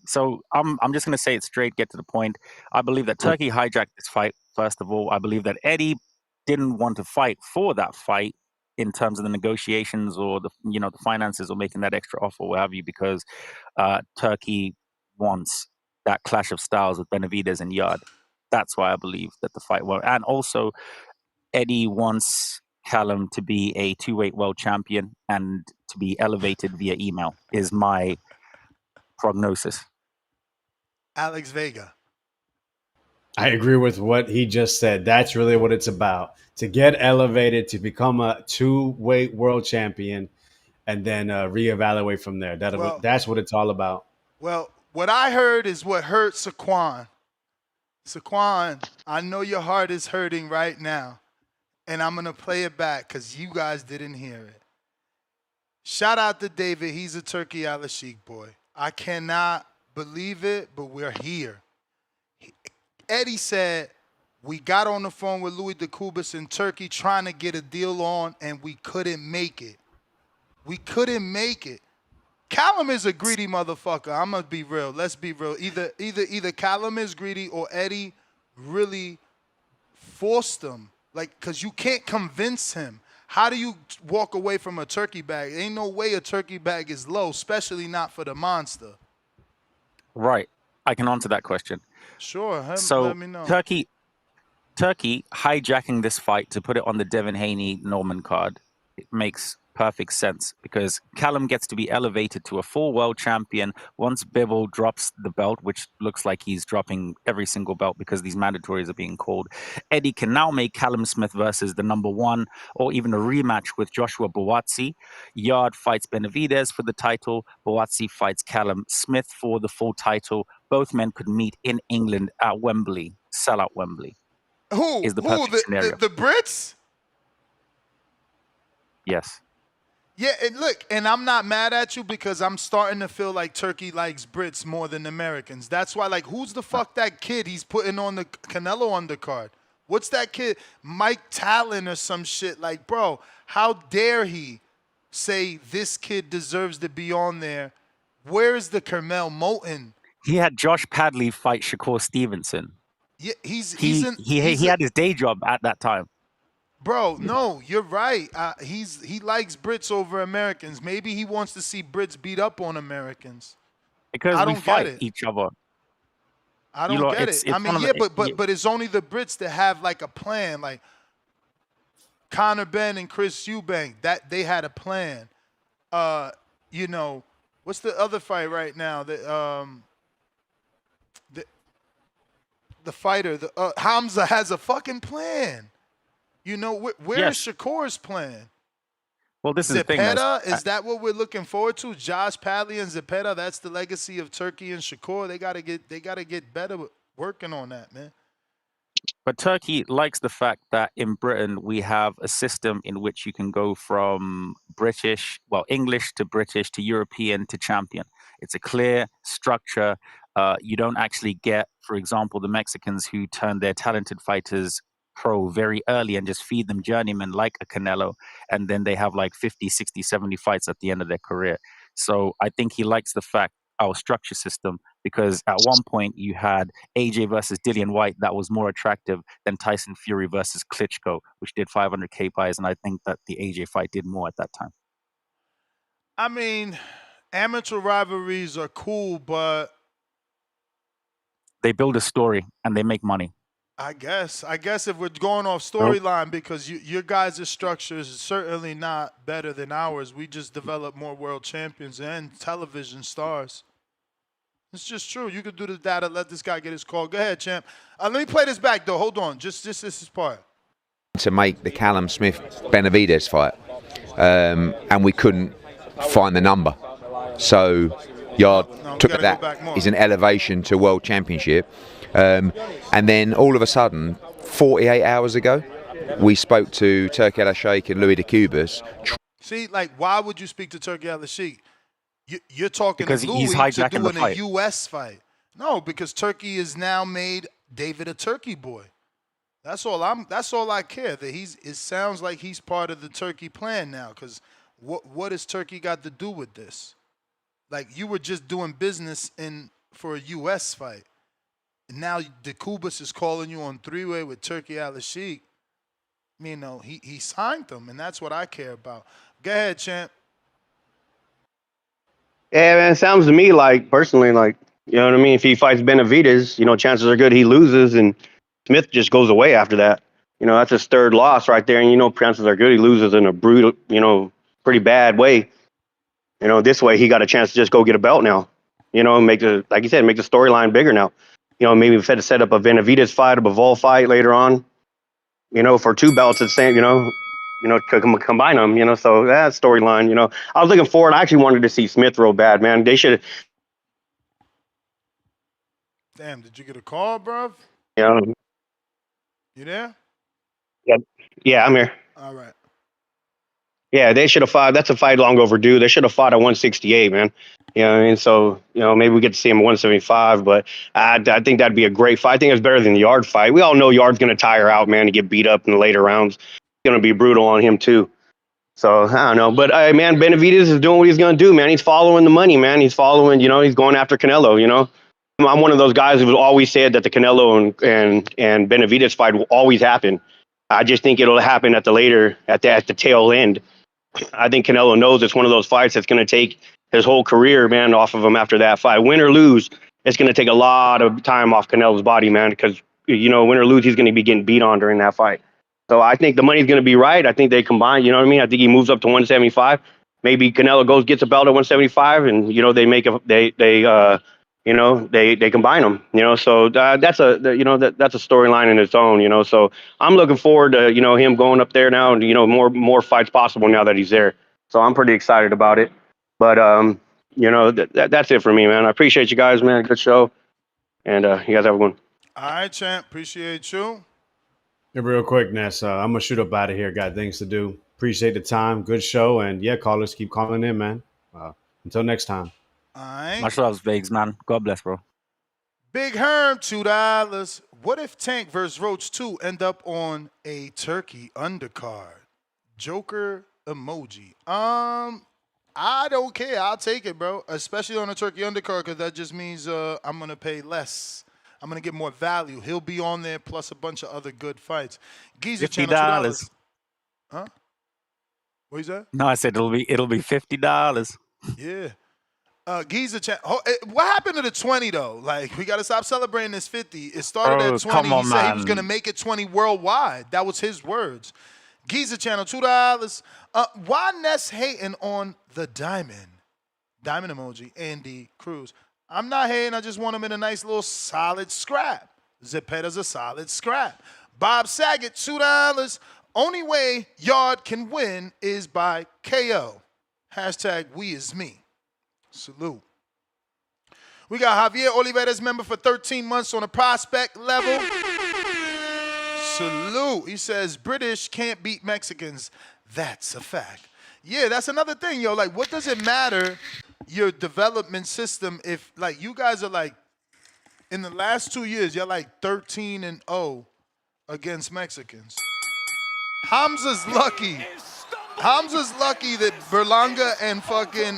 so I'm just going to say it straight, get to the point. I believe that Turki hijacked this fight, first of all. I believe that Eddie didn't want to fight for that fight in terms of the negotiations or the finances or making that extra offer, what have you, because Turkey wants that clash of styles with Benavidez and Yarde. That's why I believe that the fight will. And also, Eddie wants Callum to be a 2-weight world champion and to be elevated via email, is my prognosis. Alex Vega. I agree with what he just said. That's really what it's about. To get elevated, to become a 2-weight world champion, and then reevaluate from there. That's what it's all about. Well, what I heard is what hurt Saquon. Saquon, I know your heart is hurting right now, and I'm going to play it back because you guys didn't hear it. Shout out to David. He's a Turki Alalshikh boy. I cannot believe it, but we're here. Eddie said, we got on the phone with Louis DeCubas in Turkey trying to get a deal on, and we couldn't make it. We couldn't make it. Callum is a greedy motherfucker. I'm going to be real. Let's be real. Either Callum is greedy or Eddie really forced him. Like, because you can't convince him. How do you walk away from a turkey bag? Ain't no way a turkey bag is low, especially not for the monster. Right. I can answer that question. Sure. So let me know. Turkey hijacking this fight to put it on the Devin Haney-Norman card, it makes perfect sense because Callum gets to be elevated to a full world champion once Bivol drops the belt, which looks like he's dropping every single belt because these mandatories are being called. Eddie can now make Callum Smith versus the number one or even a rematch with Joshua Buatsi. Yarde fights Benavidez for the title. Buatsi fights Callum Smith for the full title. Both men could meet in England at Wembley, sell out Wembley. Who? Is the perfect scenario. The Brits? Yes. Yeah, and look, and I'm not mad at you because I'm starting to feel like Turkey likes Brits more than Americans. That's why, like, who's the fuck that kid he's putting on the Canelo undercard? What's that kid? Mike Talon or some shit. Like, bro, how dare he say this kid deserves to be on there? Where is the Carmel Moulton? He had Josh Padley fight Shakur Stevenson. Yeah, he had his day job at that time. Bro, no, you're right. He likes Brits over Americans. Maybe he wants to see Brits beat up on Americans. Because I we don't fight get it. each other. I don't get it. I mean, yeah, but it's only the Brits that have like a plan. Like Conor Benn and Chris Eubank, that they had a plan. You know, what's the other fight right now? The fighter, Hamza has a fucking plan. You know, where is Shakur's plan? Well, this is Zepeda, the thing. Is that what we're looking forward to? Josh Padley and Zepeda, that's the legacy of Turkey and Shakur. They gotta get better working on that, man. But Turkey likes the fact that in Britain we have a system in which you can go from English to British to European to champion. It's a clear structure. You don't actually get, for example, the Mexicans who turn their talented fighters pro very early and just feed them journeymen like a Canelo, and then they have like 50, 60, 70 fights at the end of their career. So I think he likes the fact, our structure system, because at one point you had AJ versus Dillian White that was more attractive than Tyson Fury versus Klitschko, which did 500K buys, and I think that the AJ fight did more at that time. I mean, amateur rivalries are cool, but they build a story and they make money. I guess if we're going off storyline, because your guys' structure is certainly not better than ours. We just develop more world champions and television stars. It's just true. You could do the data. Let this guy get his call. Go ahead, champ. Let me play this back, though. Hold on. Just this is part. To make the Callum Smith-Benavidez fight, and we couldn't find the number. So Yarde took that as an elevation to world championship. And then all of a sudden, 48 hours ago, we spoke to Turki Alalshikh and Louis DeCubas. See, like, why would you speak to Turki Alalshikh? You're talking because to Louis he's hijacking to doing the fight. a U.S. fight. No, because Turkey has now made David a Turkey boy. That's all I care. That it sounds like he's part of the Turkey plan now. Because what has Turkey got to do with this? Like, you were just doing business for a U.S. fight. Now DeCubas is calling you on three-way with Turki Alalshikh. You know, he signed them, and that's what I care about. Go ahead, champ. Yeah, man, it sounds to me like personally, like you know what I mean. If he fights Benavidez, you know, chances are good he loses, and Smith just goes away after that. You know, that's his third loss right there, and you know, chances are good he loses in a brutal, you know, pretty bad way. You know, this way he got a chance to just go get a belt now. You know, make the like you said, make the storyline bigger now. You know, maybe set up a Benavidez fight, a Bivol fight later on. You know, for two belts at the same. You know, combine them. You know, so that storyline. You know, I was looking forward. I actually wanted to see Smith real bad, man. They should. Damn, did you get a call, bruv? You know, You there? yeah, yeah, I'm here. All right. Yeah, they should have fought. That's a fight long overdue. They should have fought at 168, man. You know what I mean? So, you know, maybe we get to see him at 175, but I think that'd be a great fight. I think it's better than the Yard fight. We all know Yard's going to tire out, man, to get beat up in the later rounds. It's going to be brutal on him, too. So, I don't know. But, man, Benavidez is doing what he's going to do, man. He's following the money, man. He's following, you know, he's going after Canelo, you know. I'm one of those guys who always said that the Canelo and Benavidez fight will always happen. I just think it'll happen at the tail end. I think Canelo knows it's one of those fights that's going to take his whole career, man, off of him after that fight. Win or lose, it's going to take a lot of time off Canelo's body, man, because, you know, win or lose, he's going to be getting beat on during that fight. So I think the money's going to be right. I think they combine, you know what I mean? I think he moves up to 175. Maybe Canelo gets a belt at 175, and, you know, they combine them, you know, so that's a storyline in its own, you know, so I'm looking forward to, you know, him going up there now and, you know, more fights possible now that he's there. So I'm pretty excited about it. But, you know, that's it for me, man. I appreciate you guys, man. Good show. And you guys have a good one. All right, champ. Appreciate you. Yeah, real quick, Ness. I'm going to shoot up out of here. Got things to do. Appreciate the time. Good show. And yeah, callers, keep calling in, man. Until next time. All right. Much love, Vegas, man. God bless, bro. Big Herm, $2. What if Tank versus Roach 2 end up on a Turkey undercard? Joker emoji. I don't care. I'll take it, bro. Especially on a Turkey undercard, because that just means I'm going to pay less. I'm going to get more value. He'll be on there plus a bunch of other good fights. Geezer Channel, $2. Huh? What is that? No, I said it'll be $50. Yeah. Geezer Channel. What happened to the 20 though? Like, we got to stop celebrating this 50. It started at 20. Come on, he said man. he was going to make it 20 worldwide. That was his words. Geezer Channel, $2. Why Ness hating on the Diamond? Diamond emoji, Andy Cruz. I'm not hating. I just want him in a nice little solid scrap. Zepeda's a solid scrap. Bob Saget, $2. Only way Yard can win is by KO. Hashtag we is me. Salute. We got Javier Oliveira's member for 13 months on a prospect level. Salute. He says British can't beat Mexicans. That's a fact. Yeah, that's another thing, yo. Like, what does it matter, your development system, if, like, you guys are, like, in the last 2 years, you're, like, 13-0 against Mexicans. Hamza's lucky. Hamza's lucky that Berlanga and fucking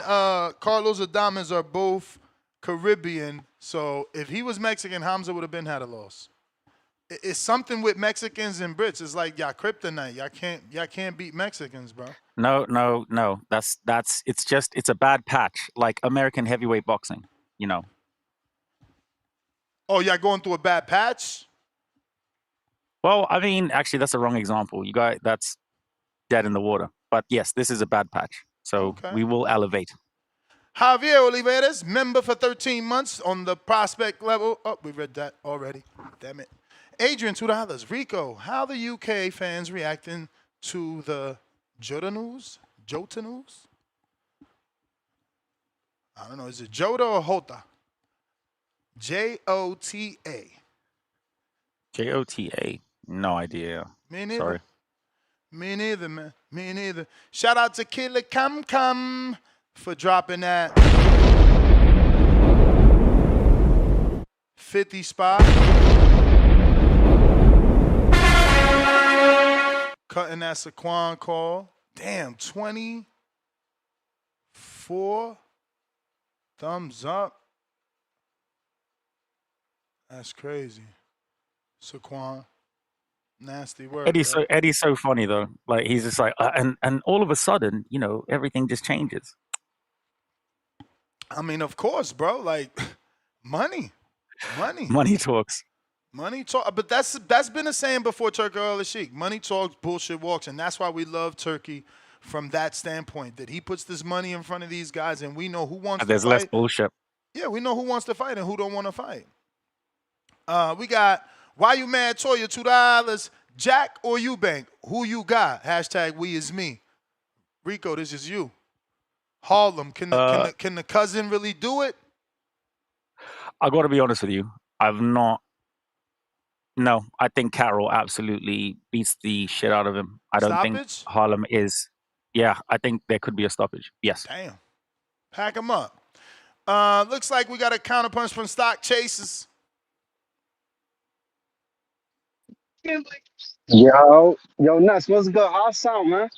Carlos Adames are both Caribbean. So if he was Mexican, Hamza would have had a loss. It's something with Mexicans and Brits. It's like y'all kryptonite. Y'all can't beat Mexicans, bro. No. It's a bad patch, like American heavyweight boxing, you know. Oh, y'all going through a bad patch? Well, I mean, actually, that's a wrong example. That's dead in the water. But yes, this is a bad patch. So we will elevate. Javier Oliveira's member for 13 months on the prospect level. Oh, we read that already. Damn it. Adrian, $2. Rico, how the UK fans reacting to the Jota news? Jota news? I don't know. Is it Jota or Jota? Jota. Jota. No idea. Me neither. Sorry. Me neither, man. Me neither. Shout out to Killer Cam for dropping that 50 spot. Cutting that Saquon call. Damn, 24 thumbs up. That's crazy. Saquon. Nasty work, yo. Eddie's so funny though. Like he's just like, and all of a sudden, everything just changes. I mean, of course, bro. Like, money. Money talks. Money talk, but that's been a saying before Turki Alalshikh. Money talks, bullshit walks, and that's why we love Turki from that standpoint. That he puts this money in front of these guys, and we know who wants to There's fight. less bullshit. Yeah, we know who wants to fight and who don't want to fight. We got Why You Mad Toya, $2. Jack or Eubank, who you got? Hashtag we is me. Rico, this is you. Harlem, can the cousin really do it? I got to be honest with you. I've not. No, I think Carroll absolutely beats the shit out of him. I don't think Stoppage? Harlem is. Yeah, I think there could be a stoppage. Yes. Damn. Pack him up. Looks like we got a counterpunch from Stock Chasers. Yo, Nuts, what's good? How sound, man?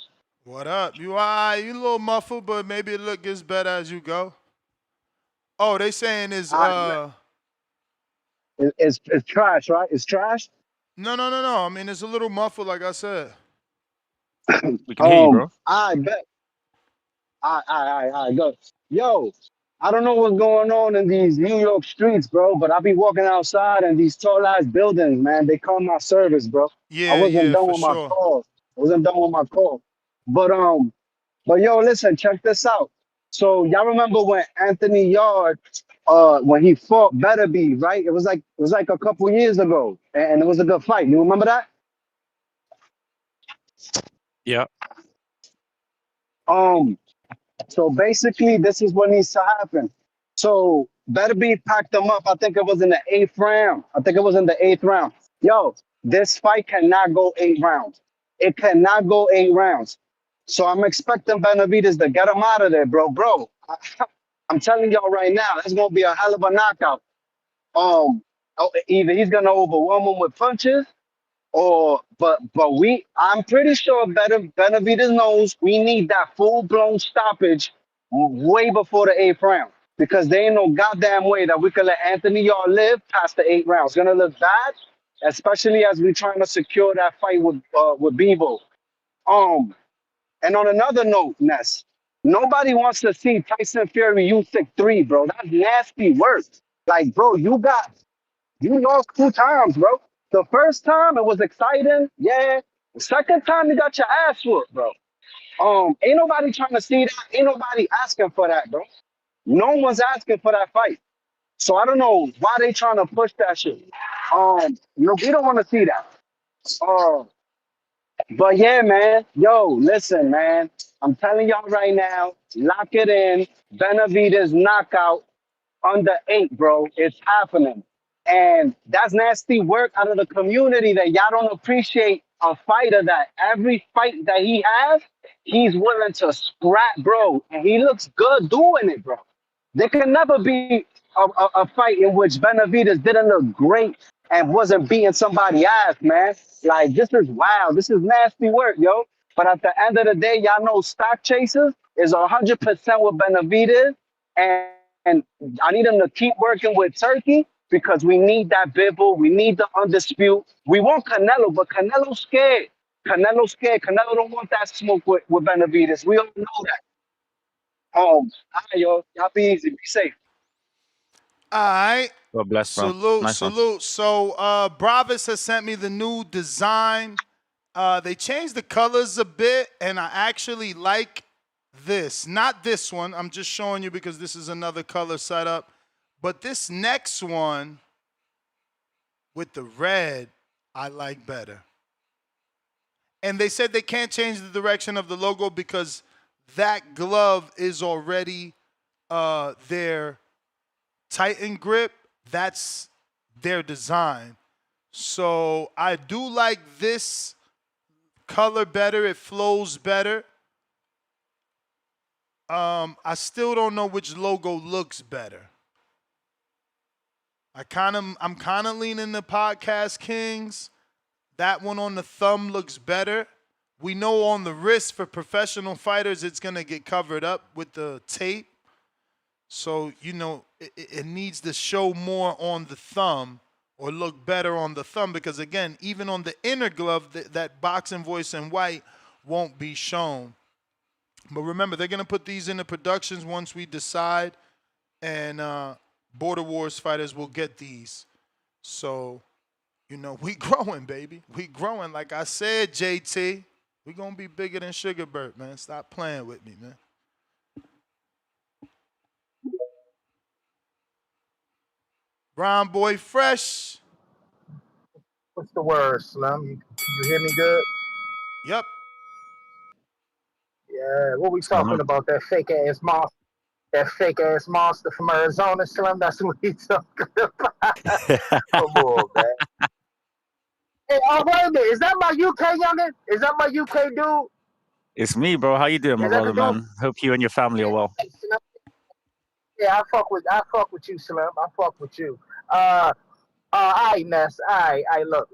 What up? You all right? You a little muffled, but maybe it look gets better as you go. Oh, they saying is It's trash, right? It's trash. No. I mean, it's a little muffled, like I said. We can hear you, bro. I bet. I go. Yo, I don't know what's going on in these New York streets, bro, but I be walking outside and these tall ass buildings, man, they call my service, bro. Yeah, I wasn't done for with my sure. call. But yo, listen, check this out. So y'all remember when Anthony Yarde, when he fought Benavidez, right? It was like a couple years ago, and it was a good fight. You remember that? Yeah. So basically, this is what needs to happen. So Benavidez packed them up. I think it was in the 8th round. Yo, this fight cannot go 8 rounds. It cannot go 8 rounds. So I'm expecting Benavidez to get him out of there, bro. I'm telling y'all right now, it's gonna be a hell of a knockout. Either he's gonna overwhelm him with punches, I'm pretty sure Benavidez knows we need that full-blown stoppage way before the 8th round, because there ain't no goddamn way that we can let Anthony Yarde live past the 8 rounds. It's gonna look bad, especially as we're trying to secure that fight with Bebo. And on another note, Ness, nobody wants to see Tyson Fury Usyk 3, bro. That's nasty work. Like, bro, you lost 2 times, bro. The first time it was exciting, yeah. The second time you got your ass whooped, bro. Ain't nobody trying to see that. Ain't nobody asking for that, bro. No one's asking for that fight. So I don't know why they trying to push that shit. We don't want to see that. But yeah, man. Yo, listen, man. I'm telling y'all right now, lock it in. Benavidez knockout under 8, bro. It's happening. And that's nasty work out of the community that y'all don't appreciate a fighter that every fight that he has, he's willing to scrap, bro. And he looks good doing it, bro. There can never be a fight in which Benavidez didn't look great and wasn't beating somebody ass, man. Like, this is wild. This is nasty work, yo. But at the end of the day, y'all know Stock Chasers is 100% with Benavidez. And I need him to keep working with Turkey, because we need that Bibble. We need the undisputed. We want Canelo, but Canelo's scared. Canelo don't want that smoke with Benavidez. We all know that. All right, yo. Y'all be easy. Be safe. All right. God bless, bro. Salute, Nice one. salute. So Bravis has sent me the new design. They changed the colors a bit, and I actually like this. Not this one. I'm just showing you because this is another color setup. But this next one with the red, I like better. And they said they can't change the direction of the logo because that glove is already their Titan grip. That's their design. So I do like this color better. It flows better. I still don't know which logo looks better. I'm kind of leaning the Podcast Kings. That one on the thumb looks better. We know on the wrist for professional fighters, it's going to get covered up with the tape. So, it needs to show more on the thumb or look better on the thumb, because again, even on the inner glove, that Boxing Voice in white won't be shown. But remember, they're going to put these into productions once we decide, and Border Wars fighters will get these. So, you know, we growing, baby. We growing. Like I said, JT, we going to be bigger than Sugarbird, man. Stop playing with me, man. Brown Boy Fresh. What's the word, Slim? You hear me good? Yep. Yeah, what we talking about? That fake ass monster. That fake ass monster from Arizona, Slim. That's what we talking about. Come on, man. Hey, oh wait a minute. Is that my UK youngin? Is that my UK dude? It's me, bro. How you doing, my Is that brother, the dude? man? Hope you and your family are well. Yeah, I fuck with you, Slim. I fuck with you. All right, Ness. All right, look.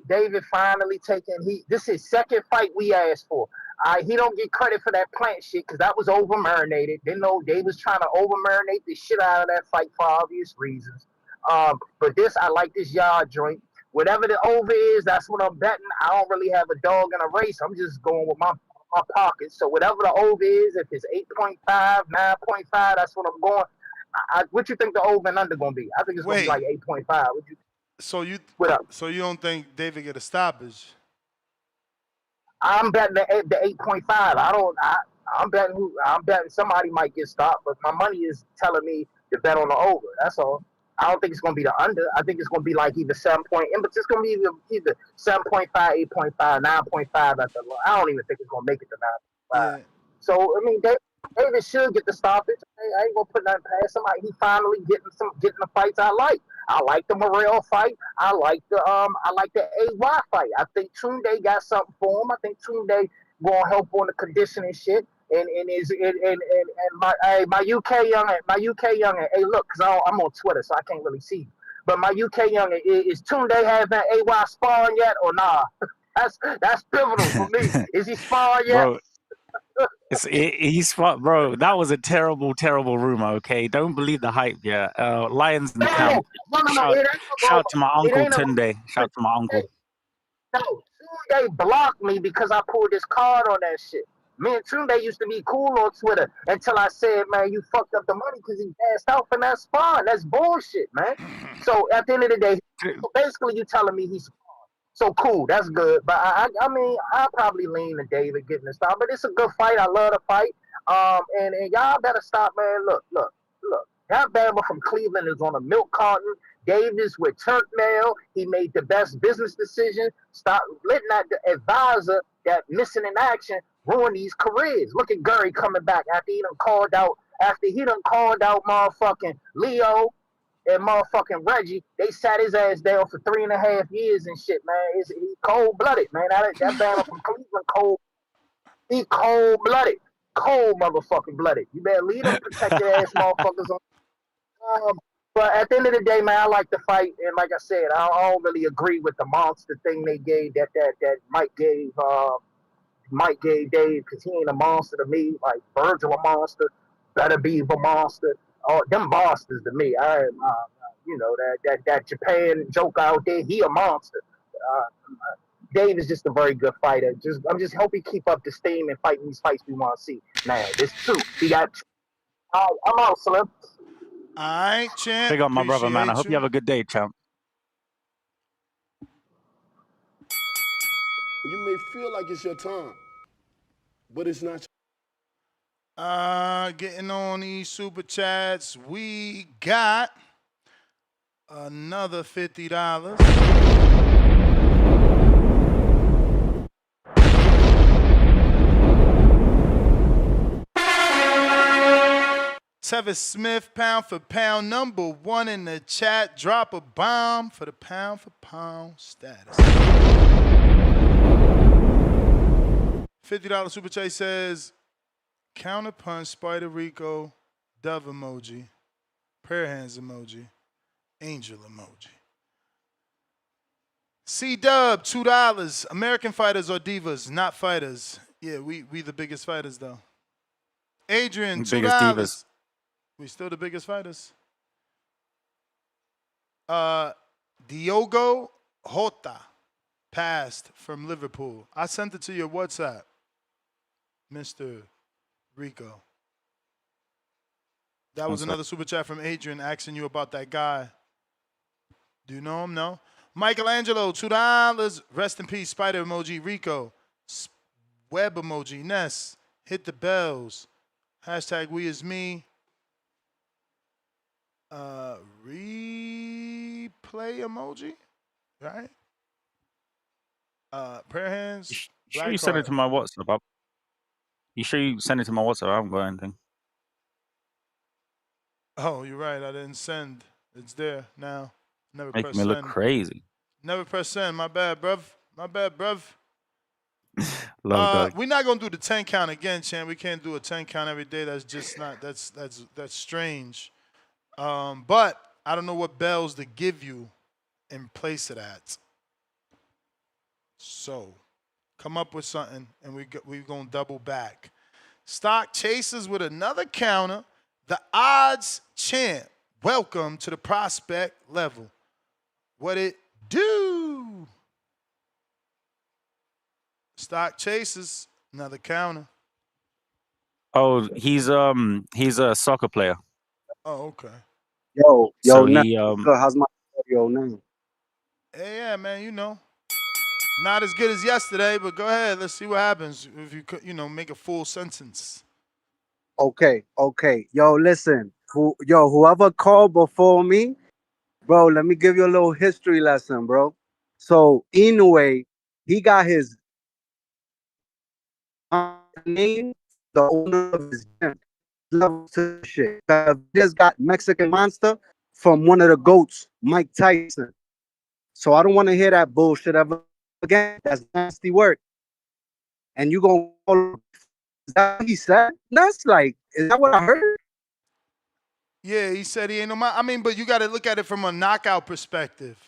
David finally taking this is second fight we asked for. He don't get credit for that plant shit because that was over marinated. Didn't know they was trying to over marinate the shit out of that fight for obvious reasons. But this, I like this Yarde joint. Whatever the over is, that's what I'm betting. I don't really have a dog in a race. I'm just going with my pockets. So whatever the over is, if it's 8.5, 9.5, that's what I'm going. What you think the over and under gonna be? I think it's gonna be like 8.5. So you don't think David get a stoppage? I'm betting the 8.5. I'm betting somebody might get stopped, but my money is telling me to bet on the over. That's all. I don't think it's gonna be the under. I think it's gonna be like either 7 point, but it's gonna be either 7.5, 8.5, 9.5 at the low. I don't even think it's gonna make it to 9.5. So I mean, David should get the stoppage. I ain't gonna put nothing past somebody. He finally getting the fights I like. I like the Morrell fight. I like the AY fight. I think Tunde got something for him. I think Tunde gonna help on the conditioning shit. And my UK youngin. Hey, look, cause I'm on Twitter, so I can't really see. But my UK youngin, is Tunde having AY sparring yet or nah? That's pivotal for me. Is he sparring yet? Bro, bro, that was a terrible, terrible rumor, okay? Don't believe the hype, yeah. Lions in the camp. Shout to my uncle Tunde. Shout to my uncle. No, Tunde blocked me because I pulled his card on that shit. Me and Tunde used to be cool on Twitter until I said, man, you fucked up the money because he passed out from that spawn. That's bullshit, man. So at the end of the day, basically you telling me he's so cool. That's good. But I mean, I'll probably lean to David getting the stop. But it's a good fight. I love the fight. And y'all better stop, man. Look. That Bama from Cleveland is on a milk carton. Davis with Turk mail. He made the best business decision. Stop letting that advisor that missing in action ruin these careers. Look at Gurry coming back after he done called out motherfucking Leo and motherfucking Reggie. They sat his ass down for 3.5 years and shit, man. He's cold blooded, man. That Bama from Cleveland cold. He cold blooded. Cold motherfucking blooded. You better leave them protected ass motherfuckers on. But at the end of the day, man, I like the fight, and like I said, I don't really agree with the monster thing they gave that Mike gave Dave, because he ain't a monster to me. Like Virgil a monster, Better be a monster. Oh, them monsters to me. You know that Japan joke out there. He a monster. Dave is just a very good fighter. I'm just hoping he keep up the steam and fighting these fights we want to see. Now, there's two. He got. I'm out, Slim. All right, champ. Big up my brother, man. I hope you have a good day, champ. You may feel like it's your time, but it's not. Getting on these super chats. We got another $50. Chavez Smith, pound for pound, #1 in the chat. Drop a bomb for the pound for pound status. $50 super chat says, counter punch, Spider Rico, dove emoji, prayer hands emoji, angel emoji. C-Dub, $2. American fighters or divas? Not fighters. Yeah, we the biggest fighters though. Adrian, $2. Biggest divas. We still the biggest fighters. Diogo Jota passed from Liverpool. I sent it to your WhatsApp, Mr. Rico. That was another super chat from Adrian asking you about that guy. Do you know him? No? Michelangelo, $2. Rest in peace, spider emoji. Rico, web emoji. Ness, hit the bells. Hashtag we is me. Replay emoji, right? Prayer hands. You sure you sent it to my WhatsApp? You sure you sent it to my WhatsApp? I haven't got anything. Oh, you're right. I didn't send. It's there now. Never Making press me send. look crazy. Never press send. My bad, bruv. My bad, bruv. Love dog. We're not gonna do the 10 count again, Chan. We can't do a 10 count every day. That's just not. That's strange. But I don't know what bells to give you in place of that. So, come up with something, and we're gonna double back. Stock Chasers with another counter. The odds champ. Welcome to the prospect level. What it do? Stock Chasers, another counter. Oh, he's a soccer player. Oh, okay. Yo, So now, he how's my audio now? Hey, yeah, man, you know. Not as good as yesterday, but go ahead. Let's see what happens if you make a full sentence. Okay. Yo, listen. Whoever called before me, bro, let me give you a little history lesson, bro. So, Inoue, he got his name, the owner of his gym. Love to shit. Just got Mexican Monster from one of the GOATs, Mike Tyson. So I don't want to hear that bullshit ever again. That's nasty work. And you gonna call? Is that what he said? That's like, is that what I heard? Yeah, he said he ain't no. I mean, but you got to look at it from a knockout perspective.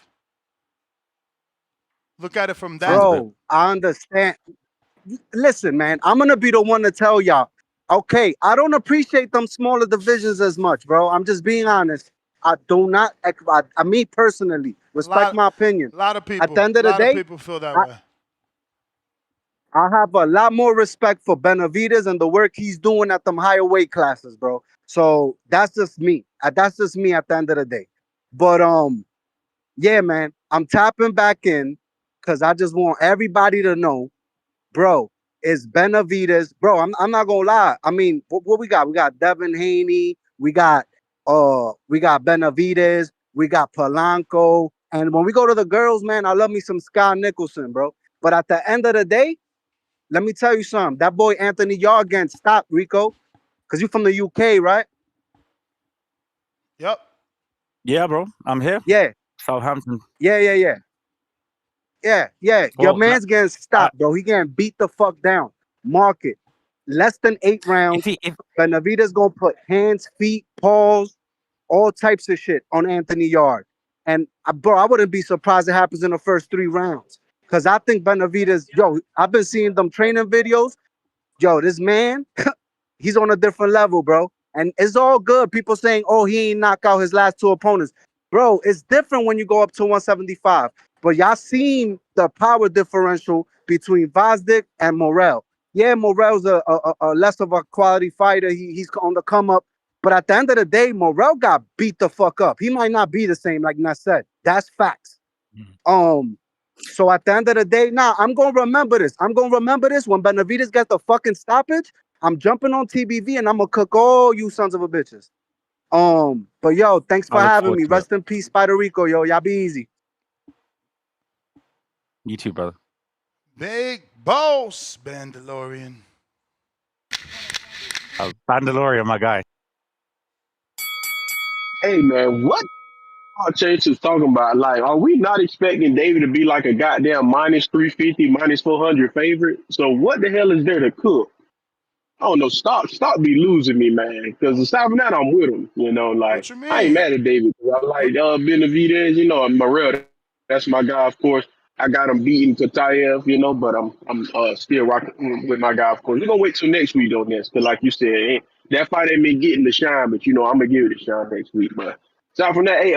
Look at it from that. Bro, I understand. Listen, man, I'm gonna be the one to tell y'all. Okay, I don't appreciate them smaller divisions as much, bro. I'm just being honest. I do not. I mean, personally, respect my opinion. A lot of people. At the end of the day, people feel that way. I have a lot more respect for Benavidez and the work he's doing at them higher weight classes, bro. So that's just me. That's just me at the end of the day. But yeah, man, I'm tapping back in because I just want everybody to know, bro. It's Benavidez, bro. I'm not gonna lie. I mean, what we got? We got Devin Haney. We got Benavidez. We got Polanco. And when we go to the girls, man, I love me some Sky Nicholson, bro. But at the end of the day, let me tell you something. That boy Anthony Yarde getting stopped, Rico, because you from the UK, right? Yep. Yeah, bro. I'm here. Yeah. Southampton. Yeah. Your man's getting stopped, bro. He getting beat the fuck down. Mark it. Less than 8 rounds. Benavidez gonna put hands, feet, paws, all types of shit on Anthony Yarde. And bro, I wouldn't be surprised it happens in the first 3 rounds. Cause I think Benavidez, I've been seeing them training videos. Yo, this man, he's on a different level, bro. And it's all good. People saying, oh, he ain't knock out his last 2 opponents. Bro, it's different when you go up to 175. But y'all seen the power differential between Vazdik and Morrell. Yeah, Morrell's a less of a quality fighter. He's on the come up. But at the end of the day, Morrell got beat the fuck up. He might not be the same, like Ness said. That's facts. So at the end of the day, I'm gonna remember this. I'm gonna remember this when Benavidez gets the fucking stoppage. I'm jumping on TBV and I'm gonna cook all you sons of a bitches. But yo, thanks for having me. Rest in peace, Spider Rico. Yo, y'all be easy. You too, brother. Big boss, Bandalorian. Bandalorian, my guy. Hey man, what Chase is talking about? Like, are we not expecting David to be like a goddamn minus 350, minus 400 favorite? So what the hell is there to cook? I don't know. Stop be losing me, man. Because aside from that, I'm with him. You know, like What you mean? I ain't mad at David. I like Benavidez. You know, and Morrell. That's my guy, of course. I got him beating Katayev, you know, but I'm still rocking with my guy, of course. We're gonna wait till next week on this, because like you said, that fight ain't been getting the shine, but you know, I'm gonna give it a shine next week. But Aside from that, hey,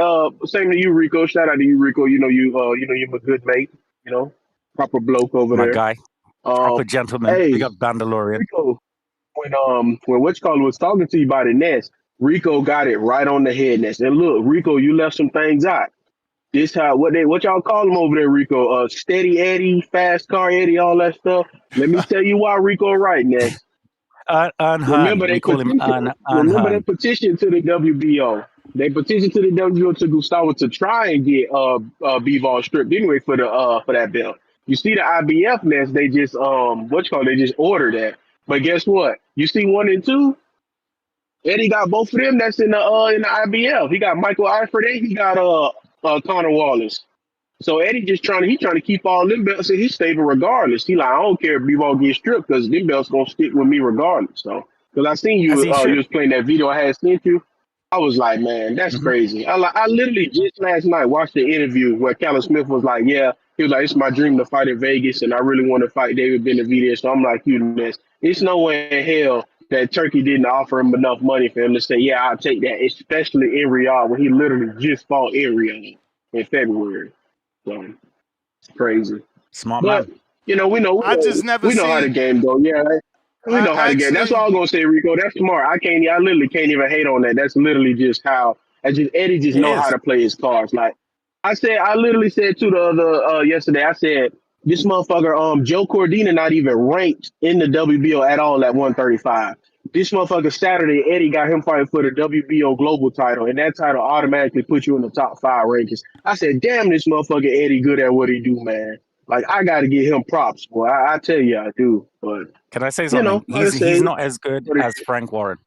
same to you, Rico. Shout out to you, Rico. You're my good mate. You know, proper bloke over My there. guy, proper gentleman. Hey, Big up Bandalorian. Rico, when Witchcaller was talking to you about the Nets, Rico got it right on the head, Nets. And look, Rico, you left some things out. This how what y'all call him over there, Rico? Steady Eddie, fast car Eddie, all that stuff. Let me tell you why Rico right, Nets. Ern Remember Hearn. they We call him petition. Ern Remember they Hearn. petition to the WBO. They petitioned to the WBO to Gustavo to try and get B-ball stripped anyway for that belt. You see the IBF Nets, they just they just ordered that. But guess what? You see 1 and 2. Eddie got both of them. That's in the IBF. He got Michael Eifert and he got Connor Wallace. So Eddie just trying to keep all them belts in his stable regardless. He like, I don't care if B-ball get stripped because them belts gonna stick with me regardless. So because I seen As you he you should. was playing that video I had sent you. I was like, man, that's crazy. I literally just last night watched the interview where Callum Smith was like, yeah, he was like, it's my dream to fight in Vegas and I really want to fight David Benavidez. So I'm like, you miss. It's no way in hell that Turkey didn't offer him enough money for him to say, yeah, I'll take that, especially in Riyadh when he literally just fought in Riyadh in February. So it's crazy. Smart But man. we know I just never we know how the seen. game go. Yeah, we I know how the game. That's actually, all I'm gonna say, Rico. That's smart. I literally can't even hate on that. That's literally just how. I just Eddie just It know how is. to play his cards. Like I literally said to the other yesterday. I said this motherfucker Joe Cordina not even ranked in the WBO at all at 135. This motherfucker Saturday Eddie got him fighting for the WBO global title, and that title automatically puts you in the top 5 rankings. I said, damn, this motherfucker Eddie good at what he do, man. Like I got to give him props, boy. I tell you, I do. But Can I say something? like I He's say, not as good as Frank Warren.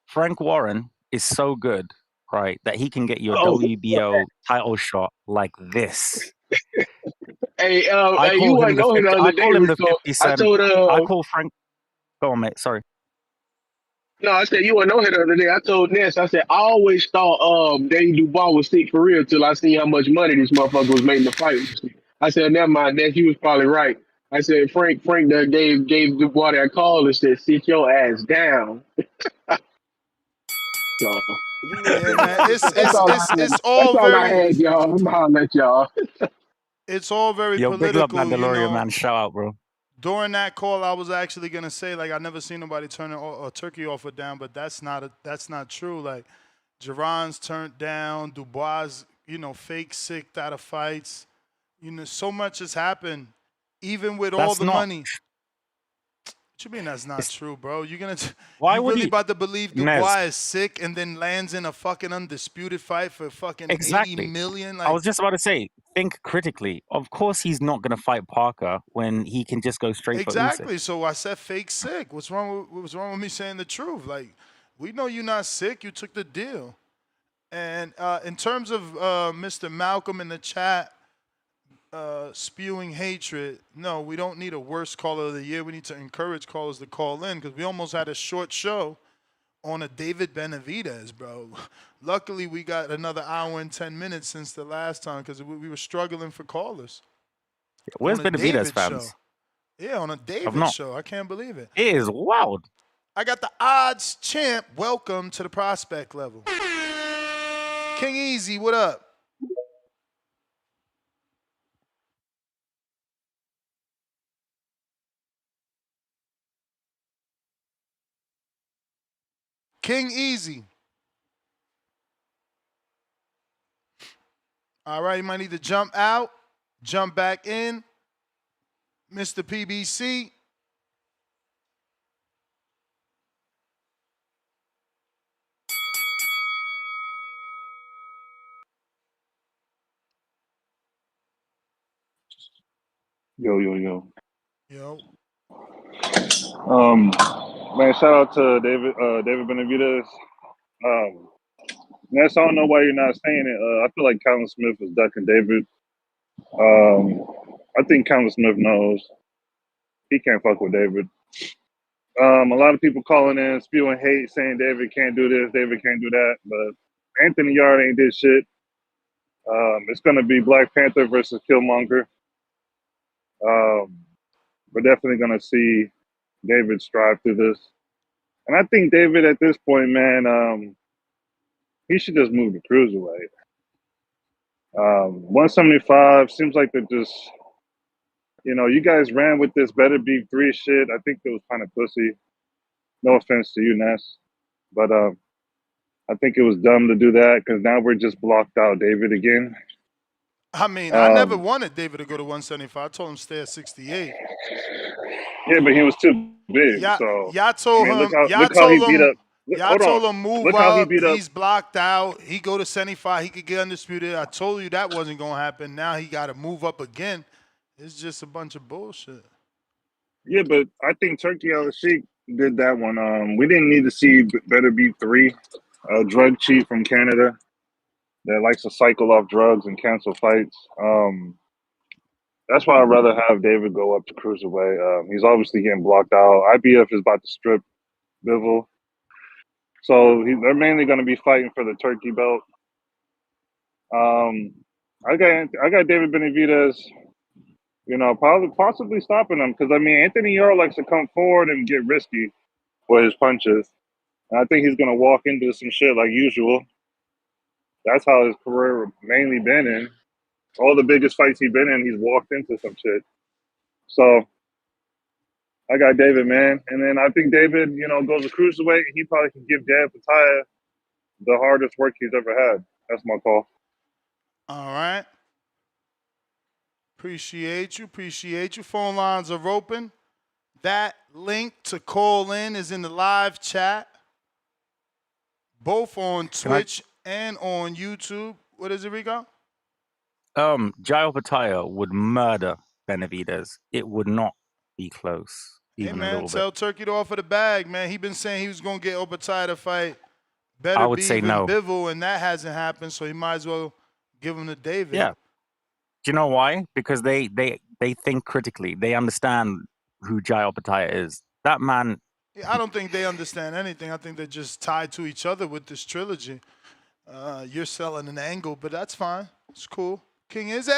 Frank Warren is so good, right, that he can get you a oh, WBO title shot like this. hey, I hey, you call him wasn't the on here the 50. other I day, call him the Rico. 50 I Cent. told I call Frank. Go on, mate. Sorry. no, I said you wasn't on here the other day. I told Ness, I said I always thought Danny Dubois was sick for real till I see how much money this motherfucker was making the fight. I said, never mind, Ness, you was probably right. I said Frank that gave Dubois that call and said, sit your ass down. So, You mean yeah, man. that's all I had. It's That's all all I very. had, y'all. I'm hollering at y'all. It's all very Yo, big love, political, Mandalorian, man. Shout out, bro. During that call, I was actually gonna say like I never seen nobody turn a Turkey offer down, but that's not true. Like Jerron's turned down, Dubois, fake sick out of fights. So much has happened, even with all That's the not. money. What you mean that's not true, bro? Why You would really he? about to believe Nez. Dubois is sick and then lands in a fucking undisputed fight for fucking 80 Exactly. million? I Like, was just about to say, think critically. Of course, he's not going to fight Parker when he can just go straight for Usyk. exactly. So I said fake sick. What's wrong with me saying the truth? Like, we know you're not sick. You took the deal. And in terms of Mr. Malcolm in the chat spewing hatred, no, we don't need a worst caller of the year. We need to encourage callers to call in because we almost had a short show on a David Benavidez, bro. Luckily, we got another hour and 10 minutes since the last time because we were struggling for callers. Where's On a Benavidez David fans? show. Yeah, on a I've David not. show. I can't believe it. It is wild. I got the odds champ. Welcome to the prospect level. King Easy, what up? King Easy. All right, you might need to jump out, jump back in. Mr. PBC. Yo, yo, yo. Yo. Man, shout out to David Benavidez. Ness, I don't know why you're not saying it. I feel like Callum Smith is ducking David. I think Callum Smith knows he can't fuck with David. A lot of people calling in, spewing hate, saying David can't do this, David can't do that. But Anthony Yarde ain't did shit. It's going to be Black Panther versus Killmonger. We're definitely going to see David strive through this. And I think David at this point, man, He should just move to cruiserweight. 175 seems like they're just, you guys ran with this better beef 3 shit. I think it was kind of pussy. No offense to you, Ness, but I think it was dumb to do that because now we're just blocked out David again. I mean, I never wanted David to go to 175. I told him stay at 68. Yeah, but he was too big. Y'all told him. Look how he beat up. Y'all told him move Look how he up. beat up. He's blocked out. He go to 75. He could get undisputed. I told you that wasn't gonna happen. Now he got to move up again. It's just a bunch of bullshit. Yeah, but I think Turki Alalshikh did that one. We didn't need to see Better Beef 3, a drug chief from Canada that likes to cycle off drugs and cancel fights. That's why I'd rather have David go up to cruiserweight. He's obviously getting blocked out. IBF is about to strip Bivol. So they're mainly going to be fighting for the Turkey belt. I got David Benavidez, possibly stopping him because Anthony Yarde likes to come forward and get risky with his punches, and I think he's going to walk into some shit like usual. That's how his career mainly been in. All the biggest fights he's been in, he's walked into some shit. So I got David, man. And then I think David, goes to cruiserweight, and he probably can give Dan Pataya the hardest work he's ever had. That's my call. All right. Appreciate you. Phone lines are open. That link to call in is in the live chat, both on Twitch and on YouTube. What is it, Rico? Jairo Pataya would murder Benavidez. It would not be close. Hey, man, tell Turkey to offer the bag, man. He been saying he was going to get Opataya to fight Better Beef and Bivol, and that hasn't happened, so he might as well give him to David. Yeah. Do you know why? Because they think critically. They understand who Jairo Pataya is. That man... I don't think they understand anything. I think they're just tied to each other with this trilogy. You're selling an angle, but that's fine. It's cool. King Izzy?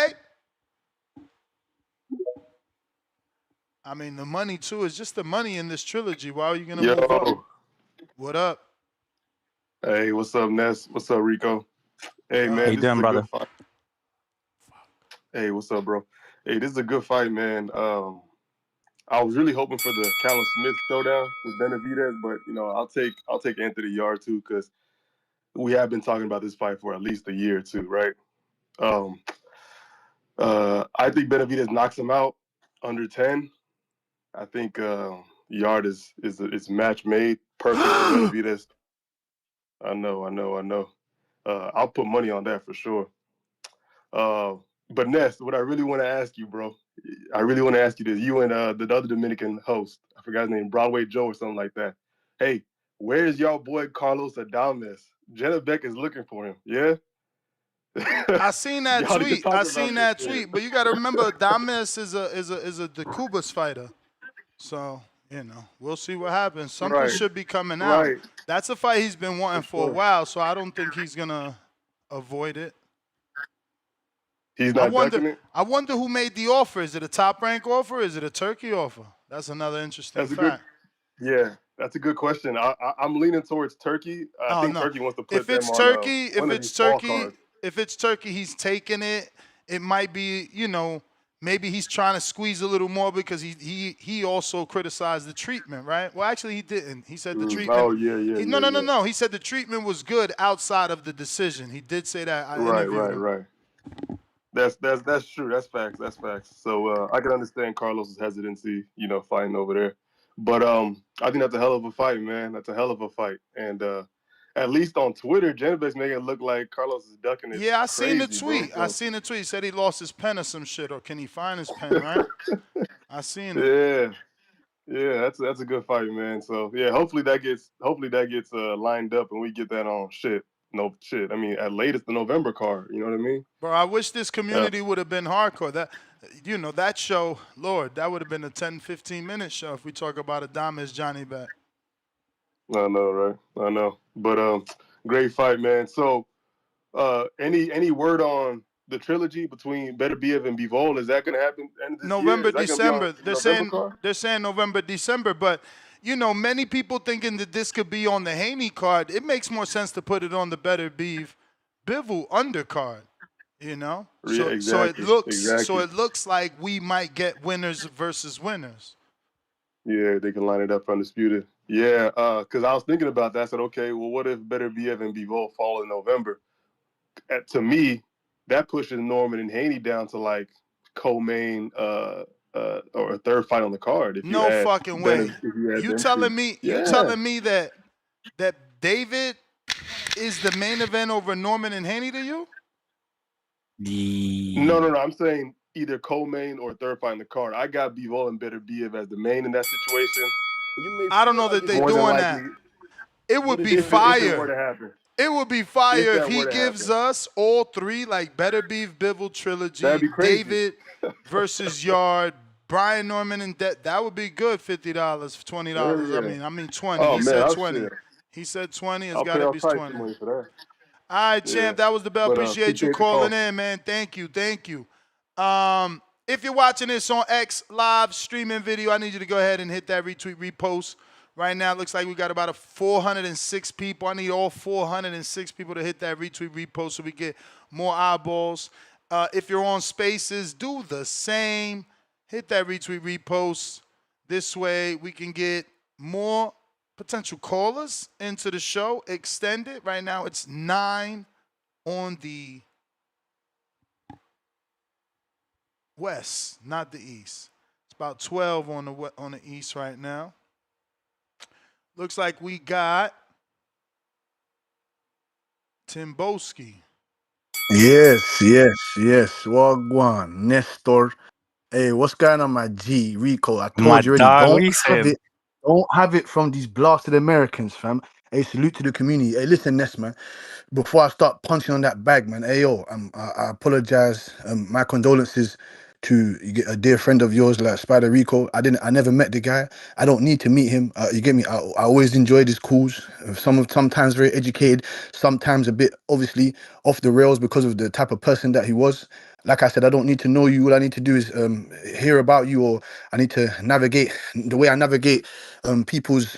The money, too, is just the money in this trilogy. Why are you going to move up? What up? Hey, what's up, Ness? What's up, Rico? Hey, man, How you doing, brother? Good fight. Hey, what's up, bro? Hey, this is a good fight, man. I was really hoping for the Callum Smith showdown with Benavidez, but, I'll take Anthony Yarde, too, because we have been talking about this fight for at least a year or two, right? I think Benavidez knocks him out under 10. I think Yarde is match made, perfect for Benavidez. I know. I'll put money on that for sure. But Ness, what I really want to ask you, bro, this. You and the other Dominican host, I forgot his name, Broadway Joe or something like that. Hey, where's y'all boy Carlos Adames? Jenna Beck is looking for him. Yeah. I seen that tweet. But you got to remember, Adames is a Decubas fighter. So, we'll see what happens. Something should be coming out. Right. That's a fight he's been wanting for a while, so I don't think he's going to avoid it. He's not ducking it? I wonder who made the offer. Is it a top-rank offer or is it a Turkey offer? That's another interesting fact. That's a good question. I'm leaning towards Turkey. I think Turkey wants to put if it's them Turkey, on if it's Turkey, he's taking it. It might be, maybe he's trying to squeeze a little more because he also criticized the treatment, right? Well, actually, he didn't. He said the treatment. Oh, yeah. No. He said the treatment was good outside of the decision. He did say that. Right. That's true. That's facts. So I can understand Carlos's hesitancy, fighting over there. But I think that's a hell of a fight, man. That's a hell of a fight. And at least on Twitter, Janabek's making it look like Carlos is ducking it. Yeah, I seen the tweet. I seen the tweet. He said he lost his pen or some shit, or can he find his pen, right? I seen it. Yeah, that's a good fight, man. So yeah, hopefully that gets lined up and we get that on at latest the November card. You know what I mean? Bro, I wish this community would have been hardcore. That show, Lord, that would have been a 10, 15-minute show if we talk about Adames Johnny back. I know, right? I know. But great fight, man. So any word on the trilogy between Better Beef and Bivol? Is that gonna happen end of this November, year? December. They're saying November, December, but you know, many people thinking that this could be on the Haney card. It makes more sense to put it on the Better Beef Bivol undercard. You know, Yeah, so exactly, so exactly. it looks like we might get winners versus winners. Yeah, they can line it up undisputed. Yeah, because I was thinking about that. I said, okay, well, what if Better BF and Bivol fall in November? To me, that pushes Norman and Haney down to like co-main or a third fight on the card. If you No add fucking way. if you add You them two, telling me yeah. that David is the main event over Norman and Haney to you? No. I'm saying either co-main or third fight on the card. I got Bivol and Better BF as the main in that situation. I don't know that they More than doing likely, that. It would be if it were fire. to happen. It would be If fire if that he were to gives happen, us all three, like Better Beef Bivol trilogy, that'd be crazy. David versus Yard, Brian Norman, and that would be good. $50, $20. Yeah. I mean 20. Oh He man, said I'll 20. shit. He said 20. It's I'll got pay to all be types 20. of money for that. All right, Yeah. champ. That was the bell. Appreciate you appreciate the calling call. in, man. Thank you. If you're watching this on X live streaming video, I need you to go ahead and hit that retweet, repost. Right now, it looks like we got about 406 people. I need all 406 people to hit that retweet, repost so we get more eyeballs. If you're on Spaces, do the same. Hit that retweet, repost. This way, we can get more potential callers into the show. Extend it. Right now, it's 9 on the west, not the east. It's about 12 on the east right now. Looks like we got Timboski. Yes. Wagwan, Nestor. Hey, what's going on, my G? Rico, I My told you already, dog, what don't are you have saying? it. Don't have it from these blasted Americans, fam. Hey, salute to the community. Hey, listen, Ness, man. Before I start punching on that bag, man. Hey, yo, I apologize. My condolences to a dear friend of yours, like Spider Rico. I never met the guy. I don't need to meet him. You get me? I always enjoyed his calls. Sometimes very educated, sometimes a bit obviously off the rails because of the type of person that he was. Like I said, I don't need to know you. All I need to do is hear about you, or I need to navigate the way I navigate people's.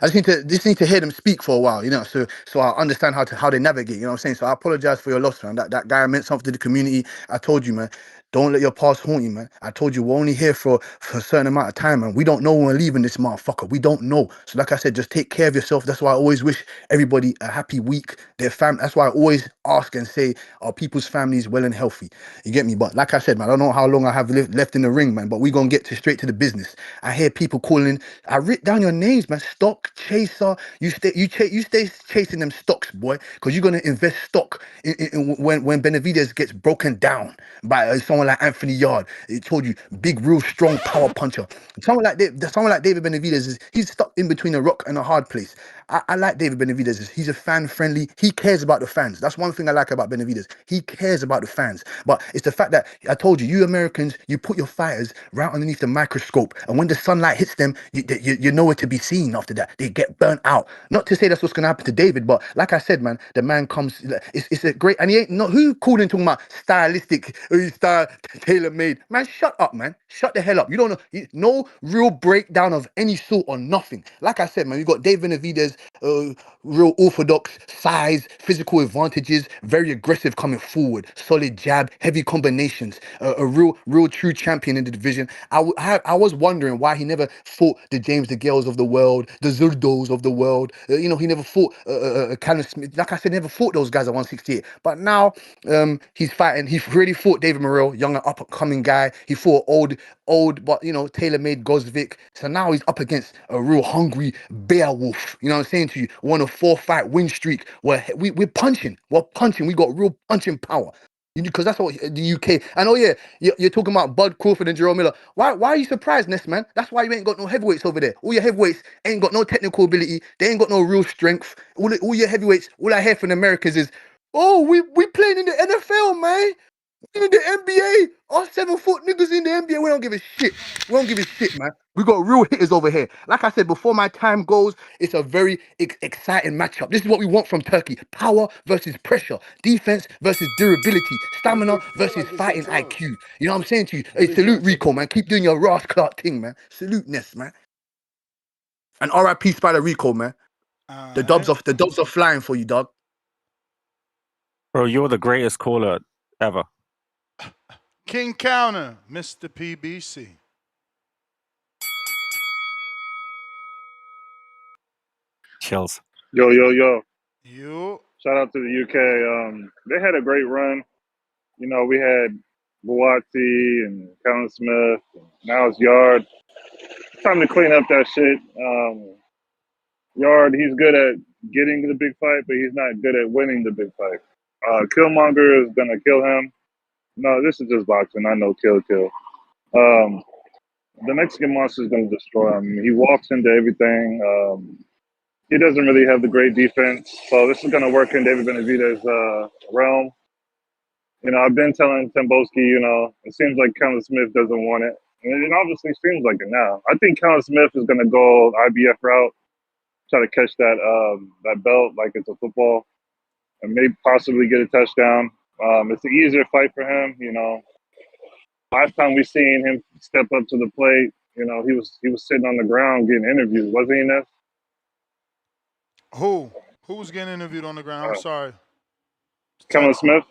Just need to hear them speak for a while, you know, so I understand how they navigate, you know what I'm saying? So I apologize for your loss, man. That guy meant something to the community. I told you, man. Don't let your past haunt you, man. I told you we're only here for a certain amount of time, man. We don't know when we're leaving this motherfucker. We don't know. So like I said, just take care of yourself. That's why I always wish everybody a happy week. Their that's why I always ask and say, are people's families well and healthy? You get me? But like I said, man, I don't know how long I have left in the ring, man. But we're gonna get straight to the business. I hear people calling. I writ down your names, man. Stock chaser. You stay chasing them stocks, boy, because you're gonna invest stock when Benavidez gets broken down by someone like Anthony Yarde. It told you big, real strong power puncher. Someone like David Benavidez he's stuck in between a rock and a hard place. I like David Benavidez. He's a fan friendly. He cares about the fans. That's one thing I like about Benavidez. He cares about the fans. But it's the fact that I told you, you Americans, you put your fighters right underneath the microscope, and when the sunlight hits them, you know it to be seen. After that, they get burnt out. Not to say that's what's gonna happen to David, but like I said, man, the man comes. It's a great, and he ain't not who called in talking about stylistic, style tailor made. Man, shut up, man. Shut the hell up. You don't know. No real breakdown of any sort or nothing. Like I said, man, you got Dave Benavidez, real orthodox size, physical advantages, very aggressive coming forward, solid jab, heavy combinations, a real true champion in the division. I was wondering why he never fought the James DeGales of the world, the Zurdos of the world. He never fought Callum Smith. Like I said, never fought those guys at 168. But now he's fighting. He already fought David Morrell, young and up and coming guy. He fought old, but tailor-made Gosvick. So now he's up against a real hungry Beowulf. You know what I'm saying to you? On a 4-fight win streak. Where we're punching. We're punching. We got real punching power. Because that's what the UK. And yeah, you're talking about Bud Crawford and Jerome Miller. Why are you surprised, Ness, man? That's why you ain't got no heavyweights over there. All your heavyweights ain't got no technical ability. They ain't got no real strength. All your heavyweights, all I hear from the Americans is, oh, we playing in the NFL, man. In the NBA, our 7-foot niggas in the NBA, we don't give a shit. We don't give a shit, man. We got real hitters over here. Like I said, before my time goes, it's a very exciting matchup. This is what we want from Turkey. Power versus pressure. Defense versus durability. If Stamina it feel versus like it's your fighting time, IQ. You know what I'm saying to you? Hey, what is your salute Rico, ticket? man. Keep doing your Ross Clark thing, man. Salute Ness, man. And RIP Spider Rico, man. The dubs are flying for you, dog. Bro, you're the greatest caller ever. King Counter, Mr. PBC. Chills. Yo. You. Shout out to the UK. They had a great run. You know, we had Buatsi and Callum Smith. And now it's Yarde. Time to clean up that shit. Yarde, he's good at getting the big fight, but he's not good at winning the big fight. Killmonger is gonna kill him. No, this is just boxing. I know kill. The Mexican monster is gonna destroy him. He walks into everything. He doesn't really have the great defense, so this is gonna work in David Benavidez' realm. You know, I've been telling Timboski, you know, it seems like Callum Smith doesn't want it. And it obviously seems like it now. I think Callum Smith is gonna go IBF route, try to catch that belt like it's a football, and maybe possibly get a touchdown. It's an easier fight for him, you know. Last time we seen him step up to the plate, you know, he was sitting on the ground getting interviewed, wasn't he, Ness? Who? Who was getting interviewed on the ground? I'm sorry. Callum Smith,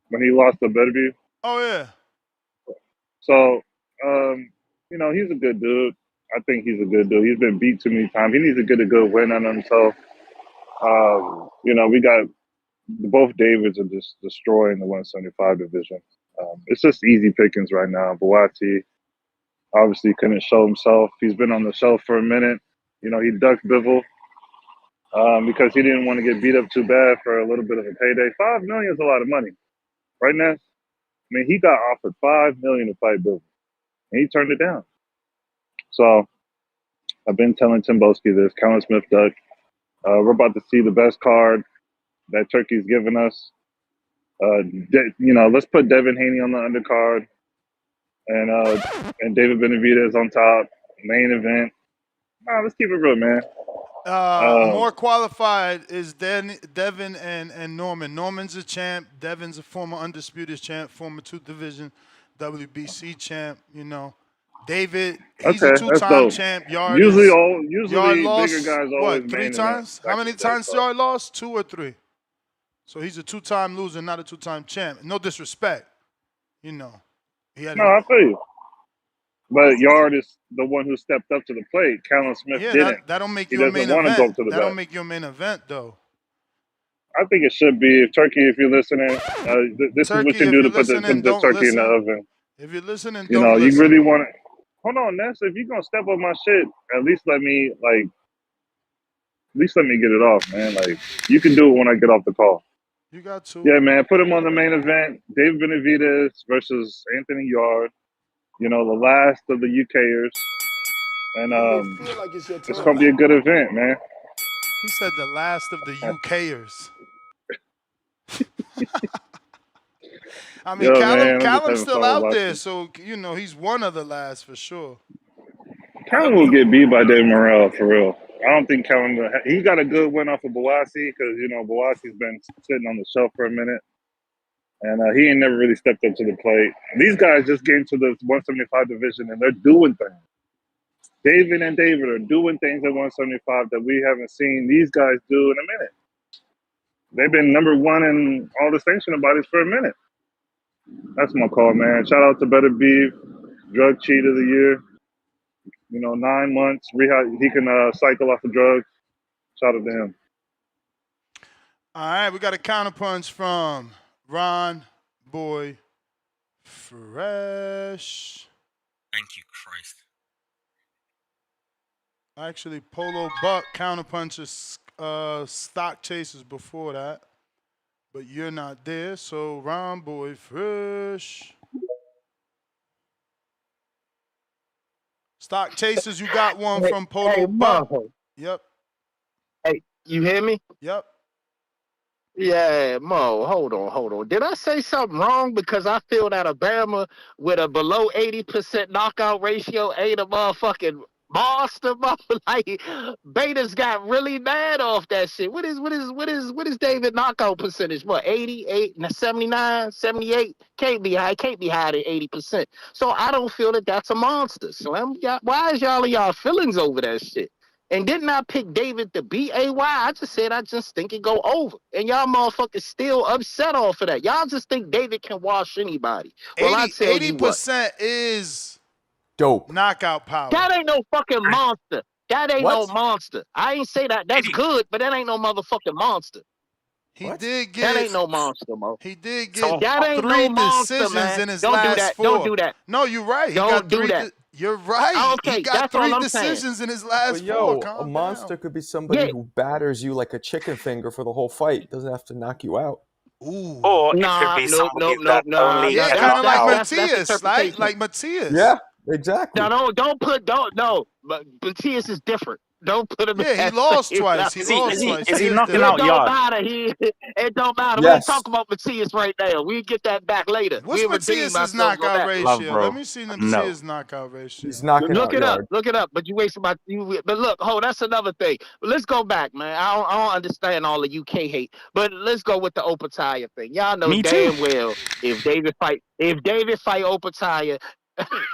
when he lost the Benavidez. Oh, yeah. So, you know, he's a good dude. I think he's a good dude. He's been beat too many times. He needs to get a good win on himself. You know, we got both Davids are just destroying the 175 division. It's just easy pickings right now. Buatsi obviously couldn't show himself. He's been on the shelf for a minute. You know, he ducked Bivol because he didn't want to get beat up too bad for a little bit of a payday. $5 million is a lot of money, right, Ness? I mean, he got offered $5 million to fight Bivol, and he turned it down. So I've been telling Timboski this. Callum Smith duck. We're about to see the best card that Turkey's given us. You know, let's put Devin Haney on the undercard, and David Benavidez on top. Main event. Nah, let's keep it real, man. More qualified is Devin and Norman. Norman's a champ. Devin's a former undisputed champ, former 2-division WBC champ. You know, David, he's a 2-time champ. Yarde usually lost, bigger guys always what, 3 times? How many times Yarde lost? 2 or 3? So he's a 2-time loser, not a 2-time champ. No disrespect, you know. I feel you. But Yarde is the one who stepped up to the plate. Callum Smith didn't. That don't make you a main event. That don't make you a main event, though. I think it should be. If you're listening, this Turkey, is what you do to put the turkey in the oven. If you're listening, you know, you really want to. Hold on, Ness. If you're gonna step on my shit, at least let me get it off, man. Like, you can do it when I get off the call. You got to. Yeah, man. Put him on the main event. David Benavidez versus Anthony Yarde. You know, the last of the UKers. And it's going to be a good event, man. He said the last of the UKers. I mean, Callum's still out there, so, you know, he's one of the last for sure. Callum will get beat by Dave Morrell, for real. I don't think Callum – he got a good win off of Buatsi because, you know, Buatsi's been sitting on the shelf for a minute. And he ain't never really stepped up to the plate. These guys just came to the 175 division, and they're doing things. David and David are doing things at 175 that we haven't seen these guys do in a minute. They've been number 1 in all the sanctioned bodies for a minute. That's my call, man. Shout out to Better Beef, drug cheat of the year. You know, 9 months. He can cycle off the drugs. Shout out to him. All right, we got a counterpunch from Ron Boy Fresh. Thank you, Christ. Actually, Polo Buck counterpunches Stock Chasers before that. But you're not there, so Ron Boy Fresh. Stock Chasers, you got one from Polo Buck. Yep. Hey, you hear me? Yep. Yeah, Mo, hold on. Did I say something wrong? Because I feel that Alabama with a below 80% knockout ratio ain't a motherfucking monster, like Betas got really mad off that shit. What is David knockout percentage? What, 88, 79, 78? Can't be higher than 80%. So I don't feel that that's a monster. So why is y'all in y'all feelings over that shit? And didn't I pick David to beat AY? I just said I just think it go over. And y'all motherfuckers still upset off of that. Y'all just think David can wash anybody. Well, I tell you what. 80% is dope knockout power. That ain't no fucking monster. That ain't no What? monster. I ain't say that. That's good, but that ain't no motherfucking monster. He did get. That ain't no monster, Mo. He did get that ain't 3 no monster, decisions man. in his Don't do last that. 4. Don't do that. No, you're right. He Don't got do 3. that. You're right. Okay, he got that's 3 all I'm decisions saying. in his last But yo, 4. a Calm monster down. could be somebody Yeah. who batters you like a chicken finger for the whole fight. Doesn't have to knock you out. Ooh. Or it could Nah, be nope, somebody nope, that nope, only Yeah, can kind knock of like out. that's Matias, right? interpretation. Like Matias. Yeah, exactly. No, but Matias is different. Don't put him in Yeah, he that lost same twice. line. He lost twice. Is he knocking It out don't Yarde? matter. It don't matter. We ain't Yes. talking about Matias right now. We get that back later. What's We'll redeem Matias' ourselves on knockout that. Love, ratio? bro. Let me see the No. Matias knockout ratio. He's knocking Look out it up. Yarde. Look it up. But you wasting my. But look, that's another thing. But let's go back, man. I don't understand all the UK hate. But let's go with the Opataya thing. Y'all know Me too. damn well if David fight Opataya,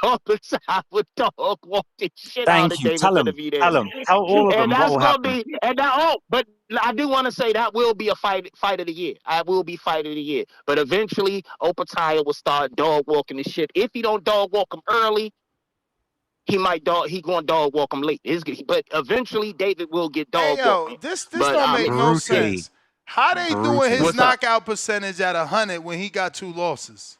Opataya would dog walk the shit out Thank of you. David Tell him. Benavidez. Tell all of And them what that's will gonna happen. be. And that. But I do want to say that will be a fight of the year. I will be fight of the year. But eventually, Opataya will start dog walking the shit. If he don't dog walk him early, he might he going to dog walk him late. But eventually, David will get Hey, dog yo, walking. this But don't I make mean, no Brutally. sense. How they doing Brutally. his What's up? knockout percentage at 100 when he got 2 losses?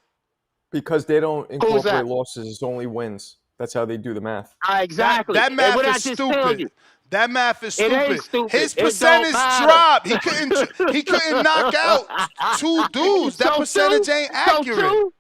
Because they don't Who's that? incorporate losses, it's only wins. That's how they do the math. Exactly. That And math what I is just tell stupid. you, That math is it ain't stupid. stupid. His It don't percentage matter. dropped. He couldn't knock out 2 dudes. That percentage ain't accurate.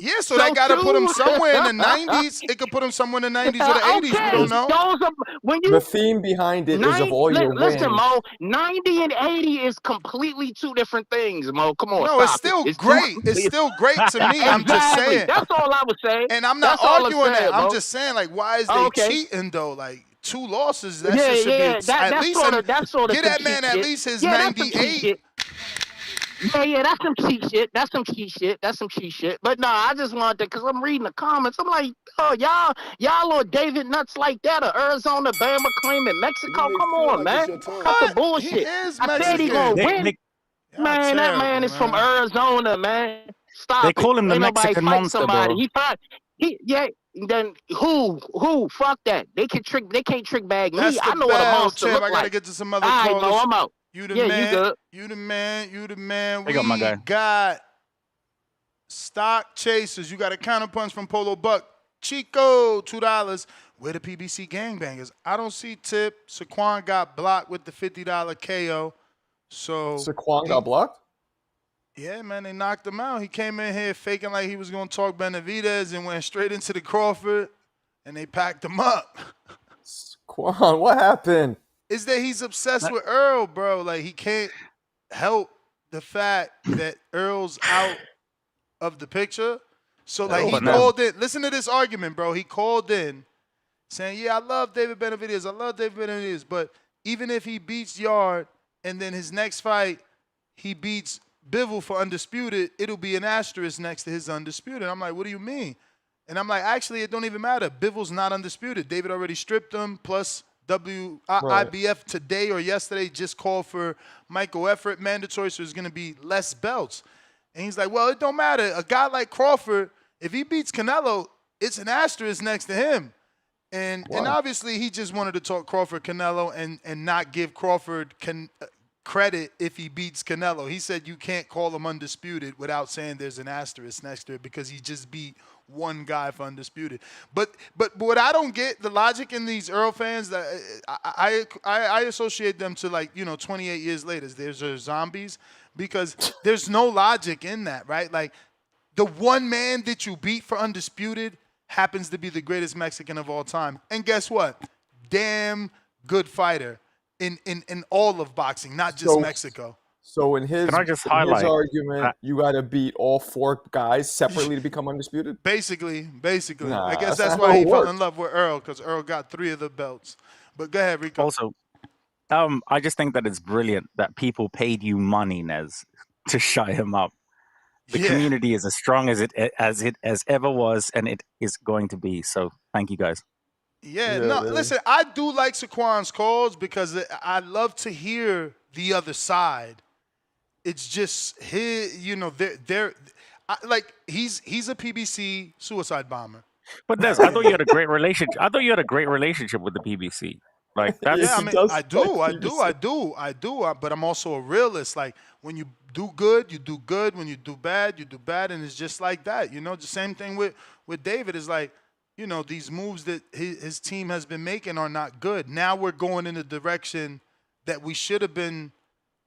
Yeah, so that got to put him somewhere in the 90s. It could put him somewhere in the 90s or the 80s. We Okay, don't know. those are when you The theme behind it is of all your listen, wins. Mo. 90 and 80 is completely 2 different things, Mo. Come on, No, it's stop still it. It's great. It's still great to me. I'm just exactly. saying. That's all I was saying. And I'm not That's all I'm arguing that. saying, I'm Mo. just saying, like, why is they Okay. cheating though? Like 2 losses, that Yeah, shit should yeah. be at That's least sort of give some that cheat man at shit. least his Yeah, that's some cheat 98. shit. Yeah, that's some cheat shit. That's some cheat shit. That's some cheat shit. But no, I just wanted to, because I'm reading the comments. I'm like, oh, y'all on David nuts like that, or Arizona, Bama claiming Mexico? You may Come feel on, like man. it's your turn. Cut the What? bullshit. He is I said he Mexican. gonna win. Man, that man is from Arizona, man. Stop They it. call him the Ain't nobody Mexican fight monster, somebody. bro. Then who? Fuck that. They can't trick bag me. That's the I know what a bell, monster champ. look I gotta like. get to some other All right, Mo, callers. I'm out. You the Yeah, man. you good. You the man. You the man. I got my guy. Got stock chasers. You got a counterpunch from Polo Buck. Chico, $2. Where the PBC gangbangers? I don't see tip. Saquon got blocked with the $50 KO. So Saquon got blocked? Yeah, man, they knocked him out. He came in here faking like he was going to talk Benavidez and went straight into the Crawford, and they packed him up. Saquon, what happened? Is that he's obsessed with Earl, bro. Like, he can't help the fact that Earl's out of the picture. So, like, he called in. Listen to this argument, bro. He called in saying, yeah, I love David Benavidez. But even if he beats Yarde and then his next fight, he beats Bivol for undisputed, it'll be an asterisk next to his undisputed. I'm like, what do you mean? And I'm like, actually, it don't even matter. Bivol's not undisputed. David already stripped him, plus IBF today or yesterday just called for Michael Effort mandatory, so there's going to be less belts. And he's like, well, it don't matter. A guy like Crawford, if he beats Canelo, it's an asterisk next to him. And obviously, he just wanted to talk Crawford-Canelo and not give Crawford credit if he beats Canelo. He said you can't call him undisputed without saying there's an asterisk next to it because he just beat one guy for undisputed. But what I don't get, the logic in these Earl fans, that I associate them to, like, 28 years later. There's zombies because there's no logic in that, right? Like, the one man that you beat for undisputed happens to be the greatest Mexican of all time. And guess what? Damn good fighter. In all of boxing, not just Mexico. So in his argument, you got to beat all 4 guys separately to become undisputed? Basically. Nah, I guess that's why he fell in love with Earl, because Earl got 3 of the belts. But go ahead, Rico. Also, I just think that it's brilliant that people paid you money, Nez, to shut him up. The community is as strong as it ever was, and it is going to be. So thank you guys. Yeah, no, listen, I do like Saquon's calls because I love to hear the other side. It's just his, like he's a PBC suicide bomber. But Des, I thought you had a great relationship. I thought you had a great relationship with the PBC. Like that's Yeah, I mean, I do. But I'm also a realist. Like when you do good, you do good. When you do bad, you do bad, and it's just like that. The same thing with David is like, these moves that his team has been making are not good. Now we're going in the direction that we should have been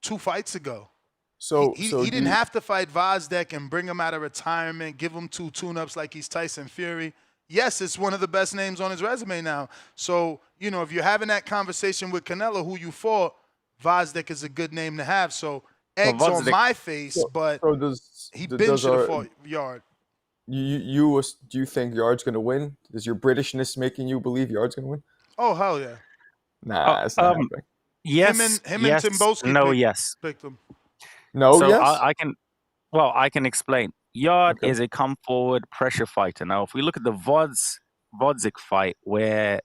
2 fights ago. So he didn't have to fight Vozdek and bring him out of retirement, give him 2 tune-ups like he's Tyson Fury. Yes, it's one of the best names on his resume now. So, if you're having that conversation with Canelo, who you fought, Vozdek is a good name to have. So, eggs on my face, but he should have fought Yarde. Do you think Yarde's going to win? Is your Britishness making you believe Yarde's going to win? Oh, hell yeah. Nah, it's not happening. Yes, him and Timboski picked him. No, so yes? I can explain. Yarde is a come forward pressure fighter. Now, if we look at the Vodzik fight where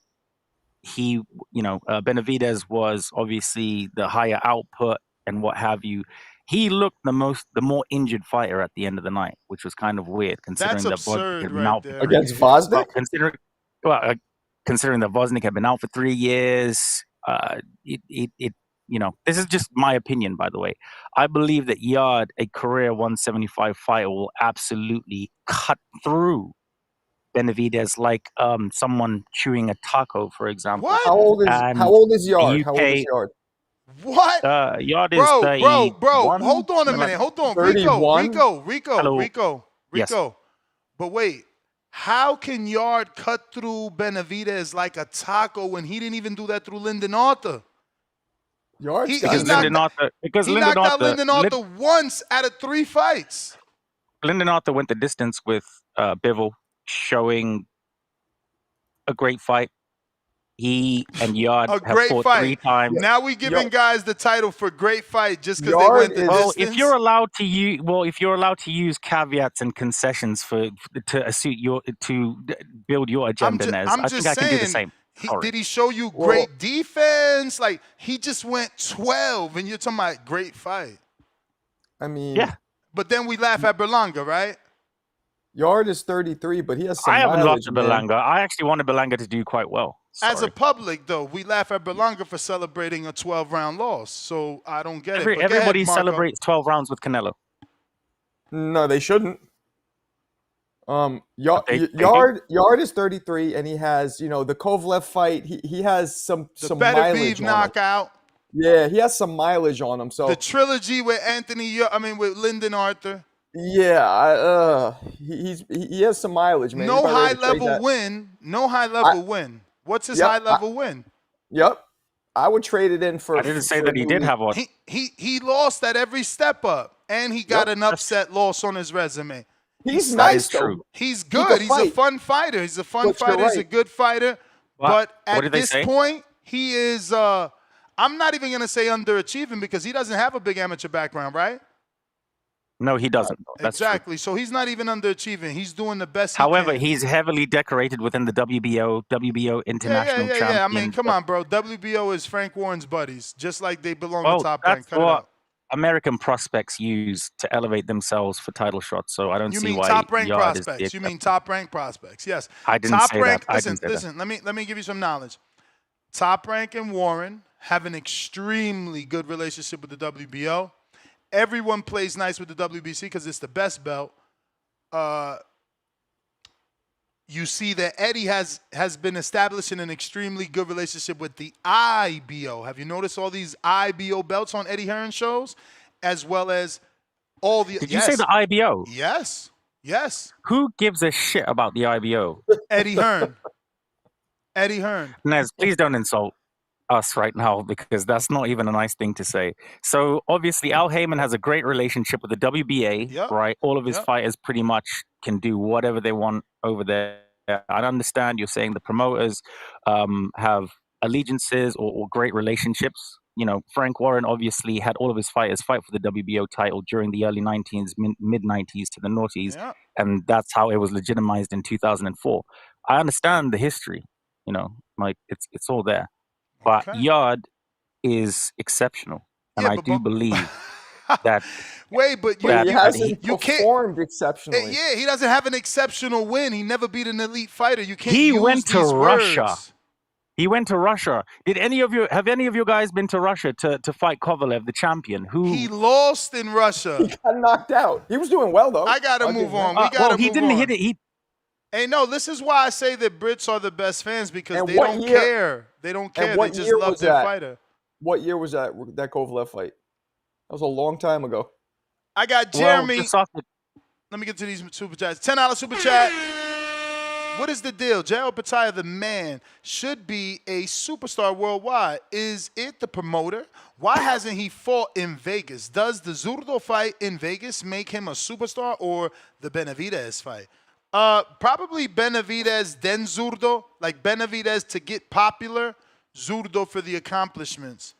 he, Benavidez was obviously the higher output and what have you, he looked the more injured fighter at the end of the night, which was kind of weird considering that Vodzik had been out for 3 years. Against Vozdek? Considering that Voznik had been out for 3 years, this is just my opinion, by the way. I believe that Yarde, a career 175 fighter, will absolutely cut through Benavidez like someone chewing a taco, for example. What? How old is Yarde? How old is Yarde? What? Yarde is 31. Bro, hold on a minute. Hold on. 31? Rico. Yes. But wait, how can Yarde cut through Benavidez like a taco when he didn't even do that through Lyndon Arthur? He knocked out Lyndon Arthur once out of 3 fights. Lyndon Arthur went the distance with Bivol, showing a great fight. He and Yarde have fought 3 times. Now we giving guys the title for great fight just because they went the distance. If you're allowed to use caveats and concessions to build your agenda, I think I can do the same. Did he show you great defense? Like he just went 12, and you're talking about great fight. I mean, yeah. But then we laugh at Berlanga, right? Yarde is 33, but he has some I haven't mileage, lost to Berlanga. I actually wanted Berlanga to do quite well. As a public, though, we laugh at Berlanga for celebrating a 12-round loss. So I don't get it. Everybody celebrates 12 rounds with Canelo. No, they shouldn't. Yarde is 33, and he has, the Kovalev fight. He has some mileage on knockout. Yeah, he has some mileage on him. So the trilogy with with Lyndon Arthur. Yeah, he has some mileage, man. No high level win. What's his high level win? Yep, I would trade it in for. I didn't say that he did have one. He lost at every step up, and he got an upset loss on his resume. He's nice, true. He's good. He's a fun fighter. He's a fun fighter. He's a good fighter. But at this point, he is. I'm not even gonna say underachieving because he doesn't have a big amateur background, right? No, he doesn't. That's exactly. True. So he's not even underachieving. He's doing the best. However, he's heavily decorated within the WBO international champion. Yeah. I mean, come on, bro. WBO is Frank Warren's buddies, just like they belong to Top Rank. That's what American prospects use to elevate themselves for title shots. So I don't see why Top Rank Yarde prospects. You mean Top Rank prospects? Yes. I didn't Top say Rank. that. Listen. Let me give you some knowledge. Top Rank and Warren have an extremely good relationship with the WBO. Everyone plays nice with the WBC because it's the best belt. You see that Eddie has been establishing an extremely good relationship with the IBO. Have you noticed all these IBO belts on Eddie Hearn shows? As well as all the... Did you say the IBO? Yes. Who gives a shit about the IBO? Eddie Hearn. Eddie Hearn. Nez, please don't insult us right now because that's not even a nice thing to say. So obviously Al Heyman has a great relationship with the WBA, right? All of his fighters pretty much can do whatever they want over there. I understand you're saying the promoters have allegiances or great relationships. Frank Warren obviously had all of his fighters fight for the WBO title during the early 90s, mid-90s to the noughties, and that's how it was legitimized in 2004. I understand the history. Like it's all there. But Yarde is exceptional, and I do believe that. Wait, but he hasn't performed exceptionally. Yeah, he doesn't have an exceptional win. He never beat an elite fighter. You can't He use went to these Russia. words. He went to Russia. Have any of you guys been to Russia to fight Kovalev, the champion? He lost in Russia. He got knocked out. He was doing well though. I gotta move on. We gotta well, he didn't hit it. Hey, no, this is why I say that Brits are the best fans because they don't care. They don't care. They just love their fighter. What year was that Kovalev fight? That was a long time ago. I got Jeremy. Let me get to these super chats. $10 super chat. What is the deal? Jao Pataya, the man, should be a superstar worldwide. Is it the promoter? Why hasn't he fought in Vegas? Does the Zurdo fight in Vegas make him a superstar or the Benavidez fight? Probably Benavidez, then Zurdo. Like Benavidez to get popular, Zurdo for the accomplishments.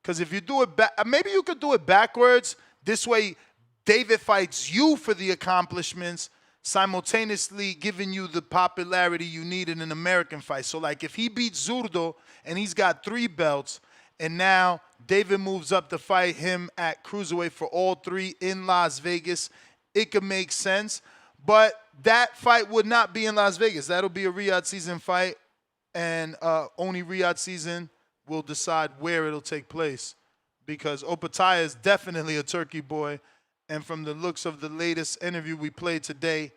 Because if you do it maybe you could do it backwards. This way, David fights you for the accomplishments, simultaneously giving you the popularity you need in an American fight. So, like, if he beats Zurdo and he's got 3 belts, and now David moves up to fight him at cruiserweight for all 3 in Las Vegas, it could make sense. But that fight would not be in Las Vegas. That'll be a Riyadh season fight, and only Riyadh season will decide where it'll take place, because Opataya is definitely a Turkey boy, and from the looks of the latest interview we played today,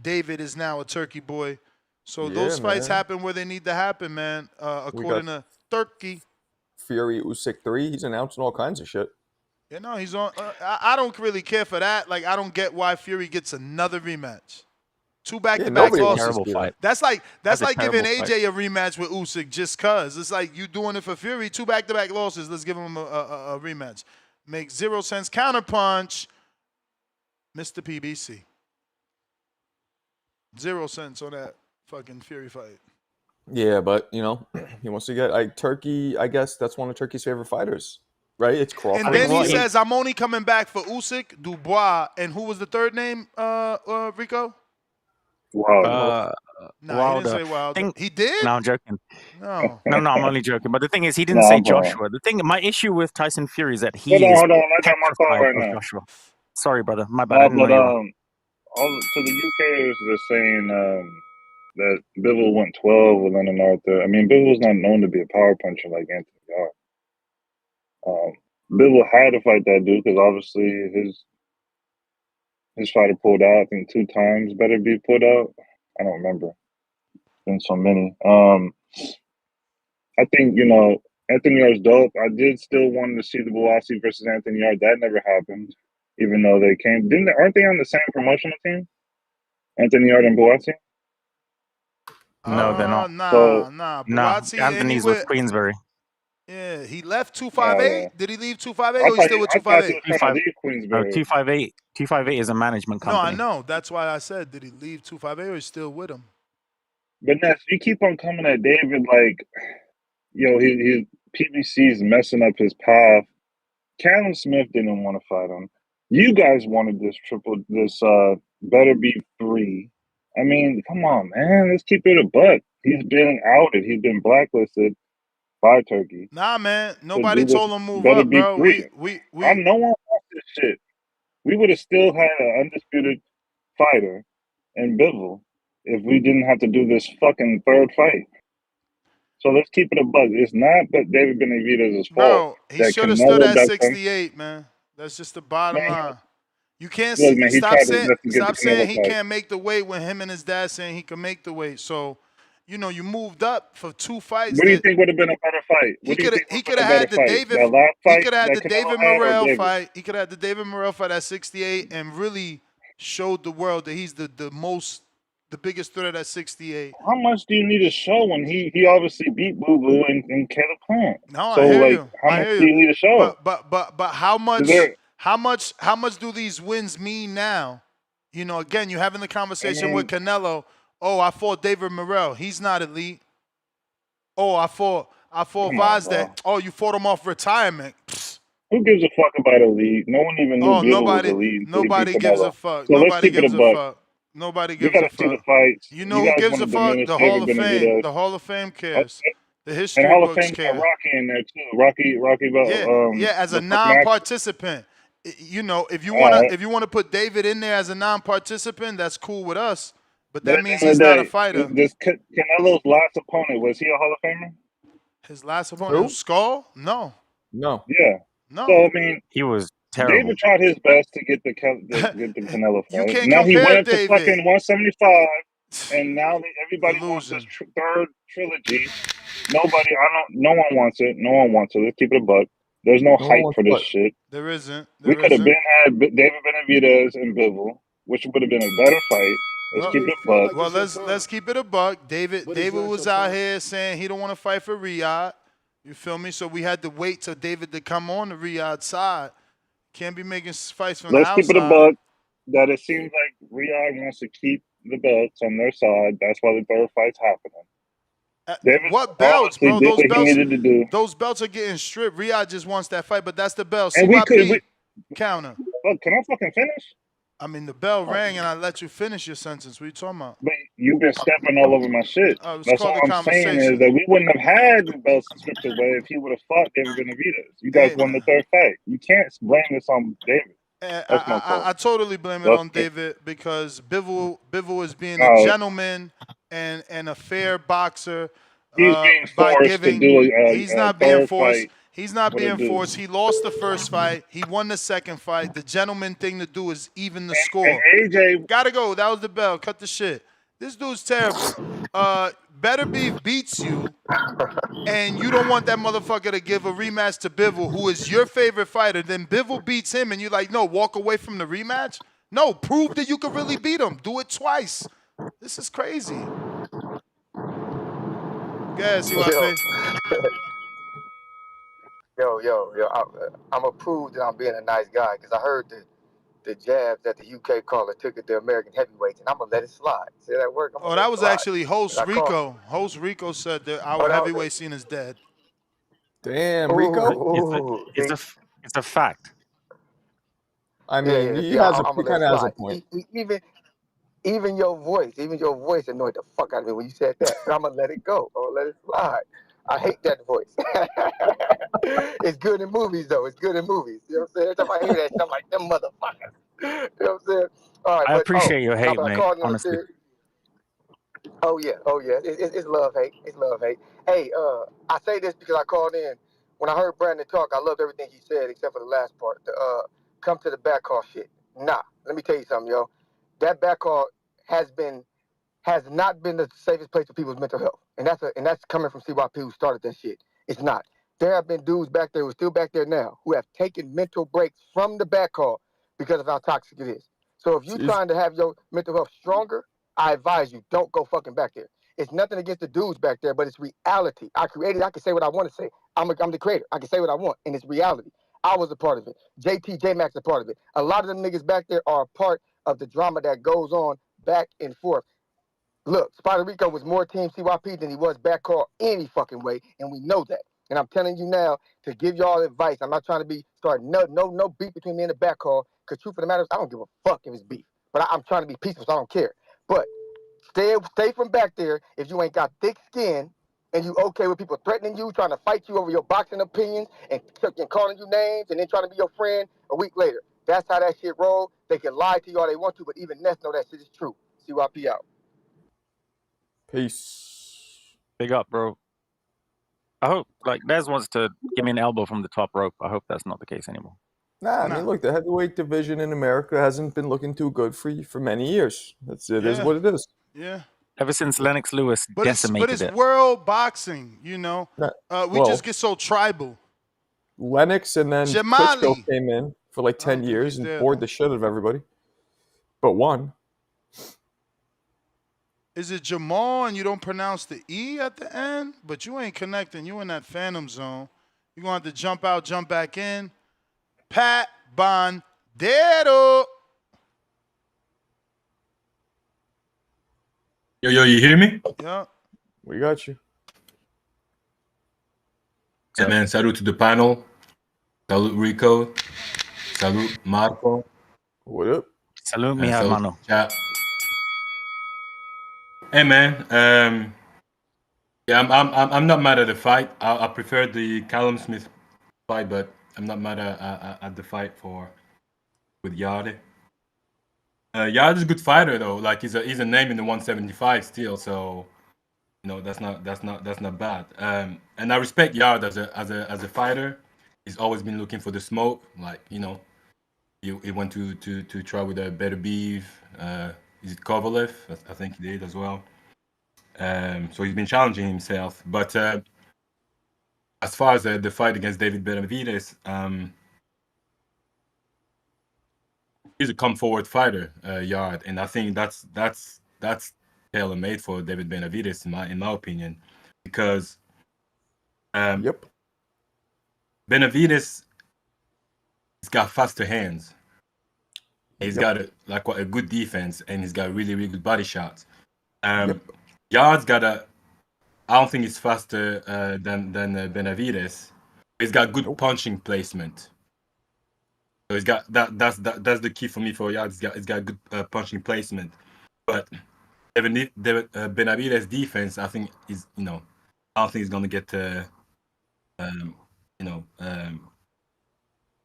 David is now a Turkey boy. So those fights happen where they need to happen, man, according to Turkey. Fury Usyk 3, he's announcing all kinds of shit. Yeah, no, he's on. I don't really care for that. Like, I don't get why Fury gets another rematch. 2 back-to-back losses. That's like giving AJ a rematch with Usyk just cause. It's like you doing it for Fury. 2 back-to-back losses. Let's give him a rematch. Makes 0 sense. Counterpunch, Mr. PBC. 0 cents on that fucking Fury fight. Yeah, but he wants to get Turkey. I guess that's one of Turkey's favorite fighters, right? It's Crawford. And then he says, "I'm only coming back for Usyk, Dubois, and who was the third name? Rico." Wow. No, he didn't say Wilder. He did? No, I'm joking. No, I'm only joking. But the thing is, he didn't say Joshua. My issue with Tyson Fury is that he Hold is on. I got my call right now. Joshua. Sorry, brother. My bad. So the UK is saying that Bivol went 12 with Leonard Arthur. I mean, Bivol's not known to be a power puncher like Anthony Yarde. Bivol had to fight that dude because obviously his fighter pulled out, I think 2 times. Better be pulled out. I don't remember. It's been so many. I think, Anthony Yarde's dope. I did still want to see the Bouassi versus Anthony Yarde. That never happened, even though they came. Aren't they on the same promotional team? Anthony Yarde and Bouassi? No, they're not. Nah. Bouassi, Anthony's with Queensberry. Yeah, he left 258. Did he leave 258 or he still with 258? 258 is a management company. No, I know. That's why I said, did he leave 258 or he's still with him? But Ness, you keep on coming at David like, his PBC's messing up his path. Callum Smith didn't want to fight him. You guys wanted this better be 3. I mean, come on, man. Let's keep it a buck. He's been outed. He's been blacklisted by Turkey. Nah, man. Nobody told him move up, bro. No one wants this shit. We would have still had an undisputed fighter in Bivol if we didn't have to do this fucking 3rd fight. So let's keep it a buck. It's not that David Benavidez' fault. Bro, he should have stood at 68, man. That's just the bottom line. You can't stop saying he can't make the weight when him and his dad saying he can make the weight. So, you moved up for 2 fights. What do you think would have been a better fight? He could have had the David. He could have had the David Morrell fight. He could have had the David Morrell fight at 68 and really showed the world that he's the biggest threat at 68. How much do you need to show when he obviously beat Boo Boo and Caleb Plant? No, so I hear you. How much do you need to show? But how much do these wins mean now? Again, you're having the conversation with Canelo. Oh, I fought David Morrell. He's not elite. Oh, I fought Vazda. Oh, you fought him off retirement. Psst. Who gives a fuck about elite? No one even knew Bivol was elite. Nobody gives a fuck. So let's keep it a buck. Nobody You gives got a to see the fuck. fights. You know You who guys gives want a to fuck? diminish The Hall David of Fame. Benavidez. The Hall of Fame Oh, cares. The and history Hall of books Fame got care. Rocky in there too. Rocky, Yeah, as a the fucking actor. non-participant. You know, if you All right. wanna put David in there as a non-participant, that's cool with us. But But that at means the end he's of the not a day, fighter. this Canelo's last opponent, was he a Hall of Famer? His last opponent Who? was Skull? No. No. Yeah. So No. I mean, He was terrible. David tried his best to get the Canelo You fight. can't Now he compare went up to David. fucking 175, and now everybody wants Delusion. this third trilogy. No one wants it. No one wants it. Let's keep it a buck. There's no No one hype wants for this what? shit. There isn't. We There could have isn't. been had David Benavidez and Bivol, which would have been a better fight. Let's Well, keep it a buck. well, let's keep it a buck. David But it's not was your out time. here saying he don't want to fight for Riyadh. You feel me? So we had to wait till David to come on the Riyadh side. Can't be making fights from Let's the keep it a outside. buck. That it seems like Riyadh wants to keep the belts on their side. That's why the third fight's happening. David What belts, obviously bro? did what he needed to do. Those belts are getting stripped. Riyadh just wants that fight, but that's the bell. And CYP counter. Look, can I fucking finish? I mean, the bell rang and I let you finish your sentence. What are you talking about? But you've been stepping all over my shit. It was That's called all a I'm saying conversation. is that we wouldn't have had the belts stripped away if he would have fought David Benavidez. You guys won the third fight. You can't blame this on David. That's my fault. I totally blame it on David because Bivol is being No. a gentleman and a fair boxer. He's being by forced giving, to do he's a not being third forced. fight. He's not What being it do? forced. He lost the first fight. He won the second fight. The gentleman thing to do is even the score. And AJ Gotta go. That was the bell. Cut the shit. This dude's terrible. Better Beef beats you, and you don't want that motherfucker to give a rematch to Bivol, who is your favorite fighter. Then Bivol beats him, and you're like, no, walk away from the rematch? No, prove that you can really beat him. Do it twice. This is crazy. Guys, CYP. Yo, I'm gonna prove that I'm being a nice guy because I heard the jabs that the UK caller took at the American heavyweights, and I'm gonna let it slide. See that work? Oh, that was actually host Rico. Host Rico said that our heavyweight scene is dead. Damn, Rico. It's a fact. I mean, he kind of has a point. Even your voice annoyed the fuck out of me when you said that. And I'm gonna let it go. I'm gonna let it slide. I hate that voice. It's good in movies though. It's good in movies. You know what I'm saying? Every time I hear that, I'm like, them motherfuckers. You know what I'm saying? All right, I appreciate your hate, but I mate. called in on the Honestly. series. Oh yeah. It's love hate. It's love hate. Hey, I say this because I called in. When I heard Brandon talk, I loved everything he said except for the last part. The come to the back call shit. Nah, let me tell you something, yo. That back call has not been the safest place for people's mental health. And that's coming from CYP who started that shit. It's not. There have been dudes back there who are still back there now who have taken mental breaks from the back call because of how toxic it is. So if you're trying to have your mental health stronger, I advise you, don't go fucking back there. It's nothing against the dudes back there, but it's reality. I created, I can say what I want to say. I'm the creator. I can say what I want, and it's reality. I was a part of it. JT, J-Max a part of it. A lot of them niggas back there are a part of the drama that goes on back and forth. Look, Spider Rico was more Team CYP than he was back call any fucking way, and we know that. And I'm telling you now to give y'all advice. I'm not trying to start no beef between me and the back call, because truth of the matter is I don't give a fuck if it's beef. But I'm trying to be peaceful, so I don't care. But stay from back there if you ain't got thick skin and you okay with people threatening you, trying to fight you over your boxing opinions and calling you names and then trying to be your friend a week later. That's how that shit roll. They can lie to you all they want to, but even Ness know that shit is true. CYP out. Peace. Big up, bro. I hope, like, Nez wants to give me an elbow from the top rope. I hope that's not the case anymore. Nah, I mean, look, the heavyweight division in America hasn't been looking too good for many years. It is what it is. Yeah. Ever since Lennox Lewis decimated But it's it. world boxing, you know. We just get so tribal. Lennox and then Klitschko came in for like 10 years and bored the shit out of everybody. But won. Is it Jamal and you don't pronounce the E at the end? But you ain't connecting. You in that phantom zone. You're going to have to jump out, jump back in. Pat Bandero. Yo, you hear me? Yeah. We got you. Yeah, man, salute to the panel. Salute Rico. Salute Marco. What up? Salute me, And salute hermano. chat. Hey man, yeah, I'm not mad at the fight. I prefer the Callum Smith fight, but I'm not mad at the fight with Yarde. Yarde is a good fighter though. Like he's a name in the 175 still, so you know that's not bad. And I respect Yarde as a fighter. He's always been looking for the smoke. Like you know, he went to try with a better beef. Is it Kovalev? I think he did as well. So he's been challenging himself. But as far as the fight against David Benavidez, he's a come forward fighter, Yarde, and I think that's tailor made for David Benavidez in my opinion, because Benavidez has got faster hands. He's got a good defense, and he's got really good body shots. Yarde's got I don't think he's faster than Benavidez. He's got good punching placement. So he's got that's the key for me for Yarde. He's got good punching placement. But Benavidez defense, I think is I don't think he's gonna get I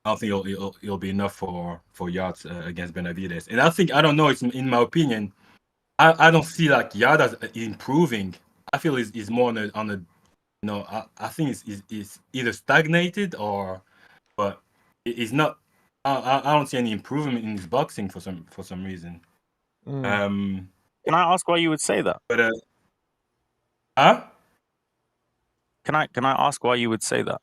don't think it'll be enough for Yarde against Benavidez. And I don't know. It's in my opinion. I don't see like Yarde as improving. I feel he's more on a I think it's either stagnated but it's not. I don't see any improvement in his boxing for some reason. Can I ask why you would say that? But huh? Can I ask why you would say that?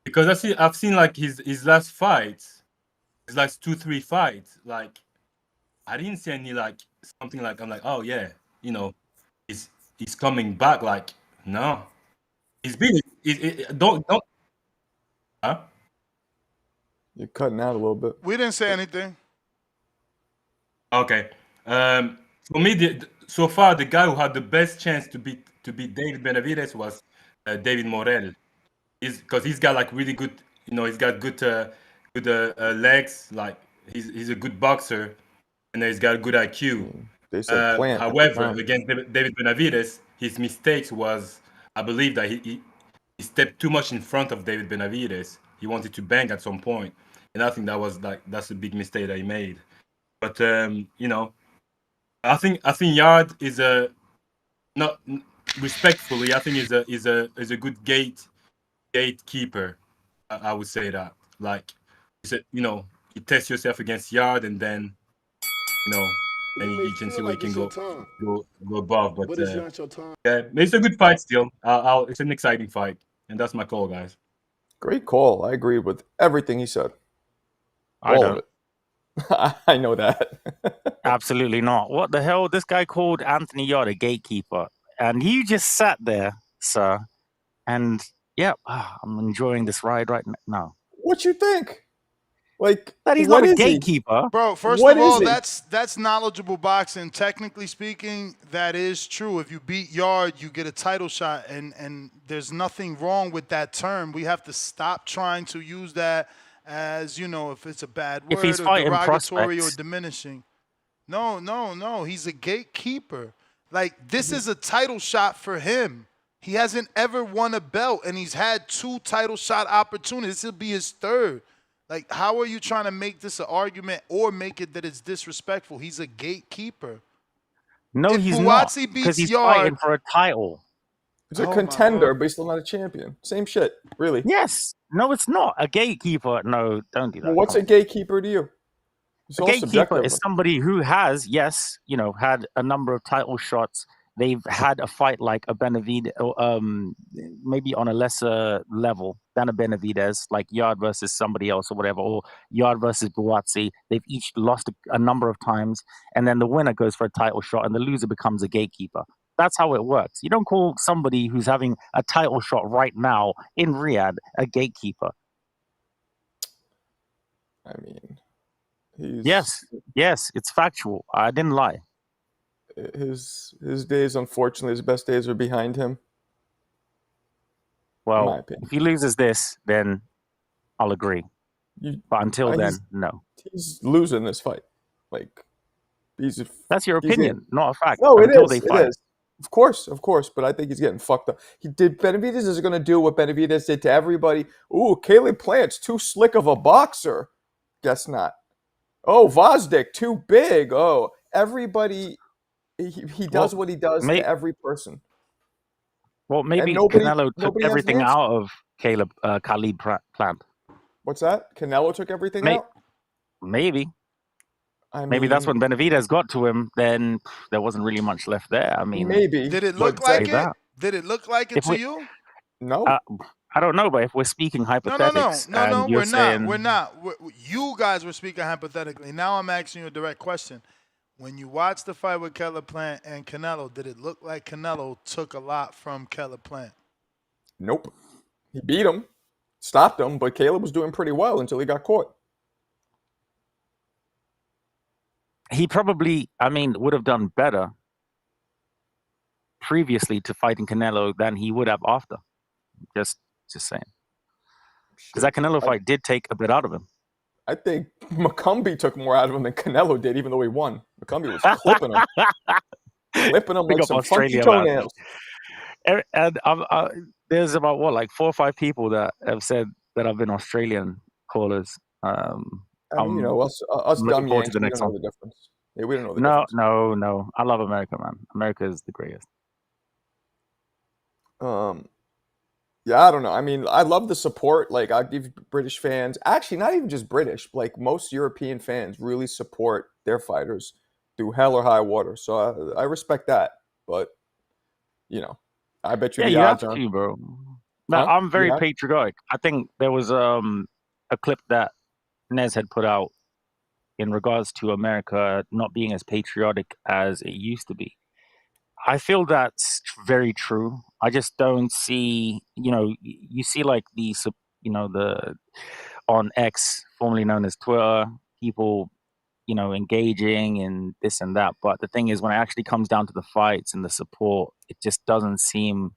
Because I've seen like his last fights, his last 2-3 fights. Like I didn't see any like something like I'm like, oh yeah, he's coming back. Like no, he's been don't. Huh? You're cutting out a little bit. We didn't say anything. Okay. For me, so far the guy who had the best chance to beat David Benavidez was David Morrell. Because he's got like really good, he's got good legs. Like he's a good boxer, and he's got good IQ. They said plant. However, against David Benavidez, his mistakes was, I believe that he stepped too much in front of David Benavidez. He wanted to bang at some point, and I think that's a big mistake that he made. But I think Yarde is not respectfully. I think is a good gatekeeper. I would say that. Like, you test yourself against Yarde, and then then you can see where you can go above. But But it's not your time. yeah, it's a good fight still. It's an exciting fight, and that's my call, guys. Great call. I agree with everything he said. I All don't. of it. I know that. Absolutely not. What the hell? This guy called Anthony Yarde a gatekeeper, and you just sat there, sir. And yeah, I'm enjoying this ride right now. What you think? Like that he's what not a is he? gatekeeper, Bro, first What of all, is he? that's knowledgeable boxing. Technically speaking, that is true. If you beat Yarde, you get a title shot, and there's nothing wrong with that term. We have to stop trying to use that as, if it's a bad If word he's or fighting derogatory or prospects. diminishing. No. He's a gatekeeper. Like, this is a title shot for him. He hasn't ever won a belt, and he's had 2 title shot opportunities. This will be his 3rd. Like, how are you trying to make this an argument or make it that it's disrespectful? He's a gatekeeper. No, If he's Buatsi not, beats because he's Yarde- fighting for a title. He's a contender, but he's still not a champion. Same shit, really. Yes. No, it's not. A gatekeeper. No, don't do that. Well, what's a gatekeeper to you? It's A all gatekeeper subjective. is somebody who has, yes, had a number of title shots. They've had a fight like a Benavidez, maybe on a lesser level than a Benavidez, like Yarde versus somebody else or whatever, or Yarde versus Buatsi. They've each lost a number of times, and then the winner goes for a title shot, and the loser becomes a gatekeeper. That's how it works. You don't call somebody who's having a title shot right now in Riyadh a gatekeeper. I mean, he's Yes, it's factual. I didn't lie. his days, unfortunately, his best days are behind him. in my Well, opinion. if he loses this, then I'll agree. But until then, no. He's losing this fight. Like, That's your opinion, not a fact. No, it until is. they It fight. is. Of course. But I think he's getting fucked up. Benavidez is going to do what Benavidez did to everybody. Ooh, Caleb Plant's too slick of a boxer. Guess not. Oh, Vosdick, too big. Oh, everybody. He does what he does to every person. Well, And maybe nobody Canelo took has an everything answer. out of Khalid Plant. What's that? Canelo took everything out? Maybe. Maybe that's mean- when Benavidez got to him. Then there wasn't really much left there. I mean, Maybe. Did it you look could say like it? that. Did it look like it If to we- you? No. I don't know, but if we're speaking hypothetics, and you're we're saying not. We're not. You guys were speaking hypothetically. Now I'm asking you a direct question. When you watched the fight with Caleb Plant and Canelo, did it look like Canelo took a lot from Caleb Plant? Nope. He beat him, stopped him, but Caleb was doing pretty well until he got caught. he probably, would have done better previously to fighting Canelo than he would have after. Just saying. Because that Canelo fight did take a bit out of him. I think McCumbee took more out of him than Canelo did, even though he won. McCumbee was clipping him. Clipping him Big like up some funky Australia, man. toenails. And there's about 4 or 5 people that have said that have been Australian callers. I mean, us looking dumb forward to Yanks, the we next don't know one. the difference. Yeah, we don't know the difference. No. I love America, man. America is the greatest. Yeah, I don't know. I mean, I love the support. Like, I give British fans, actually, not even just British, like most European fans really support their fighters through hell or high water. So I respect that. But, I bet you Yeah, the you have odds are. to, bro. No, Huh? I'm very Yeah. patriotic. I think there was a clip that Nez had put out in regards to America not being as patriotic as it used to be. I feel that's very true. I just don't see, you see like the on X, formerly known as Twitter, people, engaging in this and that. But the thing is, when it actually comes down to the fights and the support, it just doesn't seem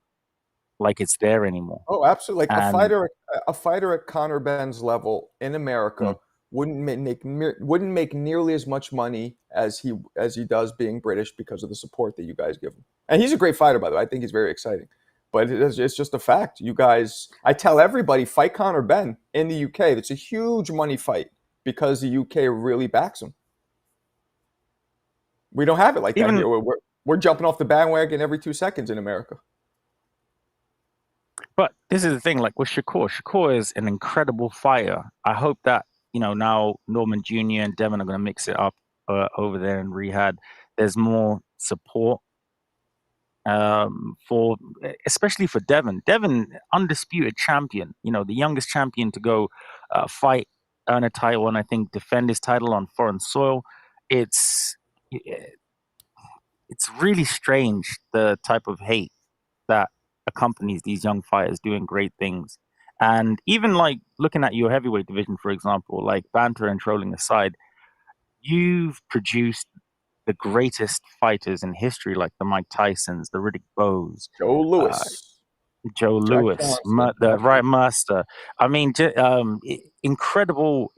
like it's there anymore. Oh, absolutely. Like And a fighter at Conor Benn's level in America wouldn't make nearly as much money as he does being British because of the support that you guys give him. And he's a great fighter, by the way. I think he's very exciting. But it's just a fact. You guys, I tell everybody, fight Conor Benn in the UK. It's a huge money fight because the UK really backs him. We don't have it like that here. We're jumping off the bandwagon every 2 seconds in America. But this is the thing, like with Shakur is an incredible fighter. I hope that, now Norman Jr. and Devin are going to mix it up over there in Riyadh. There's more support especially for Devin. Devin, undisputed champion, the youngest champion to go fight, earn a title, and I think defend his title on foreign soil. It's really strange, the type of hate that accompanies these young fighters doing great things. And even like looking at your heavyweight division, for example, like banter and trolling aside, you've produced the greatest fighters in history, like the Mike Tysons, the Riddick Bowe's, Joe Louis, Joe Jack Louis, Johnson, the Right Master. I mean, incredible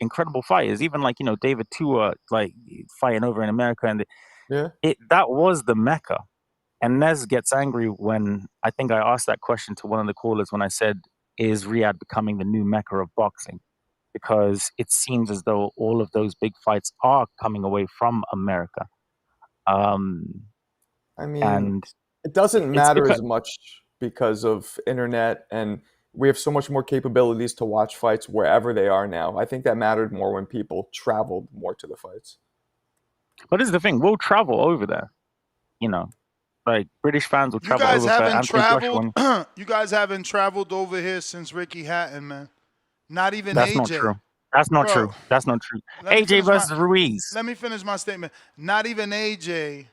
fighters. Even like David Tua, like fighting over in America, and that was the Mecca. And Nez gets angry when I think I asked that question to one of the callers when I said, "Is Riyadh becoming the new Mecca of boxing?" Because it seems as though all of those big fights are coming away from America. I mean, it doesn't matter as much because of internet, and we have so much more capabilities to watch fights wherever they are now. I think that mattered more when people traveled more to the fights. But this is the thing, we'll travel over there, like British fans will travel over for Anthony Joshua. You guys haven't traveled over here since Ricky Hatton, man. Not even That's AJ. not true. That's not true. That's not true. AJ versus Ruiz. Let me finish my statement. Not even AJ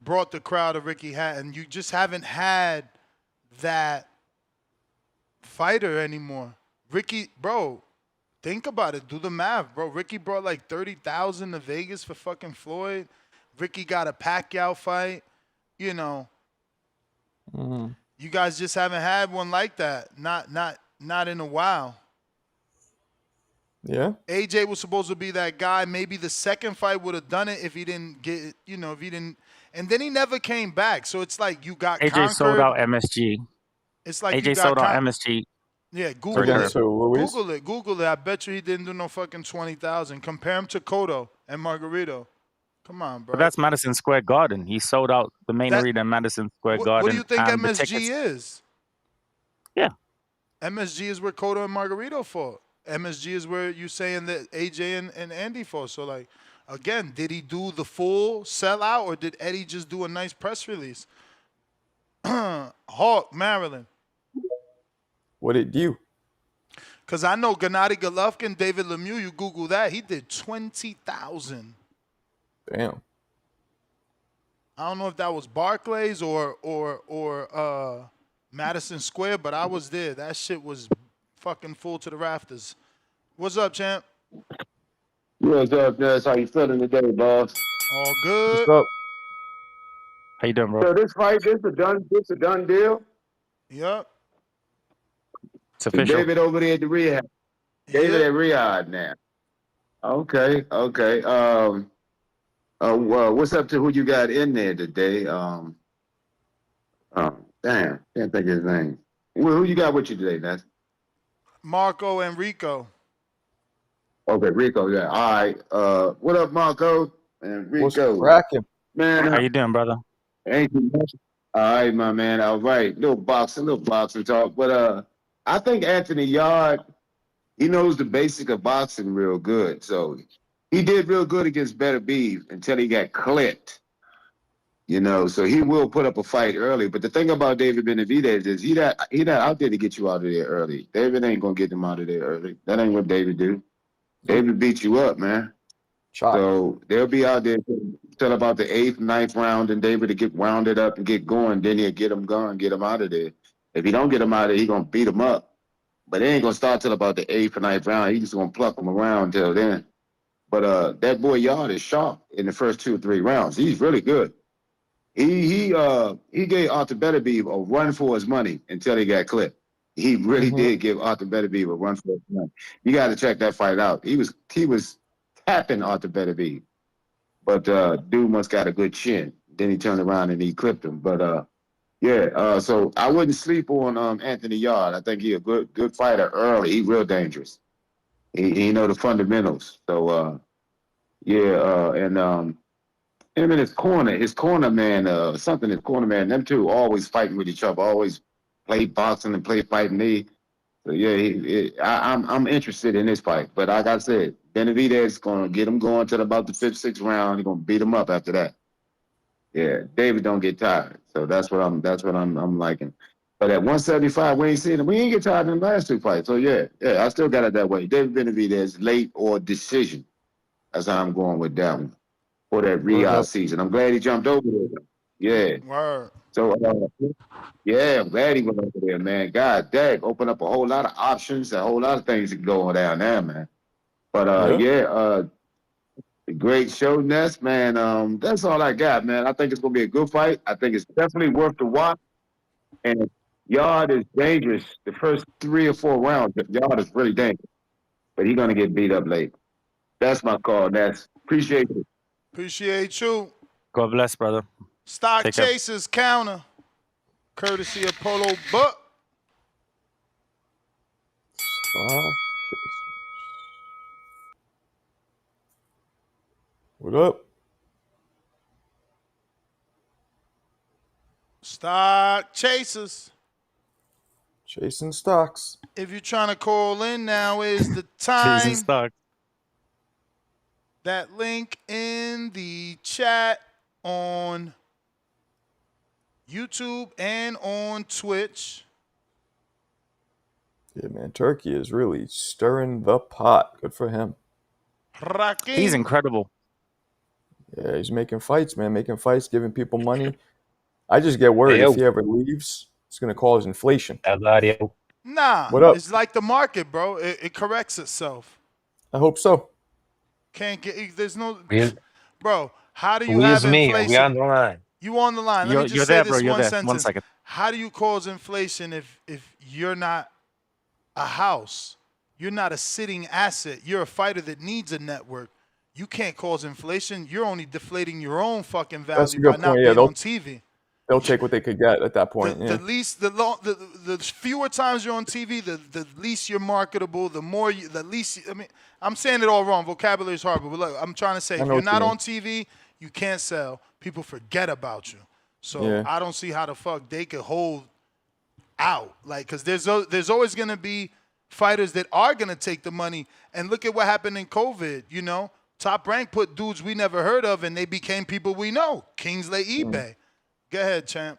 brought the crowd of Ricky Hatton. You just haven't had that fighter anymore. Ricky, bro, think about it. Do the math, bro. Ricky brought like 30,000 to Vegas for fucking Floyd. Ricky got a Pacquiao fight. You guys just haven't had one like that. Not in a while. Yeah. AJ was supposed to be that guy. Maybe the second fight would have done it if he didn't get, if he didn't. And then he never came back. So it's like you got AJ sold conquered. out MSG. It's like you AJ got sold out MSG. Yeah, For Google Europe. it. Google it. Google it. I bet you he didn't do no fucking 20,000. Compare him to Cotto and Margarito. Come on, bro. But that's Madison Square Garden. He sold out the main arena in Madison Square Garden. What do you think and the MSG tickets. is? Yeah. MSG is where Cotto and Margarito fought. MSG is where you saying that AJ and Andy fought. So, like, again, did he do the full sellout or did Eddie just do a nice press release? Hawk, Maryland. What did you? Because I know Gennady Golovkin, David Lemieux, you Google that, he did 20,000. Damn. I don't know if that was Barclays or Madison Square, but I was there. That shit was fucking full to the rafters. What's up, champ? What's up, Ness? How you feeling today, boss? All good. What's up? How you doing, bro? So this fight, this a done deal? Yep. It's official. David over there at the Riyadh. David at Riyadh now. Okay. What's up to who you got in there today? Damn, can't think of his name. Who you got with you today, Ness? Marco and Rico. Okay, Rico, yeah. All right. What up, Marco and Rico? What's cracking? Man, How you doing, brother? Ain't too much. All right, my man. All right. Little boxing talk. But I think Anthony Yarde, he knows the basic of boxing real good. So he did real good against Benavidez until he got clipped. So he will put up a fight early. But the thing about David Benavidez is he not out there to get you out of there early. David ain't gonna get him out of there early. That ain't what David do. David beat you up, man. So they'll be out there till about the 8th, 9th round, and David to get wounded up and get going. Then he'll get him gone, get him out of there. If he don't get him out of there, he gonna beat him up. But it ain't gonna start till about the 8th or 9th round. He's just gonna pluck him around till then. But that boy Yarde is sharp in the first 2 or 3 rounds. He's really good. He gave Arthur Beterbiev a run for his money until he got clipped. He really did give Arthur Beterbiev a run for his money. You got to check that fight out. He was tapping Arthur Beterbiev, but dude must got a good chin. Then he turned around and he clipped him. But so I wouldn't sleep on Anthony Yarde. I think he a good fighter early. He real dangerous. He know the fundamentals. So and him and his corner man, them two always fighting with each other, always play boxing and play fighting. So I'm interested in this fight. But like I said, Benavidez is gonna get him going till about the 5th, 6th round. He's gonna beat him up after that. Yeah, David don't get tired. So that's what I'm liking. But at 175, we ain't seen him. We ain't get tired in the last 2 fights. So yeah, I still got it that way. David Benavidez, late or decision. That's how I'm going with that one. For that Riyadh season. I'm glad he jumped over there. Yeah. Word. So, I'm glad he went over there, man. God dang, open up a whole lot of options, a whole lot of things that go on down there, man. But, great show, Ness, man. That's all I got, man. I think it's going to be a good fight. I think it's definitely worth the watch. And Yarde is dangerous the first 3 or 4 rounds. Yarde is really dangerous. But he's going to get beat up late. That's my call, Ness. Appreciate it. Appreciate you. God bless, brother. Stock Take care. Chasers counter, courtesy of Polo Buck. What up? Stock Chasers. Chasing stocks. If you're trying to call in, now is the Chasing time. stock. That link in the chat on YouTube and on Twitch. Yeah, man. Turkey is really stirring the pot. Good for him. He's incredible. Yeah, he's making fights, man. Making fights, giving people money. I just get worried if he ever leaves, it's going to cause inflation. Nah, What up? it's like the market, bro. It corrects itself. I hope so. Can't get. There's no. Bro, how do you Who have is me? inflation? We on the line. You on the line. Let You're me just there, say bro. this You're one there. sentence. 1 second. How do you cause inflation if you're not a house? You're not a sitting asset. You're a fighter that needs a network. You can't cause inflation. You're only deflating your own fucking That's value a by good not point. Yeah, being on TV. they'll take what they could get at that point. The least, the fewer times you're on TV, the least you're marketable. The more, the least. I mean, I'm saying it all wrong. Vocabulary is horrible, but look, I'm trying to say, I if know you're what you not mean. on TV, you can't sell. People forget about you. So Yeah. I don't see how the fuck they could hold out, like, because there's always gonna be fighters that are gonna take the money. And look at what happened in COVID. You know, Top Rank put dudes we never heard of, and they became people we know. Kingsley eBay. Go ahead, champ.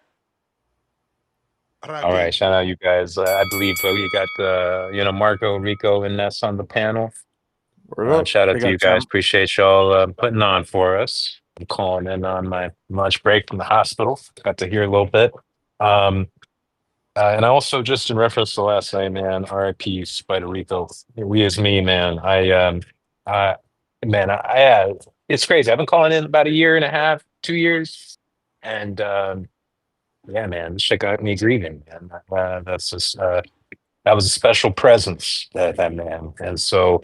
All right, shout out you guys. I believe we got Marco, Rico, and Ness on the panel. Shout out Big to up, you guys. champ. Appreciate y'all putting on for us. I'm calling in on my lunch break from the hospital. Got to hear a little bit. And I also, just in reference to last night, man, RIP Spider Rico. We is me, man. It's crazy. I've been calling in about a year and a half, 2 years, and yeah, man, this shit got me grieving, man. That's just that was a special presence, that man. And so,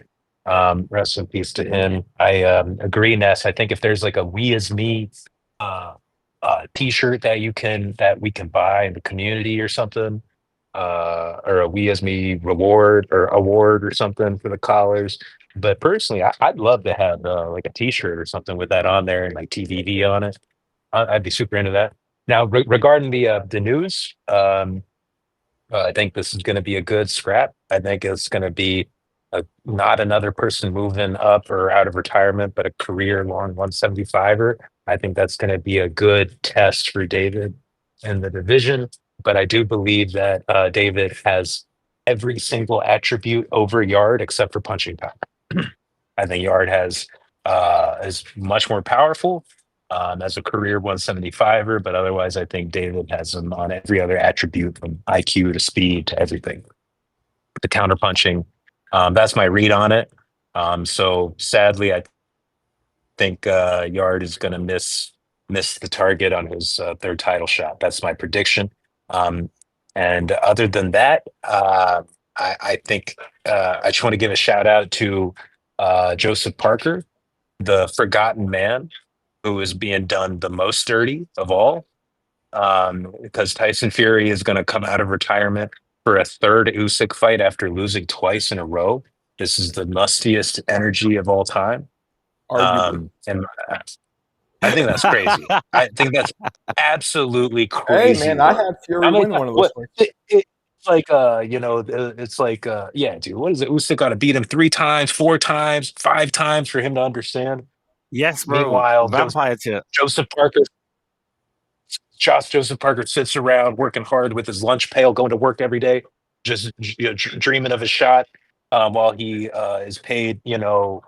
rest in peace to him. I agree, Ness. I think if there's like a "We As Me" T-shirt that we can buy in the community or something, or a "We As Me" reward or award or something for the callers. But personally, I'd love to have like a T-shirt or something with that on there and like TVV on it. I'd be super into that. Now, regarding the news, I think this is going to be a good scrap. I think it's going to be not another person moving up or out of retirement, but a career-long 175er. I think that's going to be a good test for David in the division. But I do believe that David has every single attribute over Yarde except for punching power. I think Yarde is much more powerful as a career 175er, but otherwise I think David has him on every other attribute from IQ to speed to everything. The counterpunching, that's my read on it. So sadly, I think Yarde is going to miss the target on his third title shot. That's my prediction. And other than that, I think I just want to give a shout out to Joseph Parker, the forgotten man, who is being done the most dirty of all, because Tyson Fury is going to come out of retirement for a third Usyk fight after losing twice in a row. This is the mustiest energy of all time. Arguably. And I think that's crazy. I think that's absolutely crazy. Hey, man, I had Fury win one of those fights. It's like, yeah, dude, what is it? Usyk got to beat him 3 times, 4 times, 5 times for him to understand. Yes, bro. Meanwhile, Vampire tip. Joseph Parker sits around working hard with his lunch pail, going to work every day, just dreaming of a shot, while he is paid, blue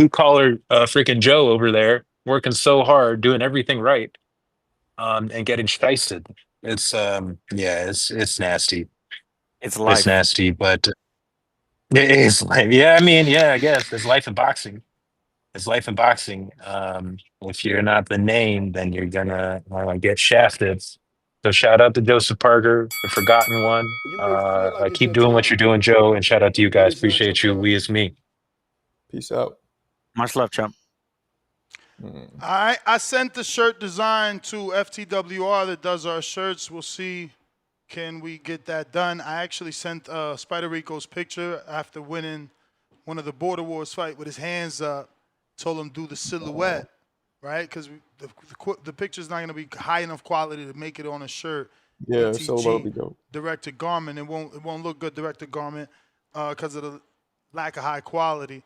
collar freaking Joe over there working so hard, doing everything right, and getting shysted. It's it's nasty. It's life. It's nasty, but it is life. Yeah, I mean, yeah, I guess there's life in boxing. It's life in boxing. If you're not the name, then you're gonna get shafted. So shout out to Joseph Parker, the forgotten one. You may feel like it's Keep your doing what time, you're doing, Joe, and shout out to you but guys. it's not your Appreciate you. time. We is me. Peace out. Much love, champ. I sent the shirt design to FTWR that does our shirts. We'll see, can we get that done? I actually sent Spider Rico's picture after winning one of the Border Wars fight with his hands up. Told him do the silhouette, right? Because the picture's not going to be high enough quality to make it on a shirt. Yeah, silhouette would be dope. Directed garment. It won't look good directed garment because of the lack of high quality.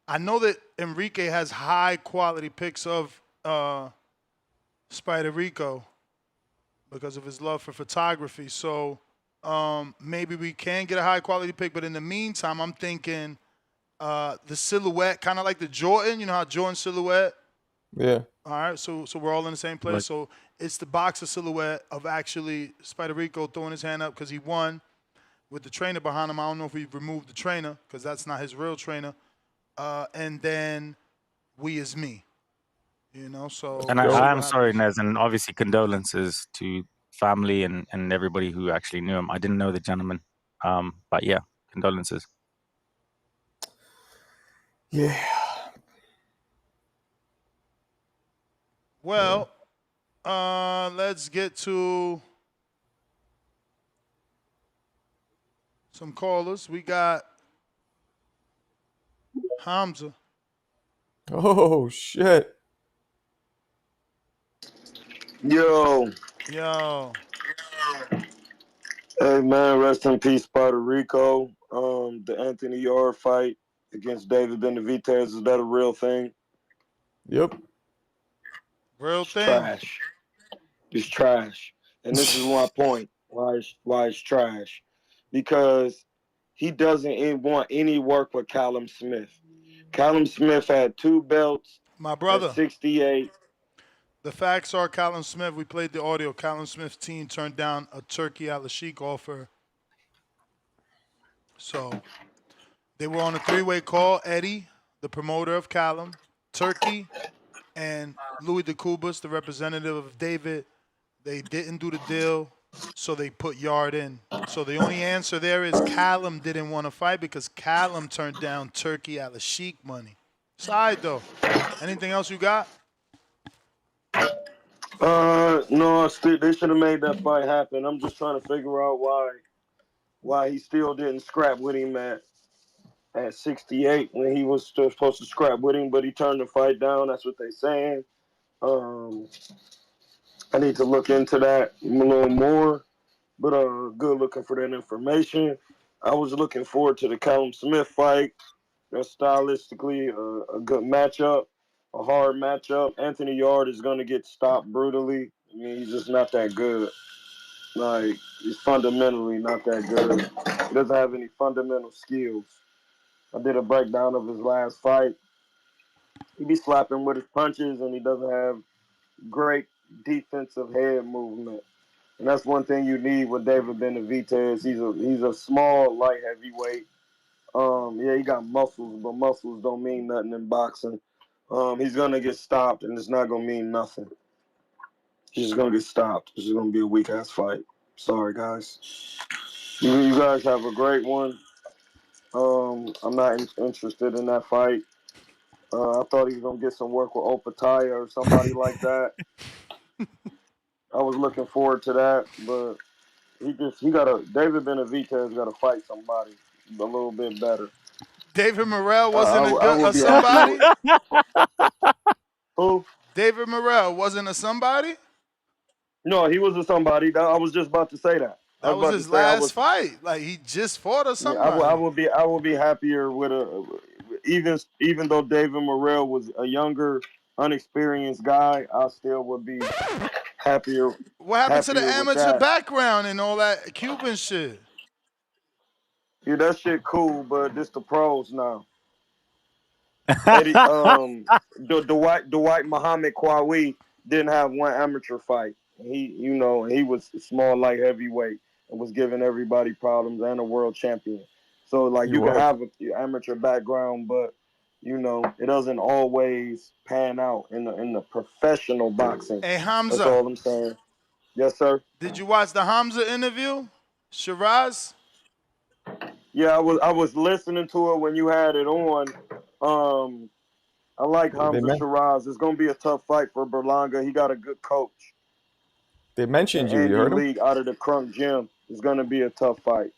I know that Enrique has high quality pics of Spider Rico because of his love for photography. So maybe we can get a high quality pic. But in the meantime, I'm thinking the silhouette, kind of like the Jordan. You know how Jordan silhouette? Yeah. All right, so we're all in the same place. Right. So it's the boxer silhouette of actually Spider Rico throwing his hand up because he won with the trainer behind him. I don't know if we removed the trainer because that's not his real trainer. And then we is me, so. And I'm sorry, Nez, and obviously condolences to family and everybody who actually knew him. I didn't know the gentleman. But yeah, condolences. Yeah. Well, let's get to some callers. We got Hamza. Oh shit. Yo, Yo. hey man, rest in peace, Puerto Rico. The Anthony Yarde fight against David Benavidez, is that a real thing? Yep. Real It's thing. trash. It's trash, and this is my point. Why it's trash? Because he doesn't want any work with Callum Smith. Callum Smith had 2 belts My at brother. 68. The facts are Callum Smith. We played the audio. Callum Smith's team turned down a Turki Alalshikh offer. So they were on a 3-way call. Eddie, the promoter of Callum, Turki, and Louis DeCubas, the representative of David. They didn't do the deal, so they put Yarde in. So the only answer there is Callum didn't want to fight because Callum turned down Turki Alalshikh money. Side though. Anything else you got? No, they should have made that fight happen. I'm just trying to figure out why he still didn't scrap with him at 68 when he was still supposed to scrap with him, but he turned the fight down. That's what they're saying. I need to look into that a little more, but good looking for that information. I was looking forward to the Callum Smith fight. That's stylistically a good matchup, a hard matchup. Anthony Yarde is going to get stopped brutally. I mean, he's just not that good. Like, he's fundamentally not that good. He doesn't have any fundamental skills. I did a breakdown of his last fight. He be slapping with his punches, and he doesn't have great defensive head movement. And that's one thing you need with David Benavidez. He's a small light heavyweight. Yeah, he got muscles, but muscles don't mean nothing in boxing. He's gonna get stopped, and it's not gonna mean nothing. He's just gonna get stopped. It's just gonna be a weak ass fight. Sorry, guys. You guys have a great one. I'm not interested in that fight. I thought he was gonna get some work with Opataya or somebody like that. I was looking forward to that, but David Benavidez got to fight somebody a little bit better. David Morrell wasn't I will a be happy somebody? with who? David Morrell wasn't a somebody? No, he was a somebody. I was just about to say that. I That was was about to his say I last was. fight. Like, he just fought a I somebody. will be happier with even though David Morrell was a younger, unexperienced guy. I still would be happier. What happened to the Happier with amateur that. background and all that Cuban shit? Yeah, that shit cool, but this the pros now. Eddie, Dwight Muhammad Kwawi didn't have one amateur fight. He was small, light heavyweight and was giving everybody problems and a world champion. So like He you can was. have an amateur background, but it doesn't always pan out in the professional boxing. Hey, That's Hamza, all I'm saying. Yes, sir. did you watch the Hamza interview? Shiraz? Yeah, I was listening to it when you had it on. I like They, Hamza men- Shiraz. It's gonna be a tough fight for Berlanga. He got a good coach. they mentioned And you. You Andy heard him? Lee out of the Crunk Gym. It's gonna be a tough fight.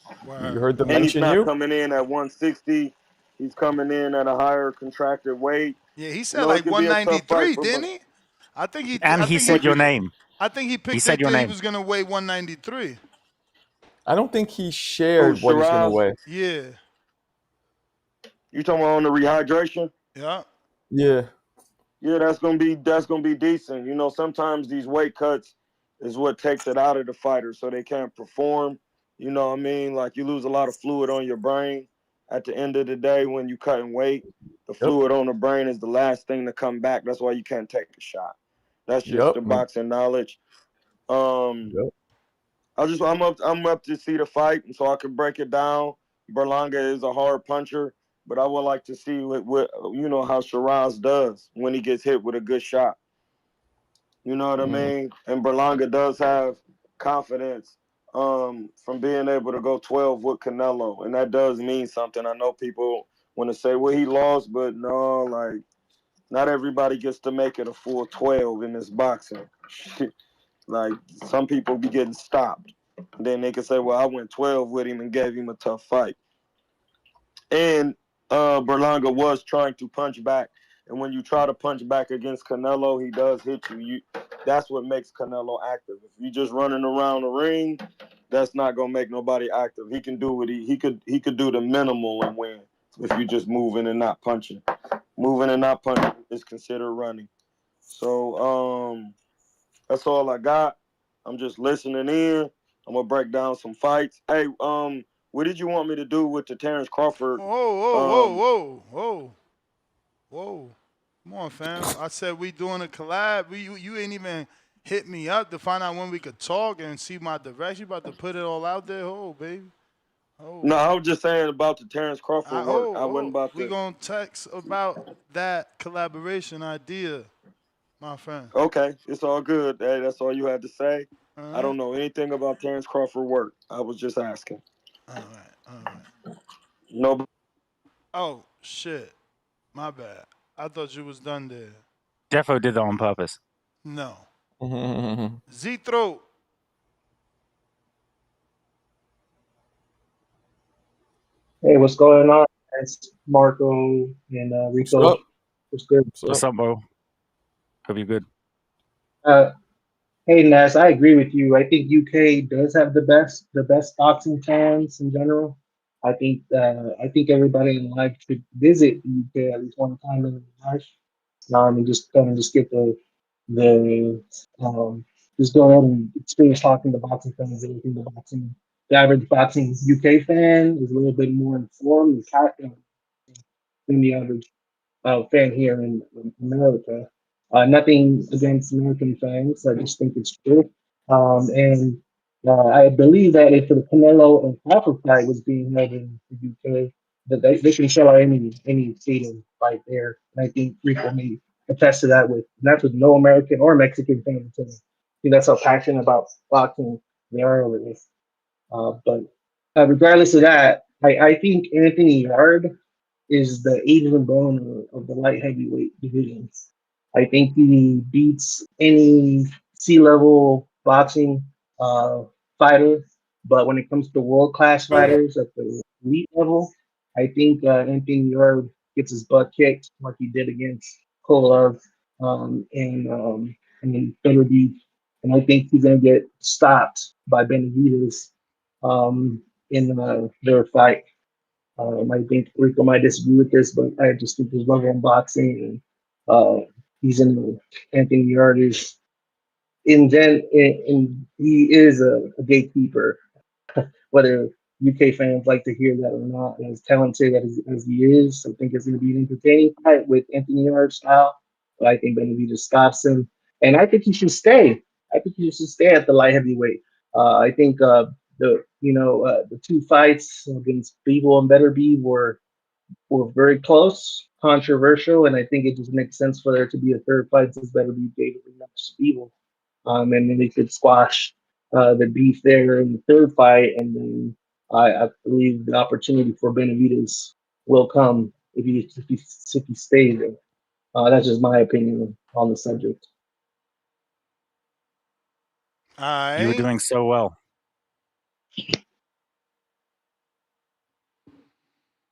You Word, heard them And he's mention not you? coming in at 160. He's coming in at a higher contracted weight. Yeah, he said It like could be a tough fight 193, for didn't he? I think he. And I he think he. said your name. I think he He picked said it your that he name. was gonna weigh 193. I don't think he Who, shared what he's going to Shiraz? weigh. Yeah. You talking about on the rehydration? Yeah. Yeah. Yeah, that's gonna be decent. Sometimes these weight cuts is what takes it out of the fighter, so they can't perform. You know what I mean? Like you lose a lot of fluid on your brain. At the end of the day, when you cutting weight, the Yep. fluid on the brain is the last thing to come back. That's why you can't take a shot. That's just Yep. the boxing knowledge. Um, Yep. I'm up to see the fight, and so I can break it down. Berlanga is a hard puncher, but I would like to see what how Shiraz does when he gets hit with a good shot. You know what I mean? And Berlanga does have confidence from being able to go 12 with Canelo, and that does mean something. I know people want to say, well, he lost, but no, like, not everybody gets to make it a full 12 in this boxing. Like, some people be getting stopped. Then they can say, well, I went 12 with him and gave him a tough fight. And Berlanga was trying to punch back. And when you try to punch back against Canelo, he does hit you. That's what makes Canelo active. If you just running around the ring, that's not gonna make nobody active. He can do what he could do the minimal and win if you just moving and not punching. Moving and not punching is considered running. So that's all I got. I'm just listening in. I'm gonna break down some fights. Hey, what did you want me to do with the Terrence Crawford? Whoa. Come on, fam. I said we doing a collab. You ain't even hit me up to find out when we could talk and see my direction. You about to put it all out there? Oh, baby. Oh. No, I was just saying about the Terrence Crawford work. I wasn't about we to. gonna text about that collaboration idea, my friend. Okay, it's all good. Hey, that's all you had to say. All I don't right. know anything about Terrence Crawford work. I was just asking. All right. No. Oh, shit. My bad. I thought you was done there. Defo did that on purpose. No. Z-Throat. Hey, what's going on? It's Marco and Rico. What's up? What's good? What's up, bro? Hope you're good. Hey, Nas, I agree with you. I think UK does have the best boxing fans in general. I think everybody in life should visit the UK at least one time in their life. And just kind of just get the just go ahead and experience talking to boxing fans. Everything the average boxing UK fan is a little bit more informed than the average fan here in America. Nothing against American fans. I just think it's true. And I believe that if the Canelo and Crawford fight was being held in the UK, that they can sell out any stadium right there. And I think Rico may attest to that with that's with no American or Mexican fans. And I think that's how passionate about boxing they are over this. But regardless of that, I think Anthony Yarde is the Adrian Broner of the light heavyweight division. I think he beats any C-level boxing fighter, but when it comes to world-class fighters at the elite level, I think Anthony Yarde gets his butt kicked like he did against Kovalev and Benavidez, and I think he's gonna get stopped by Benavidez in their fight. I think Rico might disagree with this, but I just think his level in boxing and he's in Anthony Yarde's and he is a gatekeeper, whether UK fans like to hear that or not. And as talented as he is, I think it's going to be an entertaining fight with Anthony Yarde style. But I think Benavidez stops him, and I think he should stay. I think he should stay at the light heavyweight. I think the two fights against Beeble and Beterbiev were very close, controversial, and I think it just makes sense for there to be a third fight since Beterbiev gave it enough to Beeble. And then they could squash the beef there in the third fight, and then I believe the opportunity for Benavidez will come if he stays there. That's just my opinion on the subject. You were doing so well.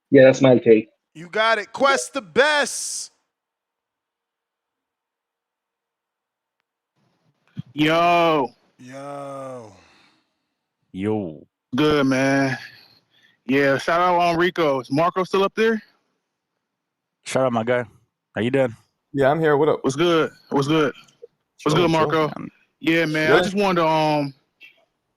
Yeah, that's my take. You got it. Quest the best. Yo. Good, man. Yeah, shout out on Rico. Is Marco still up there? Shout out, my guy. How you doing? Yeah, I'm here. What up? What's good? What's good? What's good, Marco? Yeah, man. I just wanted to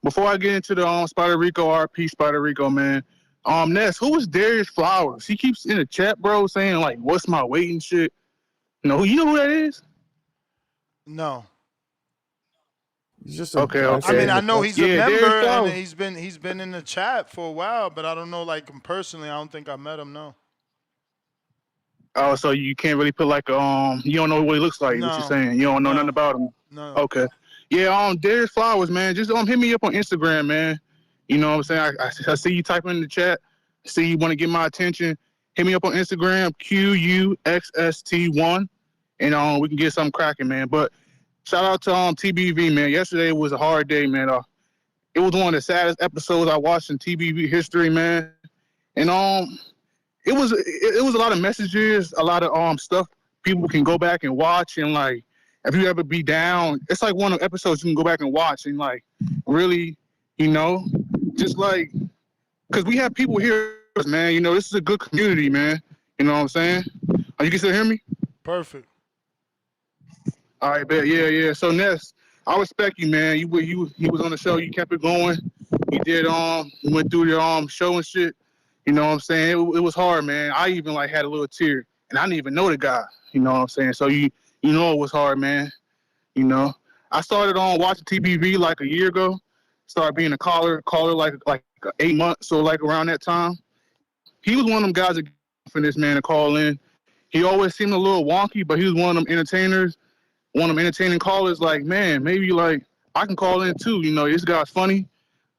before I get into the Spider Rico RP Spider Rico, man. Ness, who is Darius Flowers? He keeps in the chat, bro, saying like, "What's my weight and shit." No, you know who that is? No. He's just okay. I mean, I know he's a member, and Flowers. he's been in the chat for a while, but I don't know, like, him personally. I don't think I met him. No. Oh, so you can't really put like you don't know what he looks like. No. What you're saying? You don't know nothing about him. No. Okay. Yeah, Darius Flowers, man. Just hit me up on Instagram, man. You know what I'm saying? I see you typing in the chat. See you want to get my attention. Hit me up on Instagram, QUXST1, and we can get something cracking, man. But shout out to TBV, man. Yesterday was a hard day, man. It was one of the saddest episodes I watched in TBV history, man. And it was a lot of messages, a lot of stuff people can go back and watch, and like if you ever be down, it's like one of the episodes you can go back and watch and like really, just like because we have people here, man. This is a good community, man. You know what I'm saying? You can still hear me? Perfect. All right, bet. Yeah. So Ness, I respect you, man. You was on the show. You kept it going. We did we went through your show and shit. You know what I'm saying? It was hard, man. I even like had a little tear, and I didn't even know the guy. You know what I'm saying? So you know it was hard, man. I started watching TBV like a year ago. Started being a caller like 8 months, so like around that time. He was one of them guys that for this man to call in. He always seemed a little wonky, but he was one of them entertainers, one of them entertaining callers. Like, man, maybe like I can call in too. This guy's funny.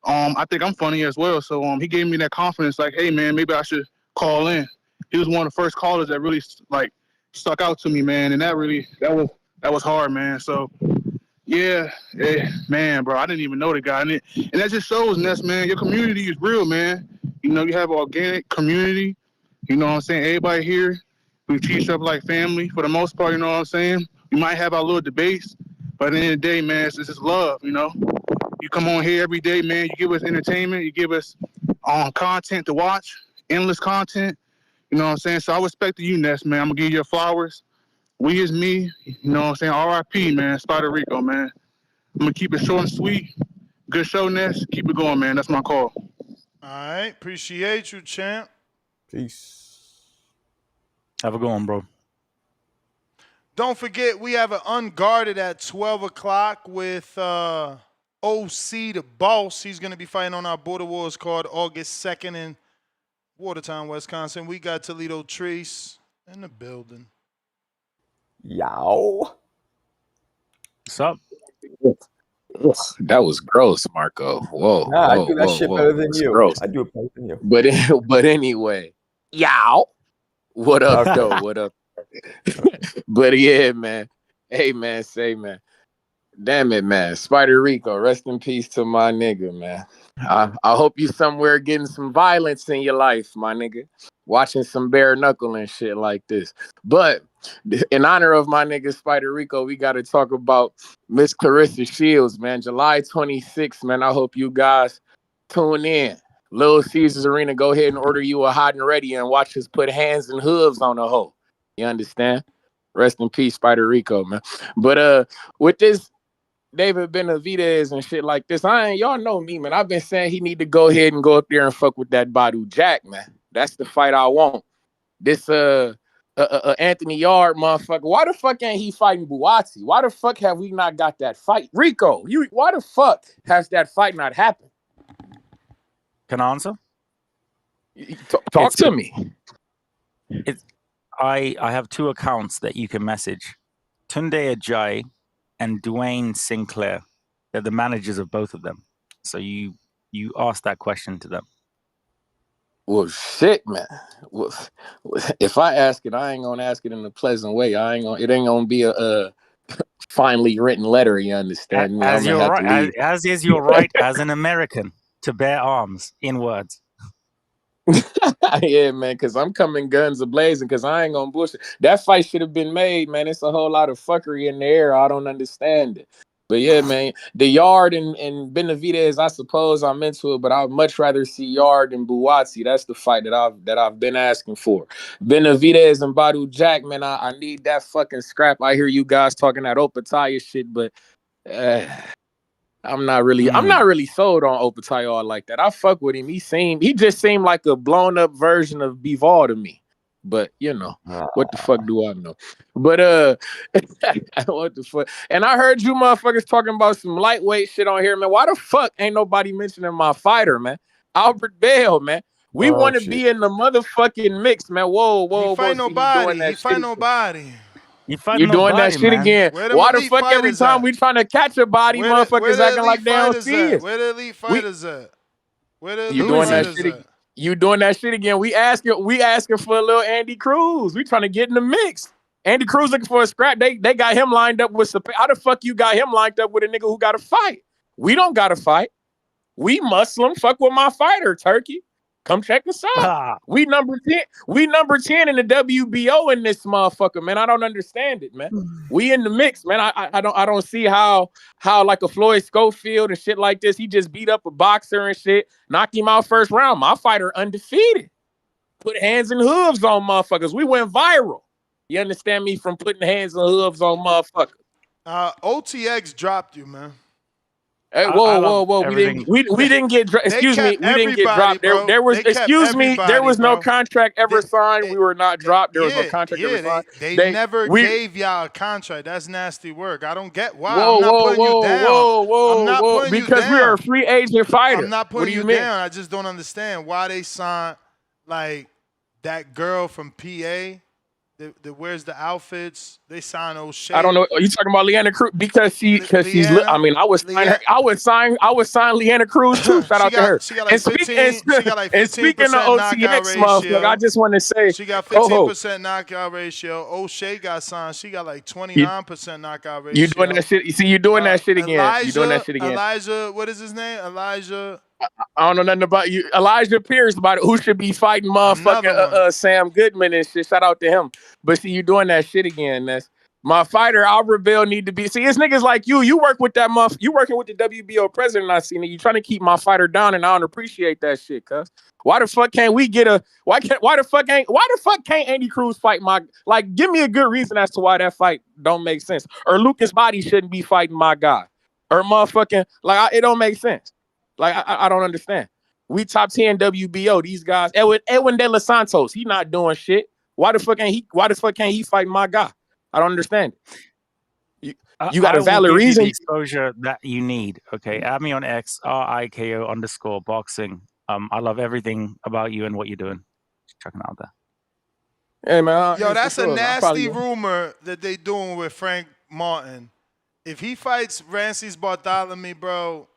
I think I'm funny as well. So he gave me that confidence. Like, hey man, maybe I should call in. He was one of the first callers that really like stuck out to me, man. And that was hard, man. So yeah, man, bro, I didn't even know the guy, and that just shows, Ness, man, your community is real, man. You have an organic community. You know what I'm saying? Everybody here, we treat each other like family for the most part. You know what I'm saying? We might have our little debates, but at the end of the day, man, it's just love. You come on here every day, man. You give us entertainment. You give us content to watch, endless content. You know what I'm saying? So I respect you, Ness, man. I'm gonna give you your flowers. We is me, you know what I'm saying? R.I.P., man. Spider Rico, man. I'm going to keep it short and sweet. Good show, Ness. Keep it going, man. That's my call. All right. Appreciate you, champ. Peace. Have a good one, bro. Don't forget, we have an Unguarded at 12 o'clock with OC, the boss. He's going to be fighting on our Border Wars card August 2nd in Watertown, Wisconsin. We got Toledo Treese in the building. Yow. What's up? That was gross, Marco. Whoa, Nah, I whoa, do that whoa, shit whoa. better than It's you. gross. I do it better than you. But anyway, yow. What up, Okay. though? What up? But yeah, man. Hey, man. Say, man. Damn it, man. Spider Rico, rest in peace to my nigga, man. I hope you somewhere getting some violence in your life, my nigga. Watching some bare knuckle and shit like this. But in honor of my nigga Spider Rico, we got to talk about Miss Clarissa Shields, man. July 26th, man. I hope you guys tune in. Little Caesars Arena, go ahead and order you a hot and ready and watch us put hands and hooves on the hoe. You understand? Rest in peace, Spider Rico, man. But with this David Benavidez and shit like this, y'all know me, man. I've been saying he need to go ahead and go up there and fuck with that Badu Jack, man. That's the fight I want. This Anthony Yarde motherfucker. Why the fuck ain't he fighting Buatsi? Why the fuck have we not got that fight? Rico, why the fuck has that fight not happened? Can I answer? Talk to me. I have two accounts that you can message. Tunde Ajayi and Dwayne Sinclair. They're the managers of both of them. So you ask that question to them. Well, shit, man. Well, if I ask it, I ain't gonna ask it in a pleasant way. It ain't gonna be a finely written letter. You understand me? As you're right, as is your right as an American to bear arms in words. Yeah, man, because I'm coming guns a-blazing because I ain't gonna bullshit. That fight should have been made, man. It's a whole lot of fuckery in the air. I don't understand it. But yeah, man, the Yarde and Benavidez, I suppose I'm into it, but I'd much rather see Yarde and Buatsi. That's the fight that I've been asking for. Benavidez and Badu Jack, man, I need that fucking scrap. I hear you guys talking that Opataya shit, but I'm not really sold on Opataya like that. I fuck with him. He just seemed like a blown up version of Bivol to me. But what the fuck do I know? But what the fuck? And I heard you motherfuckers talking about some lightweight shit on here, man. Why the fuck ain't nobody mentioning my fighter, man? Albert Bell, man. We want to be in the motherfucking mix, man. Whoa. He fight So nobody. you doing that He fight shit? nobody. You You fighting doing that nobody, shit man. again. Where them Why the elite fuck every fighters time at? we trying to catch a body, Where motherfuckers the acting elite like they don't fighters see at? us? Where the elite We fighters at? Where the you elite doing that fighters shit? at? You doing that shit again? We asking for a little Andy Cruz. We trying to get in the mix. Andy Cruz looking for a scrap. They got him lined up with how the fuck you got him lined up with a nigga who got to fight? We don't got to fight. We Muslim. Fuck with my fighter, Turkey. Come check us out. Ah, We number 10. We number 10 in the WBO in this motherfucker, man. I don't understand it, man. We in the mix, man. I don't see how like a Floyd Schofield and shit like this. He just beat up a boxer and shit, knocked him out first round. My fighter undefeated. Put hands and hooves on motherfuckers. We went viral. You understand me? From putting hands and hooves on motherfuckers. OTX dropped you, man. Hey, I love whoa! everything. We didn't get excuse me. We didn't get dropped. There was excuse me. There was no contract ever signed. We were not dropped. There was no contract ever signed. They never gave y'all a contract. That's nasty work. I don't get why. Whoa, I'm not whoa, putting you down. whoa! I'm not putting you Because down. we are a free agent fighter. I'm not putting you down. I just don't understand why they signed like that girl from PA. That wears the outfits. They signed O'Shea. I don't know. Are you talking about Leanna Cruz? Because she's. I mean, I would sign her. I would sign Leanna Cruz too. Shout out to her. She got like 15. She got like 15% speaking of knockout OTX, ratio. motherfucker, I just want to say she got 15% knockout ratio. O'Shea got signed. She got like 29% knockout ratio. You doing that shit? You see, you doing that shit again. You doing that shit again. Elijah, what is his name? Elijah. I don't know nothing about you. Elijah Pierce, about who should be fighting motherfucking Sam Goodman and shit. Shout out to him. But see, you doing that shit again. That's my fighter. Albert Bell need to be. See, it's niggas like you. You work with that you working with the WBO president. I seen it. You trying to keep my fighter down, and I don't appreciate that shit. Cuz why the fuck can't we get a? Why the fuck can't Andy Cruz fight my? Like, give me a good reason as to why that fight don't make sense. Or Lucas Body shouldn't be fighting my guy. Or motherfucking it don't make sense. Like, I don't understand. We top 10 WBO. These guys, Edwin De Los Santos, he not doing shit. Why the fuck can't he fight my guy? I don't understand it. You got a valid reason. The exposure that you need. Okay, add me on X RIKO_boxing. I love everything about you and what you're doing. Checking out there. Hey man, yo, that's a nasty rumor that they doing with Frank Martin. If he fights Rances Bartholomew, bro.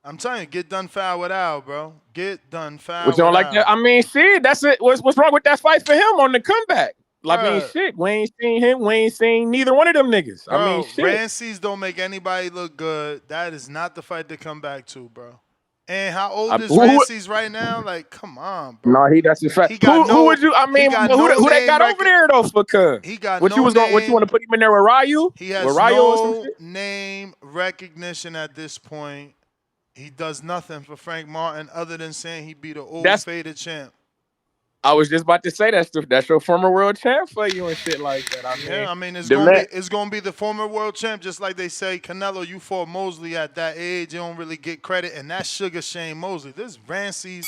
I'm telling you, get done foul with Al, bro. Get done foul with Al. Like that? I mean, shit, that's it. What's wrong with that fight for him on the comeback? Like, I mean, shit, we ain't seen him. We ain't seen neither one of them niggas. Bro, I mean, shit. Rances don't make anybody look good. That is not the fight to come back to, bro. And how old is Rances right now? Like, come on, bro. No, that's a fact. Who would you? I mean, who they got over there though? For he got what no you was going? What you want to put him in there with Ryu? He has with Ryu or some no shit? name recognition at this point. He does nothing for Frank Martin other than saying he beat an old faded champ. I was just about to say that's your former world champ for you and shit like that. I mean it's gonna be the former world champ, just like they say Canelo. You fought Mosley at that age, you don't really get credit, and that's Sugar Shane Mosley. This Rances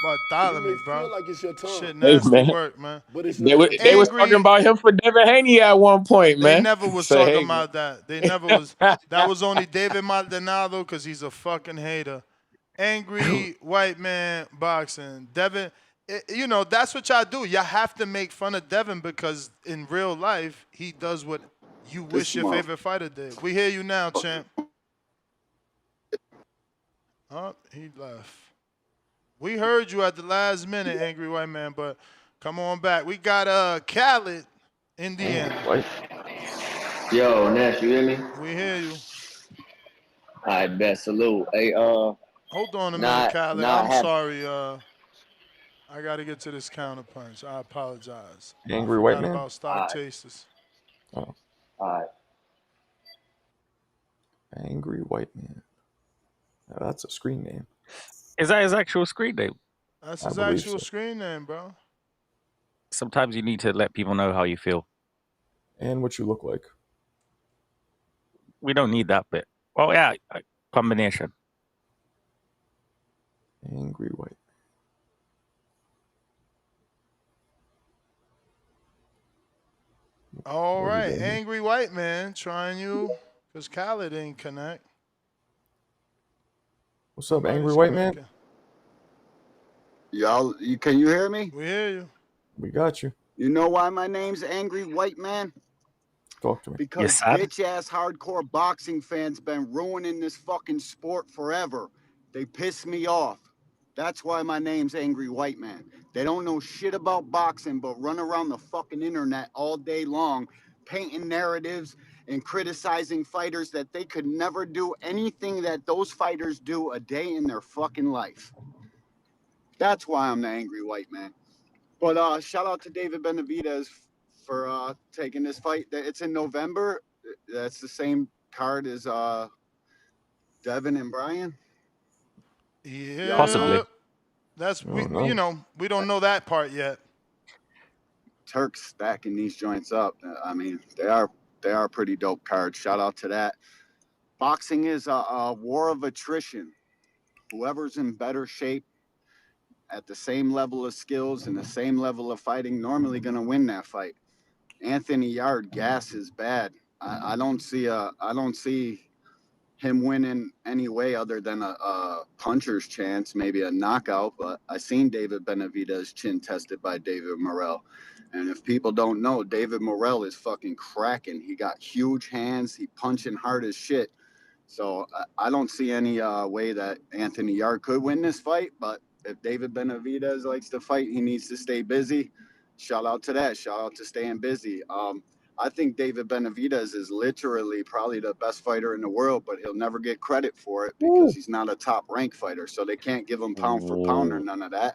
Bartholomew, bro. Feel like it's your time. Shit, nasty work, man. But it's they was talking about him for Devin Haney at one point, man. They never was talking about that. They never was. That was only David Maldonado because he's a fucking hater. Angry white man boxing. Devin, you know, that's what y'all do. Y'all have to make fun of Devin because in real life, he does what you wish your favorite fighter did. We hear you now, champ. Oh, he left. We heard you at the last minute, Angry White Man, but come on back. We got Khaled, Indiana. What? Yo, Nash, you hear me? We hear you. All right, best salute. Hey, hold on a minute, Khaled. I'm sorry. I got to get to this counterpunch. I apologize. Angry White Man? About Stock Tasters. Oh. All right. Angry White Man. Now, that's a screen name. Is that his actual screen name? That's his actual screen name, bro. Sometimes you need to let people know how you feel. And what you look like. We don't need that bit. Oh, yeah. Combination. Angry White. All right. Angry White Man trying you because Khaled didn't connect. What's up, Angry White Man? Can you hear me? We hear you. We got you. You know why my name's Angry White Man? Talk to me. Because bitch-ass hardcore boxing fans been ruining this fucking sport forever. They piss me off. That's why my name's Angry White Man. They don't know shit about boxing, but run around the fucking internet all day long, painting narratives and criticizing fighters that they could never do anything that those fighters do a day in their fucking life. That's why I'm the Angry White Man. But shout out to David Benavidez for taking this fight. It's in November. That's the same card as Devin and Brian. Yeah, Possibly. That's we don't know that part yet. Turks stacking these joints up. I mean, they are pretty dope cards. Shout out to that. Boxing is a war of attrition. Whoever's in better shape at the same level of skills and the same level of fighting normally gonna win that fight. Anthony Yarde gas is bad. I don't see him winning any way other than a puncher's chance, maybe a knockout. But I seen David Benavidez chin tested by David Morrell, and if people don't know, David Morrell is fucking cracking. He got huge hands. He punching hard as shit. So I don't see any way that Anthony Yarde could win this fight. But if David Benavidez likes to fight, he needs to stay busy. Shout out to that. Shout out to staying busy. I think David Benavidez is literally probably the best fighter in the world, but he'll never get credit for it because he's not a top rank fighter. So they can't give him pound for pound or none of that.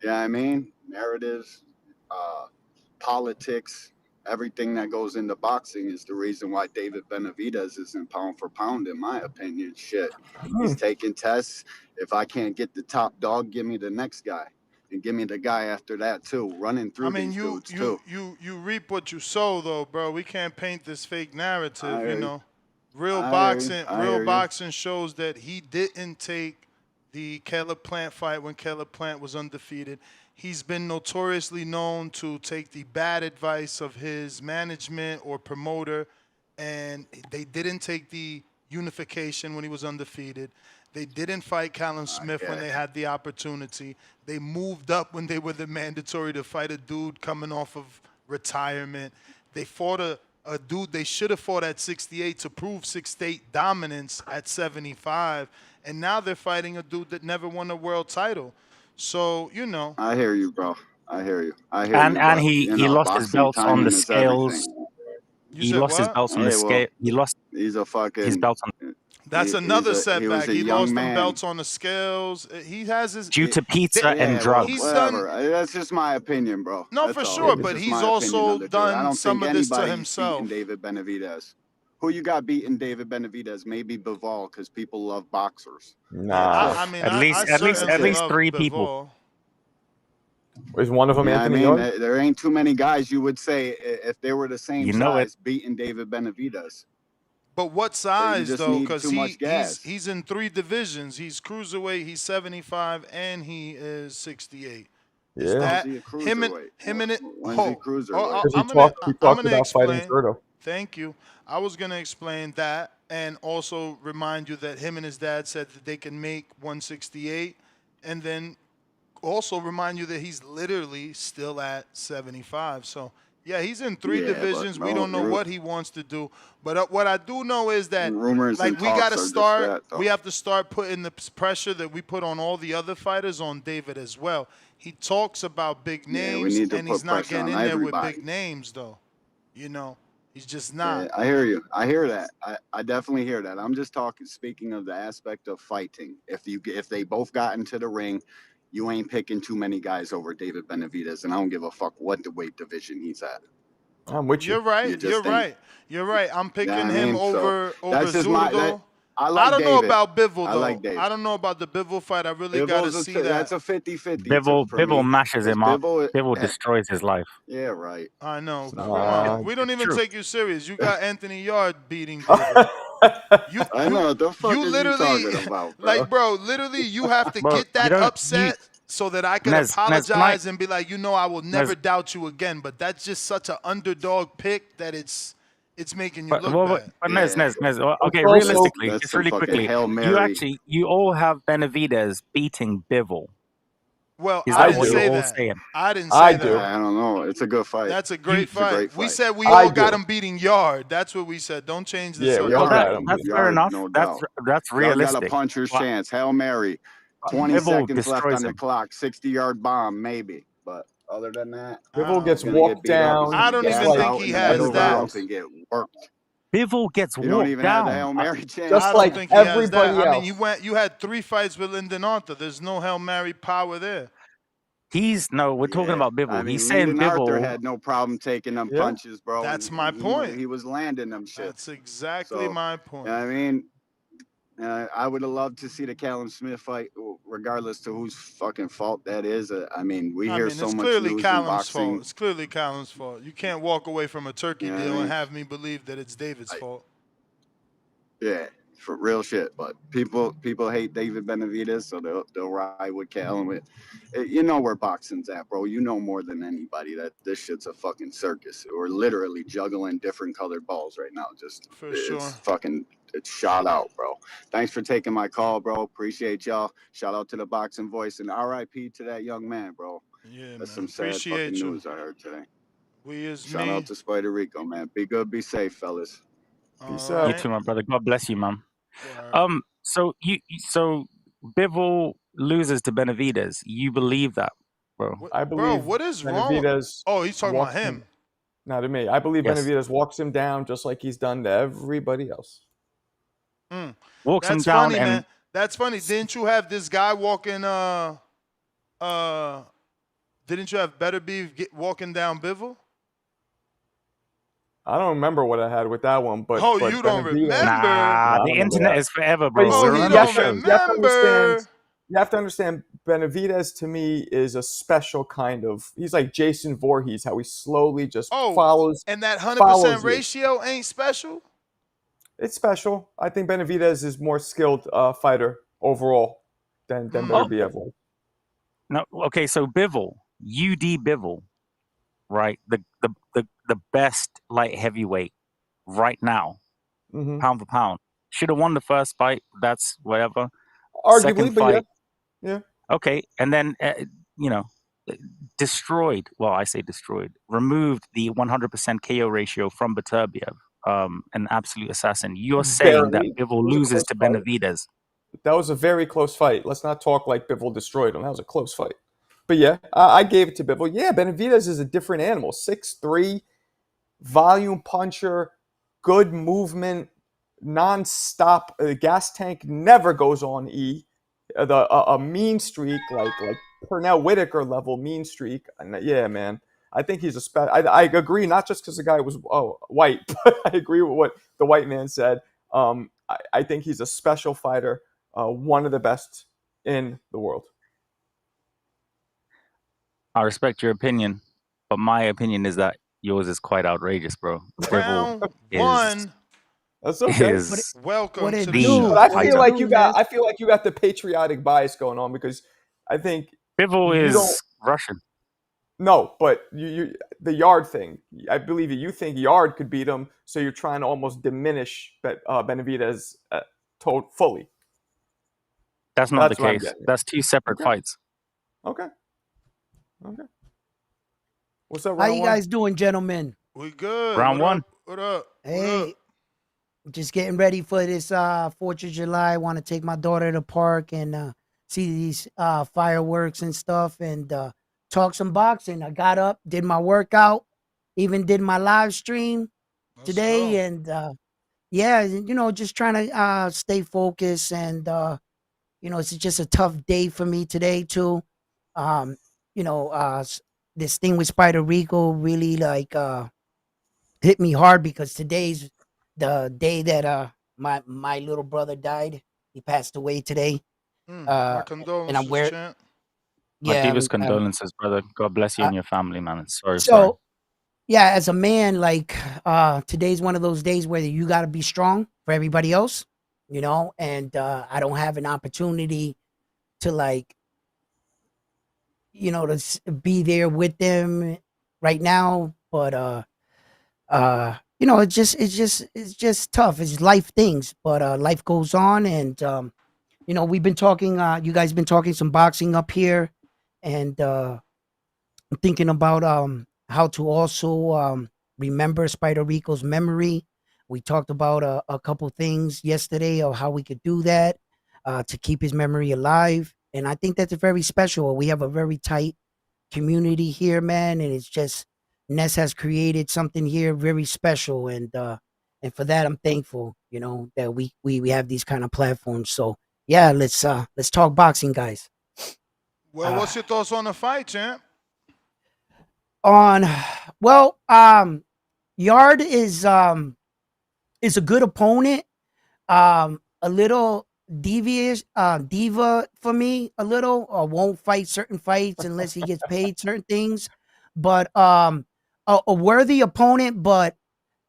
You know what I mean? Narratives, politics, everything that goes into boxing is the reason why David Benavidez isn't pound for pound, in my opinion. Shit. He's taking tests. If I can't get the top dog, give me the next guy. And give me the guy after that too, running through these dudes too. You reap what you sow, though, bro. We can't paint this fake narrative, you know. Real Real boxing shows that he didn't take the Caleb Plant fight when Caleb Plant was undefeated. He's been notoriously known to take the bad advice of his management or promoter, and they didn't take the unification when he was undefeated. They didn't fight Callum Smith when they had the opportunity. They moved up when they were the mandatory to fight a dude coming off of retirement. They fought a dude they should have fought at 68 to prove 68 dominance at 75. And now they're fighting a dude that never won a world title. So, you know. I hear you, bro. I hear you. And he lost his belts on the scales. He lost his belts on the scale. He lost his belts on. That's another setback. He lost them belts on the scales. He has his due to pizza and drugs. He's done. That's just my opinion, bro. No, for sure. But he's also done some of this to himself. David Benavidez. Who you got beating David Benavidez? Maybe Bivol, because people love boxers. Nah, I mean, at least 3 people. Is one of them Anthony Yarde? There ain't too many guys you would say if they were the same size beating David Benavidez. But what size, though? Because he's in 3 divisions. He's cruiserweight, he's 75, and he is 68. Yeah. Is that him and it? I'm gonna explain. Thank you. I was gonna explain that and also remind you that him and his dad said that they can make 168, and then also remind you that he's literally still at 75. So. Yeah, he's in 3 divisions. We don't know what he wants to do. But what I do know is that we got to start we have to start putting the pressure that we put on all the other fighters on David as well. He talks about big names and he's not getting in there with big names though. You know, he's just not. Yeah, I hear you. I hear that. I definitely hear that. I'm just speaking of the aspect of fighting. If they both got into the ring, you ain't picking too many guys over David Benavidez, and I don't give a fuck what the weight division he's at. I'm with you. You're right. You're right. I'm picking him over Zurdo. I don't know David. about Bivol, though. I like David. I don't know about the Bivol fight. I really got to see that. That's a 50-50. Bivol mashes him up. Bivol destroys his life. Yeah, right. I know. Come on. We don't even take you serious. You got Anthony Yarde beating Bivol. I know what the fuck you talking about, bro. Like, bro, literally, you have to get that upset so that I can apologize and be like, I will never doubt you again. But that's just such an underdog pick that it's making you look bad. But Nez, okay, realistically, just really quickly, you all have Benavidez beating Bivol. Well, Is I that didn't what you're say all that. saying? I didn't I say do. that. I don't know. It's a good fight. That's a great It's a great fight. We fight. said we I all got do. him beating Yard. That's what we said. Don't change the Yeah, we Well, all subject. got him. that's fair Yard, enough. no That's doubt. Yard got a realistic. puncher's But chance. Hail Mary. 20 Bivol seconds left destroys on the him. clock. 60-yard bomb, maybe. But other than that, Bivol he's gets going to get walked beat up. He's down going I to don't just even gas like think out he in the has middle everybody that. rounds else. and get worked. Bivol gets He don't walked even have the Hail down. Mary chance. Just I like don't think he has that. everybody I mean, else. you had 3 fights with Lyndon Arthur. There's no Hail Mary power there. We're talking Yeah, about I Bivol. mean, He's saying Lyndon Arthur Bivol. had no problem taking them Yeah. punches, bro, That's and my point. he was landing them shits. That's exactly So, my point. I mean, I would have loved to see the Callum Smith fight, regardless to whose fucking fault that is. I mean, we hear so It's much clearly news in Callum's fault. boxing. It's clearly Callum's fault. You can't walk away from a turkey You know what I deal and mean? have me believe that it's David's fault. Yeah, for real shit. But people hate David Benavidez, so they'll ride with Callum. You know where boxing's at, bro. You know more than anybody that this shit's a fucking circus. We're literally juggling different colored balls right now. It's shot out, bro. Thanks for taking my call, bro. Appreciate y'all. Shout out to the Boxing Voice and RIP to that young man, bro. Yeah, That's man. some sad Appreciate fucking you. news I heard today. Shout Shout out to Spider Rico, man. Be good, be safe, fellas. Peace You out. too, my brother. God bless you, man. So Bivol loses to Benavidez. You believe that, bro? I believe what is wrong? Benavidez Oh, he's talking about walks him. Not to me. I believe Yes. Benavidez walks him down just like he's done to everybody else. Walks him That's down funny, and man. That's funny. Didn't you have this guy walking? Didn't you have Better Beef walking down Bivol? I don't remember what I had with that one, but you don't remember? Nah, the internet is forever, bro. But you see, Remember shows. you have to understand. Benavidez to me is a special kind of. He's like Jason Voorhees, how he slowly just follows. And that 100% follows you. ratio ain't special. It's special. I think Benavidez is more skilled fighter overall than Beterbiev was. No, okay. So Bivol, UD Bivol, right? The best light heavyweight right now, pound for pound. Should have won the first fight. That's whatever. Arguably, Second but fight, yeah. Okay, and then destroyed. Well, I say destroyed. Removed the 100% KO ratio from Beterbiev. An absolute assassin. You're saying that Barely. Bivol It was a loses close to fight. Benavidez. That was a very close fight. Let's not talk like Bivol destroyed him. That was a close fight. But yeah, I gave it to Bivol. Yeah, Benavidez is a different animal. 6'3", volume puncher, good movement, non-stop. The gas tank never goes on E. A mean streak like Pernell Whitaker level mean streak. And yeah, man. I think he's a I agree, not just because the guy was white, but I agree with what the white man said. I think he's a special fighter, one of the best in the world. I respect your opinion, but my opinion is that yours is quite outrageous, bro. Round one. That's okay. Welcome to the But show. I feel like you got the patriotic bias going on because I think Bivol you is don't- Russian. No, but you the Yarde thing. I believe you think Yarde could beat him, so you're trying to almost diminish Benavidez fully. That's not That's the what I'm case. getting at. That's two separate fights. Okay. What's up, How round you one? guys doing, gentlemen? We good. Round What one. up? What up? Hey, just getting ready for this 4th of July. Want to take my daughter to the park and see these fireworks and stuff and talk some boxing. I got up, did my workout, even did my live stream today, and just trying to stay focused and it's just a tough day for me today too. This thing with Spider Rico really hit me hard because today's the day that my little brother died. He passed away today. My And condolences, I'm wearing champ. My yeah. deepest condolences, brother. God bless you and your family, man. It's sorry. Yeah, as a man, today's one of those days where you got to be strong for everybody else, and I don't have an opportunity to be there with them right now, but it's just tough. It's life things, but life goes on, and we've been talking. You guys been talking some boxing up here, and I'm thinking about how to also remember Spider Rico's memory. We talked about a couple things yesterday of how we could do that to keep his memory alive, and I think that's very special. We have a very tight community here, man, and it's just Ness has created something here very special, and for that I'm thankful. You know that we have these kind of platforms. So yeah, let's talk boxing, guys. Well, what's your thoughts on the fight, champ? On well, Yard is a good opponent. A little devious, diva for me. A little, won't fight certain fights unless he gets paid certain things. But a worthy opponent. But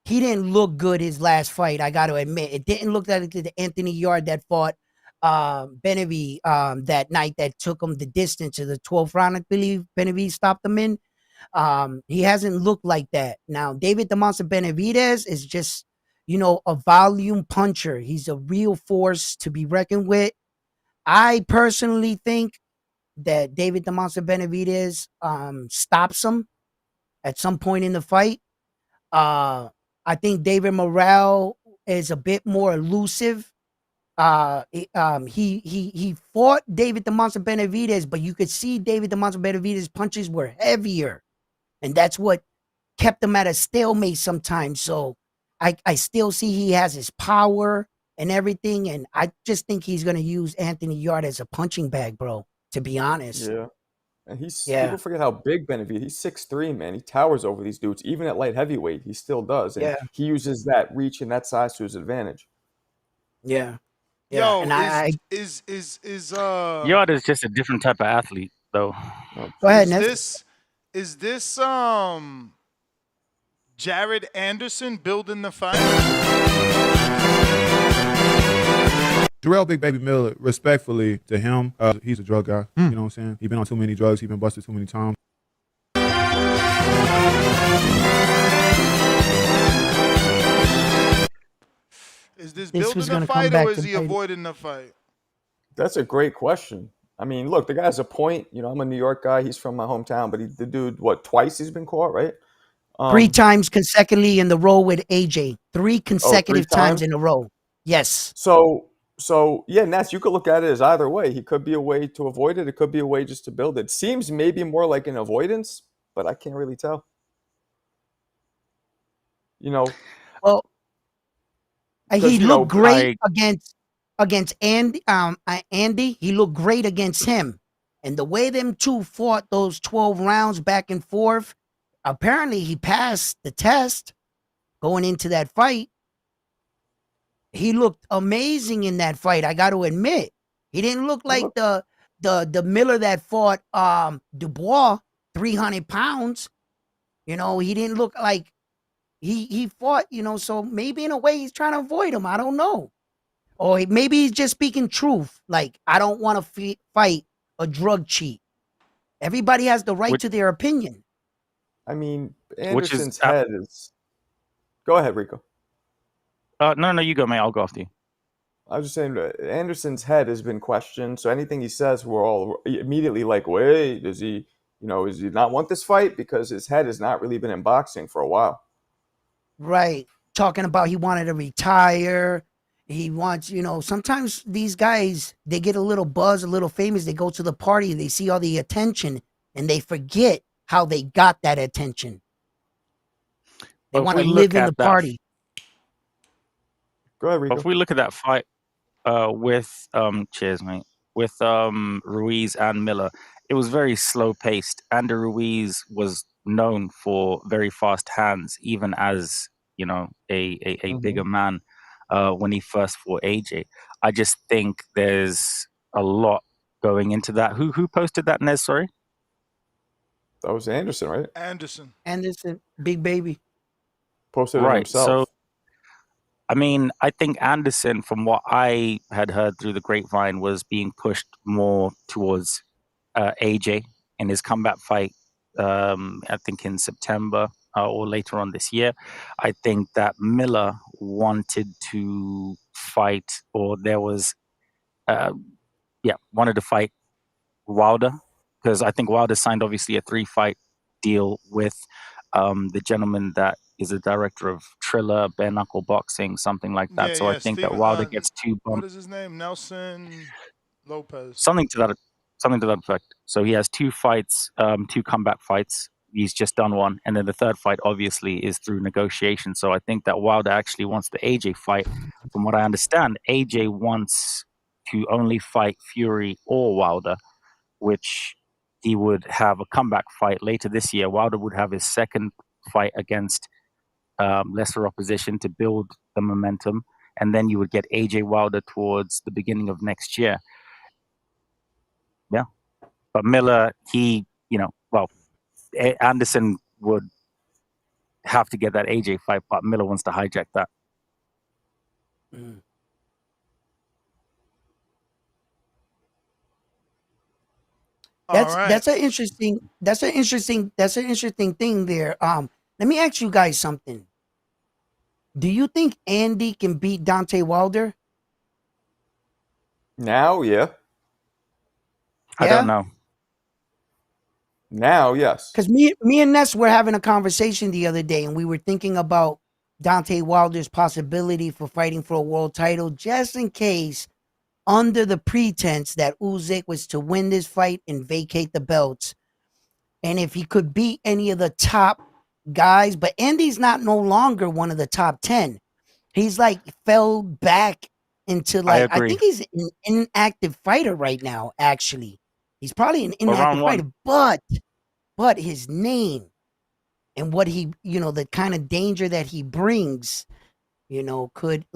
he didn't look good his last fight. I got to admit, it didn't look like the Anthony Yarde that fought Benavidez that night that took him the distance to the 12th round. I believe Benavidez stopped him in. He hasn't looked like that. Now, David the Monster Benavidez is just, a volume puncher. He's a real force to be reckoned with. I personally think that David the Monster Benavidez stops him at some point in the fight. I think David Morrell is a bit more elusive. He fought David the Monster Benavidez, but you could see David the Monster Benavidez punches were heavier. And that's what kept him at a stalemate sometimes. So I still see he has his power and everything. And I just think he's going to use Anthony Yarde as a punching bag, bro, to be honest. Yeah. And people forget how big Benavidez. He's 6'3", man. He towers over these dudes. Even at light heavyweight, he still does. And he uses that reach and that size to his advantage. Yeah. Yo, and Yarde is just a different type of athlete, though. Go ahead, Ness. Is this Jared Anderson building the fight? Jarrell Big Baby Miller, respectfully to him, he's a drug guy. You know what I'm saying? He's been on too many drugs. He's been busted too many times. Is this building the fight or is he avoiding the fight? That's a great question. I mean, look, the guy's a point. I'm a New York guy. He's from my hometown, but the dude, twice he's been caught, right? 3 times consecutively in the row with AJ. 3 consecutive times in a row. Yes. So yeah, Nats, you could look at it as either way. He could be a way to avoid it. It could be a way just to build it. Seems maybe more like an avoidance, but I can't really tell. Well, he looked great against Andy. Andy, he looked great against him. And the way them two fought those 12 rounds back and forth, apparently he passed the test going into that fight. He looked amazing in that fight. I got to admit, he didn't look like the Miller that fought Dubois, 300 pounds. He didn't look like he fought. So maybe in a way he's trying to avoid him. I don't know, or maybe he's just speaking truth. Like, I don't want to fight a drug cheat. Everybody has the right to their opinion. I mean, Anderson's head is. Go ahead, Rico. No, you go, mate. I'll go after you. I was just saying, Anderson's head has been questioned. So anything he says, we're all immediately like, wait, does he not want this fight? Because his head has not really been in boxing for a while. Right. Talking about he wanted to retire. He wants, sometimes these guys, they get a little buzz, a little famous. They go to the party, they see all the attention, and they forget how they got that attention. They want to live in the party. Go ahead, Rico. If we look at that fight with cheers, mate, with Ruiz and Miller, it was very slow paced. And Ruiz was known for very fast hands, even as a bigger man when he first fought AJ. I just think there's a lot going into that. Who posted that, Nez? Sorry, that was Anderson, right? Anderson, Big Baby posted it himself. So, I mean, I think Anderson, from what I had heard through the grapevine, was being pushed more towards AJ in his comeback fight, I think in September or later on this year. I think that Miller wanted to fight, or there was, wanted to fight Wilder because I think Wilder signed obviously a 3-fight deal with the gentleman that is a director of Triller, bare knuckle boxing, something like that. Yeah, So I yeah. think that Steven, Wilder gets 2 what bumps, is his name? Nelson Lopez. something to that effect. So he has 2 fights, 2 comeback fights. He's just done one, and then the third fight obviously is through negotiation. So I think that Wilder actually wants the AJ fight. From what I understand, AJ wants to only fight Fury or Wilder, which he would have a comeback fight later this year. Wilder would have his second fight against lesser opposition to build the momentum, and then you would get AJ Wilder towards the beginning of next year. Yeah, but Miller, Anderson would have to get that AJ fight, but Miller wants to hijack that. That's an interesting thing there. Let me ask you guys something. Do you think Andy can beat Deontay Wilder? Now, yeah. I don't know. Now, yes. Because me and Ness were having a conversation the other day, and we were thinking about Deontay Wilder's possibility for fighting for a world title, just in case, under the pretense that Usyk was to win this fight and vacate the belts, and if he could beat any of the top guys. But Andy's not no longer one of the top 10. He's like fell back into like I think he's an inactive fighter right now. Actually, he's probably an inactive fighter, but his name and what he, the kind of danger that he brings, could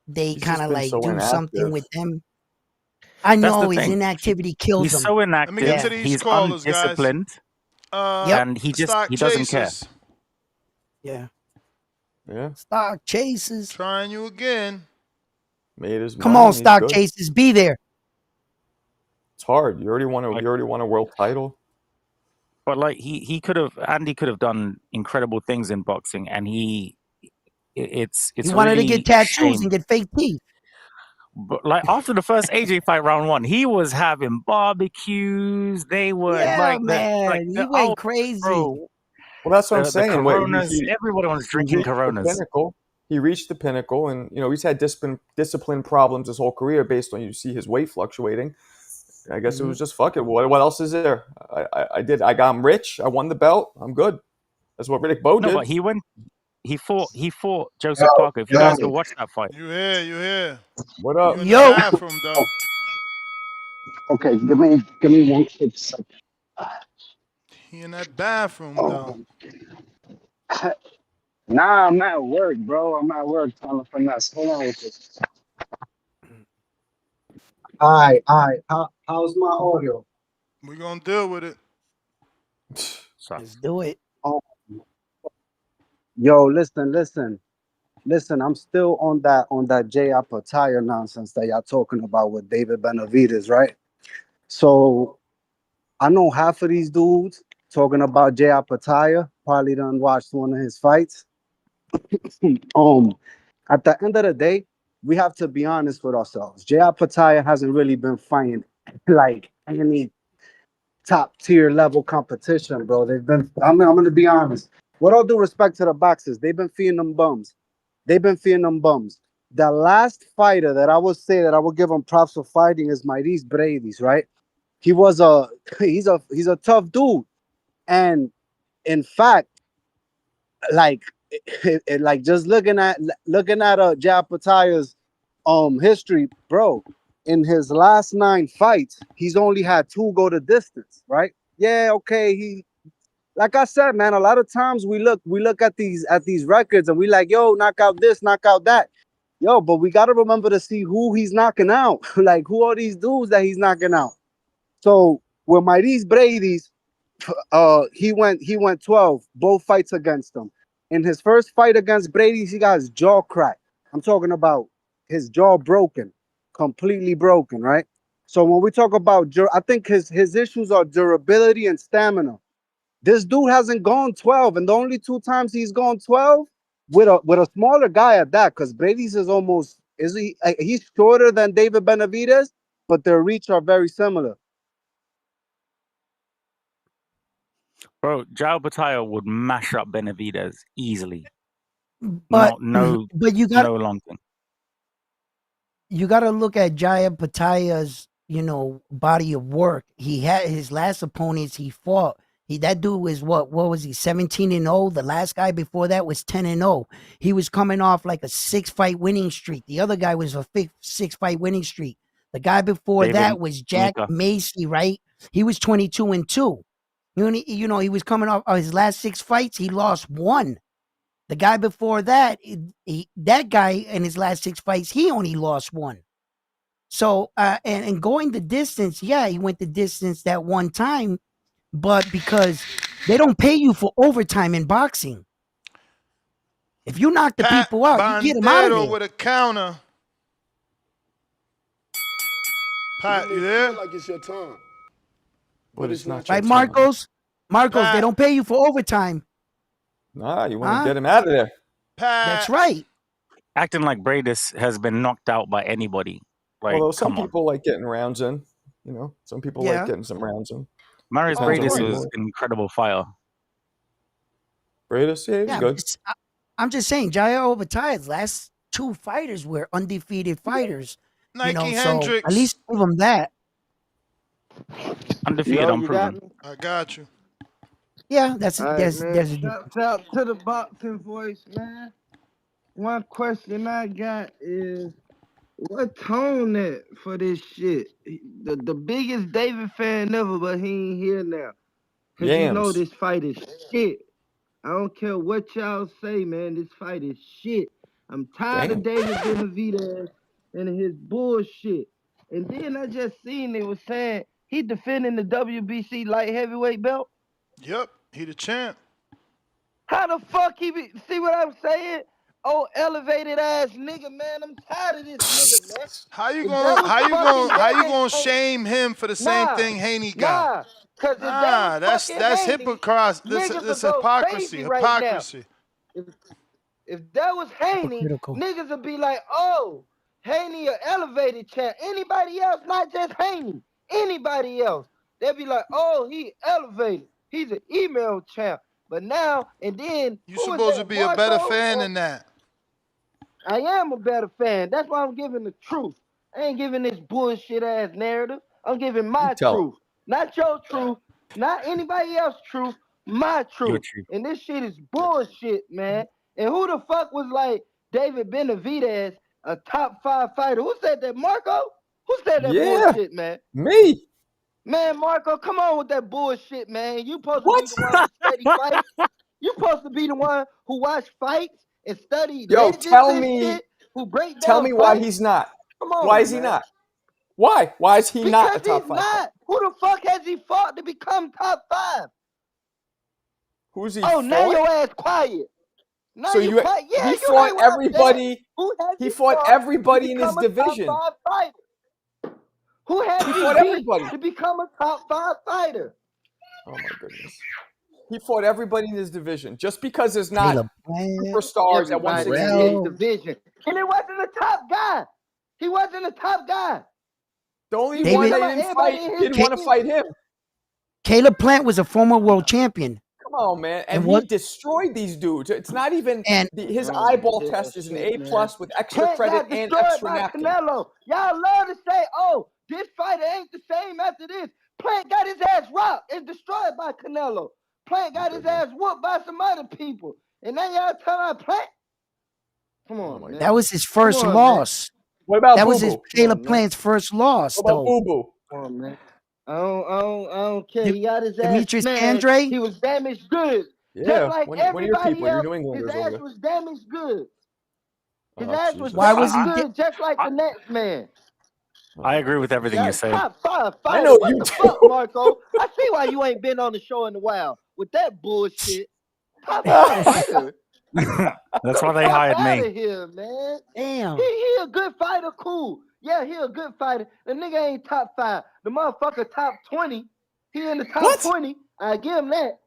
they kind of like do something with him. I know his inactivity kills him. He's so inactive. Let me get to these He's callers, undisciplined, guys. and he doesn't care. Yeah. Yeah. Stock chases. Trying you again. Made his Come money, on, he's stock good. chases, be there. It's hard. You already won a world title. But like Andy could have done incredible things in boxing, and it's He wanted really to get tattoos shame. and get fake teeth. But like after the first AJ fight round 1, he was having barbecues. They were He went crazy. Bro, Well, that's what I'm the saying. Coronas, everyone was drinking Coronas. He reached the pinnacle, and he's had discipline problems his whole career based on you see his weight fluctuating. I guess it was just fuck it. What else is there? I got him rich. I won the belt. I'm good. That's what Riddick Bowe did. No, but he fought Joseph Parker. If you guys go watch that fight. You here. What up? You in the bathroom, though. Okay, give me 1 quick second. He in that bathroom, though. Nah, I'm at work, bro. I'm at work trying to finesse. Hold on with this. All right. How's my audio? We're going to deal with it. Let's do it. Yo, listen. I'm still on that Jay Apatow nonsense that y'all talking about with David Benavidez, right? So I know half of these dudes talking about Jay Apatow probably done watched one of his fights. At the end of the day, we have to be honest with ourselves. Jay Apatow hasn't really been fighting like any top tier level competition, bro. I'm gonna be honest. With all due respect to the boxers, they've been feeding them bums. The last fighter that I would say that I would give him props for fighting is Benavidez, right? He's a tough dude, and in fact, like just looking at Jay Apatow's history, bro. In his last 9 fights, he's only had 2 go the distance, right? Yeah, okay. Like I said, man, a lot of times we look at these records and we like, yo, knock out this, knock out that. Yo, but we got to remember to see who he's knocking out. Like, who are these dudes that he's knocking out? So with Benavidez, he went 12, both fights against him. In his first fight against Brady, he got his jaw cracked. I'm talking about his jaw broken, completely broken, right? So when we talk about, I think his issues are durability and stamina. This dude hasn't gone 12, and the only 2 times he's gone 12 with a smaller guy at that, because Brady's he's shorter than David Benavidez, but their reach are very similar. Bro, Jao Battaya would mash up Benavidez easily. But No you got long thing. You got to look at Jaya Pataya's, body of work. He had his last opponents he fought. That dude was what was he, 17-0? The last guy before that was 10-0. He was coming off like a 6-fight winning streak. The other guy was a 6-fight winning streak. The guy before that was Jack Macy, right? He was 22-2. He was coming off his last 6 fights. He lost 1. The guy before that, that guy in his last 6 fights, he only lost 1. So, and going the distance, yeah, he went the distance that one time, but because they don't pay you for overtime in boxing. If you knock the people out, you get them out of there. With a counter. Pat, you there? Like it's your time. But it's not right, Marcos? Marcos, they don't pay you for overtime. Nah, you want to get him out of there. That's right. Acting like Bradis has been knocked out by anybody. Like, Although some come on. people like getting rounds in. Some people like getting some rounds in. Marius Bradis was an incredible fighter. Bradis, yeah, he's good. I'm just saying, Jaya Obataya's last 2 fighters were undefeated fighters. Nike so Hendricks. at least give them that. Undefeated, unproven. I got you. Yeah, there's Shout out to the boxing voice, man. One question I got is, what tone that for this shit? The biggest David fan ever, but he ain't here now. Cause you know this fight is shit. I don't care what y'all say, man. This fight is shit. I'm tired of David Benavidez and his bullshit. And then I just seen they was saying he defending the WBC light heavyweight belt. Yep, he the champ. How the fuck he be? See what I'm saying? Oh, elevated ass nigga, man. I'm tired of this nigga, man. How you gonna shame him for the same thing Haney got? That's hypocrisy. That's hypocrisy. Hypocrisy. If that was Haney, niggas would be like, oh, Haney an elevated champ. Anybody else, not just Haney. Anybody else. They'd be like, oh, he elevated. He's an email champ. But now, and then... You're supposed to be a better fan than that. I am a better fan. That's why I'm giving the truth. I ain't giving this bullshit-ass narrative. I'm giving my truth. Not your truth. Not anybody else's truth. My truth. And this shit is bullshit, man. And who the fuck was like David Benavidez, a top 5 fighter? Who said that, Marco? Who said that bullshit, man? Me. Man, Marco, come on with that bullshit, man. You supposed to be the one who study fights. You supposed to be the one who watch fights and study legends and shit, who break down Tell me why fights. he's not. Come on, why is he man. not? Why? Why is he not a Because top 5? he's not. Who the fuck has he fought to become top 5? Who's he Oh, fought? now your ass quiet. Now So you quiet. Yeah, he you fought heard what I everybody. said. He fought everybody in his division. Who has He he fought beat everybody. to become a top 5 fighter? Oh my goodness. He fought everybody in his division. Just because there's not superstars at 168. Division. And it wasn't a top guy. He wasn't a top guy. The only one that didn't fight didn't want to fight him. Caleb Plant was a former world champion. Come on, man. And what- he destroyed these dudes. It's not even his Oh, eyeball shit, test is an A+ man. with extra Plant credit got and destroyed extra by napkin. Canelo. Y'all love to say, oh, this fighter ain't the same after this. Plant got his ass rocked and destroyed by Canelo. Plant got his ass whooped by some other people. And now y'all telling Plant? Come on, man. That was his first Come on, loss. What about That was Boo his Boo? Caleb Plant's first loss, What about though. Boo Boo? Come on, man. I don't care. He got his ass Demetrius smashed. Andre? He was damaged good. Yeah, Just like one of your everybody people, your else, New Englanders his over ass there. was damaged good. His Oh, ass was Jesus. Why was damaged he good, just like the next man. I agree with everything you say. Top 5 I fighter. know What you the do. fuck, Marco? I see why you ain't been on the show in a while with that bullshit. Top 5 fighter. That's why they hired Out me. of here, man. Damn. He a good fighter, cool. Yeah, he a good fighter. The nigga ain't top 5. The motherfucker top 20. He in the top 20. I give him that.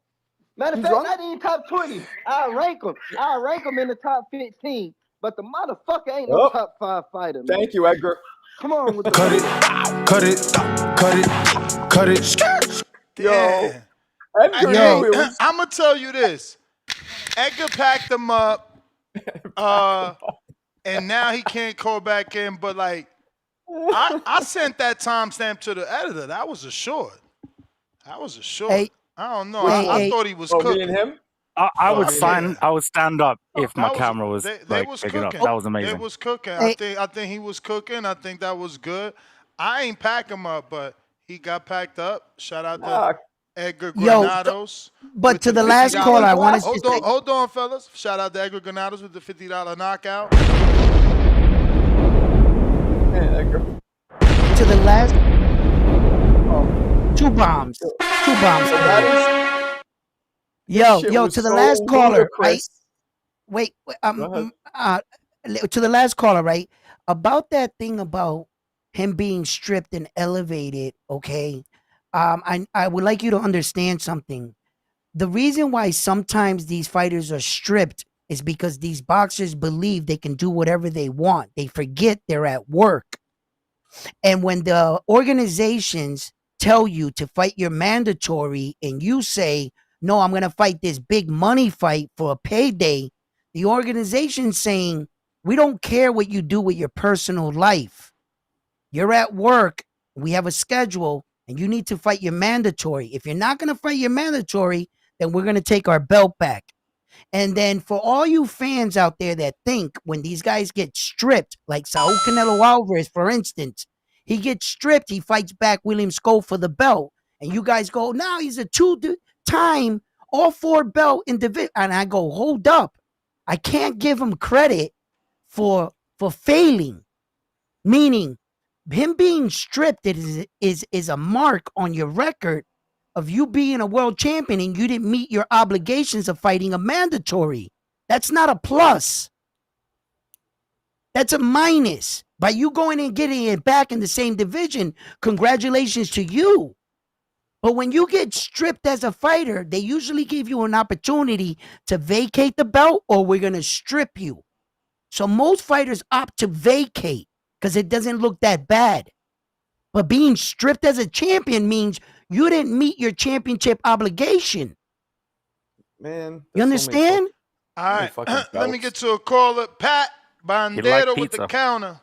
Matter of fact, not even top 20. I'll rank him in the top 15. But the motherfucker ain't no top 5 fighter, man. Thank you, Edgar. Come on with the Cut it. Yo, Edgar knew it was. I'm gonna tell you this. Edgar packed him up, and now he can't call back in. But like, I sent that timestamp to the editor. That was a short. That was a short. Hey, I don't know. hey, I hey. thought he was Oh, cooking. me and him. I would yeah. I would stand up if my That was camera was they like was big enough. cooking. That was They amazing. was cooking. Hey. I think he was cooking. I think that was good. I ain't pack him up, but he got packed up. Shout out to Edgar Yo, Granados. but with to the $50 last caller, I wanted to say, hold on, fellas. Shout out to Edgar Granados with the $50 knockout. Hey, Edgar. to the last. Oh, two bombs. Two bombs. Yo, to the last caller, right? Wait, to the last caller, right? About that thing about him being stripped and elevated, okay? I would like you to understand something. The reason why sometimes these fighters are stripped is because these boxers believe they can do whatever they want. They forget they're at work. And when the organizations tell you to fight your mandatory and you say, no, I'm going to fight this big money fight for a payday, the organization's saying, we don't care what you do with your personal life. You're at work. We have a schedule and you need to fight your mandatory. If you're not going to fight your mandatory, then we're going to take our belt back. And then for all you fans out there that think when these guys get stripped, like Saul Canelo Alvarez, for instance, he gets stripped, he fights back William Scope for the belt. And you guys go, now he's a two-time all-four belt individual. And I go, hold up. I can't give him credit for failing. Meaning, him being stripped is a mark on your record of you being a world champion and you didn't meet your obligations of fighting a mandatory. That's not a plus. That's a minus. By you going and getting it back in the same division, congratulations to you. But when you get stripped as a fighter, they usually give you an opportunity to vacate the belt or we're going to strip you. So most fighters opt to vacate because it doesn't look that bad. But being stripped as a champion means you didn't meet your championship obligation. Man, you understand? All right, let me get to a caller. Pat Bandero with the counter.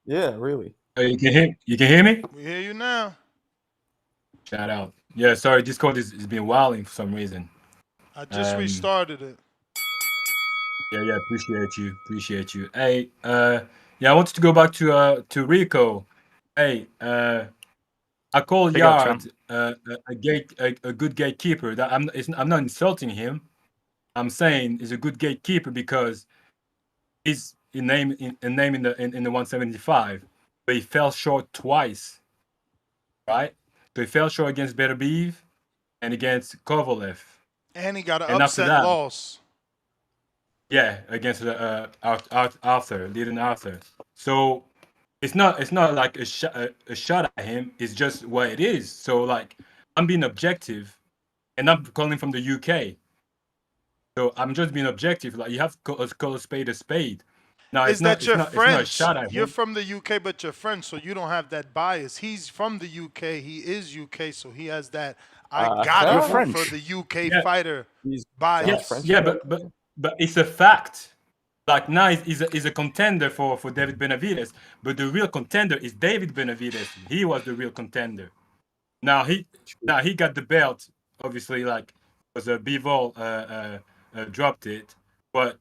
Yeah, really. You can hear me? We hear you now. Shout out. Yeah, sorry, Discord is been wilding for some reason. I just restarted it. Yeah, appreciate you. Hey, yeah, I wanted to go back to Rico. Hey, I call Yarde a good gatekeeper. That I'm not insulting him. I'm saying he's a good gatekeeper because he's a name in the 175, but he fell short twice, right? So he fell short against Benavidez and against Kovalev. And he got an upset loss. Yeah, against Arthur, Leading Arthur. So it's not like a shot at him. It's just what it is. So like I'm being objective, and I'm calling from the UK. So I'm just being objective. Like you have to call a spade a spade. Now Is that your friend? It's not a shot at You're him. from the UK, but you're French, so you don't have that bias. He's from the UK. He is UK, so he has that. I got it for the UK fighter bias. Yeah, but it's a fact. Like now he's a contender for David Benavidez, but the real contender is David Benavidez. He was the real contender. Now he got the belt. Obviously, like because Bivol dropped it, but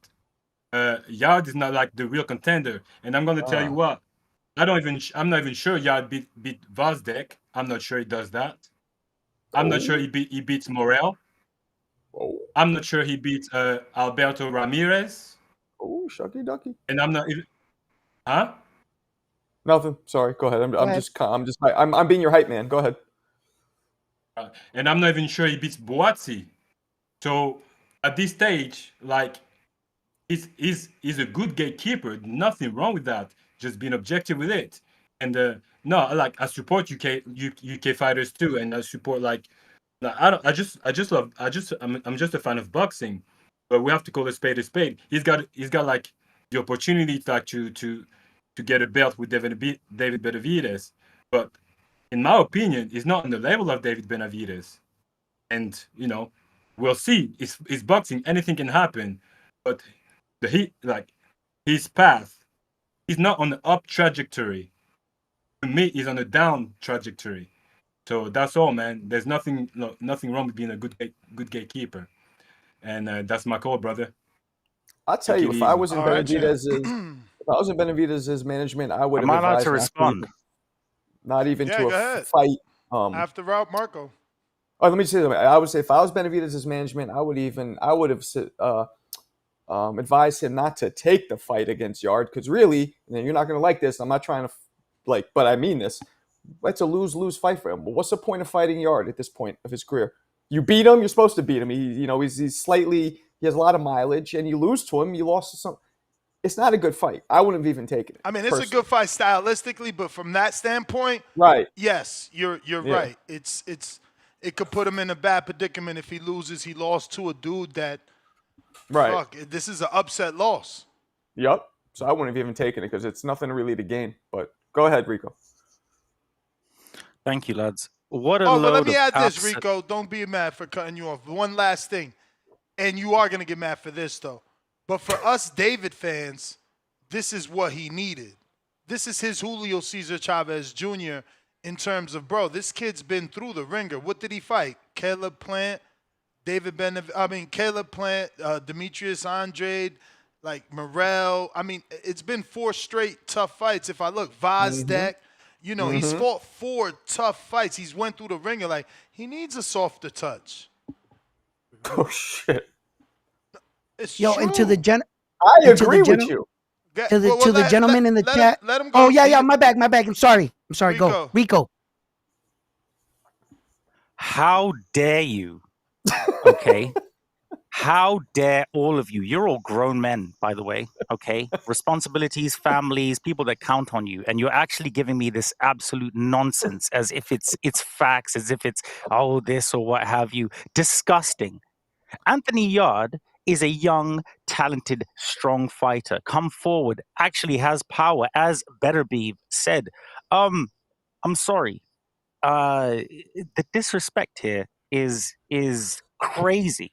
Yarde is not like the real contender. And I'm gonna tell you what, I'm not even sure Yarde beat Vazdek. I'm not sure he does that. I'm not sure he beats Morrell. I'm not sure he beats Alberto Ramirez. Oh, shucky ducky. And I'm not even. Huh? Nothing. Sorry. Go ahead. I'm being your hype man. Go ahead. And I'm not even sure he beats Boazzi. So at this stage, like, he's a good gatekeeper. Nothing wrong with that. Just being objective with it. And no, like I support UK fighters too, and I support like. I'm just a fan of boxing, but we have to call a spade a spade. He's got like the opportunity to get a belt with David Benavidez, but in my opinion, he's not on the level of David Benavidez. And we'll see. It's boxing. Anything can happen, but his path, he's not on the up trajectory. To me, he's on a down trajectory. So that's all, man. There's nothing wrong with being a good gatekeeper, and that's my call, brother. I'll tell Take you, it if I easy. was in All right, Benavidez's management, I would have Am I allowed advised to him respond? not even Yeah, to go a ahead. fight. After Route Marco. Oh, let me say something. I would say if I was Benavidez's management, I would have advised him not to take the fight against Yarde, because really, and you're not going to like this. I'm not trying to but I mean this. That's a lose-lose fight for him. But what's the point of fighting Yarde at this point of his career? You beat him, you're supposed to beat him. He has a lot of mileage, and you lose to him, you lost to some. It's not a good fight. I wouldn't have even taken it. I mean, it's a good fight stylistically, but from that standpoint, right? Yes, you're right. It could put him in a bad predicament if he loses. He lost to a dude that, fuck, this is an upset loss. Yep. So I wouldn't have even taken it because it's nothing really to gain. But go ahead, Rico. Thank you, lads. What a but load let me of add this, Rico. Don't be mad for cutting you off. One last thing, and you are gonna get mad for this though. But for us David fans, this is what he needed. This is his Julio Cesar Chavez Jr. in terms of, bro, this kid's been through the ringer. What did he fight? Caleb Plant, Caleb Plant, Demetrius Andrade, like Morrell. I mean, it's been 4 straight tough fights. If I look, Vazdek, he's fought 4 tough fights. He's went through the ringer. Like, he needs a softer touch. Oh, shit. It's Yo, true. and to the I agree with you. To the gentleman in the chat. Let him go. Oh, yeah, my bad. I'm sorry. Rico. Go. Rico. How dare you? Okay. How dare all of you? You're all grown men, by the way. Okay. Responsibilities, families, people that count on you. And you're actually giving me this absolute nonsense as if it's facts, as if it's, this or what have you. Disgusting. Anthony Yarde is a young, talented, strong fighter. Come forward, actually has power, as Beterbiev said. I'm sorry. The disrespect here is crazy,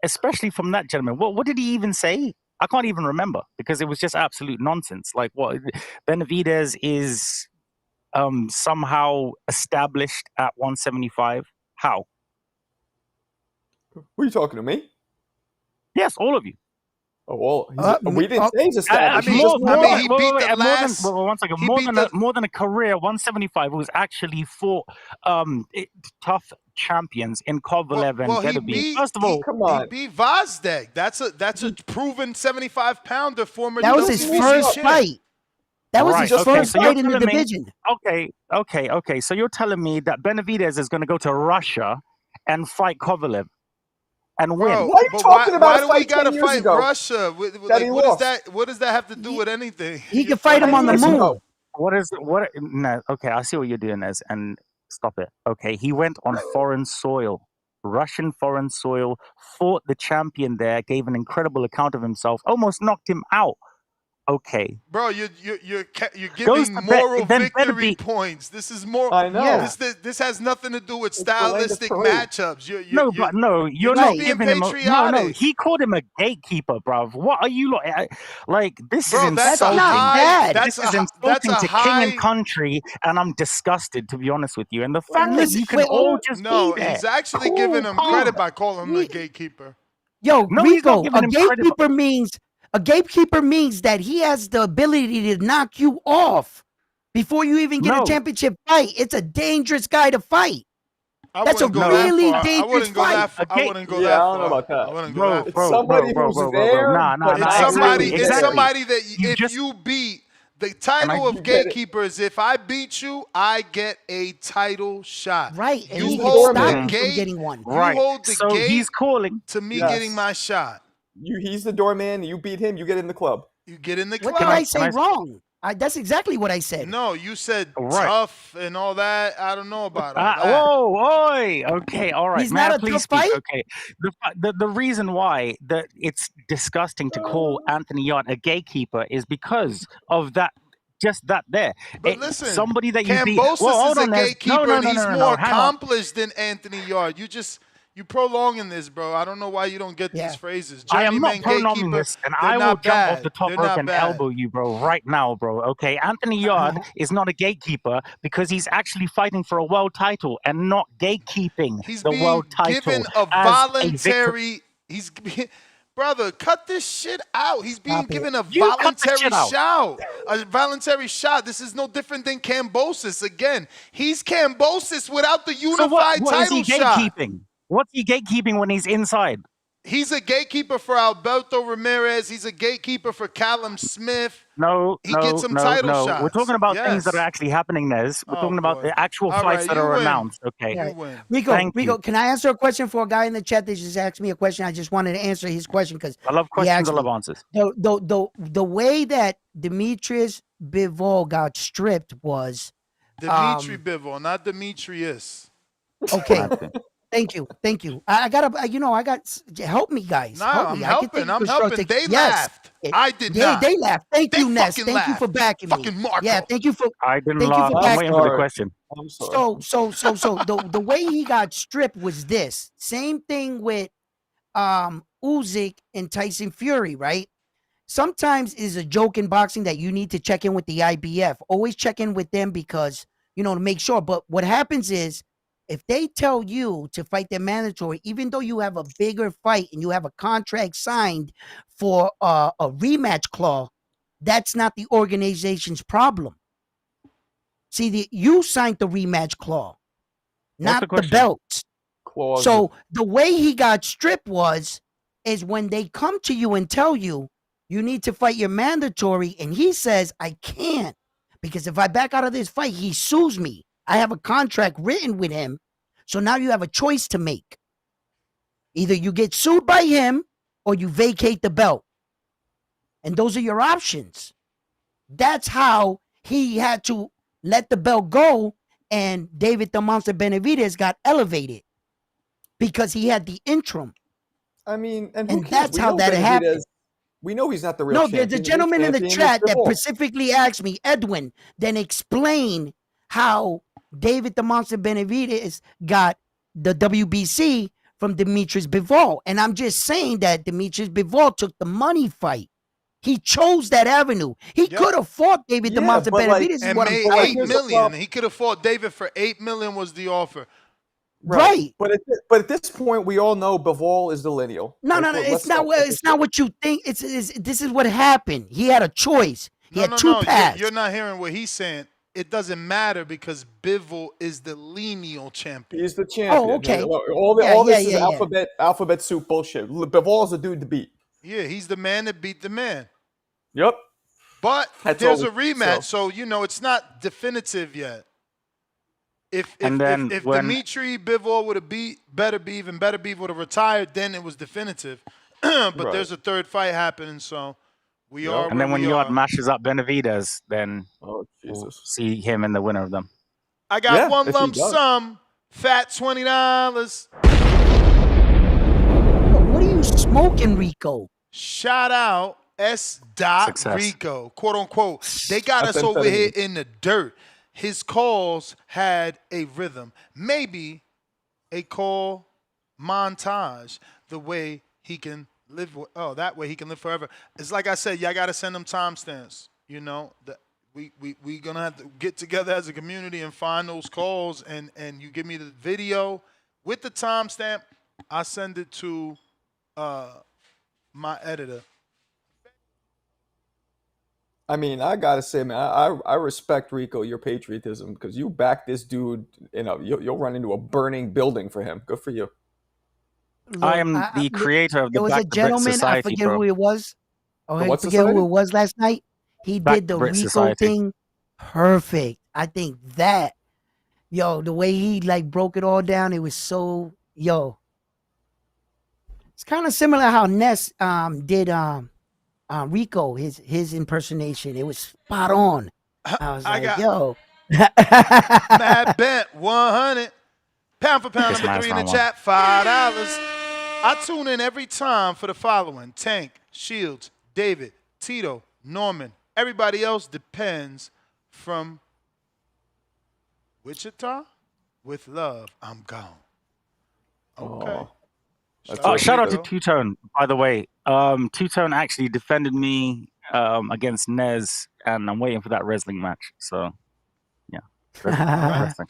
especially from that gentleman. What did he even say? I can't even remember because it was just absolute nonsense. Like, what? Benavidez is somehow established at 175. How? Were you talking to me? Yes, all of you. Oh, well, we didn't say he's established. More than a career 175. It was actually fought tough champions in Kovalev and Beterbiev. First of all, he beat Vazdek. That's a proven 75-pounder former. That was his first fight. That was his first fight in the division. Okay. So you're telling me that Benavidez is going to go to Russia and fight Kovalev and win? Bro, what are you talking about? Why do we got to fight Russia? What does that have to do with anything? He can fight him on the moon. No, okay, I see what you're doing, and stop it. Okay, he went on foreign soil, Russian foreign soil, fought the champion there, gave an incredible account of himself, almost knocked him out. Okay, bro, you're giving moral victory points. This is more. I know. This has nothing to do with stylistic matchups. You're you're not giving him. No, he called him a gatekeeper, bruv. What are you like? This is insulting. That's not bad. This is insulting to king and country, and I'm disgusted, to be honest with you. And the fact that you can all just be there. He's actually giving him credit by calling him a gatekeeper. Yo, Rico, a gatekeeper means that he has the ability to knock you off before you even get a championship fight. It's a dangerous guy to fight. That's a really dangerous fight. I wouldn't go that far. I don't know about that. I wouldn't go that far. Somebody who's there. It's somebody that if you beat, the title of gatekeeper is if I beat you, I get a title shot. Right. And you hold the gate. Getting one. Right. You hold the gate. He's calling to me getting my shot. He's the doorman. You beat him. You get in the club. You get in the club. What did I say wrong? That's exactly what I said. No, you said tough and all that. I don't know about all that. Whoa, oi. Okay, all right. He's not a tough fight? Okay. The reason why it's disgusting to call Anthony Yarde a gatekeeper is because of that. Just that there. But listen, somebody that you Kambosos beat. is a gatekeeper and he's more accomplished than Anthony Yarde. You just You prolonging this, bro. I don't know why you don't get these phrases. I am not Journeyman prolonging gatekeeper. this, and They're I will not jump off bad. the top They're rope not and bad. elbow you, bro, right now, bro. Okay, Anthony Yarde is not a gatekeeper because he's actually fighting for a world title and not gatekeeping He's the being world title given a as a victory. voluntary. Brother, cut this shit out. He's being given a You cut the voluntary shit out. shot. A voluntary shot. This is no different than Kambosos. Again, he's Kambosos without the So unified what is title he shot. gatekeeping? What's he gatekeeping when he's inside? He's a gatekeeper for Alberto Ramirez. He's a gatekeeper for Callum Smith. He gets some title shots. We're talking about things that are Yes. actually happening, Nez. We're Oh, talking about boy. the actual All fights right, that you are win. announced. Okay. You win. Rico, Thank Rico, you. can I answer a question for a guy in the chat that just asked me a question? I just wanted to answer his question because I love questions. I love answers. The way that Demetrius Bivol got stripped was Dimitri Bivol, not Demetrius. okay. Thank you. I gotta, help me, guys. No, help I'm me. helping. I'm helping. They Yes. laughed. I did not. They laughed. Thank They you, Ness. fucking Thank you laughed. for backing me. Fucking Marco. Yeah, thank you for. I didn't Thank you laugh. for I'm backing waiting me. for the question. I'm sorry. So the way he got stripped was this. Same thing with Usyk and Tyson Fury, right? Sometimes it's a joke in boxing that you need to check in with the IBF. Always check in with them because, to make sure. But what happens is if they tell you to fight their mandatory, even though you have a bigger fight and you have a contract signed for a rematch clause, that's not the organization's problem. See, you signed the rematch clause, not the belts. So the way he got stripped is when they come to you and tell you, you need to fight your mandatory, and he says, I can't, because if I back out of this fight, he sues me. I have a contract written with him, so now you have a choice to make. Either you get sued by him or you vacate the belt. And those are your options. That's how he had to let the belt go, and David the Monster Benavidez got elevated because he had the interim. I mean, and that's how that happened. We know he's not the real No, champion. there's a gentleman in the champion chat is that Bivol. specifically asked me, Edwin, then explain how David the Monster Benavidez got the WBC from Demetrius Bivol. And I'm just saying that Demetrius Bivol took the money fight. He chose that avenue. He could have fought David the Monster Benavidez. And made $8 million. He could have fought David for $8 million was the offer. Right. But at this point, we all know Bivol is the lineal. No. It's not what you think. This is what happened. He had a choice. He had two paths. You're not hearing what he's saying. It doesn't matter because Bivol is the lineal champion. He's the champion. Oh, okay. All this is alphabet soup bullshit. Bivol's the dude to beat. Yeah, he's the man that beat the man. Yep. But That's there's all- a rematch, so it's not definitive yet. If when- Dimitri Bivol would have beat Better Beef would have retired, then it was definitive. But Right. there's a third fight happening, so we are. And then when we Yarde are. mashes up Benavidez, then we'll see him and the winner of them. I got one lump sum, fat $20. What are you smoking, Rico? Shout out S. Rico, quote unquote. They got us over here in the dirt. His calls had a rhythm, maybe a call montage. The way he can live, that way he can live forever. It's like I said, y'all gotta send them timestamps. We gonna have to get together as a community and find those calls, and you give me the video with the timestamp. I send it to my editor. I mean, I gotta say, man, I respect Rico, your patriotism, because you back this dude. You'll run into a burning building for him. Good for you. I am the creator of the There was Back a the Brit gentleman, Society, I forget bro. who it was. Oh, The I what forget who society? it was last night. He Back did the the Brit Rico Society. thing perfect. I think that, the way he broke it all down, it was so, It's kind of similar how Ness did Rico, his impersonation. It was spot on. I was Mad Bent 100. Pound for pound, This number man's 3 in the not chat, $5. I tune in every time for the following: Tank, Shields, David, Tito, Norman. Everybody else depends from Wichita. With love, I'm gone. Okay. Shout out to Two Tone, by the way. Two Tone actually defended me against Nez, and I'm waiting for that wrestling match. So, yeah. All right. Wrestling.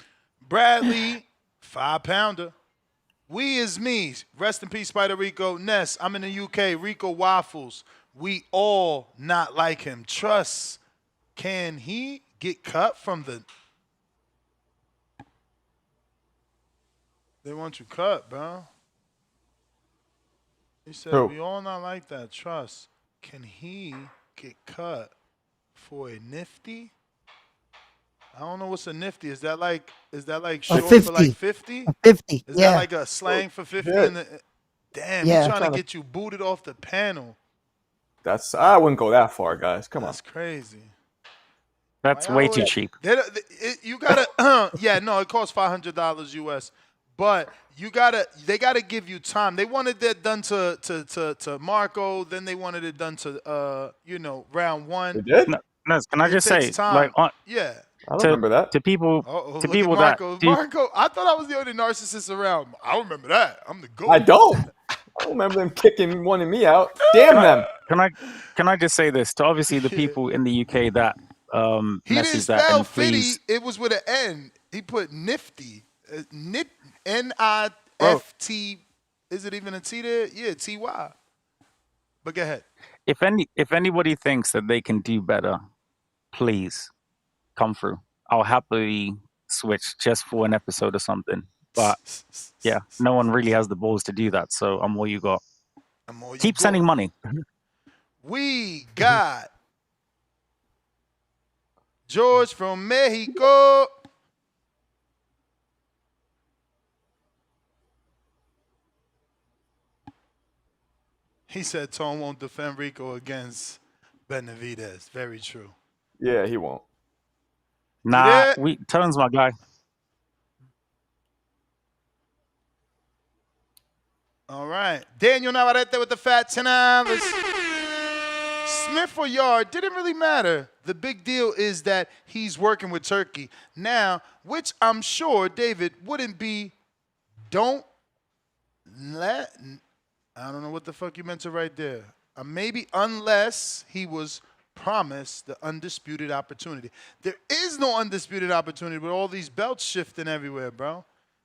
Bradley, 5-pounder. We is me. Rest in peace, Spider Rico. Ness, I'm in the UK. Rico Waffles. We all not like him. Trust. Can he get cut from the... They want you cut, bro. He said, Who? we all not like that. Trust. Can he get cut for a nifty? I don't know what's a nifty. Is that like short for like 50? A 50. Is Yeah. that like a slang for 50? Yeah. Damn, Yeah. he's trying to get you booted off the panel. I wouldn't go that far, guys. Come on. That's crazy. That's way too cheap. You gotta, yeah, no, it costs $500 US, but they gotta give you time. They wanted that done to Marco, then they wanted it done to round one. They did? No, can I just say, time. like, yeah. I don't remember that. To people, look to at people Marco. that do, Marco, I thought I was the only narcissist around. I don't remember that. I'm the GOAT. I don't. I don't remember them kicking one of me out. Damn them. Can I just say this to obviously the people in the UK that He didn't messes that, spell and please, Fitty. It was with an N. He put nifty. N-I-F-T. Is it even a T there? Yeah, T-Y. But go ahead. if anybody thinks that they can do better, please come through. I'll happily switch just for an episode or something. But yeah, no one really has the balls to do that. So I'm all you got. Keep sending money. We got George from Mexico. He said Tone won't defend Rico against Benavidez. Very true. Yeah, he won't. Nah, Tone's my guy. All right. Daniel Navarrete with the fat $10. Smith or Yarde didn't really matter. The big deal is that he's working with Turkey. Now, which I'm sure, David, wouldn't be I don't know what the fuck you meant to write there. Maybe unless he was promised the undisputed opportunity. There is no undisputed opportunity with all these belts shifting everywhere, bro.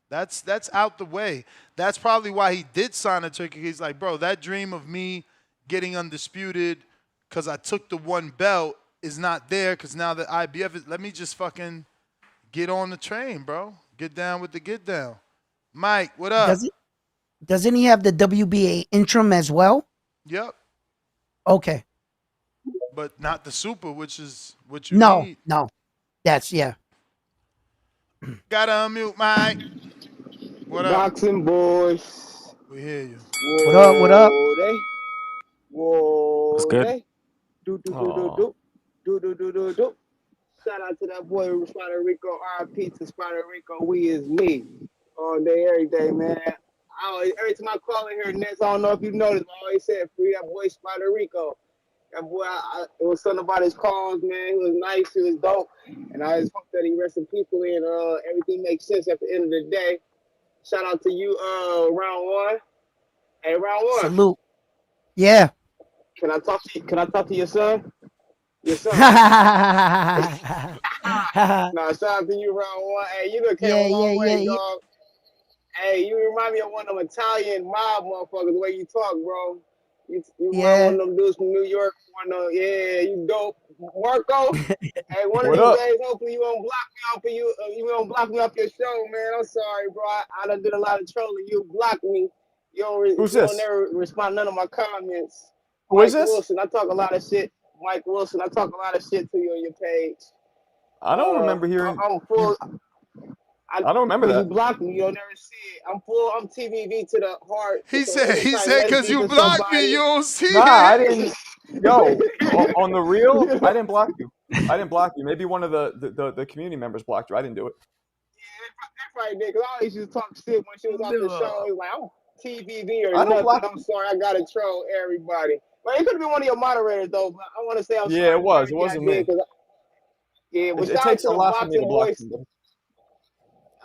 That's out the way. That's probably why he did sign a Turkey. He's like, bro, that dream of me getting undisputed because I took the one belt is not there because now the IBF is, let me just fucking get on the train, bro. Get down with the get down. Mike, what up? Doesn't he have the WBA interim as well? Yep. Okay. But not the super, which is what you need. No. That's, yeah. Gotta unmute, Mike. What up? Boxing boys. We hear you. What up? Whoa, What's good? Do. Shout out to that boy Spider Rico. RP to Spider Rico. We is me. All day, every day, man. Every time I call in here, Nets, I don't know if you noticed, I always said free that boy Spider Rico. That boy, it was something about his calls, man. He was nice, he was dope. And I just hope that he rests in peacefully and everything makes sense at the end of the day. Shout out to you, round one. Hey, round one. Salute. Yeah. Can I talk to your son? Your son. Nah, shout out to you, round one. Hey, you done came a long way, dog. Hey, you remind me of one of them Italian mob motherfuckers, the way you talk, bro. You one of them dudes from New York. You dope. Marco, hey, one of these days, hopefully you won't block me off of you won't block me off your show, man. I'm sorry, bro. I done did a lot of trolling. You blocked me. You don't never respond to none of my comments. Who is this? Wilson, I talk a lot of shit. Mike Wilson, I talk a lot of shit to you on your page. I don't remember hearing. I'm full. I don't remember that. You blocked me. You'll never see it. I'm TVV to the heart. He said because you blocked me, you don't see it. Nah, I didn't. Yo, on the real, I didn't block you. Maybe one of the community members blocked you. I didn't do it. Yeah, right, Nick. I always used to talk shit when she was off the show. It was like, I'm TVV or I don't nothing. block I'm sorry. I got to troll everybody. But it could have been one of your moderators, though. But I want to say I'm sorry. Yeah, it was. It wasn't me. It takes a lot for me to block you.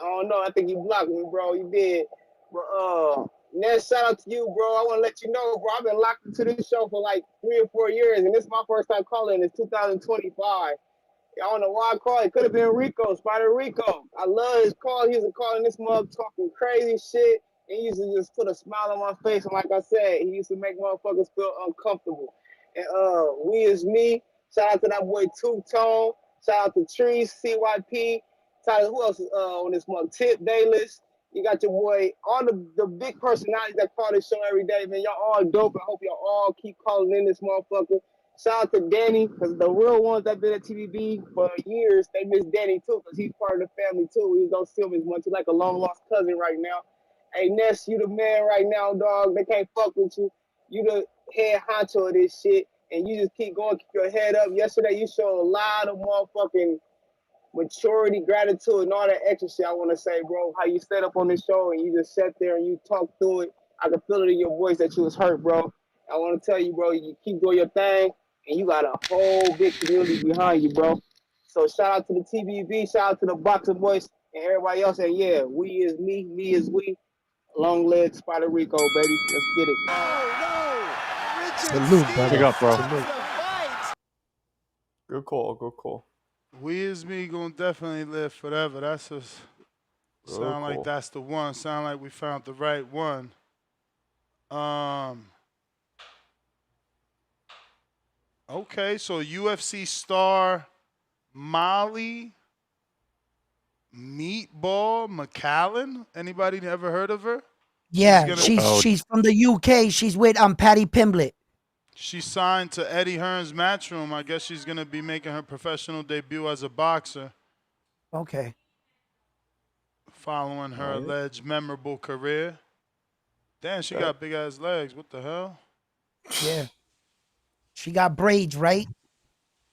I don't know. I think you blocked me, bro. You did. But Ness, shout out to you, bro. I want to let you know, bro. I've been locked into this show for like 3 or 4 years, and this is my first time calling. It's 2025. I don't know why I called. It could have been Rico, Spider Rico. I love his call. He was calling this mug talking crazy shit. And he used to just put a smile on my face. And like I said, he used to make motherfuckers feel uncomfortable. And we is me. Shout out to that boy Two Tone. Shout out to Trees, CYP. Shout out who else is on this mug? Tip Dayless. You got your boy, all the big personalities that call this show every day, man. Y'all all dope. I hope y'all all keep calling in this motherfucker. Shout out to Danny, because the real ones that been at TVB for years, they miss Danny too, because he's part of the family too. We don't see him as much. He's like a long lost cousin right now. Hey, Ness, you the man right now, dog. They can't fuck with you. You the head honcho of this shit, and you just keep going, keep your head up. Yesterday, you showed a lot of motherfucking maturity, gratitude, and all that extra shit. I want to say, bro, how you stayed up on this show and you just sat there and you talked through it. I can feel it in your voice that you was hurt, bro. I want to tell you, bro, you keep doing your thing, and you got a whole big community behind you, bro. So shout out to the TVB, shout out to the Boxing Voice, and everybody else. And yeah, we is me, me is we. Long leg Spider Rico, baby. Let's get it. Salute, brother. Big up, bro. Salute. Good call. Good call. We is me gonna definitely live forever. That's just sound like cool. that's the one. Sound like we found the right one. Okay, so UFC star Molly Meatball McCallan. Anybody ever heard of her? Yeah, she's from the UK. She's with Patty Pimblett. She signed to Eddie Hearn's Matchroom. I guess she's gonna be making her professional debut as a boxer. Okay. Following her alleged memorable career. Damn, she got big ass legs. What the hell? Yeah. She got braids, right?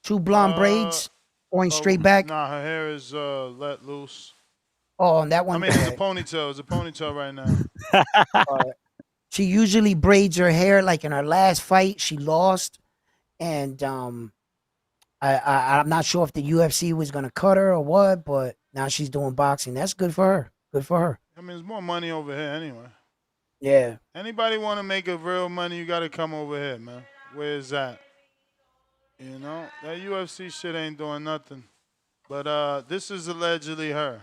2 blonde braids going straight back. Nah, her hair is let loose. Oh, and that one. I mean, it's a ponytail. It's a ponytail right now. She usually braids her hair. Like in her last fight, she lost, and I'm not sure if the UFC was gonna cut her or what, but now she's doing boxing. That's good for her. Good for her. I mean, there's more money over here anyway. Yeah. Anybody want to make a real money, you got to come over here, man. Where's that? You know, that UFC shit ain't doing nothing. But this is allegedly her.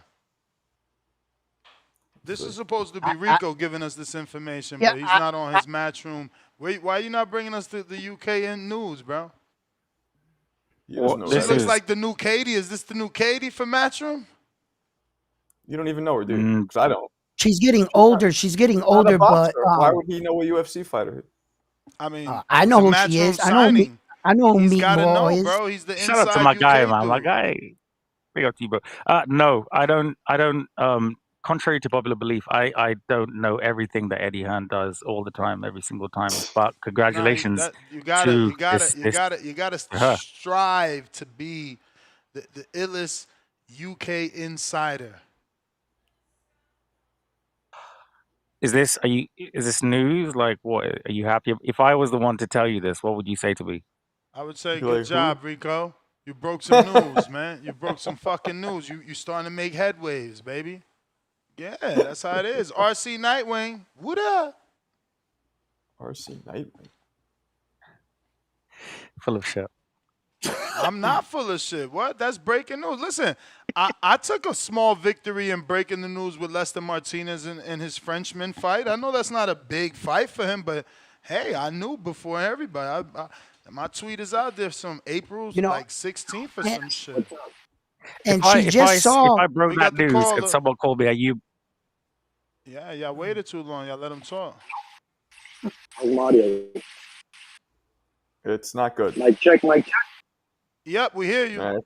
This is supposed to be Rico giving us this information, but he's not on his Matchroom. Wait, why are you not bringing us the UK in news, bro? She looks like the new Katie. Is this the new Katie for Matchroom? You don't even know her, dude. Because I don't. She's getting older. She's getting older, but why would he know a UFC fighter? I mean, I know who she is. I know who Meatball is. Bro. He's the Shout out to my guy, man. My guy. Big up to you, bro. No, I don't. Contrary to popular belief, I don't know everything that Eddie Hearn does all the time, every single time. But congratulations you gotta her. strive to be the illest UK insider. Is this news? Like, what are you happy? If I was the one to tell you this, what would you say to me? I would say, good job, Rico. You broke some news, man. You broke some fucking news. You starting to make headways, baby. Yeah, that's how it is. RC Nightwing, what up? RC Nightwing. Full of shit. I'm not full of shit. What? That's breaking news. Listen, I took a small victory in breaking the news with Lester Martinez in his Frenchman fight. I know that's not a big fight for him, but hey, I knew before everybody. My tweet is out there from April 16th or some shit. And if I broke that news and someone called me, are you? Yeah, y'all waited too long. Y'all let him talk. How's my audio? It's not good. Mic check. Yep, we hear you.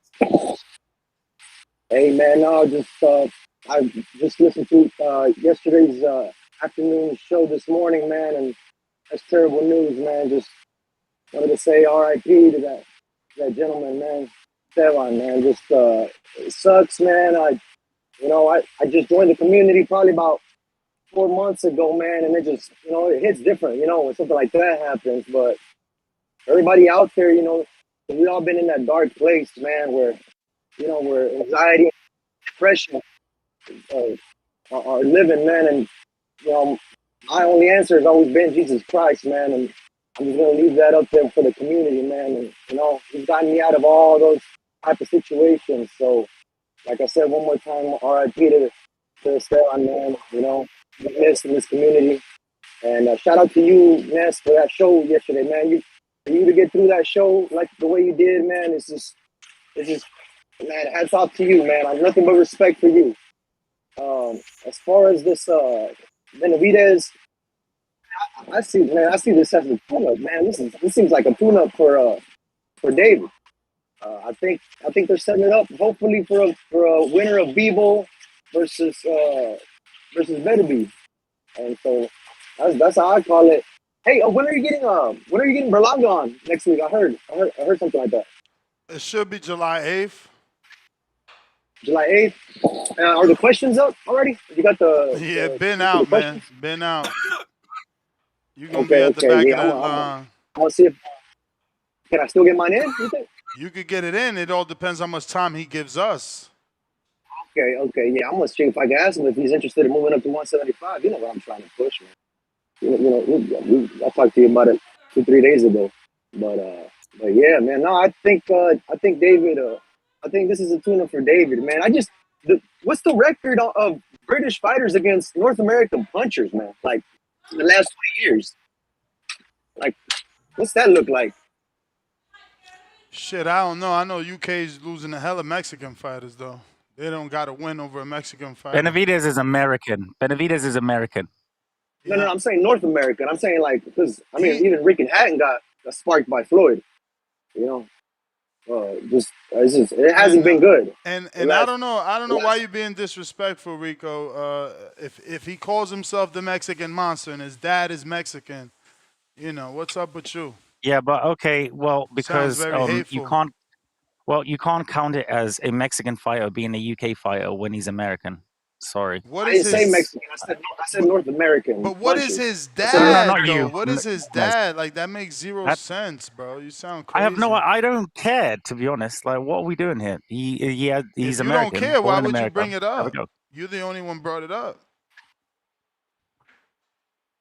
Hey man, I just listened to yesterday's afternoon show this morning, man, and that's terrible news, man. Just wanted to say R.I.P. to that gentleman, man. Esteban, man. Just it sucks, man. I just joined the community probably about 4 months ago, man, and it just it hits different, when something like that happens. But everybody out there, we all been in that dark place, man, where where anxiety and depression are living, man, and you know, my only answer has always been Jesus Christ, man, and I'm just gonna leave that up there for the community, man. And you know, he's gotten me out of all those type of situations. So, like I said, one more time, R.I.P. to Esteban, man. You know, missed in this community. And shout out to you, Ness, for that show yesterday, man. For you to get through that show like the way you did, man, it's just, man, hats off to you, man. I have nothing but respect for you. As far as this Benavidez, I see this as a tune-up, man. This seems like a tune-up for David. I think they're setting it up, hopefully for a winner of Bebo versus Benavidez, and so that's how I call it. Hey, when are you getting Berlanga on next week? I heard something like that. It should be July 8th. July 8th. Are the questions up already? You got Yeah, been the out, questions? man. Been out. You're gonna be Okay, at the back yeah. of that I line. want to see if can I still get mine in? You think? You could get it in. It all depends how much time he gives us. Okay, yeah. I'm gonna see if I can ask him if he's interested in moving up to 175. You know what I'm trying to push, man. I talked to you about it 2-3 days ago, but yeah, man. No, I think David. I think this is a tune-up for David, man. What's the record of British fighters against North American punchers, man? Like in the last 20 years. Like, what's that look like? Shit, I don't know. I know UK's losing a hell of Mexican fighters though. They don't got to win over a Mexican fighter. Benavidez is American. No, I'm saying North American. I'm saying like because I mean even Rick and Hatton got sparked by Floyd. You know, it hasn't been good. And I don't know why you're being disrespectful, Rico. If he calls himself the Mexican monster and his dad is Mexican, you know what's up with you? Yeah, but okay, well, because very hateful. you can't count it as a Mexican fighter being a UK fighter when he's American. Sorry. I didn't say Mexican. I said North American. But what is his dad? No, not though? you. What is his dad? Like that makes zero sense, bro. You sound crazy. I don't care, to be honest. Like, what are we doing here? He's if American. You don't care. Why would America. you bring it up? You're the only one brought it up.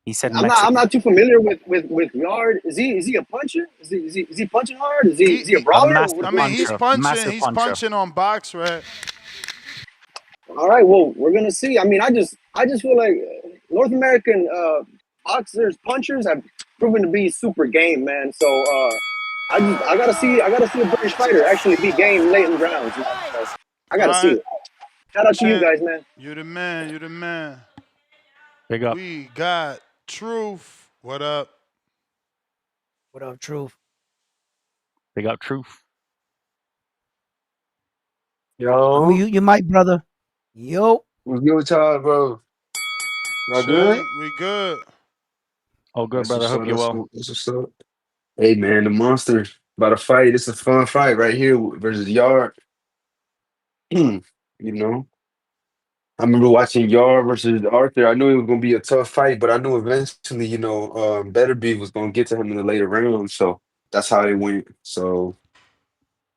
He said I'm not too familiar with Yarde. Is he a puncher? Is he punching hard? Is he a brawler? I mean, he's punching. He's punching on box, right? All right. Well, we're gonna see. I mean, I just feel like North American boxers, punchers have proven to be super game, man. So I gotta see a British fighter actually be game late in the rounds. Man. So I gotta see it. Shout out to you guys, man. You the man. You the man. Big up. We got Truth. What up? What up, Truth? Big up, Truth. Yo. You might, brother. Yo. What's good with y'all, bro? Y'all good? We good. Oh, good, brother. Hope you're well. What's up? Hey, man, the monster about to fight. It's a fun fight right here versus Yarde. You know, I remember watching Yarde versus Arthur. I knew it was going to be a tough fight, but I knew eventually, Beterbiev was going to get to him in the later rounds. So that's how it went. So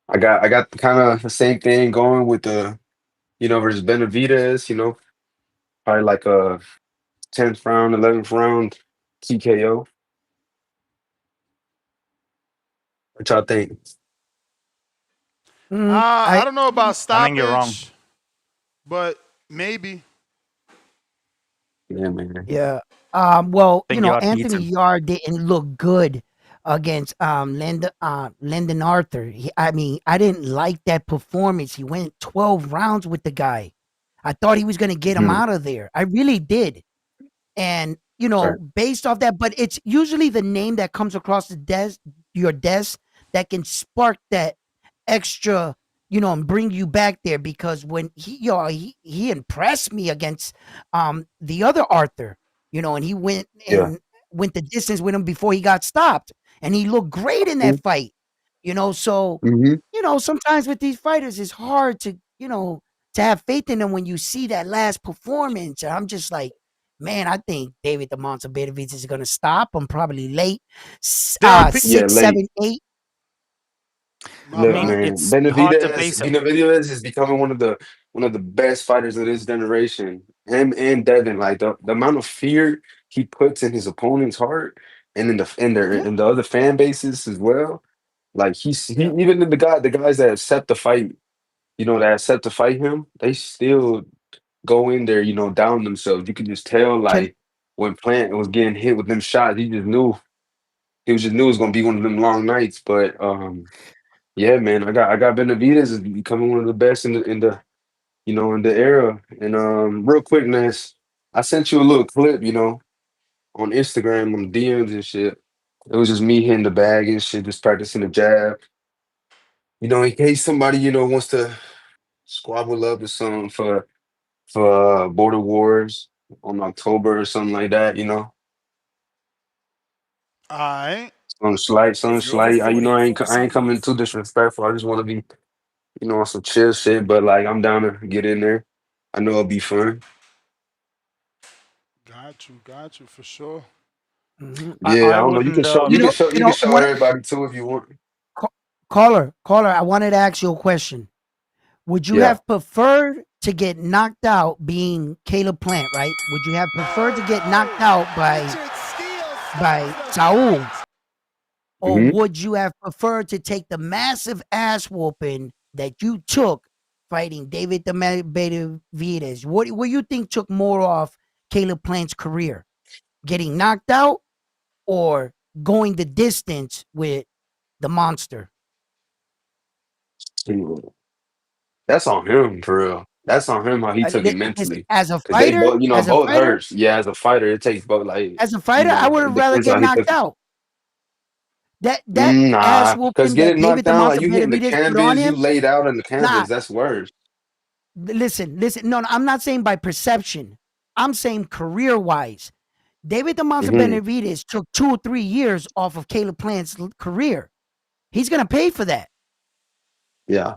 I got kind of the same thing going with versus Benavidez, probably like a 10th round, 11th round TKO. What y'all think? I don't know about stoppage. I think you're wrong. But maybe. Yeah, man. Yeah. Well, Anthony Yarde didn't look good against Lyndon Arthur. I didn't like that performance. He went 12 rounds with the guy. I thought he was going to get him out of there. I really did. And, based off that, but it's usually the name that comes across your desk that can spark that extra, and bring you back there, because when he impressed me against the other Arthur, and he went the distance with him before he got stopped, and he looked great in that fight. So sometimes with these fighters it's hard to to have faith in them when you see that last performance. I'm just like, man, I think David the Monster Benavidez is going to stop him probably late, 6, 7, 8. My Look, I mean, bad. man, it's hard to base it. Benavidez is becoming one of the best fighters of this generation. Him and Devin, like the amount of fear he puts in his opponent's heart and Yeah. in the other fan bases as well. Like he Yeah. even the guys that accept the fight, that accept to fight him, they still go in there, down themselves. You could just tell, Can like when Plant was getting hit with them shots, he just knew it was gonna be one of them long nights. But yeah, man, I got Benavidez is becoming one of the best in the era. And real quick, Ness, I sent you a little clip, on Instagram on DMs and shit. It was just me hitting the bag and shit, just practicing the jab. In case somebody, wants to squabble up or something for Border Wars on October or something like that, All right. Something If you ever slight. fought I ain't coming overseas. too disrespectful. I just want to be, on some chill shit. But like, I'm down to get in there. I know it'll be fun. Got you for sure. Yeah, I I don't know. wouldn't. You can show everybody too if you want. caller, I wanted to ask you a question. Would you Yeah. have preferred to get knocked out being Caleb Plant, right? Would you have preferred to get knocked out by Saul? Or hmm would you have preferred to take the massive ass whooping that you took fighting David the Benavidez? What do you think took more off Caleb Plant's career? Getting knocked out or going the distance with the monster? That's on him for real. That's on him how he took it Listen, mentally. as a Cause they fighter, both, hurts. Yeah, as a fighter, it takes both. Like, I would have it rather depends get how he knocked took it. out. That ass Nah, cause whooping that getting knocked David the down like Monster you hitting the Benavidez put on canvas, you him, laid out in the nah. canvas. That's worse. Listen. No, I'm not saying by perception. I'm saying career wise. David the Monster hmm Benavidez took 2 or 3 years off of Caleb Plant's career. He's gonna pay for that. Yeah.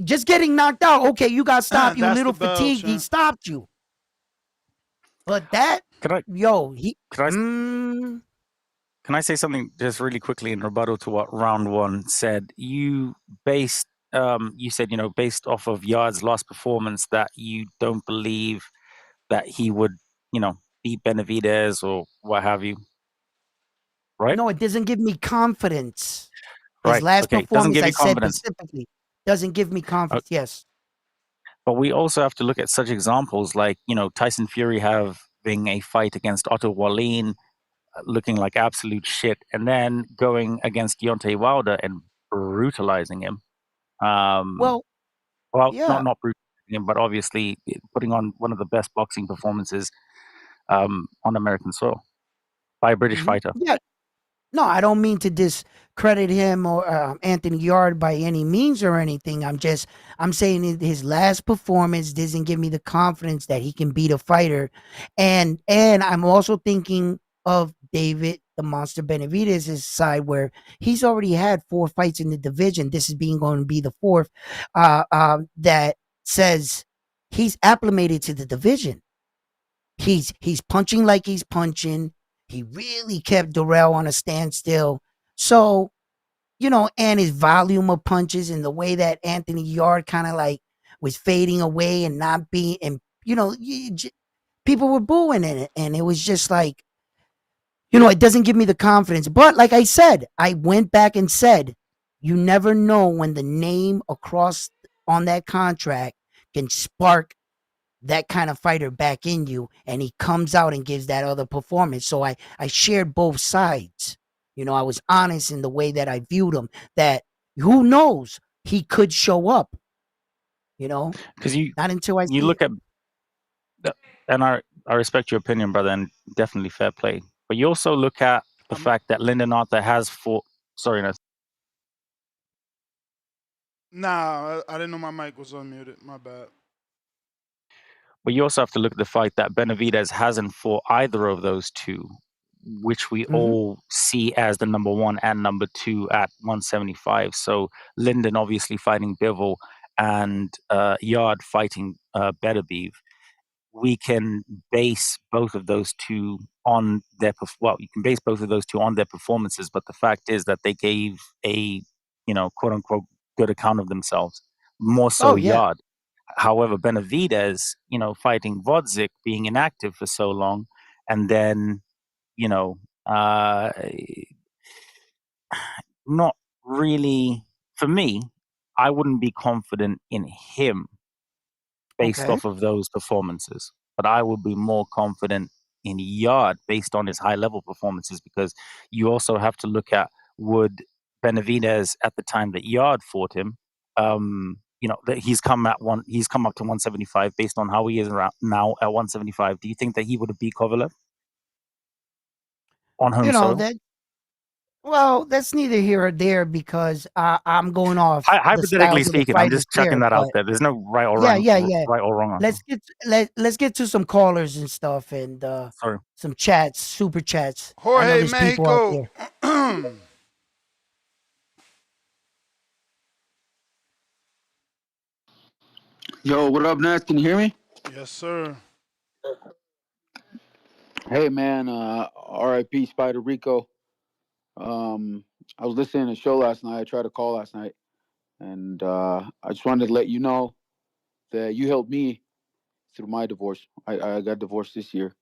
Just getting knocked out. Okay, you got stopped. You a That's the little bell, fatigued. He champ. stopped you. But that, Can I? yo, he. Can I? Can I say something just really quickly in rebuttal to what round one said? You said, based off of Yard's last performance, that you don't believe that he would, beat Benavidez or what have you, right? No, it doesn't give me confidence. His Right. last Okay. Doesn't performance, give I you said confidence. specifically, doesn't give me confidence. Yes. But we also have to look at such examples like, Tyson Fury having a fight against Otto Wallin, looking like absolute shit, and then going against Deontay Wilder and brutalizing him. Well, yeah. Not brutalizing him, but obviously putting on one of the best boxing performances on American soil by a British fighter. Yeah. No, I don't mean to discredit him or Anthony Yarde by any means or anything. I'm saying his last performance doesn't give me the confidence that he can beat a fighter, and I'm also thinking of David the Monster Benavidez' side where he's already had 4 fights in the division. This is going to be the 4th. That says he's acclimated to the division. He's punching like he's punching. He really kept Durrell on a standstill. So, and his volume of punches and the way that Anthony Yarde kind of like was fading away and not being, and people were booing in it. And it was just like, it doesn't give me the confidence. But like I said, I went back and said, you never know when the name across on that contract can spark that kind of fighter back in you, and he comes out and gives that other performance. So I shared both sides. I was honest in the way that I viewed him, that who knows, he could show up, Because not until I you see look it. at, and I respect your opinion, brother, and definitely fair play. But you also look at the fact that Lyndon Arthur has fought. Sorry, no. Nah, I didn't know my mic was unmuted. My bad. But you also have to look at the fact that Benavidez hasn't fought either of those two, which we all see as the number 1 and number 2 at 175. So Lyndon obviously fighting Bivol and Yarde fighting Beterbiev. We can base both of those two on you can base both of those two on their performances, but the fact is that they gave a quote unquote, good account of themselves. More so Oh yeah. Yarde. However, Benavidez, fighting Vodzik, being inactive for so long, and then, uh, not really, for me, I wouldn't be confident in him based Okay. off of those performances, but I would be more confident in Yarde based on his high level performances, because you also have to look at, would Benavidez at the time that Yarde fought him, that he's come up to 175 based on how he is now at 175. Do you think that he would have beat Kovalev on home soil? Well, that's neither here or there because I'm going off the Hypothetically styles of the speaking, I'm fighters just chucking there. that out But there. There's no right or yeah, wrong, yeah, yeah. right or wrong answer. Let's get to some callers and stuff and Sorry. some chats, super chats. I know Jorge there's people out Mexico. there. Yo, what up, Ness? Can you hear me? Yes, sir. Hey, man. R.I.P. Spider Rico. I was listening to the show last night. I tried to call last night, and I just wanted to let you know that you helped me through my divorce. I got divorced this year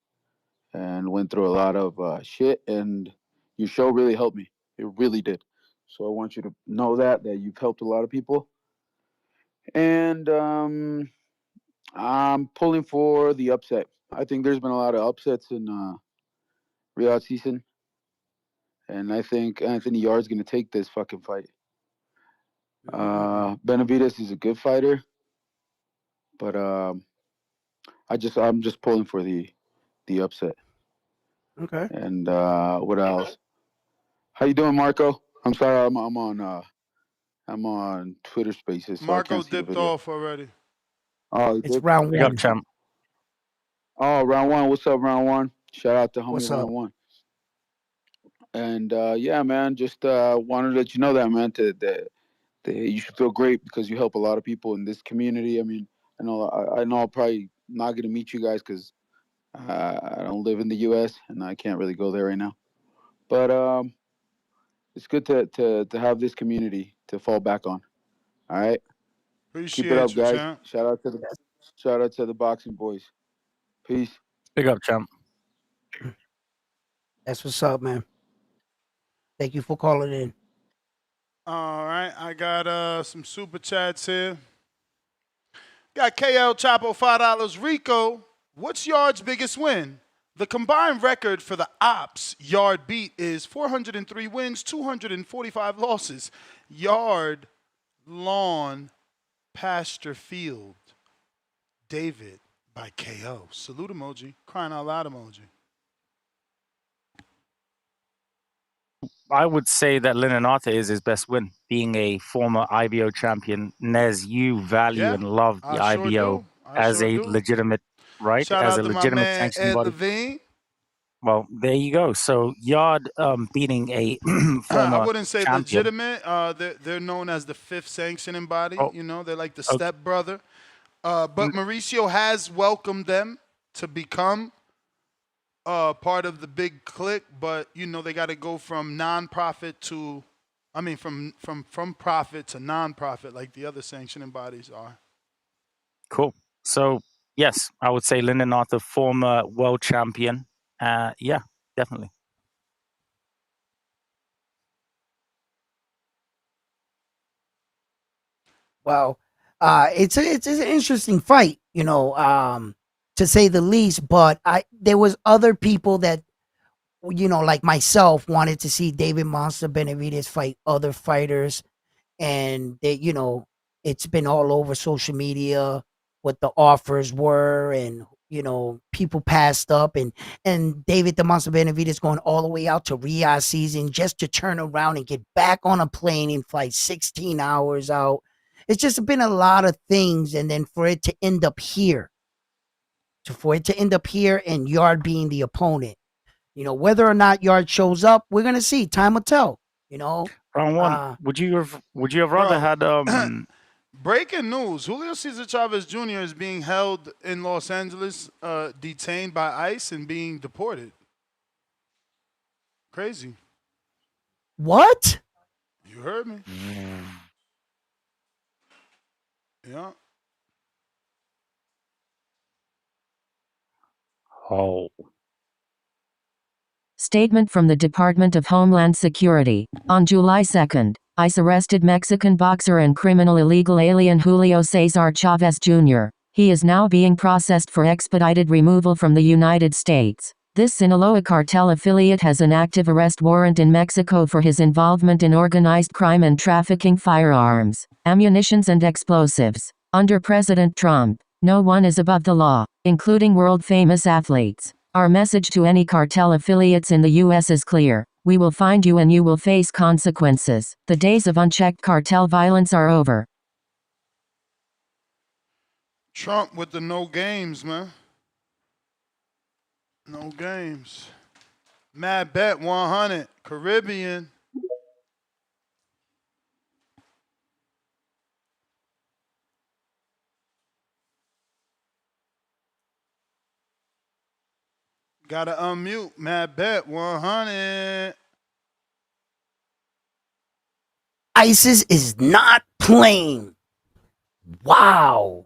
and went through a lot of shit, and your show really helped me. It really did. So I want you to know that you've helped a lot of people, and I'm pulling for the upset. I think there's been a lot of upsets in Riyadh season, and I think Anthony Yarde's going to take this fucking fight. Benavidez is a good fighter, but I'm just pulling for the upset. Okay. And what else? How you doing, Marco? I'm sorry, I'm on Twitter Spaces, so I Marco can't see the dipped video. off already. Oh, he It's did? round Big up, one. champ. Oh, round one. What's up, round one? Shout out to homie What's up? round one. And yeah, man, just wanted to let you know that, man, that you should feel great because you help a lot of people in this community. I mean, I know I'm probably not gonna meet you guys because I don't live in the U.S. and I can't really go there right now. But it's good to have this community to fall back on. All right, keep it up, Appreciate you, guys. champ. Shout out to the boxing boys. Peace. Big up, champ. That's what's up, man. Thank you for calling in. All right, I got some super chats here. Got KL Chapo $5. Rico, what's Yarde's biggest win? The combined record for the Ops Yarde beat is 403 wins, 245 losses. Yarde, lawn, pasture field. David by KO. Salute emoji. Crying out loud emoji. I would say that Linenate is his best win, being a former IBO champion. Nez, you value and love the I sure IBO do. as a legitimate, right? Shout As out a to my legitimate man sanctioning Ed body. Levine. Well, there you go. So Yarde beating a I former wouldn't say champion. legitimate. They're known as the fifth sanctioning body. Oh, You know, they're like the okay. step brother. But Mauricio has welcomed them to become part of the big clique. But you know, they got to go from non-profit to, from profit to non-profit, like the other sanctioning bodies are. Cool. So yes, I would say Linenate, former world champion. Yeah, definitely. Well, it's an interesting fight, to say the least. But there was other people that, like myself, wanted to see David Monster Benavidez fight other fighters, and they, it's been all over social media what the offers were, and people passed up, and David the Monster Benavidez going all the way out to Riyadh season just to turn around and get back on a plane and fly 16 hours out. It's just been a lot of things, and then for it to end up here, and Yarde being the opponent, whether or not Yarde shows up, we're gonna see. Time will tell. Round one. Would you have rather had Breaking news: Julio Cesar Chavez Jr. is being held in Los Angeles, detained by ICE and being deported. Crazy. What? You heard me? Yeah. Oh. Statement from the Department of Homeland Security. On July 2nd, ICE arrested Mexican boxer and criminal illegal alien Julio Cesar Chavez Jr. He is now being processed for expedited removal from the United States. This Sinaloa cartel affiliate has an active arrest warrant in Mexico for his involvement in organized crime and trafficking firearms, ammunitions and explosives. Under President Trump, no one is above the law, including world-famous athletes. Our message to any cartel affiliates in the U.S. is clear. We will find you and you will face consequences. The days of unchecked cartel violence are over. Trump with the no games, man. No games. Mad Bet 100. Caribbean. Gotta unmute. Mad Bet 100. ISIS is not playing. Wow.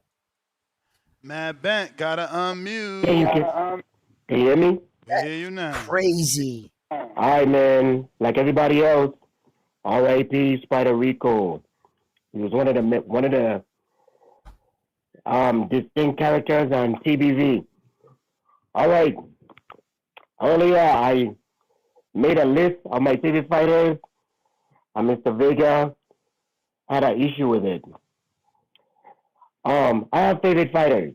Mad Bet gotta unmute. Hey, can you hear me? We hear you now. Crazy. All right, man. Like everybody else, R.I.P. Spider Rico. He was one of the distinct characters on TBV. All right. Earlier, I made a list of my favorite fighters, and Mr. Vega had an issue with it. I have favorite fighters.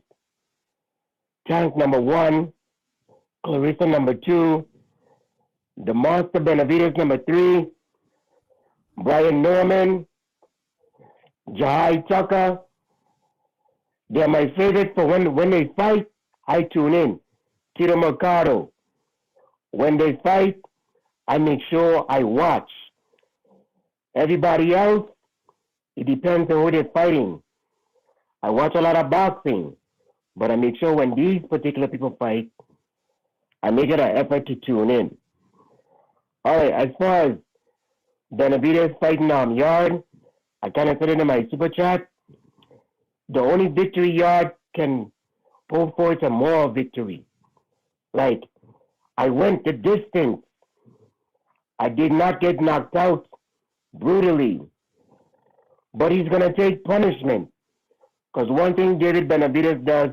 Tank number 1, Clarissa number 2, the Monster Benavidez number 3, Brian Norman, Jahai Tucker. They're my favorite for when they fight, I tune in. Tito Mercado. When they fight, I make sure I watch. Everybody else, it depends on who they're fighting. I watch a lot of boxing, but I make sure when these particular people fight, I make it an effort to tune in. All right, as far as Benavidez fighting Yarde, I kind of said it in my super chat. The only victory Yarde can pull forward a moral victory. Like, I went the distance. I did not get knocked out brutally. But he's going to take punishment. Because one thing David Benavidez does,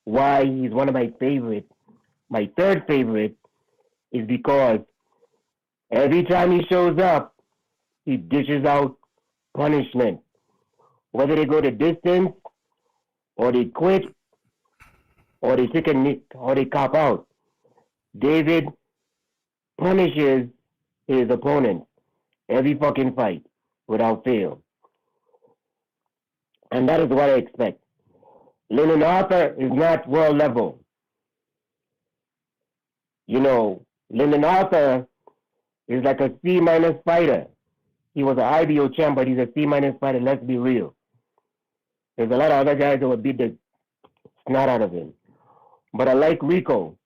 why he's one of my favorites, my third favorite, is because every time he shows up, he dishes out punishment. Whether they go the distance, or they quit, or they take a nick, or they cop out. David punishes his opponent every fucking fight without fail. And that is what I expect. Lyndon Arthur is not world level. You know, Lyndon Arthur is like a C- fighter. He was an IBO champ, but he's a C- fighter. Let's be real. There's a lot of other guys that would beat the snot out of him. But I like Rico.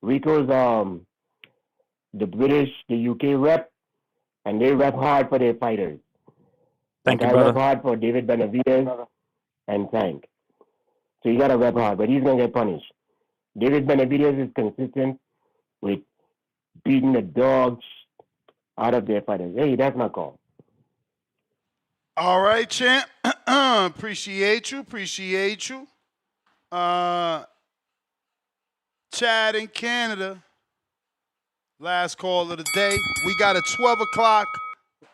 Rico's the British, the UK rep, and they rep hard for their fighters. Thank you, I brother. rep hard for David Benavidez and Tank. So you got to rep hard, but he's going to get punished. David Benavidez is consistent with beating the dogs out of their fighters. Hey, that's my call. All right, champ. Appreciate you. Chad in Canada. Last call of the day. We got a 12 o'clock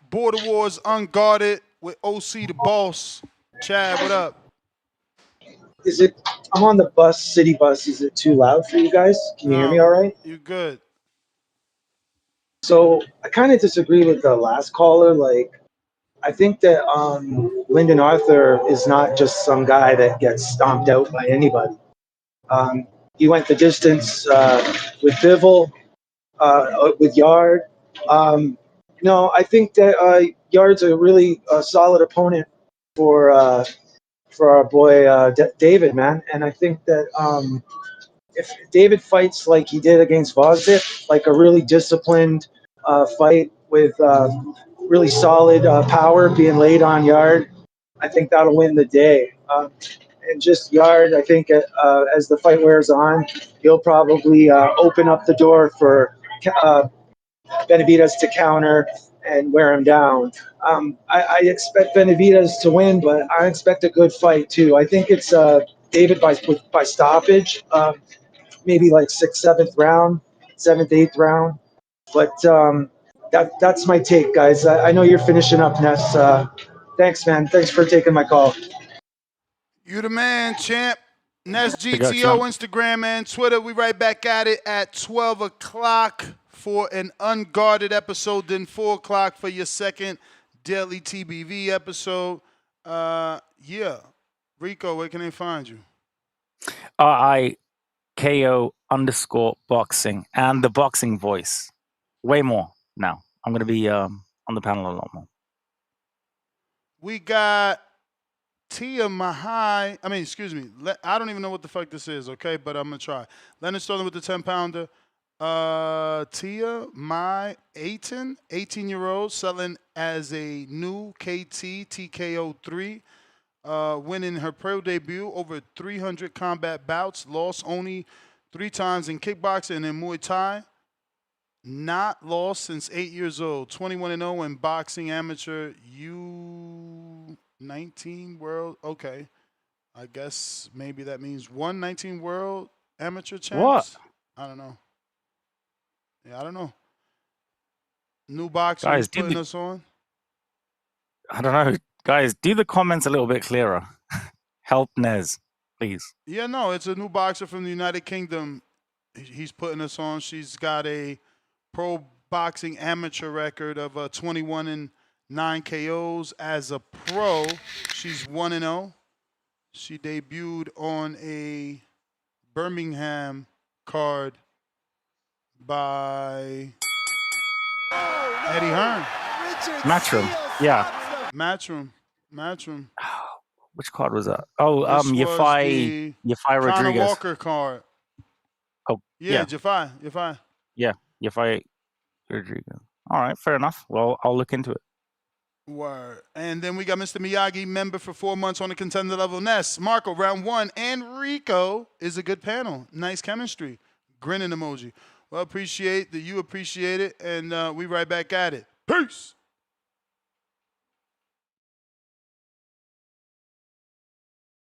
Border Wars Unguarded with OC the Boss. Chad, what up? Is it? I'm on the bus, city bus. Is it too loud for you guys? Can you hear me all right? You good. So I kind of disagree with the last caller. Like, I think that Lyndon Arthur is not just some guy that gets stomped out by anybody. He went the distance with Bivol, with Yarde. No, I think that Yarde's a really solid opponent for our boy David, man. And I think that if David fights like he did against Vosdick, like a really disciplined fight with really solid power being laid on Yarde. I think that'll win the day. And just Yarde, I think as the fight wears on, he'll probably open up the door for Benavidez to counter and wear him down. I expect Benavidez to win, but I expect a good fight too. I think it's David by stoppage, maybe like 6th, 7th round, 7th, 8th round. But that's my take, guys. I know you're finishing up, Ness. Thanks, man. Thanks for taking my call. You the man, champ. Ness Big up, GTO, champ. Instagram and Twitter. We right back at it at 12 o'clock for an unguarded episode, then 4 o'clock for your second daily TBV episode. Yeah. Rico, where can they find you? RIKO_boxing and the boxing voice. Way more now. I'm going to be on the panel a lot more. We got Tia Mahai. I mean, excuse me. I don't even know what the fuck this is, okay? But I'm going to try. Leonard Sterling with the 10-pounder. Tia Mai Aiton, 18-year-old, selling as a new KT TKO3. Winning her pro debut, over 300 combat bouts, lost only 3 times in kickboxing and in Muay Thai. Not lost since 8 years old. 21-0 in boxing, amateur U19 world. Okay. I guess maybe that means 119 world amateur champs. What? I don't know. Yeah, I don't know. New boxer Guys, who's putting us on. I don't know. Guys, do the comments a little bit clearer. Help Nez, please. Yeah, no, it's a new boxer from the United Kingdom. He's putting us on. She's got a pro boxing amateur record of 21-9 KOs. As a pro, she's 1-0. She debuted on a Birmingham card by Eddie Hearn. Matchroom. Yeah. Matchroom. Which card was that? Oh, Yafai Conor Rodriguez. Walker card. Oh, Yeah, yeah. Yafai. Yeah, Yafai Rodriguez. All right, fair enough. Well, I'll look into it. Word. And then we got Mr. Miyagi, member for 4 months on the contender level. Ness, Marco, round 1, and Rico is a good panel. Nice chemistry. Grinning emoji. Well, appreciate that you appreciate it, and we right back at it. Peace.